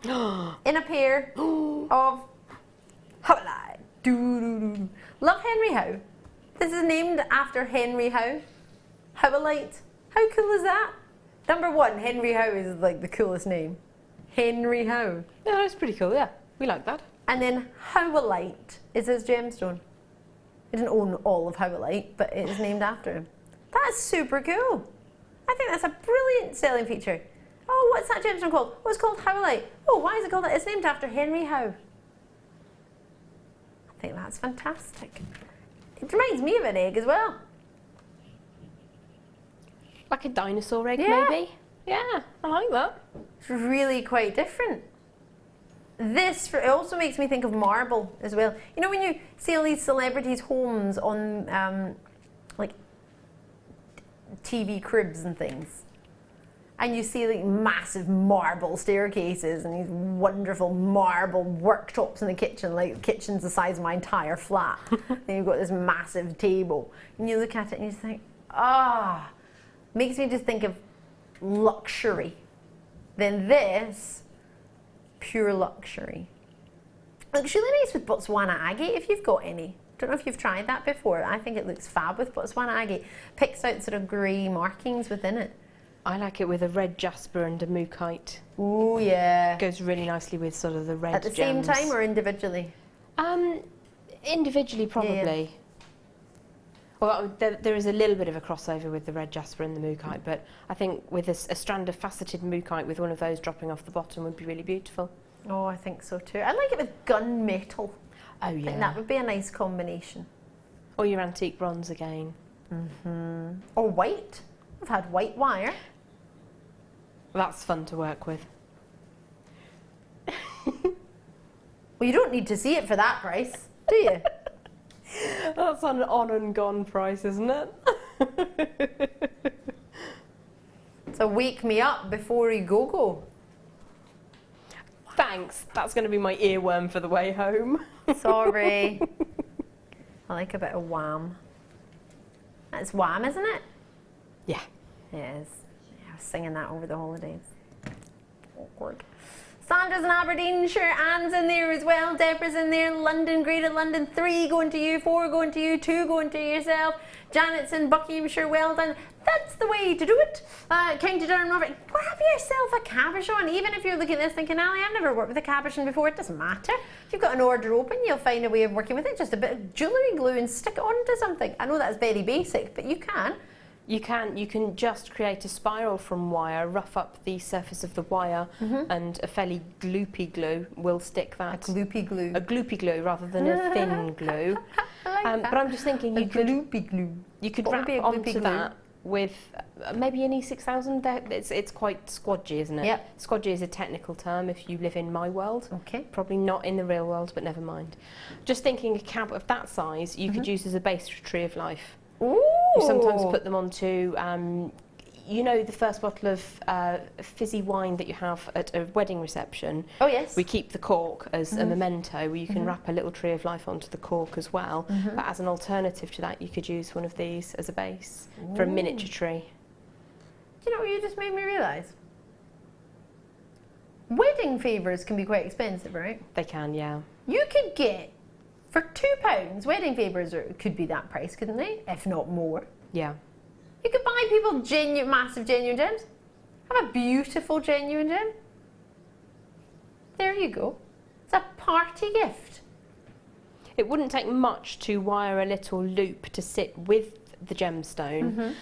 in a pair of Howlite. Love Henry Howe. This is named after Henry Howe. Howlite. How cool is that? Number one, Henry Howe is like the coolest name. Henry Howe. Yeah, that's pretty cool, yeah. We like that. And then Howlite is his gemstone. He didn't own all of Howlite, but it is named after him. That's super cool. I think that's a brilliant selling feature. Oh, what's that gemstone called? Oh, it's called Howlite. Oh, why is it called that? It's named after Henry Howe. I think that's fantastic. It reminds me of an egg as well. Like a dinosaur egg, Yeah. maybe? Yeah, I like that. It's really quite different. This it also makes me think of marble as well. You know when you see all these celebrities' homes on like TV cribs and things, and you see like massive marble staircases and these wonderful marble worktops in the kitchen, like the kitchen's the size of my entire flat. Then you've got this massive table, and you look at it and you just think, ah, makes me just think of luxury. Then this, pure luxury. Looks really nice with Botswana agate if you've got any. Don't know if you've tried that before. I think it looks fab with Botswana agate. Picks out sort of grey markings within it. I like it with a red jasper and a mookaite. Ooh, yeah. Goes really nicely with sort of the red At the gems. same time or individually? Individually, probably. Yeah. Well, there is a little bit of a crossover with the red jasper and the mookaite, but I think with a strand of faceted mookaite with one of those dropping off the bottom would be really beautiful. Oh, I think so too. I like it with gunmetal. Oh, I yeah. think that would be a nice combination. Or your antique bronze again. Mm-hmm. Or white. I've had white wire. That's fun to work with. Well, you don't need to see it for that price, do you? That's an on and gone price, isn't it? So wake me up before you go. Thanks. That's going to be my earworm for the way home. Sorry. I like a bit of wham. That's wham, isn't it? Yeah. It is. Yeah, I was singing that over the holidays. Awkward. Sandra's in Aberdeenshire, Anne's in there as well, Deborah's in there, London, Greater London, 3 going to you, 4 going to you, 2 going to yourself, Janet's in Buckinghamshire, well done. That's the way to do it. County Durham, Norfolk, grab yourself a cabochon. Even if you're looking at this thinking, Ali, I've never worked with a cabochon before, it doesn't matter. If you've got an order open, you'll find a way of working with it, just a bit of jewellery glue and stick it onto something. I know that's very basic, but you can. You can just create a spiral from wire, rough up the surface of the wire, and a fairly gloopy glue will stick that. A gloopy glue. A gloopy glue rather than a thin glue. I like that. But I'm just thinking you could What would be a wrap gloopy onto glue? that with maybe an E6000. It's quite squodgy, isn't it? Yep. Squodgy is a technical term if you live in my world. Okay. Probably not in the real world, but never mind. Just thinking a cab of that size you could use as a base for Tree of Life. Ooh. You sometimes put them onto, you know, the first bottle of fizzy wine that you have at a wedding reception. Oh, yes. We keep the cork as a memento, where you can wrap a little Tree of Life onto the cork as well. But as an alternative to that, you could use one of these as a base for a miniature tree. Do you know what you just made me realise? Wedding favours can be quite expensive, right? They can, yeah. You could get, for £2, wedding favours could be that price, couldn't they? If not more. Yeah. You could buy people massive genuine gems. Have a beautiful genuine gem. There you go. It's a party gift. It wouldn't take much to wire a little loop to sit with the gemstone,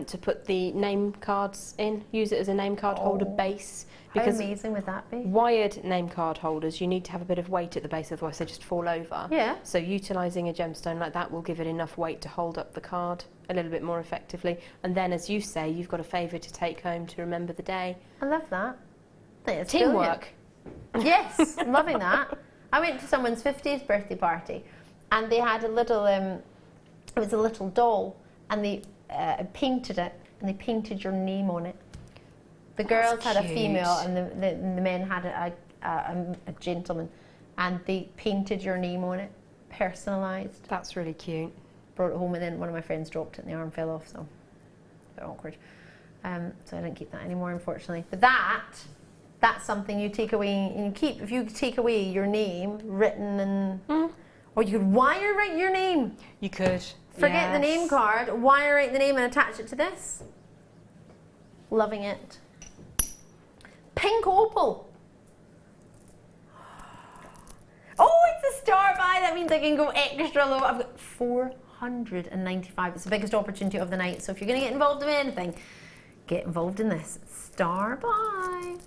to put the name cards in, use it as a name card holder base. Because how amazing would that be? Wired name card holders, you need to have a bit of weight at the base, otherwise they just fall over. Yeah. So utilising a gemstone like that will give it enough weight to hold up the card. a little bit more effectively. And then, as you say, you've got a favour to take home to remember the day. I love that. I think it's teamwork. Brilliant. Yes, loving that. I went to someone's 50th birthday party, and they had a little, it was a little doll, and they painted it, and they painted your name on it. The girls had a female, and the men had a gentleman, and they painted your name on it, personalised. That's really cute. Brought it home, and then one of my friends dropped it and the arm fell off, so a bit awkward. So I didn't keep that anymore, unfortunately. But that's something you take away and you keep. If you take away your name written and, or you could wire write your name. You could. Forget the name card, wire write the name and attach it to this. Loving it. Pink opal. Oh, it's a star buy. That means I can go extra low. I've got 495. It's the biggest opportunity of the night. So if you're going to get involved in anything, get involved in this. Star buy.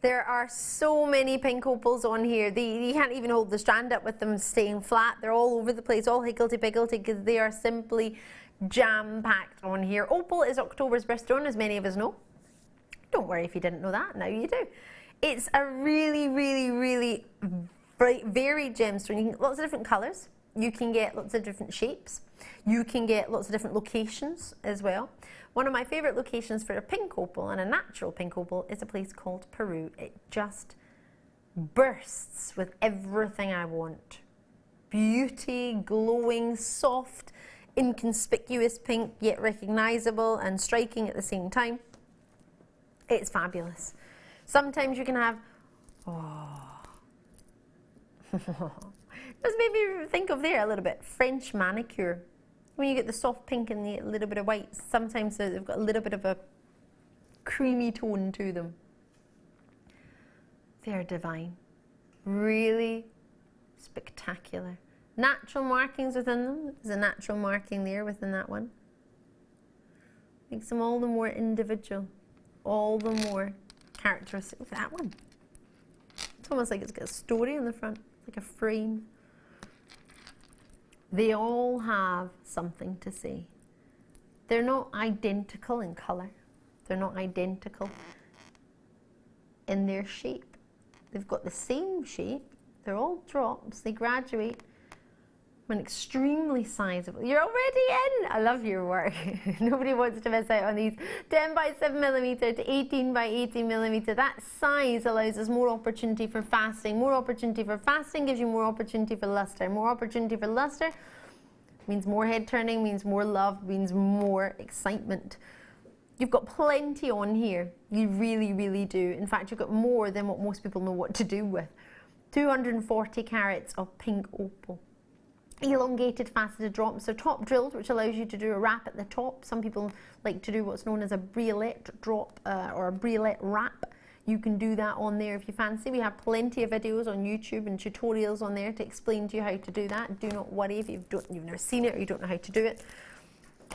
There are so many pink opals on here. You can't even hold the strand up with them staying flat. They're all over the place, all higgledy-piggledy, because they are simply jam-packed on here. Opal is October's birthstone, as many of us know. Don't worry if you didn't know that, now you do. It's a really, really, really bright, varied gemstone. You can get lots of different colours. You can get lots of different shapes. You can get lots of different locations as well. One of my favourite locations for a pink opal and a natural pink opal is a place called Peru. It just bursts with everything I want. Beauty, glowing, soft, inconspicuous pink, yet recognisable and striking at the same time. It's fabulous. Sometimes you can have, just made me think of there a little bit, French manicure. When you get the soft pink and the little bit of white, sometimes they've got a little bit of a creamy tone to them. They're divine. Really spectacular. Natural markings within them. There's a natural marking there within that one. Makes them all the more individual, all the more characteristic of that one. It's almost like it's got a story on the front, like a frame. They all have something to say. They're not identical in colour. They're not identical in their shape. They've got the same shape. They're all drops. They graduate from an extremely sizable. You're already in. I love your work. Nobody wants to miss out on these 10 by 7mm to 18 by 18mm. That size allows us more opportunity for fasting. More opportunity for fasting gives you more opportunity for lustre. More opportunity for lustre means more head turning, means more love, means more excitement. You've got plenty on here. You really, really do. In fact, you've got more than what most people know what to do with. 240 carats of pink opal. Elongated faceted drops. They're top drilled, which allows you to do a wrap at the top. Some people like to do what's known as a briolette drop or a briolette wrap. You can do that on there if you fancy. We have plenty of videos on YouTube and tutorials on there to explain to you how to do that. Do not worry if you've never seen it or you don't know how to do it.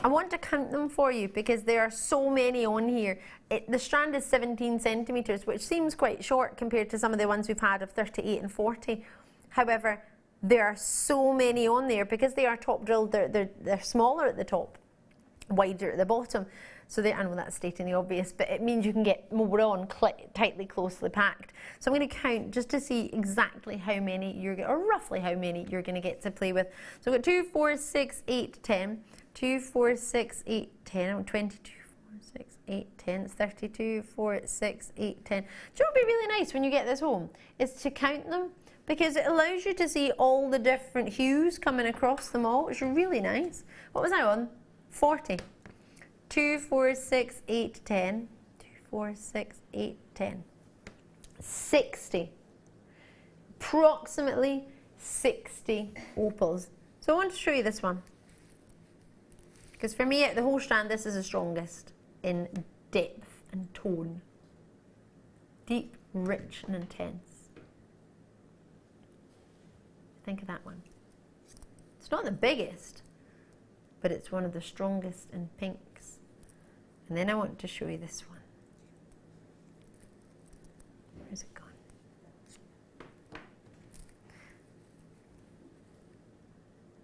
I want to count them for you because there are so many on here. The strand is 17 centimetres, which seems quite short compared to some of the ones we've had of 38 and 40. However, there are so many on there because they are top drilled. They're smaller at the top, wider at the bottom. So I know that's stating the obvious, but it means you can get more on tightly, closely packed. So I'm going to count just to see exactly how many or roughly how many you're going to get to play with. So I've got 2, 4, 6, 8, 10. 2, 4, 6, 8, 10. 22, 4, 6, 8, 10. It's 32, 4, 6, 8, 10. Do you know what would be really nice when you get this home? Is to count them. Because it allows you to see all the different hues coming across them all, which is really nice. What was I on? 40. 2, 4, 6, 8, 10. 2, 4, 6, 8, 10. 60. Approximately 60 opals. So I want to show you this one. Because for me, the whole strand, this is the strongest in depth and tone. Deep, rich and intense. Think of that one. It's not the biggest, but it's one of the strongest in pinks. And then I want to show you this one. Where's it gone?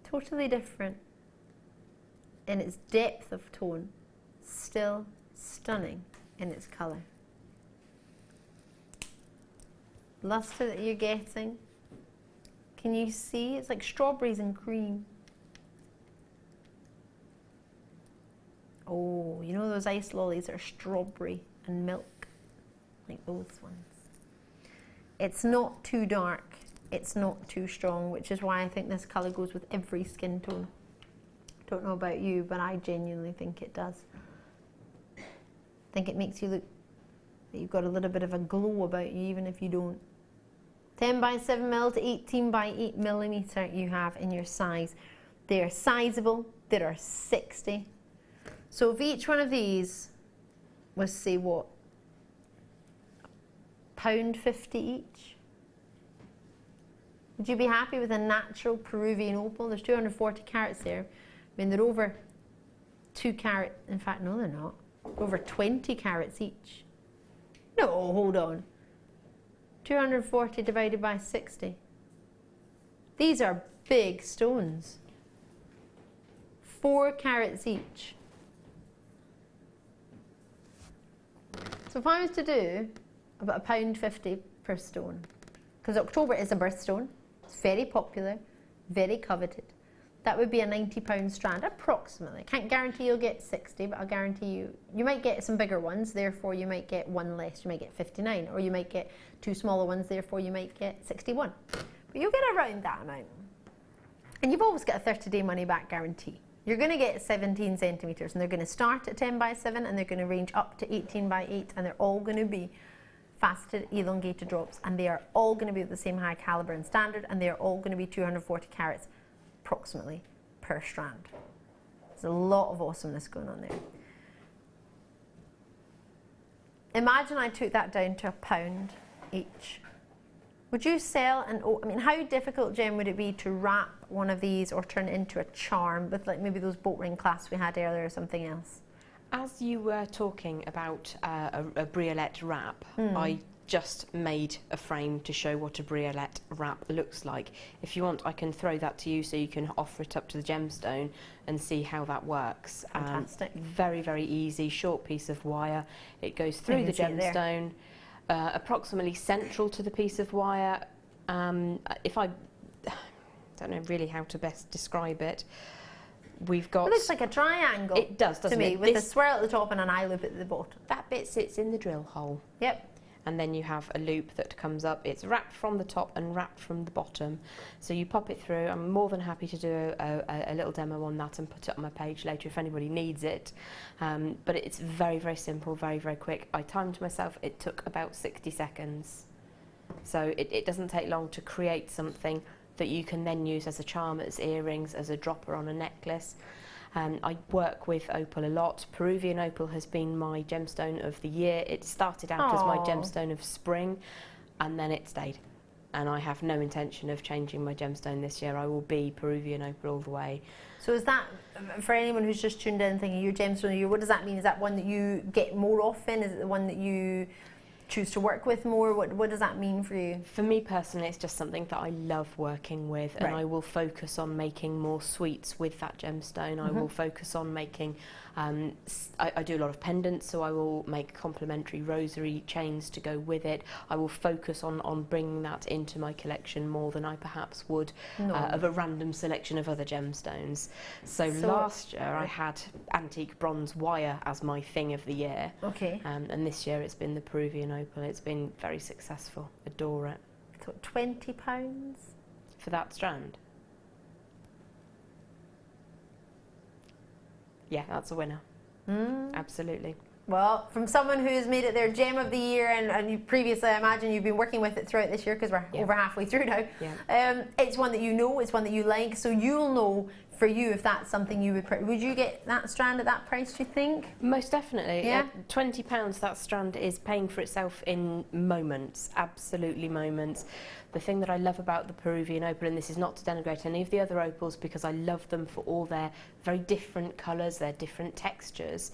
Totally different in its depth of tone, still stunning in its colour. Luster that you're getting, can you see? It's like strawberries and cream. Oh, you know those ice lollies that are strawberry and milk, like those ones. It's not too dark, it's not too strong, which is why I think this colour goes with every skin tone. Don't know about you, but I genuinely think it does. I think it makes you look that you've got a little bit of a glow about you, even if you don't. 10 by 7mm to 18 by 8mm you have in your size. They're sizable, there are 60. So if each one of these was, say, what, £1.50 each, would you be happy with a natural Peruvian opal? There's 240 carats there. I mean, they're over 2 carat, in fact, no, they're not. Over 20 carats each. No, hold on. 240 divided by 60. These are big stones. 4 carats each. So if I was to do about £1.50 per stone, because October is a birthstone, it's very popular, very coveted, that would be a £90 strand, approximately. Can't guarantee you'll get 60, but I'll guarantee you might get some bigger ones, therefore you might get one less, you might get 59, or you might get 2 smaller ones, therefore you might get 61. But you'll get around that amount. And you've always got a 30-day money-back guarantee. You're going to get 17 centimetres, and they're going to start at 10 by 7, and they're going to range up to 18 by 8, and they're all going to be faceted, elongated drops, and they are all going to be of the same high calibre and standard, and they are all going to be 240 carats approximately per strand. There's a lot of awesomeness going on there. Imagine I took that down to £1 each. Would you sell an, I mean, how difficult, Jem, would it be to wrap one of these or turn it into a charm with, like, maybe those boat ring clasps we had earlier or something else? As you were talking about a briolette wrap, I just made a frame to show what a briolette wrap looks like. If you want, I can throw that to you so you can offer it up to the gemstone and see how that works. Fantastic. Very, very easy, short piece of wire. It goes through the gemstone, approximately central to the piece of wire. If I don't know really how to best describe it, we've got... It looks like a triangle. It does, doesn't it? To me, it? with a swirl at the top and an eye loop at the bottom. That bit sits in the drill hole. Yep. And then you have a loop that comes up. It's wrapped from the top and wrapped from the bottom. So you pop it through. I'm more than happy to do a little demo on that and put it on my page later if anybody needs it. But it's very, very simple, very, very quick. I timed myself. It took about 60 seconds. So it doesn't take long to create something that you can then use as a charm, as earrings, as a dropper on a necklace. I work with opal a lot. Peruvian opal has been my gemstone of the year. It started out as my gemstone of spring, and then it stayed. And I have no intention of changing my gemstone this year. I will be Peruvian opal all the way. So is that, for anyone who's just tuned in thinking your gemstone of the year, what does that mean? Is that one that you get more often? Is it the one that you choose to work with more? What does that mean for you? For me personally, it's just something that I love working with, and I will focus on making more sweets with that gemstone. I will focus on making, I do a lot of pendants, so I will make complementary rosary chains to go with it. I will focus on bringing that into my collection more than I perhaps would of a random selection of other gemstones. So last year I had antique bronze wire as my thing of the year. Okay. And this year it's been the Peruvian opal. It's been very successful. Adore it. So £20 for that strand. Yeah, that's a winner. Absolutely. Well, from someone who's made it their gem of the year, and you previously, I imagine you've been working with it throughout this year because we're over halfway through now. Yeah. It's one that you know, it's one that you like, so you'll know for you if that's something you would you get that strand at that price, do you think? Most definitely. Yeah. At £20, that strand is paying for itself in moments, absolutely moments. The thing that I love about the Peruvian opal, and this is not to denigrate any of the other opals because I love them for all their very different colours, their different textures.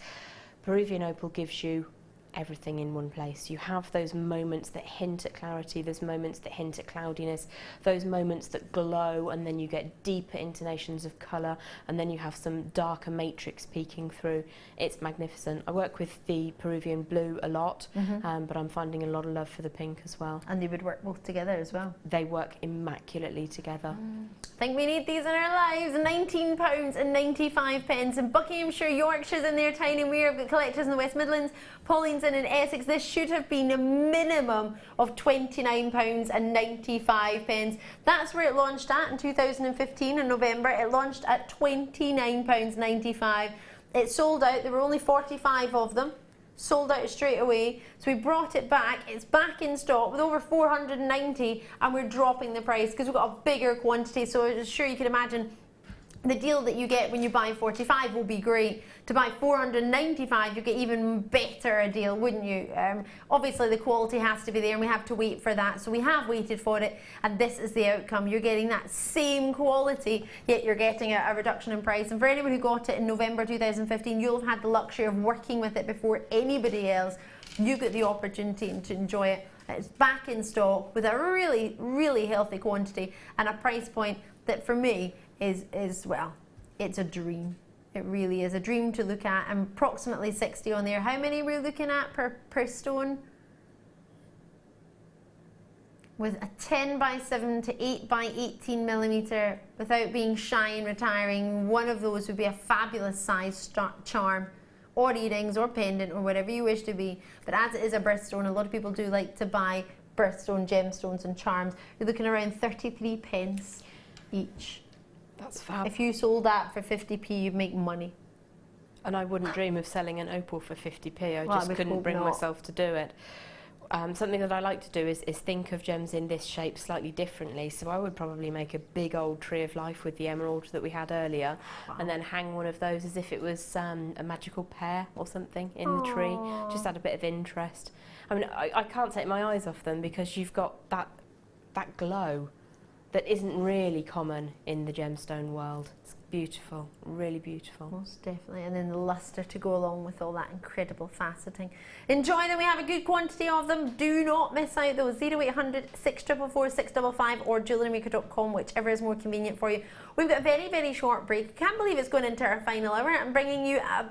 Peruvian opal gives you everything in one place. You have those moments that hint at clarity, those moments that hint at cloudiness, those moments that glow, and then you get deeper intonations of colour, and then you have some darker matrix peeking through. It's magnificent. I work with the Peruvian blue a lot, but I'm finding a lot of love for the pink as well. And they would work both together as well. They work immaculately together. I think we need these in our lives. £19.95 in Buckinghamshire, Yorkshire's in there, Tyne and Weir. I've got collectors in the West Midlands, Pauline's in Essex. This should have been a minimum of £29.95. That's where it launched at in 2015 in November. It launched at £29.95. It sold out. There were only 45 of them. Sold out straight away, so we brought it back. It's back in stock with over 490, and we're dropping the price because we've got a bigger quantity. So I'm sure you can imagine the deal that you get when you buy 45 will be great. To buy 495, you get even better a deal, wouldn't you? Obviously, the quality has to be there, and we have to wait for that. So we have waited for it, and this is the outcome. You're getting that same quality, yet you're getting a reduction in price. And for anyone who got it in November 2015, you'll have had the luxury of working with it before anybody else. You get the opportunity to enjoy it. It's back in stock with a really, really healthy quantity and a price point that, for me, is well, it's a dream. It really is a dream to look at, and approximately 60 on there. How many we're looking at per stone? With a 10x7 to 8x18mm, without being shy and retiring, one of those would be a fabulous size charm, or earrings, or pendant, or whatever you wish to be. But as it is a birthstone, a lot of people do like to buy birthstone gemstones and charms. You're looking around 33p each. That's fab. If you sold that for 50p, you'd make money. And I wouldn't dream of selling an opal for 50p. I just couldn't bring myself to do it. Something that I like to do is think of gems in this shape slightly differently. So I would probably make a big old tree of life with the emerald that we had earlier, and then hang one of those as if it was a magical pear or something in the tree. Just add a bit of interest. I mean, I can't take my eyes off them because you've got that glow that isn't really common in the gemstone world. It's beautiful, really beautiful. Most definitely, and then the lustre to go along with all that incredible faceting. Enjoy them, we have a good quantity of them. Do not miss out those. 0800 644 655 or jewellerymaker.com, whichever is more convenient for you. We've got a very, very short break. I can't believe it's going into our final hour. I'm bringing you a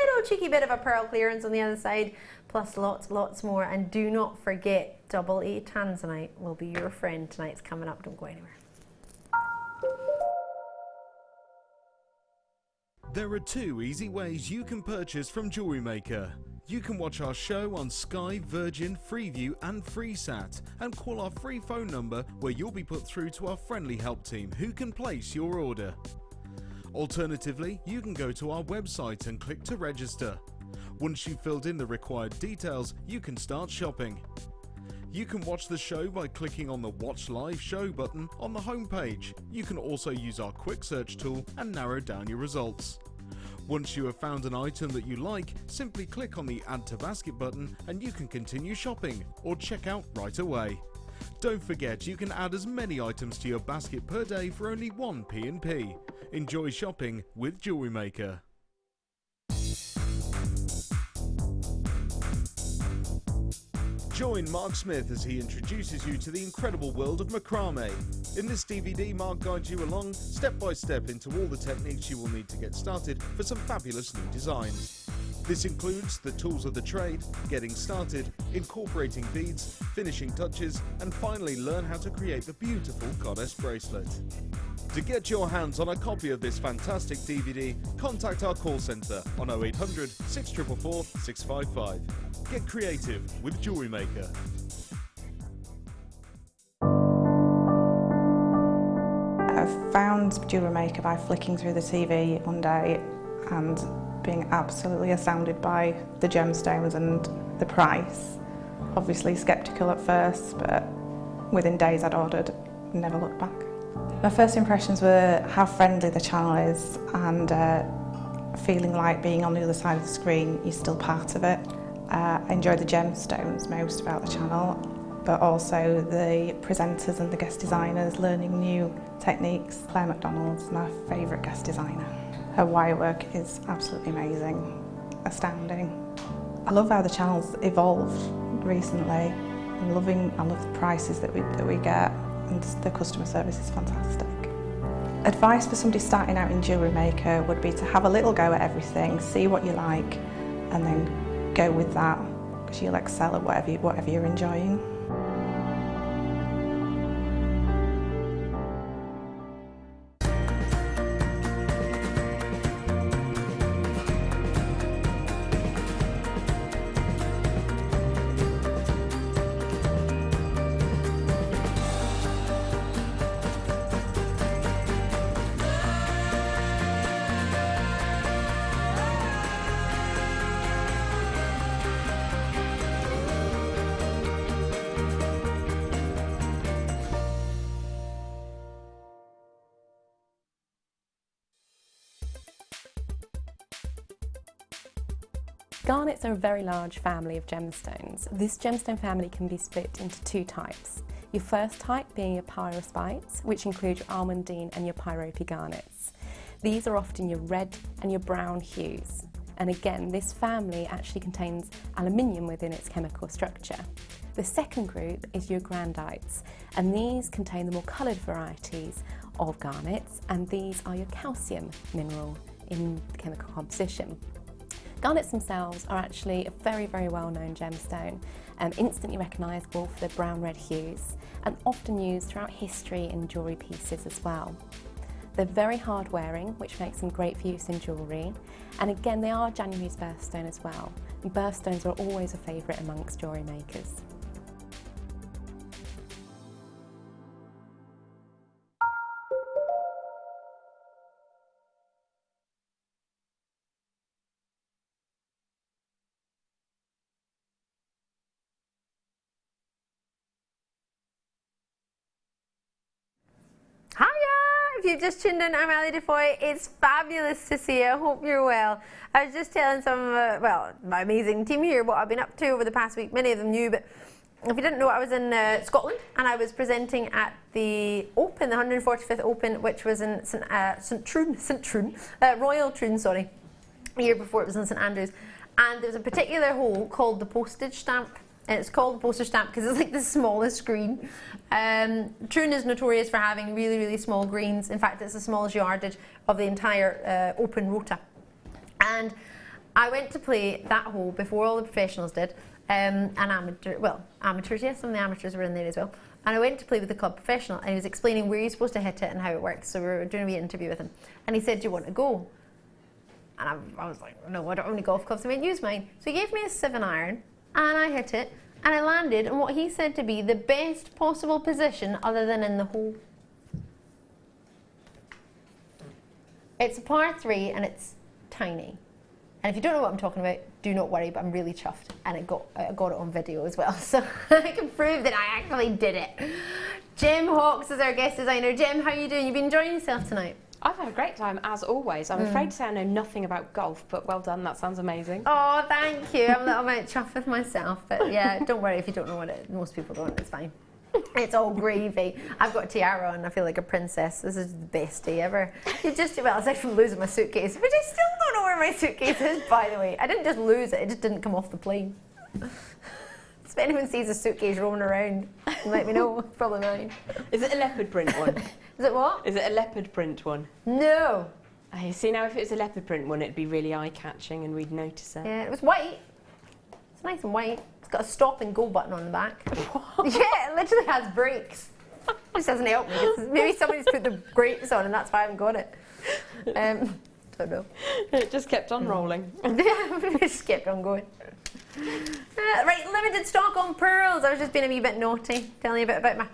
little cheeky bit of a pearl clearance on the other side, plus lots more. And do not forget, AA Tanzanite will be your friend tonight. It's coming up. Don't go anywhere. There are two easy ways you can purchase from Jewellery Maker. You can watch our show on Sky, Virgin, Freeview and FreeSat, and call our free phone number where you'll be put through to our friendly help team who can place your order. Alternatively, you can go to our website and click to register. Once you've filled in the required details, you can start shopping. You can watch the show by clicking on the Watch Live Show button on the homepage. You can also use our quick search tool and narrow down your results. Once you have found an item that you like, simply click on the Add to Basket button and you can continue shopping or check out right away. Don't forget, you can add as many items to your basket per day for only 1p&p. Enjoy shopping with Jewellery Maker. Join Mark Smith as he introduces you to the incredible world of macrame. In this DVD, Mark guides you along step by step into all the techniques you will need to get started for some fabulous new designs. This includes the tools of the trade, getting started, incorporating beads, finishing touches, and finally learn how to create the beautiful goddess bracelet. To get your hands on a copy of this fantastic DVD, contact our call centre on 0800 644 655. Get creative with Jewellery Maker. I found Jewellery Maker by flicking through the TV one day and being absolutely astounded by the gemstones and the price. Obviously sceptical at first, but within days I'd ordered, never looked back. My first impressions were how friendly the channel is and feeling like being on the other side of the screen, you're still part of it. I enjoy the gemstones most about the channel, but also the presenters and the guest designers learning new techniques. Claire McDonald's my favourite guest designer. Her wire work is absolutely amazing, astounding. I love how the channel's evolved recently. I love the prices that we get, and the customer service is fantastic. Advice for somebody starting out in Jewellery Maker would be to have a little go at everything, see what you like, and then go with that, because you'll excel at whatever you're enjoying. Garnets are a very large family of gemstones. This gemstone family can be split into two types. Your first type being your pyrospites, which include your almandine and your pyrope garnets. These are often your red and your brown hues. And again, this family actually contains aluminium within its chemical structure. The second group is your grandites, and these contain the more coloured varieties of garnets, and these are your calcium mineral in the chemical composition. Garnets themselves are actually a very, very well-known gemstone, instantly recognisable for their brown-red hues, and often used throughout history in jewellery pieces as well. They're very hard-wearing, which makes them great for use in jewellery, and again they are January's birthstone as well. And birthstones are always a favourite amongst jewellery makers. If you've just tuned in, I'm Ali DeFoy. It's fabulous to see you. I hope you're well. I was just telling some of, my amazing team here what I've been up to over the past week. Many of them knew, but if you didn't know, I was in Scotland and I was presenting at the Open, the 145th Open, which was in Royal Troon, sorry. The year before it was in St Andrews. And there was a particular hole called the postage stamp. And it's called the postage stamp because it's like the smallest screen. Troon is notorious for having really, really small greens. In fact, it's the smallest yardage of the entire open rota. And I went to play that hole before all the professionals did. Amateurs, yes, some of the amateurs were in there as well. And I went to play with the club professional, and he was explaining where you're supposed to hit it and how it works. So we were doing a wee interview with him. And he said, "Do you want to go?" And I was like, "No, I don't own any golf clubs." So I went, "Use mine." So he gave me a 7-iron. And I hit it, and I landed in what he said to be the best possible position other than in the hole. It's a par 3 and it's tiny. And if you don't know what I'm talking about, do not worry, but I'm really chuffed. And I got it on video as well, so I can prove that I actually did it. Jem Hawkes is our guest designer. Jem, how are you doing? You've been enjoying yourself tonight? I've had a great time, as always. I'm afraid to say I know nothing about golf, but well done, that sounds amazing. Oh, thank you. I'm a little bit chuffed with myself, but yeah, don't worry if you don't know what it, most people don't, it's fine. It's all gravy. I've got a tiara on, I feel like a princess. This is the best day ever. Aside from losing my suitcase, which I still don't know where my suitcase is, by the way. I didn't just lose it, it just didn't come off the plane. If anyone sees a suitcase roaming around, let me know. It's probably mine. Is it a leopard print one? Is it what? Is it a leopard print one? No. I see, now if it was a leopard print one, it'd be really eye-catching and we'd notice it. Yeah, it was white. It's nice and white. It's got a stop and go button on the back. Yeah, it literally has brakes. This doesn't help me. Maybe somebody's put the brakes on and that's why I haven't got it. Don't know. It just kept on rolling. It just kept on going. Right, limited stock on pearls. I was just being a wee bit naughty, telling you a bit about my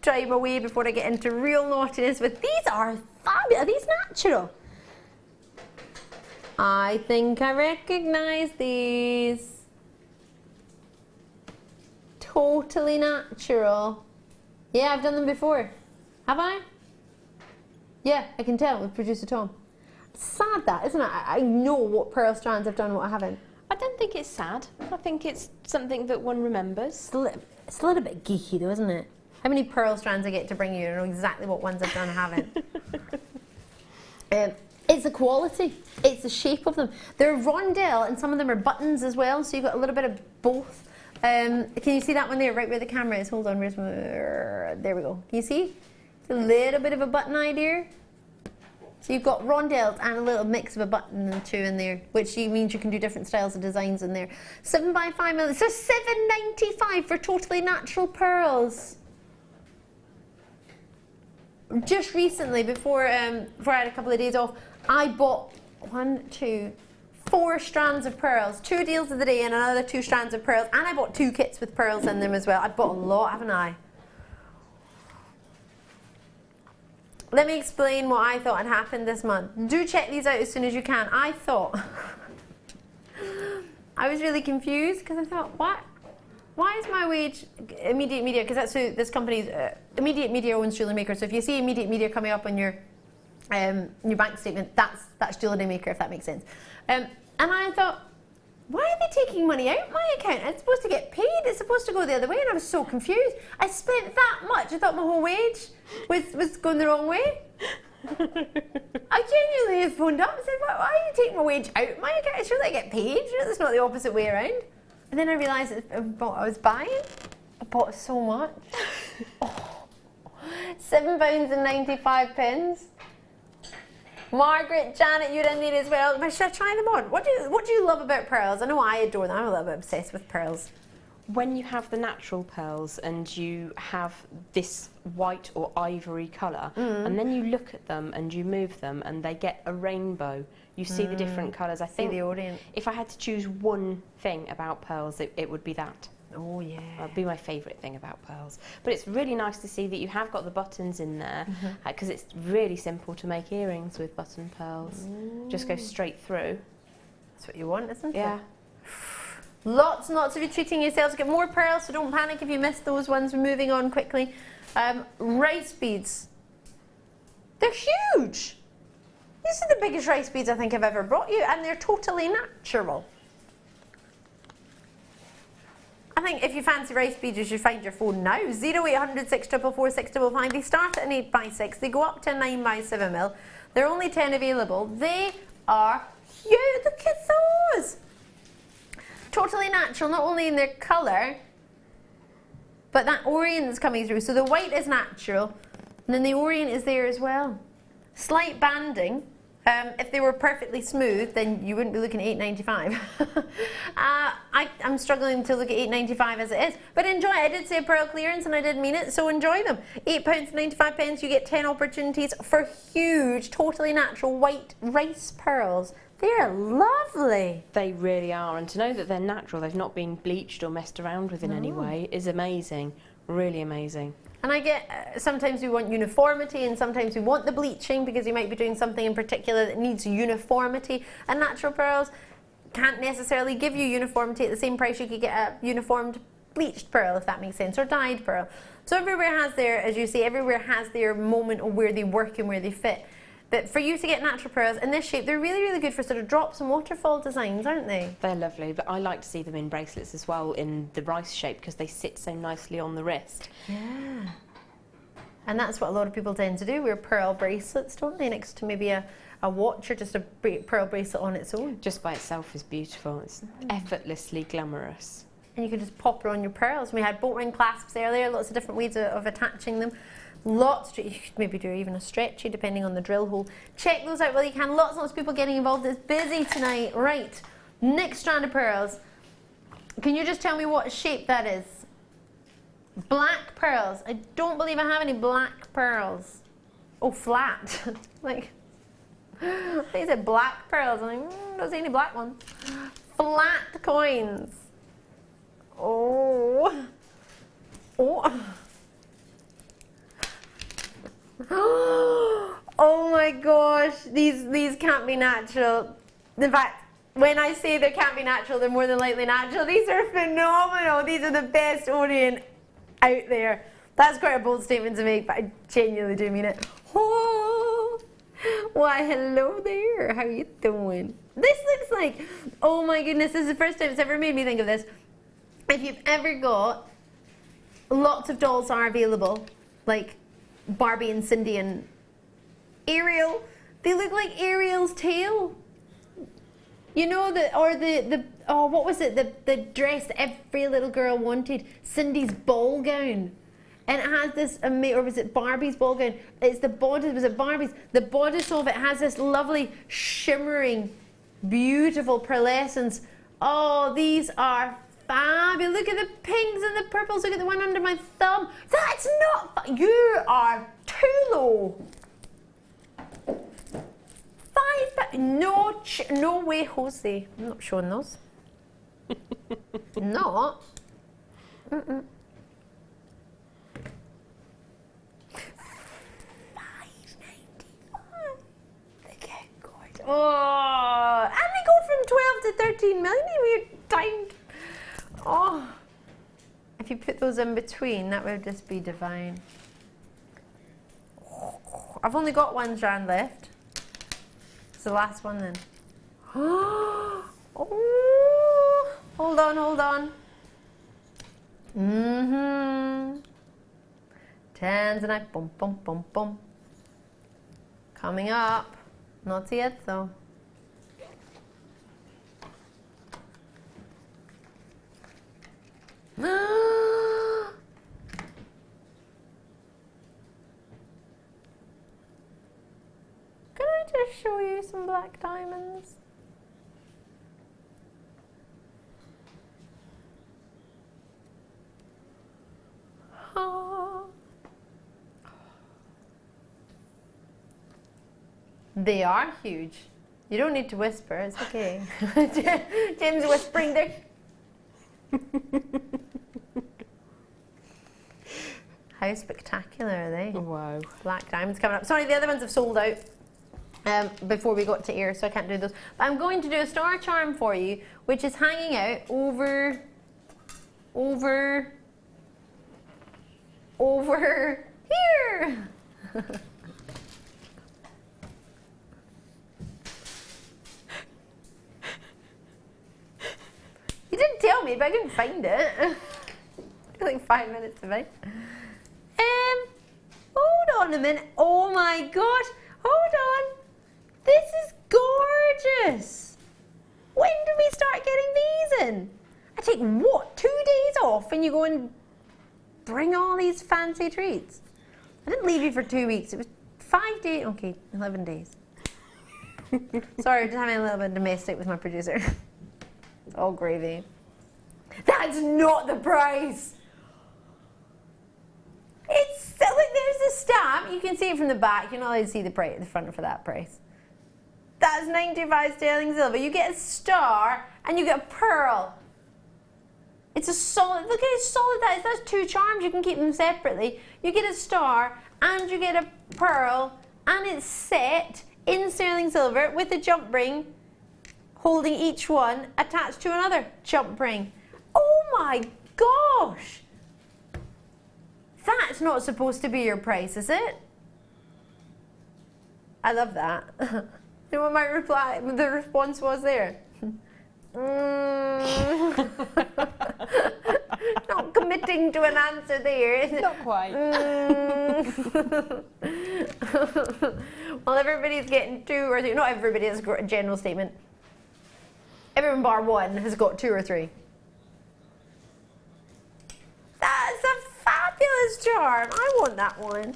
time away before I get into real naughtiness. But these are fabulous. Are these natural? I think I recognize these. Totally natural. Yeah, I've done them before. Have I? Yeah, I can tell with producer Tom. Sad that, isn't it? I know what pearl strands I've done and what I haven't. I don't think it's sad. I think it's something that one remembers. It's a little bit geeky though, isn't it? How many pearl strands I get to bring you, I know exactly what ones I've done and haven't. It's the quality, it's the shape of them. They're rondelle and some of them are buttons as well, so you've got a little bit of both. Can you see that one there, right where the camera is? Hold on, where's my... There we go. Can you see? It's a little bit of a button idea. So you've got rondelles and a little mix of a button and two in there, which means you can do different styles of designs in there. 7x5mm, so $7.95 for totally natural pearls. Just recently, before I had a couple of days off, I bought 4 strands of pearls, 2 deals of the day and another 2 strands of pearls, and I bought 2 kits with pearls in them as well. I bought a lot, haven't I? Let me explain what I thought had happened this month. Do check these out as soon as you can. I thought, I was really confused because I thought, what? Why is my wage Immediate Media? Because that's who this company's, Immediate Media owns Jewellery Maker. So if you see Immediate Media coming up on your bank statement, that's Jewellery Maker, if that makes sense. And I thought, why are they taking money out of my account? It's supposed to get paid. It's supposed to go the other way. And I was so confused. I spent that much. I thought my whole wage was going the wrong way. I genuinely phoned up and said, why are you taking my wage out of my account? Surely I get paid. Surely it's not the opposite way around. And then I realised what I was buying. I bought so much. Oh, £7.95. Margaret, Janet, you're in there as well. Should I try them on? What do you love about pearls? I know I adore them. I'm a little bit obsessed with pearls. When you have the natural pearls and you have this white or ivory colour, and then you look at them and you move them and they get a rainbow, you see the different colours. I think the Orient. If I had to choose one thing about pearls, it would be that. Oh yeah. That'd be my favourite thing about pearls. But it's really nice to see that you have got the buttons in there, because it's really simple to make earrings with button pearls. Just go straight through. That's what you want, isn't it? Yeah. Lots and lots of you treating yourselves. Get more pearls, so don't panic if you missed those ones. We're moving on quickly. Rice beads. They're huge. These are the biggest rice beads I think I've ever brought you, and they're totally natural. I think if you fancy rice beads, you should find your phone now. 0800 644 655. They start at an 8x6. They go up to a 9x7mm. They're only 10 available. They are huge. Look at those. Totally natural, not only in their colour, but that orient is coming through. So the white is natural, and then the orient is there as well. Slight banding. If they were perfectly smooth, then you wouldn't be looking at $8.95. I'm struggling to look at $8.95 as it is, but enjoy. I did say pearl clearance, and I did mean it, so enjoy them. £8.95. You get 10 opportunities for huge, totally natural white rice pearls. They're lovely. They really are, and to know that they're natural, they've not been bleached or messed around with in any way, is amazing. Really amazing. And I get, sometimes we want uniformity and sometimes we want the bleaching because you might be doing something in particular that needs uniformity, and natural pearls can't necessarily give you uniformity at the same price you could get a uniformed bleached pearl, if that makes sense, or dyed pearl. So everywhere has their, as you say, everywhere has their moment of where they work and where they fit. But for you to get natural pearls in this shape, they're really, really good for sort of drops and waterfall designs, aren't they? They're lovely, but I like to see them in bracelets as well in the rice shape because they sit so nicely on the wrist. Yeah. And that's what a lot of people tend to do, wear pearl bracelets, don't they, next to maybe a watch or just a pearl bracelet on its own. Just by itself is beautiful. It's effortlessly glamorous. And you can just pop it on your pearls. We had boat ring clasps earlier, lots of different ways of attaching them. Lots, you could maybe do even a stretchy depending on the drill hole. Check those out while you can. Lots and lots of people getting involved. It's busy tonight. Right, next strand of pearls. Can you just tell me what shape that is? Black pearls. I don't believe I have any black pearls. Oh, flat. Like, they said black pearls. I'm like, don't see any black ones. Flat coins. Oh. Oh. Oh my gosh, these can't be natural. In fact, when I say they can't be natural, they're more than likely natural. These are phenomenal. These are the best orient out there. That's quite a bold statement to make, but I genuinely do mean it. Oh, why, hello there. How are you doing? This looks like, oh my goodness, this is the first time it's ever made me think of this. If you've ever got, lots of dolls are available, like Barbie and Cindy and Ariel. They look like Ariel's tail. You know, oh, what was it? The dress that every little girl wanted, Cindy's ball gown. And it has this, or was it Barbie's ball gown? It's the bodice, was it Barbie's? The bodice of it has this lovely, shimmering, beautiful pearlescence. Oh, these are fabulous. Look at the pinks and the purples. Look at the one under my thumb. That's not, you are too low. No way, Jose. I'm not showing those. Not. $5.95. They get gorgeous. Oh, and they go from 12 to 13 million. We're timed. Oh, if you put those in between, that would just be divine. I've only got one strand left. It's the last one then. Oh, hold on, hold on. Tanzanite, boom, boom, boom, boom. Coming up. Not yet though. Can I just show you some black diamonds? They are huge. You don't need to whisper, it's okay. Jim's whispering there. How spectacular are they? Wow. Black diamonds coming up. Sorry, the other ones have sold out before we got to here, so I can't do those. But I'm going to do a star charm for you, which is hanging out over here. You didn't tell me, but I couldn't find it. It took like 5 minutes to find. Hold on a minute. Oh my gosh. Hold on. This is gorgeous. When do we start getting these in? I take what, 2 days off and you go and bring all these fancy treats? I didn't leave you for 2 weeks. It was 5 days. Okay, 11 days. Sorry, just having a little bit domestic with my producer. It's all gravy. That's not the price. It's like there's a stamp. You can see it from the back. You're not allowed to see the price, the front for that price. That's 95 sterling silver. You get a star and you get a pearl. It's a solid. Look at how solid that is. That's 2 charms. You can keep them separately. You get a star and you get a pearl, and it's set in sterling silver with a jump ring, holding each one attached to another jump ring. Oh my gosh! That's not supposed to be your price, is it? I love that. You know what my reply, the response was there? Not committing to an answer there. Not quite. Well, everybody's getting 2 or 3. Not everybody has got a general statement. Everyone bar 1 has got 2 or 3. That's a fabulous charm. I want that one.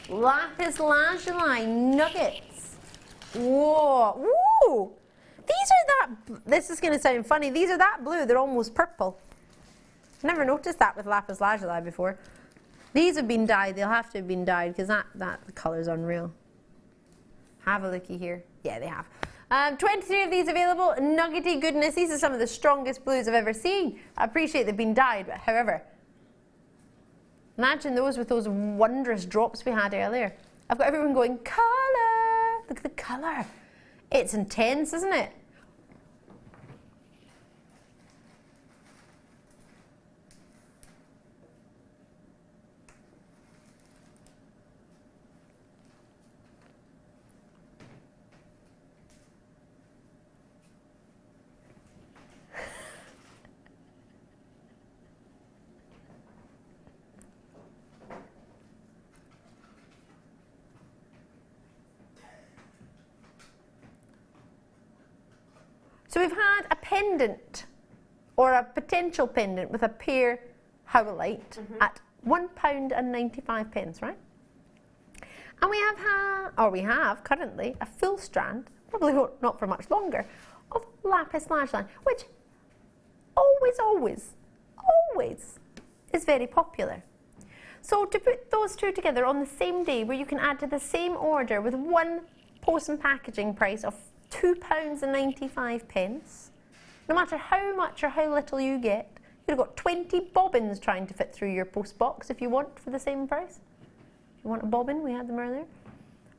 Lapis lazuli nuggets. Whoa. Woo! These are that, this is going to sound funny, these are that blue, they're almost purple. Never noticed that with lapis lazuli before. These have been dyed, they'll have to have been dyed because that colour's unreal. Have a looky here. Yeah, they have. 23 of these available, nuggety goodness. These are some of the strongest blues I've ever seen. I appreciate they've been dyed, but however, imagine those with those wondrous drops we had earlier. I've got everyone going, colour! Look at the colour. It's intense, isn't it? So we've had a pendant, or a potential pendant with a pear howlite at £1.95, right? And we have currently a full strand, probably not for much longer, of lapis lazuli, which always is very popular. So to put those two together on the same day, where you can add to the same order with one post and packaging price of £2.95, no matter how much or how little you get, you've got 20 bobbins trying to fit through your post box if you want for the same price. If you want a bobbin, we had them earlier.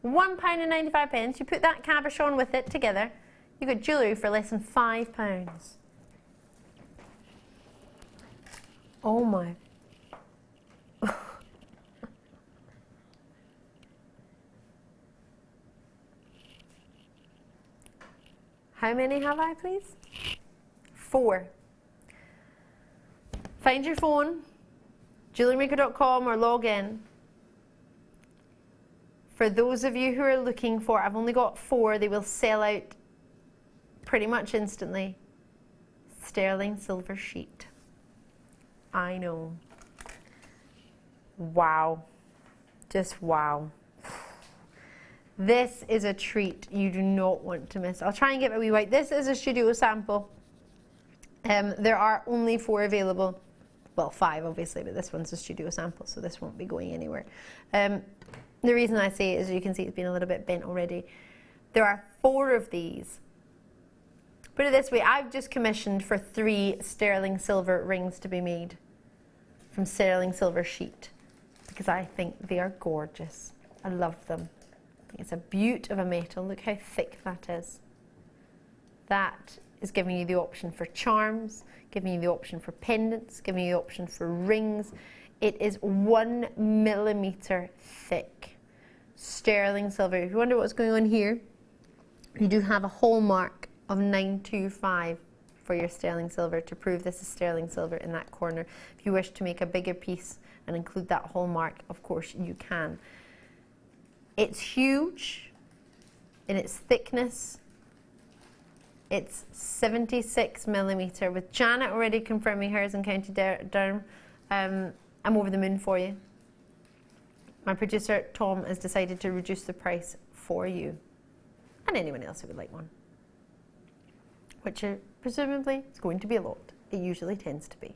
£1.95, you put that cabochon with it together, you got jewellery for less than £5. Oh my. How many have I, please? 4. Find your phone, JewelleryMaker.com, or log in. For those of you who are looking for, I've only got 4, they will sell out pretty much instantly. Sterling silver sheet. I know. Wow. Just wow. This is a treat you do not want to miss. I'll try and get a wee white. This is a studio sample. There are only 4 available. Well, 5 obviously, but this one's a studio sample, so this won't be going anywhere. The reason I say it is, you can see it's been a little bit bent already. There are 4 of these. Put it this way, I've just commissioned for 3 sterling silver rings to be made from sterling silver sheet, because I think they are gorgeous. I love them. It's a beaut of a metal. Look how thick that is. That is giving you the option for charms, giving you the option for pendants, giving you the option for rings. It is 1 millimeter thick. Sterling silver. If you wonder what's going on here, you do have a hallmark of 925 for your sterling silver to prove this is sterling silver in that corner. If you wish to make a bigger piece and include that hallmark, of course you can. It's huge in its thickness. It's 76 millimeter. With Janet already confirming hers in County Durham, I'm over the moon for you. My producer Tom has decided to reduce the price for you and anyone else who would like one, which presumably is going to be a lot. It usually tends to be.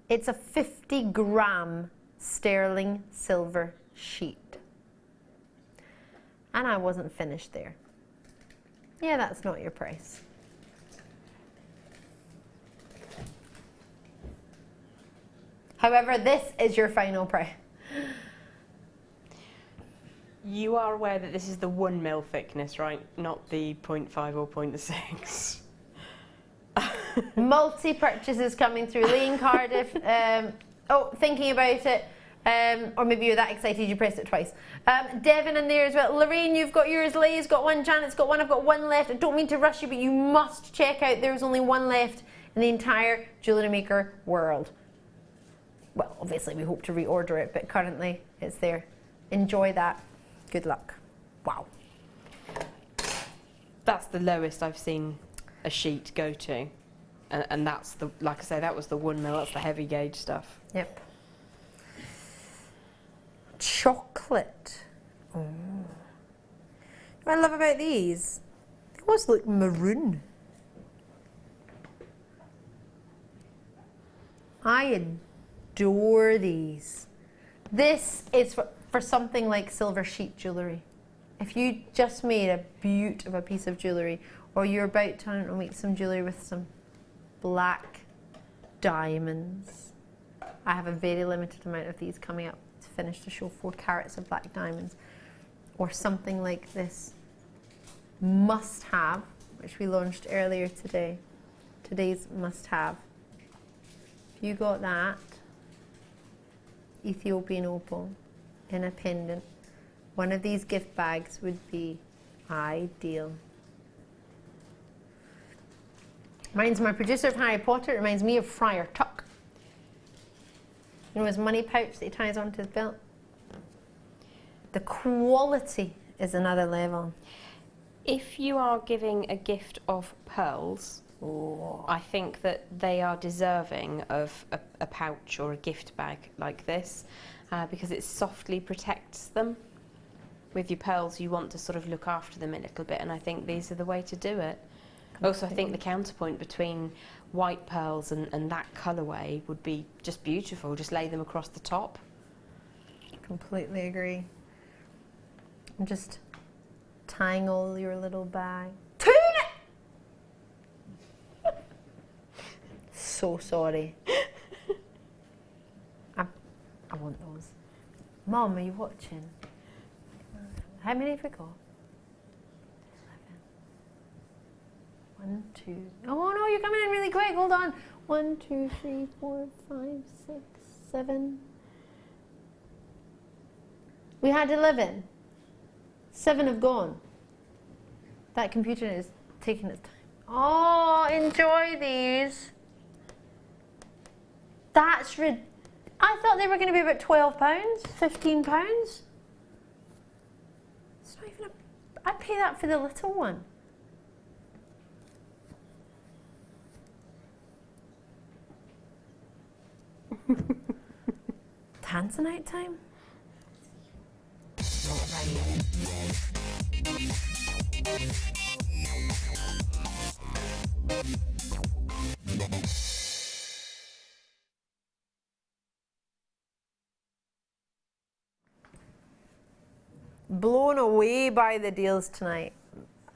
It's a 50-gram sterling silver sheet. And I wasn't finished there. Yeah, that's not your price. However, this is your final price. You are aware that this is the 1 mil thickness, right? Not the 0.5 or 0.6. Multi-purchases coming through. Lee Cardiff. Thinking about it. Or maybe you're that excited you pressed it twice. Devon in there as well. Lorraine, you've got yours. Lay's got one. Janet's got one. I've got one left. I don't mean to rush you, but you must check out. There's only one left in the entire Jewellery Maker world. Well, obviously we hope to reorder it, but currently it's there. Enjoy that. Good luck. Wow. That's the lowest I've seen a sheet go to. And that's the, like I say, that was the 1 mil, that's the heavy gauge stuff. Yep. Chocolate. Oh. What I love about these, they almost look maroon. I adore these. This is for something like silver sheet jewellery. If you just made a beaut of a piece of jewellery, or you're about to make some jewellery with some black diamonds. I have a very limited amount of these coming up the finish to show 4 carats of black diamonds. Or something like this must have, which we launched earlier today. Today's must have. If you got that Ethiopian opal in a pendant, one of these gift bags would be ideal. Reminds my producer of Harry Potter. It reminds me of Friar Tuck. You know his money pouch that he ties onto his belt? The quality is another level. If you are giving a gift of pearls, I think that they are deserving of a pouch or a gift bag like this, because it softly protects them. With your pearls, you want to sort of look after them a little bit, and I think these are the way to do it. Also, I think the counterpoint between white pearls and that colourway would be just beautiful. Just lay them across the top. Completely agree. I'm just tying all your little bag. Tuna! So sorry. I want those. Mom, are you watching? How many have we got? 1, 2. Oh no, you're coming in really quick. Hold on. 1, 2, 3, 4, 5, 6, 7. We had 11. 7 have gone. That computer is taking its time. Oh, enjoy these. That's I thought they were going to be about £12, £15. It's not even I'd pay that for the little one. Tanzanite time? Blown away by the deals tonight.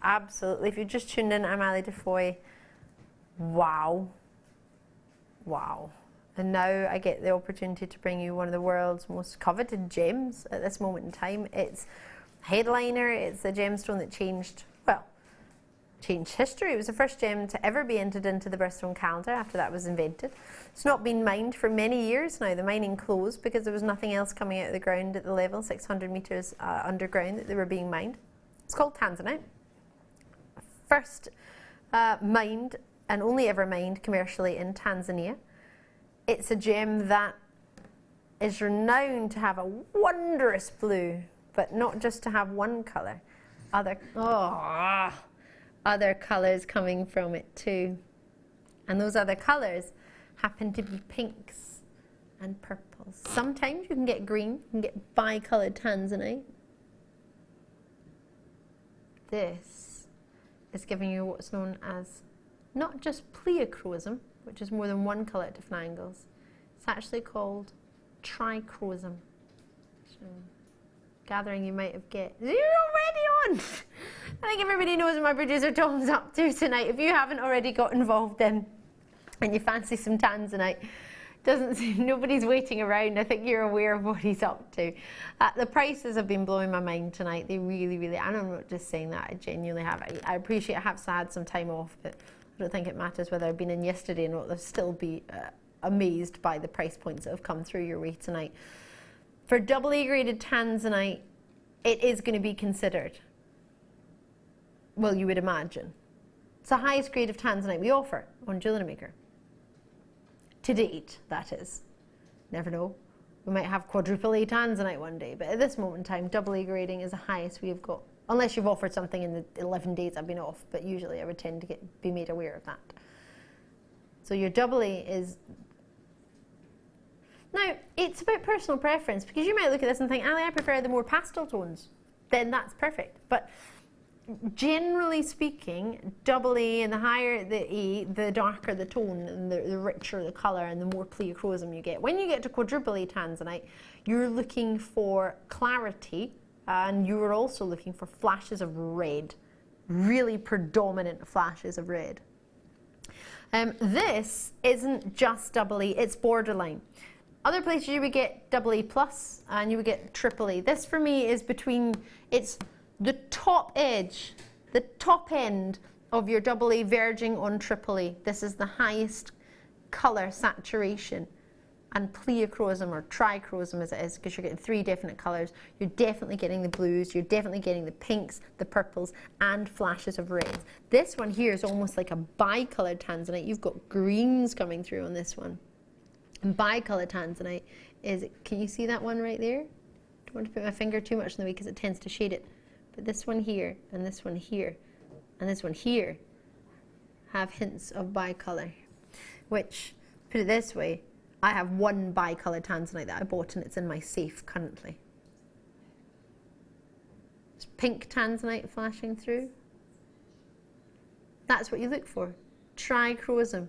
Absolutely. If you just tuned in, I'm Ali DeFoy. Wow. Wow. And now I get the opportunity to bring you one of the world's most coveted gems at this moment in time. It's headliner, it's a gemstone that changed history. It was the first gem to ever be entered into the birthstone calendar after that was invented. It's not been mined for many years now. The mining closed because there was nothing else coming out of the ground at the level, 600 metres underground, that they were being mined. It's called Tanzanite. First mined and only ever mined commercially in Tanzania. It's a gem that is renowned to have a wondrous blue, but not just to have one colour. Other colours coming from it too. And those other colours happen to be pinks and purples. Sometimes you can get green, you can get bi-coloured Tanzanite. This is giving you what's known as not just pleochrosm, which is more than one colour at different angles. It's actually called trichrosm. So, gathering you might have get. You're already on! I think everybody knows what my producer Tom's up to tonight. If you haven't already got involved in and you fancy some Tanzanite, doesn't seem nobody's waiting around. I think you're aware of what he's up to. The prices have been blowing my mind tonight. They really, really, and I'm not just saying that, I genuinely have. I appreciate I have had some time off, but I don't think it matters whether I've been in yesterday or not. They'll still be amazed by the price points that have come through your way tonight. For AA graded Tanzanite, it is going to be considered. Well, you would imagine. It's the highest grade of Tanzanite we offer on Jewellery Maker. To date, that is. Never know. We might have quadruple A Tanzanite one day, but at this moment in time, AA grading is the highest we have got. Unless you've offered something in the 11 days I've been off, but usually I would tend to be made aware of that. So your AA is... Now, it's about personal preference, because you might look at this and think, Ali, I prefer the more pastel tones. Then that's perfect. But generally speaking, AA, and the higher the A, the darker the tone, and the richer the colour, and the more pleochrosm you get. When you get to quadruple A Tanzanite, you're looking for clarity, and you are also looking for flashes of red, really predominant flashes of red. This isn't just AA, it's borderline. Other places you would get AA plus and you would get AAA. This for me is between, it's the top edge, the top end of your AA verging on AAA. This is the highest colour saturation and pleochrosm or trichrosm as it is, because you're getting 3 definite colours. You're definitely getting the blues, you're definitely getting the pinks, the purples and flashes of reds. This one here is almost like a bicoloured tanzanite. You've got greens coming through on this one. And bicoloured tanzanite is, can you see that one right there? Don't want to put my finger too much in the way because it tends to shade it. But this one here and this one here and this one here have hints of bicolour, which, put it this way, I have one bicoloured tanzanite that I bought and it's in my safe currently. It's pink tanzanite flashing through. That's what you look for. Trichrosm.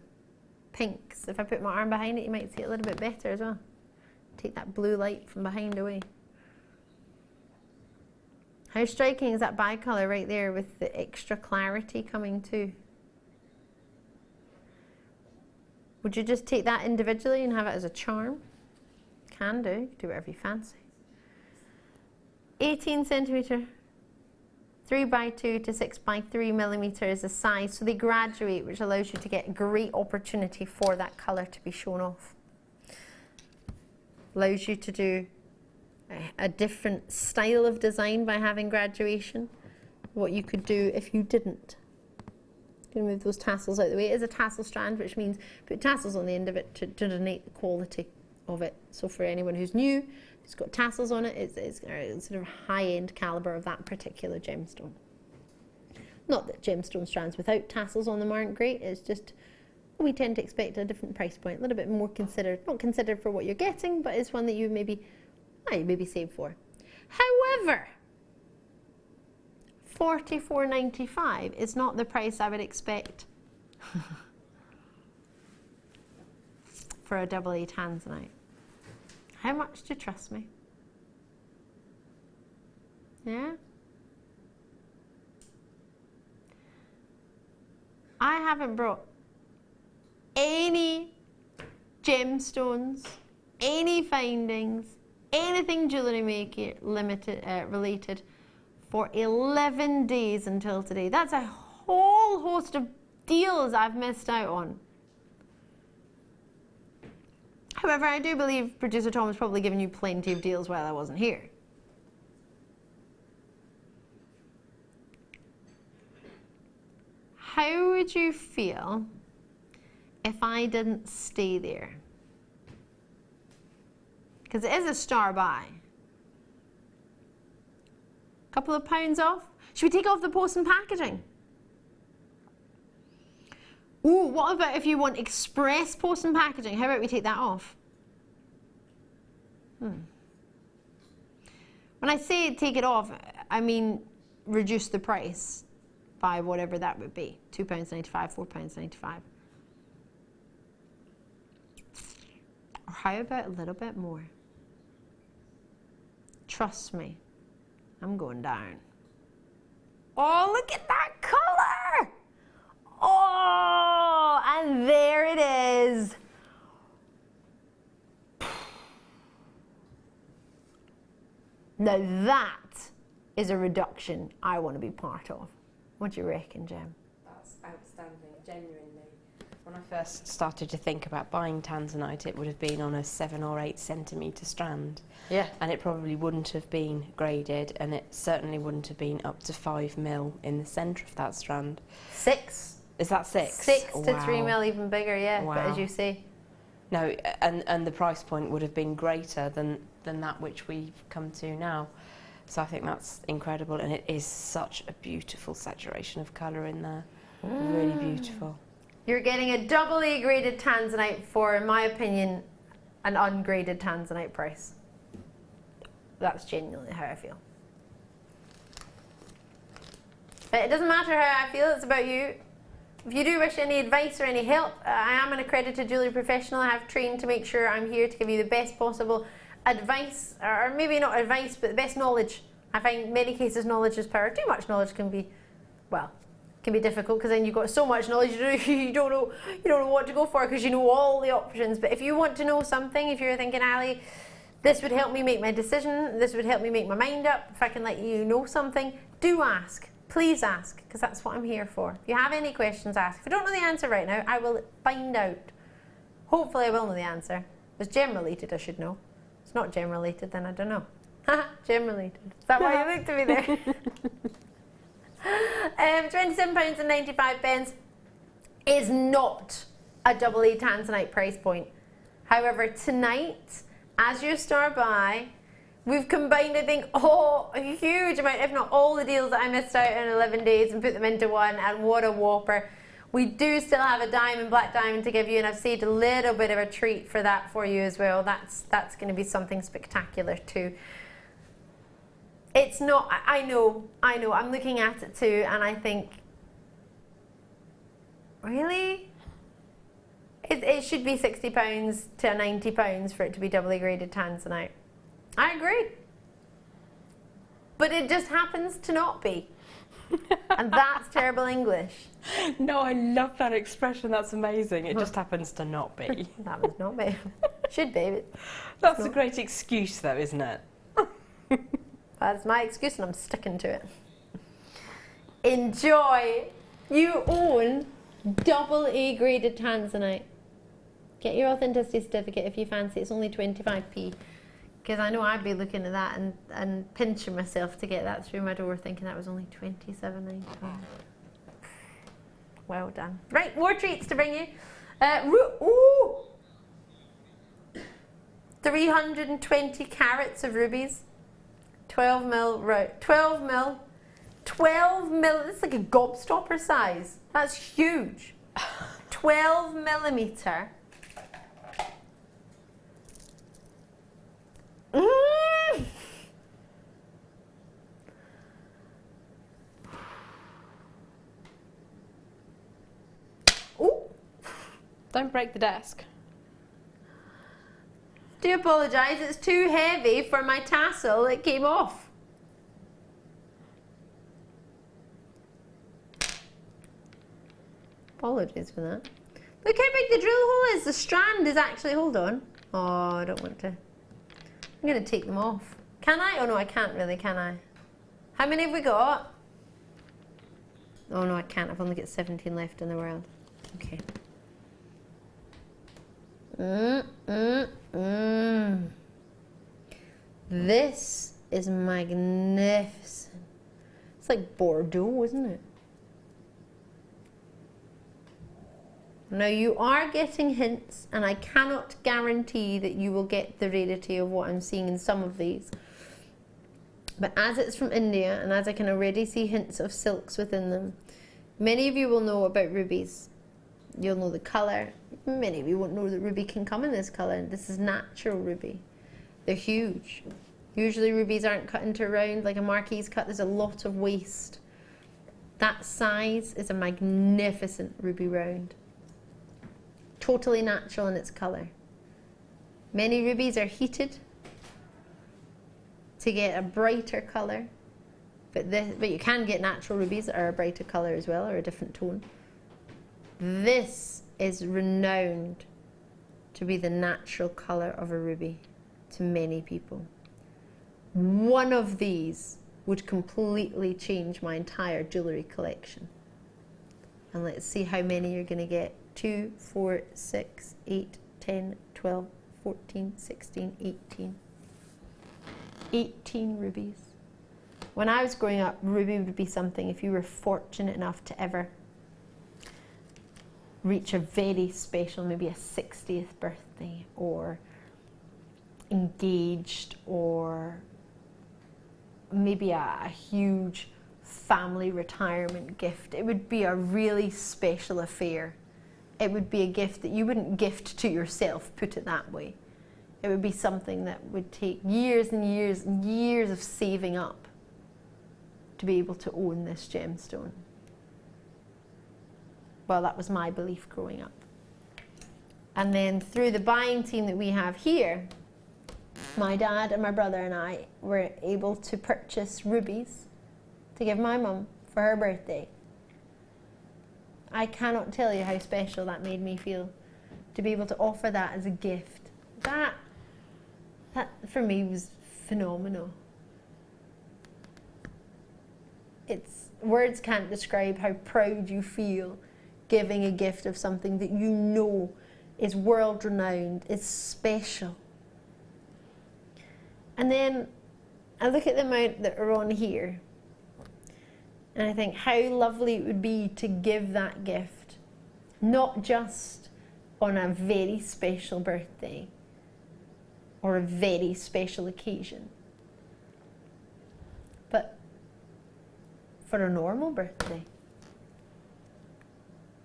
Pinks. If I put my arm behind it, you might see it a little bit better as well. Take that blue light from behind away. How striking is that bicolour right there with the extra clarity coming too? Would you just take that individually and have it as a charm? Can do. Do whatever you fancy. 18 centimetre, 3x2 to 6x3 millimetre is the size. So they graduate, which allows you to get great opportunity for that colour to be shown off. Allows you to do a different style of design by having graduation. What you could do if you didn't. Going to move those tassels out of the way. It is a tassel strand, which means put tassels on the end of it to denote the quality of it. So for anyone who's new, who's got tassels on it, it's sort of high-end calibre of that particular gemstone. Not that gemstone strands without tassels on them aren't great, it's just we tend to expect a different price point, a little bit more considered, not considered for what you're getting, but it's one that you maybe save for. However, $44.95 is not the price I would expect for a AA tanzanite. How much do you trust me? Yeah? I haven't brought any gemstones, any findings, anything Jewellery Maker related for 11 days until today. That's a whole host of deals I've missed out on. However, I do believe producer Tom was probably giving you plenty of deals while I wasn't here. How would you feel if I didn't stay there? Because it is a star buy. Couple of pounds off. Should we take off the post and packaging? Ooh, what about if you want express post and packaging? How about we take that off? When I say take it off, I mean reduce the price by whatever that would be. £2.95, £4.95. Or how about a little bit more? Trust me. I'm going down. Oh, look at that colour! Oh, and there it is. Now that is a reduction I want to be part of. What do you reckon, Jem? That's outstanding, genuinely. When I first started to think about buying tanzanite, it would have been on a 7 or 8 centimetre strand. Yeah. And it probably wouldn't have been graded, and it certainly wouldn't have been up to 5 mil in the centre of that strand. 6. Is that 6? 6 to 3 mil, even bigger, yeah. Wow. But as you say. No, and the price point would have been greater than that which we've come to now. So I think that's incredible, and it is such a beautiful saturation of colour in there. Really beautiful. You're getting a AA graded tanzanite for, in my opinion, an ungraded tanzanite price. That's genuinely how I feel. But it doesn't matter how I feel, it's about you. If you do wish any advice or any help, I am an accredited jewellery professional. I have trained to make sure I'm here to give you the best possible advice, or maybe not advice, but the best knowledge. I find in many cases knowledge is power. Too much knowledge can be, well, can be difficult because then you've got so much knowledge you don't know what to go for because you know all the options. But if you want to know something, if you're thinking, Ali, this would help me make my decision, this would help me make my mind up, if I can let you know something, do ask. Please ask, because that's what I'm here for. If you have any questions, ask. If I don't know the answer right now, I will find out. Hopefully I will know the answer. If it's gem related, I should know. If it's not gem related, then I don't know. Gem related. Is that why you looked at me there? £27.95 is not a double A Tanzanite price point. However, tonight, as you star by, we've combined, I think, a huge amount, if not all the deals that I missed out in 11 days and put them into one, and what a whopper. We do still have a diamond, black diamond to give you, and I've saved a little bit of a treat for that for you as well. That's going to be something spectacular too. It's not, I know, I'm looking at it too, and I think, really? It should be £60 to £90 for it to be doubly graded Tanzanite. I agree. But it just happens to not be. And that's terrible English. No, I love that expression. That's amazing. It just happens to not be. That must not be. Should be. But that's a great excuse though, isn't it? That's my excuse and I'm sticking to it. Enjoy. You own double A graded Tanzanite. Get your authenticity certificate if you fancy. It's only 25p. Because I know I'd be looking at that and pinching myself to get that through my door, thinking that was only £27.95. Well done. Right, more treats to bring you. 320 carats of rubies. 12 mil, this is like a gobstopper size. That's huge. 12 millimeter. Ooh. Don't break the desk. Do apologise, it's too heavy for my tassel, it came off. Apologies for that. Look how big the drill hole is, the strand is actually, hold on. Oh, I don't want to. I'm going to take them off. Can I? Oh no, I can't really, can I? How many have we got? Oh no, I can't, I've only got 17 left in the world. Okay. This is magnificent. It's like Bordeaux, isn't it? Now you are getting hints, and I cannot guarantee that you will get the rarity of what I'm seeing in some of these. But as it's from India, and as I can already see hints of silks within them, many of you will know about rubies. You'll know the colour. Many of you won't know that ruby can come in this colour. This is natural ruby. They're huge. Usually rubies aren't cut into round like a marquise cut. There's a lot of waste. That size is a magnificent ruby round. Totally natural in its colour. Many rubies are heated to get a brighter colour, but you can get natural rubies that are a brighter colour as well, or a different tone. This is renowned to be the natural colour of a ruby to many people. One of these would completely change my entire jewellery collection. And let's see how many you're going to get. 2, 4, 6, 8, 10, 12, 14, 16, 18. 18 rubies. When I was growing up, ruby would be something, if you were fortunate enough to ever reach a very special, maybe a 60th birthday, or engaged, or maybe a huge family retirement gift. It would be a really special affair. It would be a gift that you wouldn't gift to yourself, put it that way. It would be something that would take years and years and years of saving up to be able to own this gemstone. Well, that was my belief growing up. And then through the buying team that we have here, my dad and my brother and I were able to purchase rubies to give my mum for her birthday. I cannot tell you how special that made me feel, to be able to offer that as a gift. That for me was phenomenal. Words can't describe how proud you feel giving a gift of something that you know is world renowned, is special. And then I look at the amount that are on here and I think how lovely it would be to give that gift, not just on a very special birthday or a very special occasion, but for a normal birthday.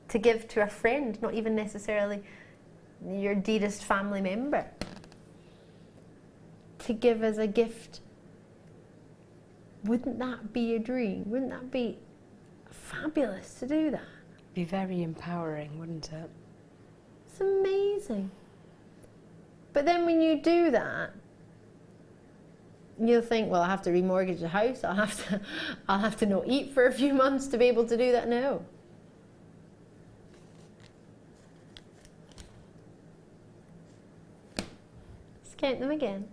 To give to a friend, not even necessarily your dearest family member. To give as a gift. Wouldn't that be a dream? Wouldn't that be fabulous to do that? Be very empowering, wouldn't it? It's amazing. But then when you do that, you'll think, well, I have to remortgage the house. I'll have to not eat for a few months to be able to do that. No. Let's count them again.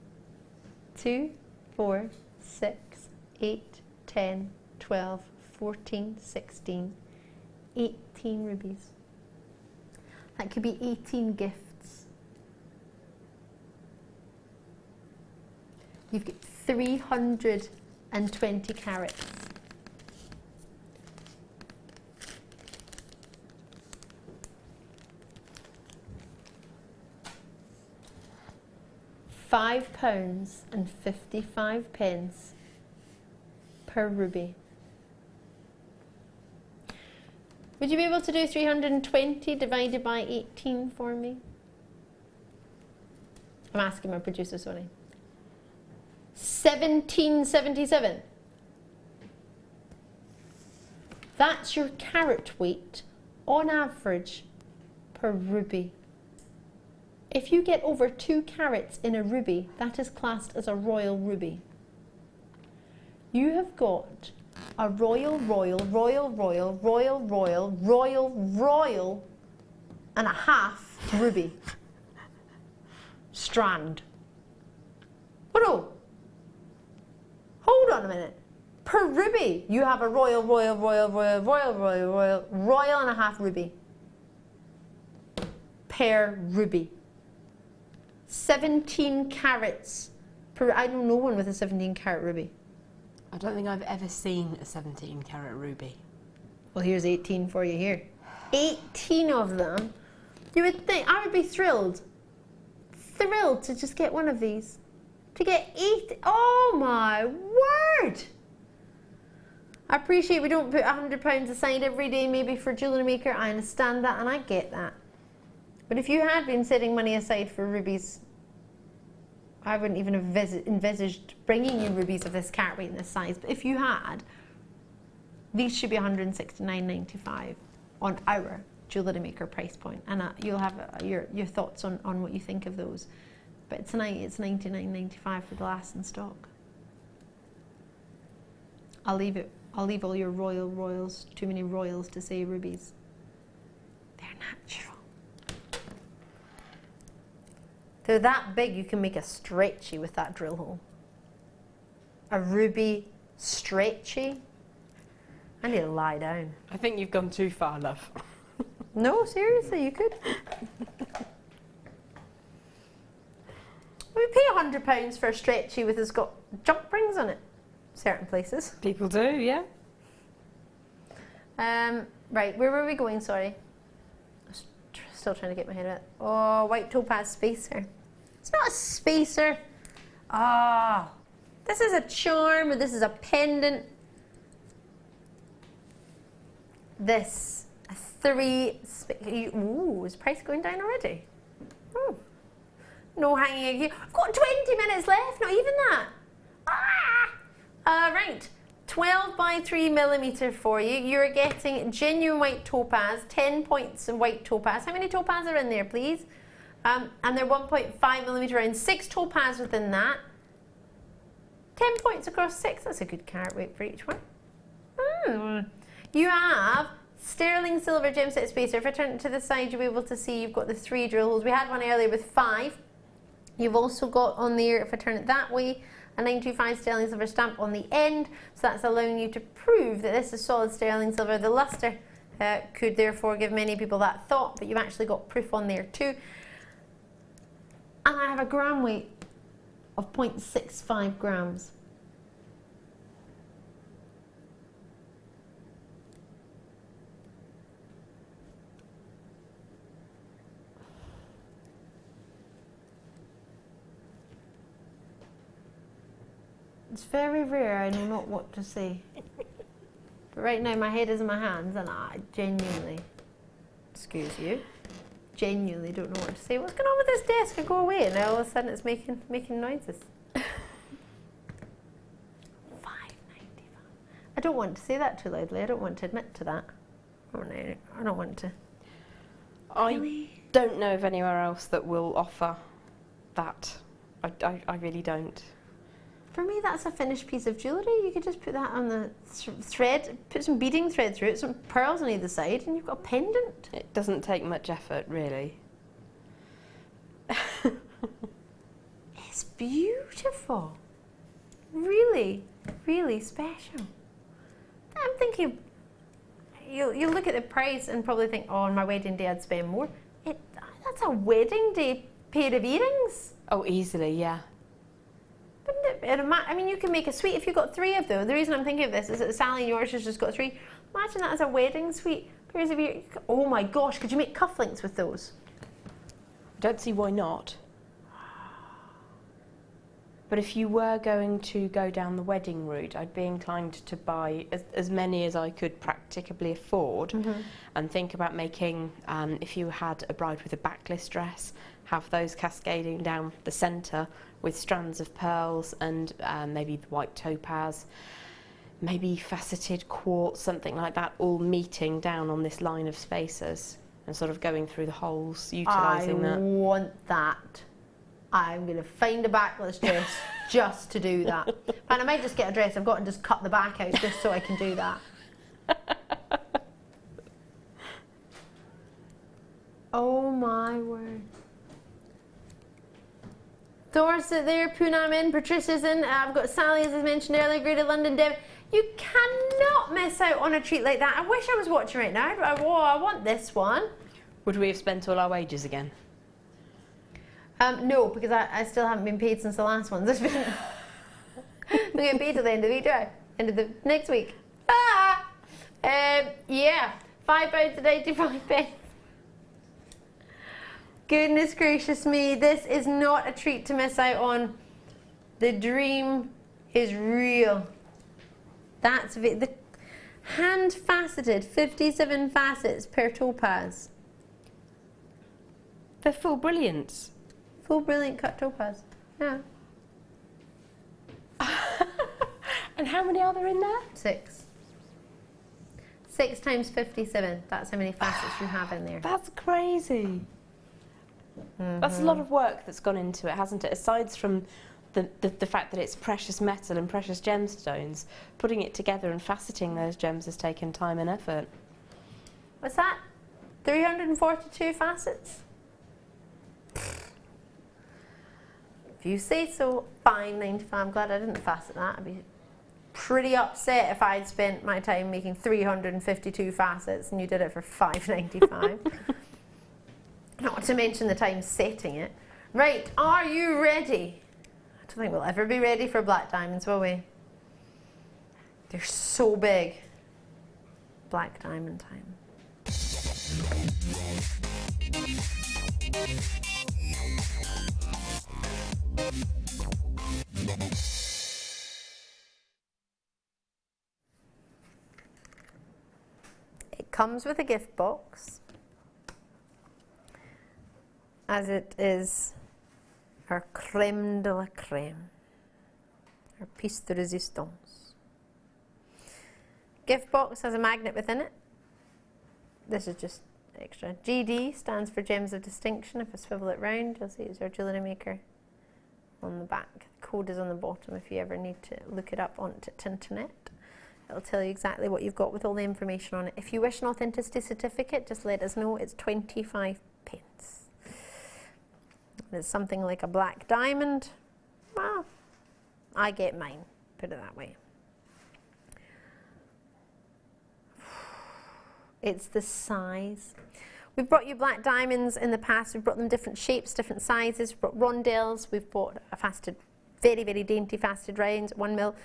2, 4, 6, 8, 10, 12, 14, 16, 18 rubies. That could be 18 gifts. You've got 320 carats. £5.55 per ruby. Would you be able to do 320 divided by 18 for me? I'm asking my producer, sorry. 1777. That's your carat weight on average per ruby. If you get over 2 carats in a ruby, that is classed as a royal ruby. You have got a royal and a half ruby strand. Oh no! Hold on a minute. Per ruby, you have a royal and a half ruby. Per ruby. 17 carats per. I don't know one with a 17 carat ruby. I don't think I've ever seen a 17 carat ruby. Well, here's 18 for you here. 18 of them. You would think, I would be thrilled to just get one of these. To get 8, oh my word! I appreciate we don't put £100 aside every day maybe for Jewellery Maker. I understand that and I get that. But if you had been setting money aside for rubies, I wouldn't even have envisaged bringing you rubies of this carat weight and this size. But if you had, these should be £169.95 on our Jewellery Maker price point. And you'll have your thoughts on what you think of those. But tonight it's £99.95 for the last in stock. I'll leave all your royals, too many royals to say rubies. They're natural. They're that big you can make a stretchy with that drill hole. A ruby stretchy. I need to lie down. I think you've gone too far, love. No, seriously, you could. We pay £100 for a stretchy with it's got jump rings on it. Certain places. People do, yeah. Right, where were we going? Sorry. Still trying to get my head out. Oh, white topaz spacer. It's not a spacer. Ah, this is a charm or this is a pendant. This, a 3. Ooh, is the price going down already? Ooh. No hanging here. I've got 20 minutes left, not even that. Right. 12 by 3mm for you. You're getting genuine white topaz, 10 points of white topaz. How many topaz are in there, please? And they're 1.5mm round. 6 topaz within that. 10 points across 6. That's a good carat weight for each one. You have sterling silver gem set spacer. If I turn it to the side, you'll be able to see you've got the 3 drill holes. We had one earlier with 5. You've also got on there, if I turn it that way, a 925 sterling silver stamp on the end. So that's allowing you to prove that this is solid sterling silver. The lustre could therefore give many people that thought, but you've actually got proof on there too. And I have a gram weight of 0.65 grams. It's very rare, I know not what to say. But right now my head is in my hands and I genuinely, excuse you, genuinely don't know what to say. What's going on with this desk? I go away and all of a sudden it's making noises. $5.95. I don't want to say that too loudly. I don't want to admit to that. Oh no, I don't want to. I don't know of anywhere else that will offer that. I really don't. For me, that's a finished piece of jewellery. You could just put that on the thread, put some beading thread through it, some pearls on either side, and you've got a pendant. It doesn't take much effort, really. It's beautiful. Really, really special. I'm thinking, you look at the price and probably think, oh, on my wedding day I'd spend more. That's a wedding day pair of earrings. Oh, easily, yeah. I mean, you can make a suite if you've got 3 of them. The reason I'm thinking of this is that Sally and yours has just got 3. Imagine that as a wedding suite. Pairs of earrings. Oh my gosh, could you make cufflinks with those? Don't see why not. But if you were going to go down the wedding route, I'd be inclined to buy as many as I could practicably afford, and think about making, if you had a bride with a backless dress, have those cascading down the centre with strands of pearls and maybe the white topaz, maybe faceted quartz, something like that, all meeting down on this line of spacers and sort of going through the holes, utilising that. I want that. I'm going to find a backless dress just to do that. And I might just get a dress I've got and just cut the back out just so I can do that. Oh my word. Dorset there, Poonam in, Patricia's in, I've got Sally as I mentioned earlier, Greater London, Dev. You cannot miss out on a treat like that. I wish I was watching right now. I want this one. Would we have spent all our wages again? No, because I still haven't been paid since the last one. We're getting paid till the end of the week, right? End of the next week. Yeah, £5.95. Goodness gracious me, this is not a treat to miss out on. The dream is real. That's the hand faceted 57 facets per topaz. They're full brilliants. Full brilliant cut topaz. Yeah. And how many are there in there? 6. 6 times 57. That's how many facets you have in there. That's crazy. That's a lot of work that's gone into it, hasn't it? Aside from the fact that it's precious metal and precious gemstones, putting it together and faceting those gems has taken time and effort. What's that? 342 facets? If you say so, £5.95. I'm glad I didn't facet that. I'd be pretty upset if I'd spent my time making 352 facets and you did it for £5.95. Not to mention the time setting it. Right, are you ready? I don't think we'll ever be ready for black diamonds, will we? They're so big. Black diamond time. It comes with a gift box, as it is our creme de la creme, our piece de resistance. Gift box has a magnet within it. This is just extra. GD stands for Gems of Distinction. If I swivel it round, you'll see it's our Jewellery Maker on the back. The code is on the bottom if you ever need to look it up on the internet. It'll tell you exactly what you've got with all the information on it. If you wish an authenticity certificate, just let us know. It's 25 pence. It's something like a black diamond. Well, I get mine, put it that way. It's the size. We've brought you black diamonds in the past. We've brought them different shapes, different sizes. We've brought rondelles. We've brought a faceted, very, very dainty faceted rounds, 1 mil.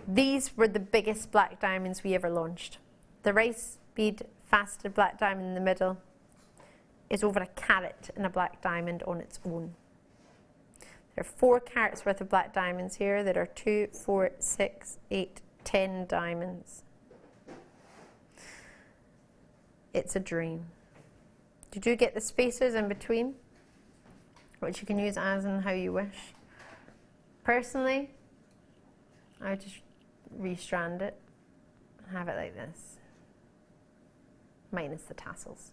These were the biggest black diamonds we ever launched. The rice bead faceted black diamond in the middle is over a carat in a black diamond on its own. There are 4 carats worth of black diamonds here. There are 2, 4, 6, 8, 10 diamonds. It's a dream. Did you get the spacers in between? Which you can use as and how you wish. Personally, I would just restrand it and have it like this, minus the tassels.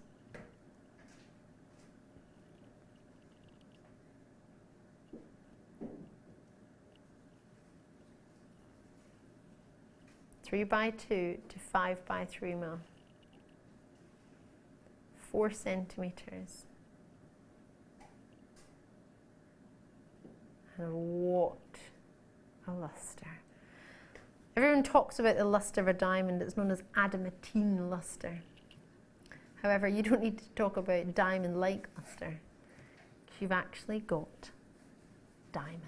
Three by 2 to 5 by 3 mil. 4 centimeters. And what a luster. Everyone talks about the luster of a diamond. It's known as adamantine luster. However, you don't need to talk about diamond-like luster, because you've actually got diamonds.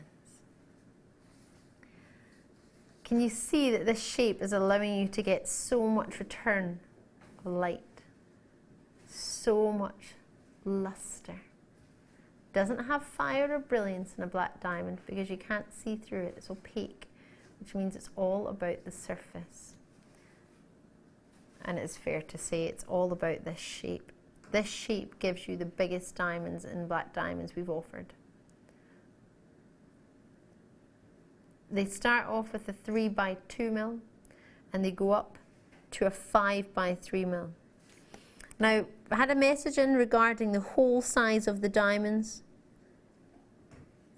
Can you see that this shape is allowing you to get so much return of light? So much luster. Doesn't have fire or brilliance in a black diamond because you can't see through it. It's opaque, which means it's all about the surface. And it's fair to say it's all about this shape. This shape gives you the biggest diamonds in black diamonds we've offered. They start off with a 3 by 2 mil and they go up to a 5 by 3 mil. Now, I had a message in regarding the whole size of the diamonds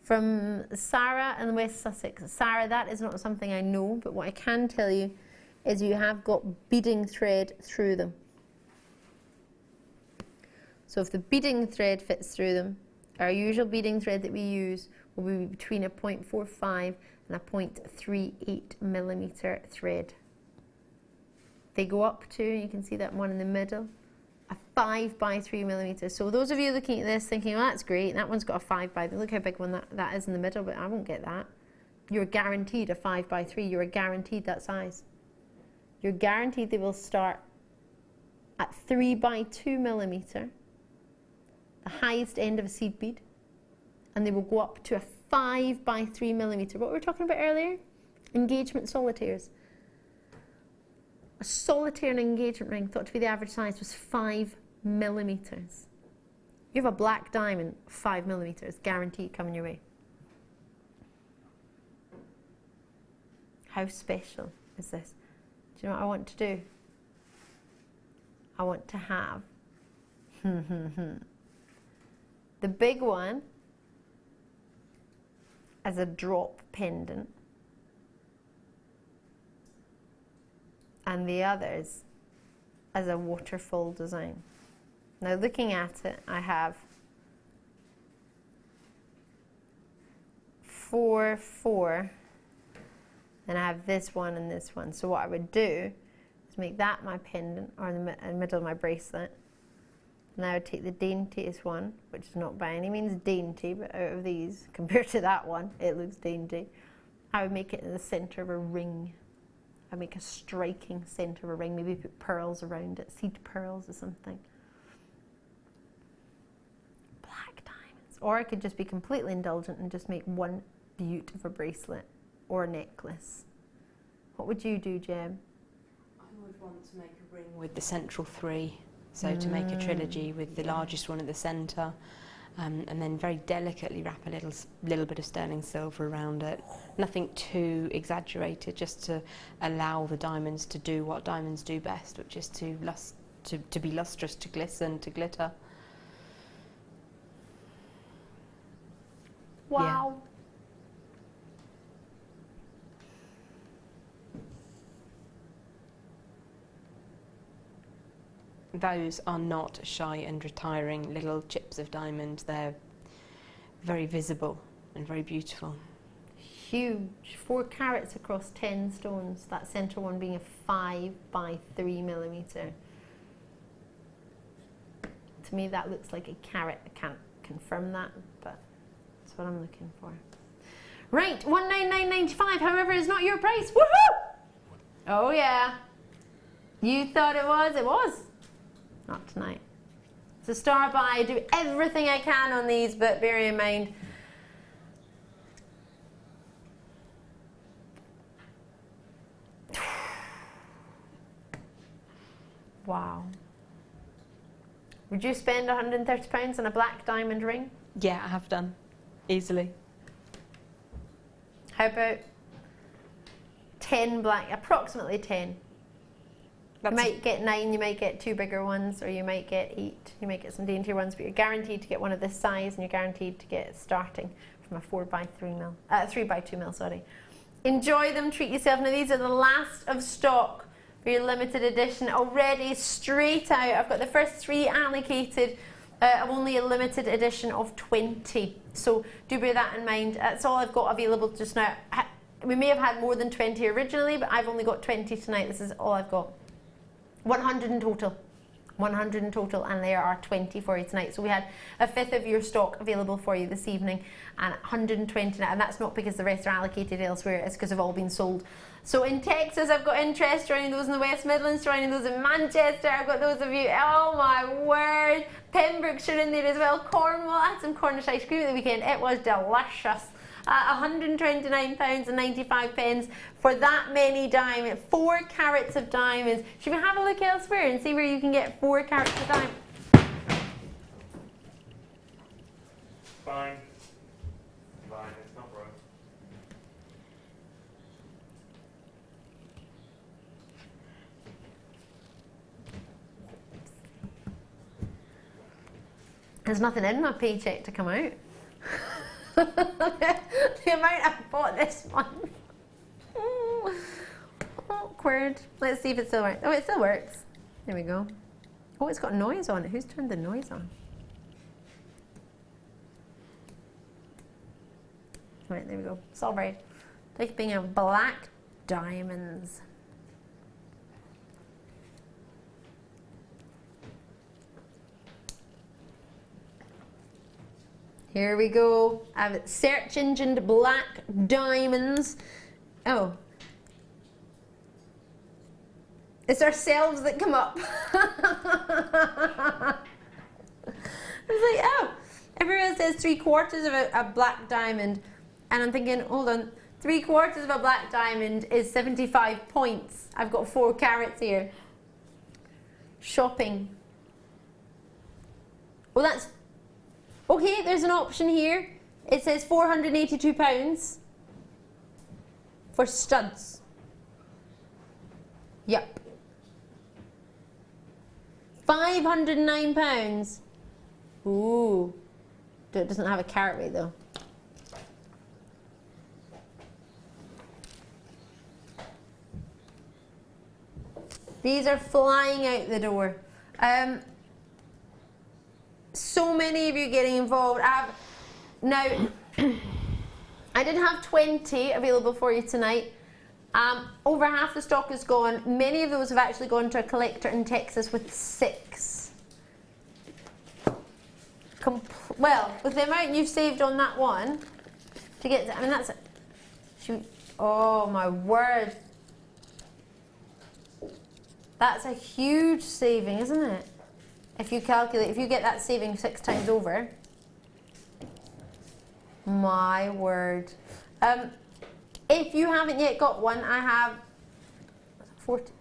from Sarah in West Sussex. Sarah, that is not something I know, but what I can tell you is you have got beading thread through them. So if the beading thread fits through them, our usual beading thread that we use will be between a 0.45 and a 0.38 millimeter thread. They go up to, you can see that one in the middle, a 5 by 3 millimeters. So those of you looking at this thinking, oh, that's great, that one's got a 5 by, look how big one that is in the middle, but I won't get that. You're guaranteed a 5 by 3, you're guaranteed that size. You're guaranteed they will start at 3 by 2 millimeter, the highest end of a seed bead, and they will go up to a 5 by 3 millimeter. What we were talking about earlier? Engagement solitaires. A solitaire and engagement ring thought to be the average size was 5 millimeters. You have a black diamond, 5 millimeters, guaranteed coming your way. How special is this? Do you know what I want to do? I want to have the big one as a drop pendant, and the others as a waterfall design. Now looking at it, I have 4, 4, and I have this one and this one. So what I would do is make that my pendant, or in the middle of my bracelet, and I would take the daintiest one, which is not by any means dainty, but out of these, compared to that one, it looks dainty. I would make it in the center of a ring. I make a striking center of a ring, maybe put pearls around it, seed pearls or something. Black diamonds. Or I could just be completely indulgent and just make one beaut of a bracelet or a necklace. What would you do, Jem? I would want to make a ring with the central 3. So to make a trilogy with the largest one at the centre, and then very delicately wrap a little bit of sterling silver around it. Nothing too exaggerated, just to allow the diamonds to do what diamonds do best, which is to be lustrous, to glisten, to glitter. Wow. those are not shy and retiring little chips of diamond. They're very visible and very beautiful. Huge, 4 carats across 10 stones. That centre one being a 5 by 3 millimetre. To me, that looks like a carat. I can't confirm that, but that's what I'm looking for. Right, 199.95. However, is not your price. Woohoo! Oh yeah. You thought it was. It was. Not tonight. So star buy. I do everything I can on these, but bear in mind. Wow. Would you spend £130 on a black diamond ring? Yeah, I have done. Easily. How about 10 black, approximately 10? You might get 9, you might get 2 bigger ones, or you might get 8, you might get some daintier ones, but you're guaranteed to get one of this size, and you're guaranteed to get it starting from a 4 by 3 mil, 3 by 2 mil, sorry. Enjoy them, treat yourself. Now these are the last of stock for your limited edition, already straight out. I've got the first 3 allocated of only a limited edition of 20. So do bear that in mind. That's all I've got available just now. We may have had more than 20 originally, but I've only got 20 tonight. This is all I've got. 100 in total. 100 in total, and there are 20 for you tonight. So we had a fifth of your stock available for you this evening, and 120 now, and that's not because the rest are allocated elsewhere, it's because they've all been sold. So in Texas, I've got interest, joining those in the West Midlands, joining those in Manchester, I've got those of you, oh my word, Pembrokeshire in there as well, Cornwall. I had some Cornish ice cream at the weekend, it was delicious. £129.95 for that many diamonds, 4 carats of diamonds. Should we have a look elsewhere and see where you can get 4 carats of diamonds? Fine. Fine, it's not wrong. There's nothing in my paycheck to come out. The amount I bought this one. Awkward. Let's see if it still works. Oh, it still works. There we go. Oh, it's got noise on it. Who's turned the noise on? Right, there we go. It's all right. Typing of black diamonds. Here we go. I have search engine black diamonds. Oh. It's ourselves that come up. I was like, oh. Everyone says 3/4 of a black diamond. And I'm thinking, hold on. 3/4 of a black diamond is 75 points. I've got 4 carats here. Shopping. Well, that's... Okay, there's an option here. It says £482 for studs. Yep. £509. Ooh. It doesn't have a carat weight though. These are flying out the door. So many of you getting involved. Now, I did have 20 available for you tonight. Over half the stock is gone. Many of those have actually gone to a collector in Texas with 6. Well, with the amount you've saved on that one, to get, I mean that's, oh my word. That's a huge saving, isn't it? If you calculate, if you get that saving 6 times over, my word. If you haven't yet got one, I have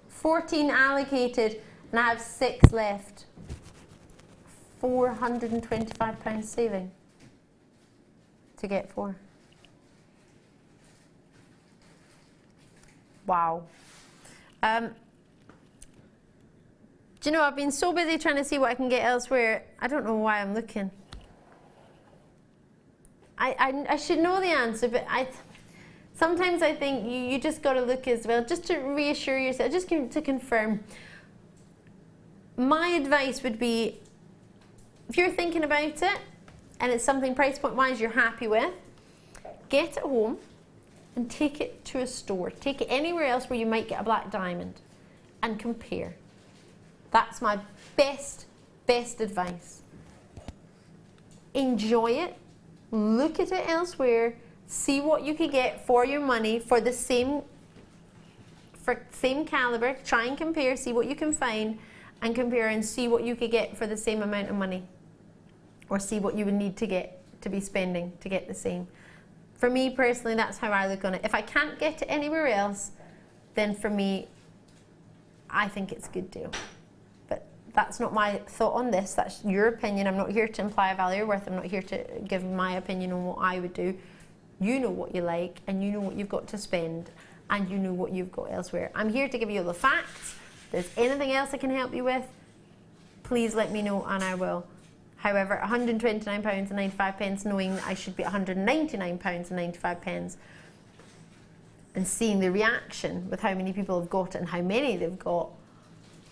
14 allocated and I have 6 left. £425 saving to get 4. Wow. Do you know, I've been so busy trying to see what I can get elsewhere, I don't know why I'm looking. I should know the answer, but sometimes I think you just got to look as well, just to reassure yourself, just to confirm. my advice would be, if you're thinking about it and it's something price point wise you're happy with, get it home and take it to a store. Take it anywhere else where you might get a black diamond and compare. That's my best advice. Enjoy it, look at it elsewhere, see what you could get for your money for the same caliber. Try and compare, see what you can find, and compare and see what you could get for the same amount of money, or see what you would need to get to be spending to get the same. For me personally, that's how I look on it. If I can't get it anywhere else, then for me, I think it's a good deal. But that's not my thought on this. That's your opinion. I'm not here to imply a value or worth. I'm not here to give my opinion on what I would do. You know what you like, and you know what you've got to spend, and you know what you've got elsewhere. I'm here to give you all the facts. If there's anything else I can help you with, please let me know and I will. However, £129.95, knowing that I should be £199.95, and seeing the reaction with how many people have got it and how many they've got,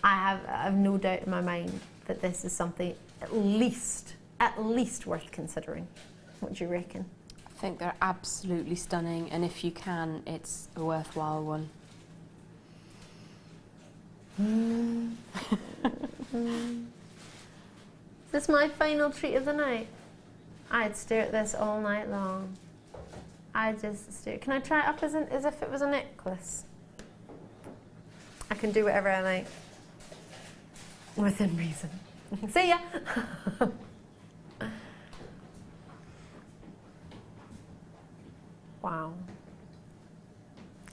I have no doubt in my mind that this is something at least worth considering. What do you reckon? I think they're absolutely stunning, and if you can, it's a worthwhile one. Is this my final treat of the night? I'd stare at this all night long. I'd just stare. Can I try it up as if it was a necklace? I can do whatever I like. Within reason. See ya! Wow.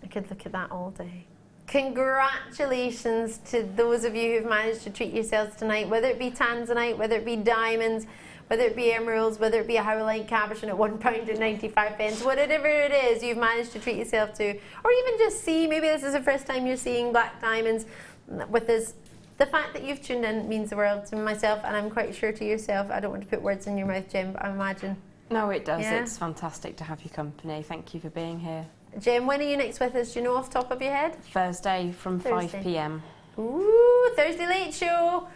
I could look at that all day. Congratulations to those of you who've managed to treat yourselves tonight, whether it be Tanzanite, whether it be diamonds, whether it be emeralds, whether it be a howlite cabochon at £1.95, whatever it is you've managed to treat yourself to, or even just see, maybe this is the first time you're seeing black diamonds with this. The fact that you've tuned in means the world to myself, and I'm quite sure to yourself. I don't want to put words in your mouth, Jem, but I imagine. No, it does. Yeah? It's fantastic to have your company. Thank you for being here. Jem, when are you next with us? Do you know off the top of your head? Thursday from 5 p.m. Ooh, Thursday late show.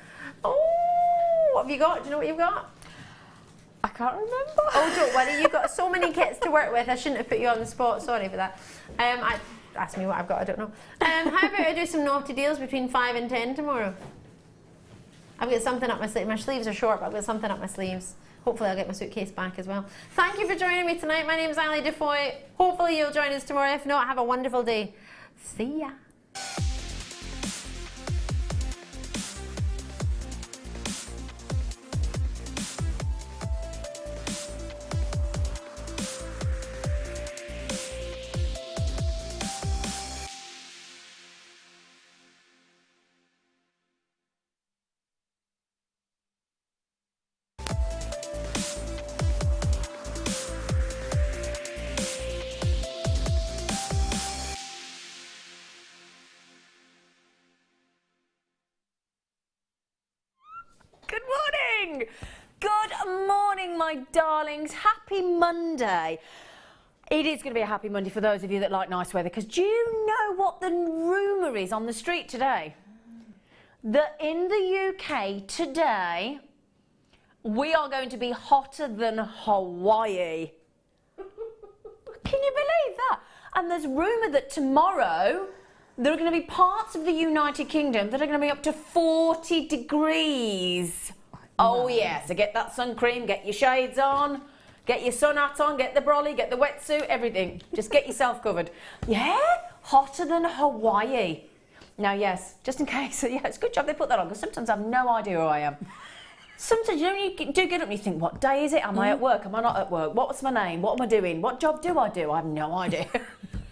Oh, what have you got? Do you know what you've got? I can't remember. Oh, don't worry. You've got so many kits to work with. I shouldn't have put you on the spot. Sorry for that. Ask me what I've got. I don't know. How about I do some naughty deals between 5 and 10 tomorrow? I've got something up my sleeve. My sleeves are short, but I've got something up my sleeves. Hopefully I'll get my suitcase back as well. Thank you for joining me tonight. My name's Ali DeFoy. Hopefully you'll join us tomorrow. If not, have a wonderful day. See ya. Good morning! Good morning, my darlings. Happy Monday. It is going to be a happy Monday for those of you that like nice weather, because do you know what the rumour is on the street today? That in the UK today, we are going to be hotter than Hawaii. Can you believe that? And there's rumour that tomorrow there are going to be parts of the United Kingdom that are going to be up to 40 degrees. Oh yeah, so get that sun cream, get your shades on, get your sun hat on, get the brolly, get the wetsuit, everything. Just get yourself covered. Yeah, hotter than Hawaii. Now yes, just in case, yeah, it's a good job they put that on, because sometimes I have no idea who I am. Sometimes, you know, you do get up and you think, what day is it? Am I at work? Am I not at work? What's my name? What am I doing? What job do? I have no idea.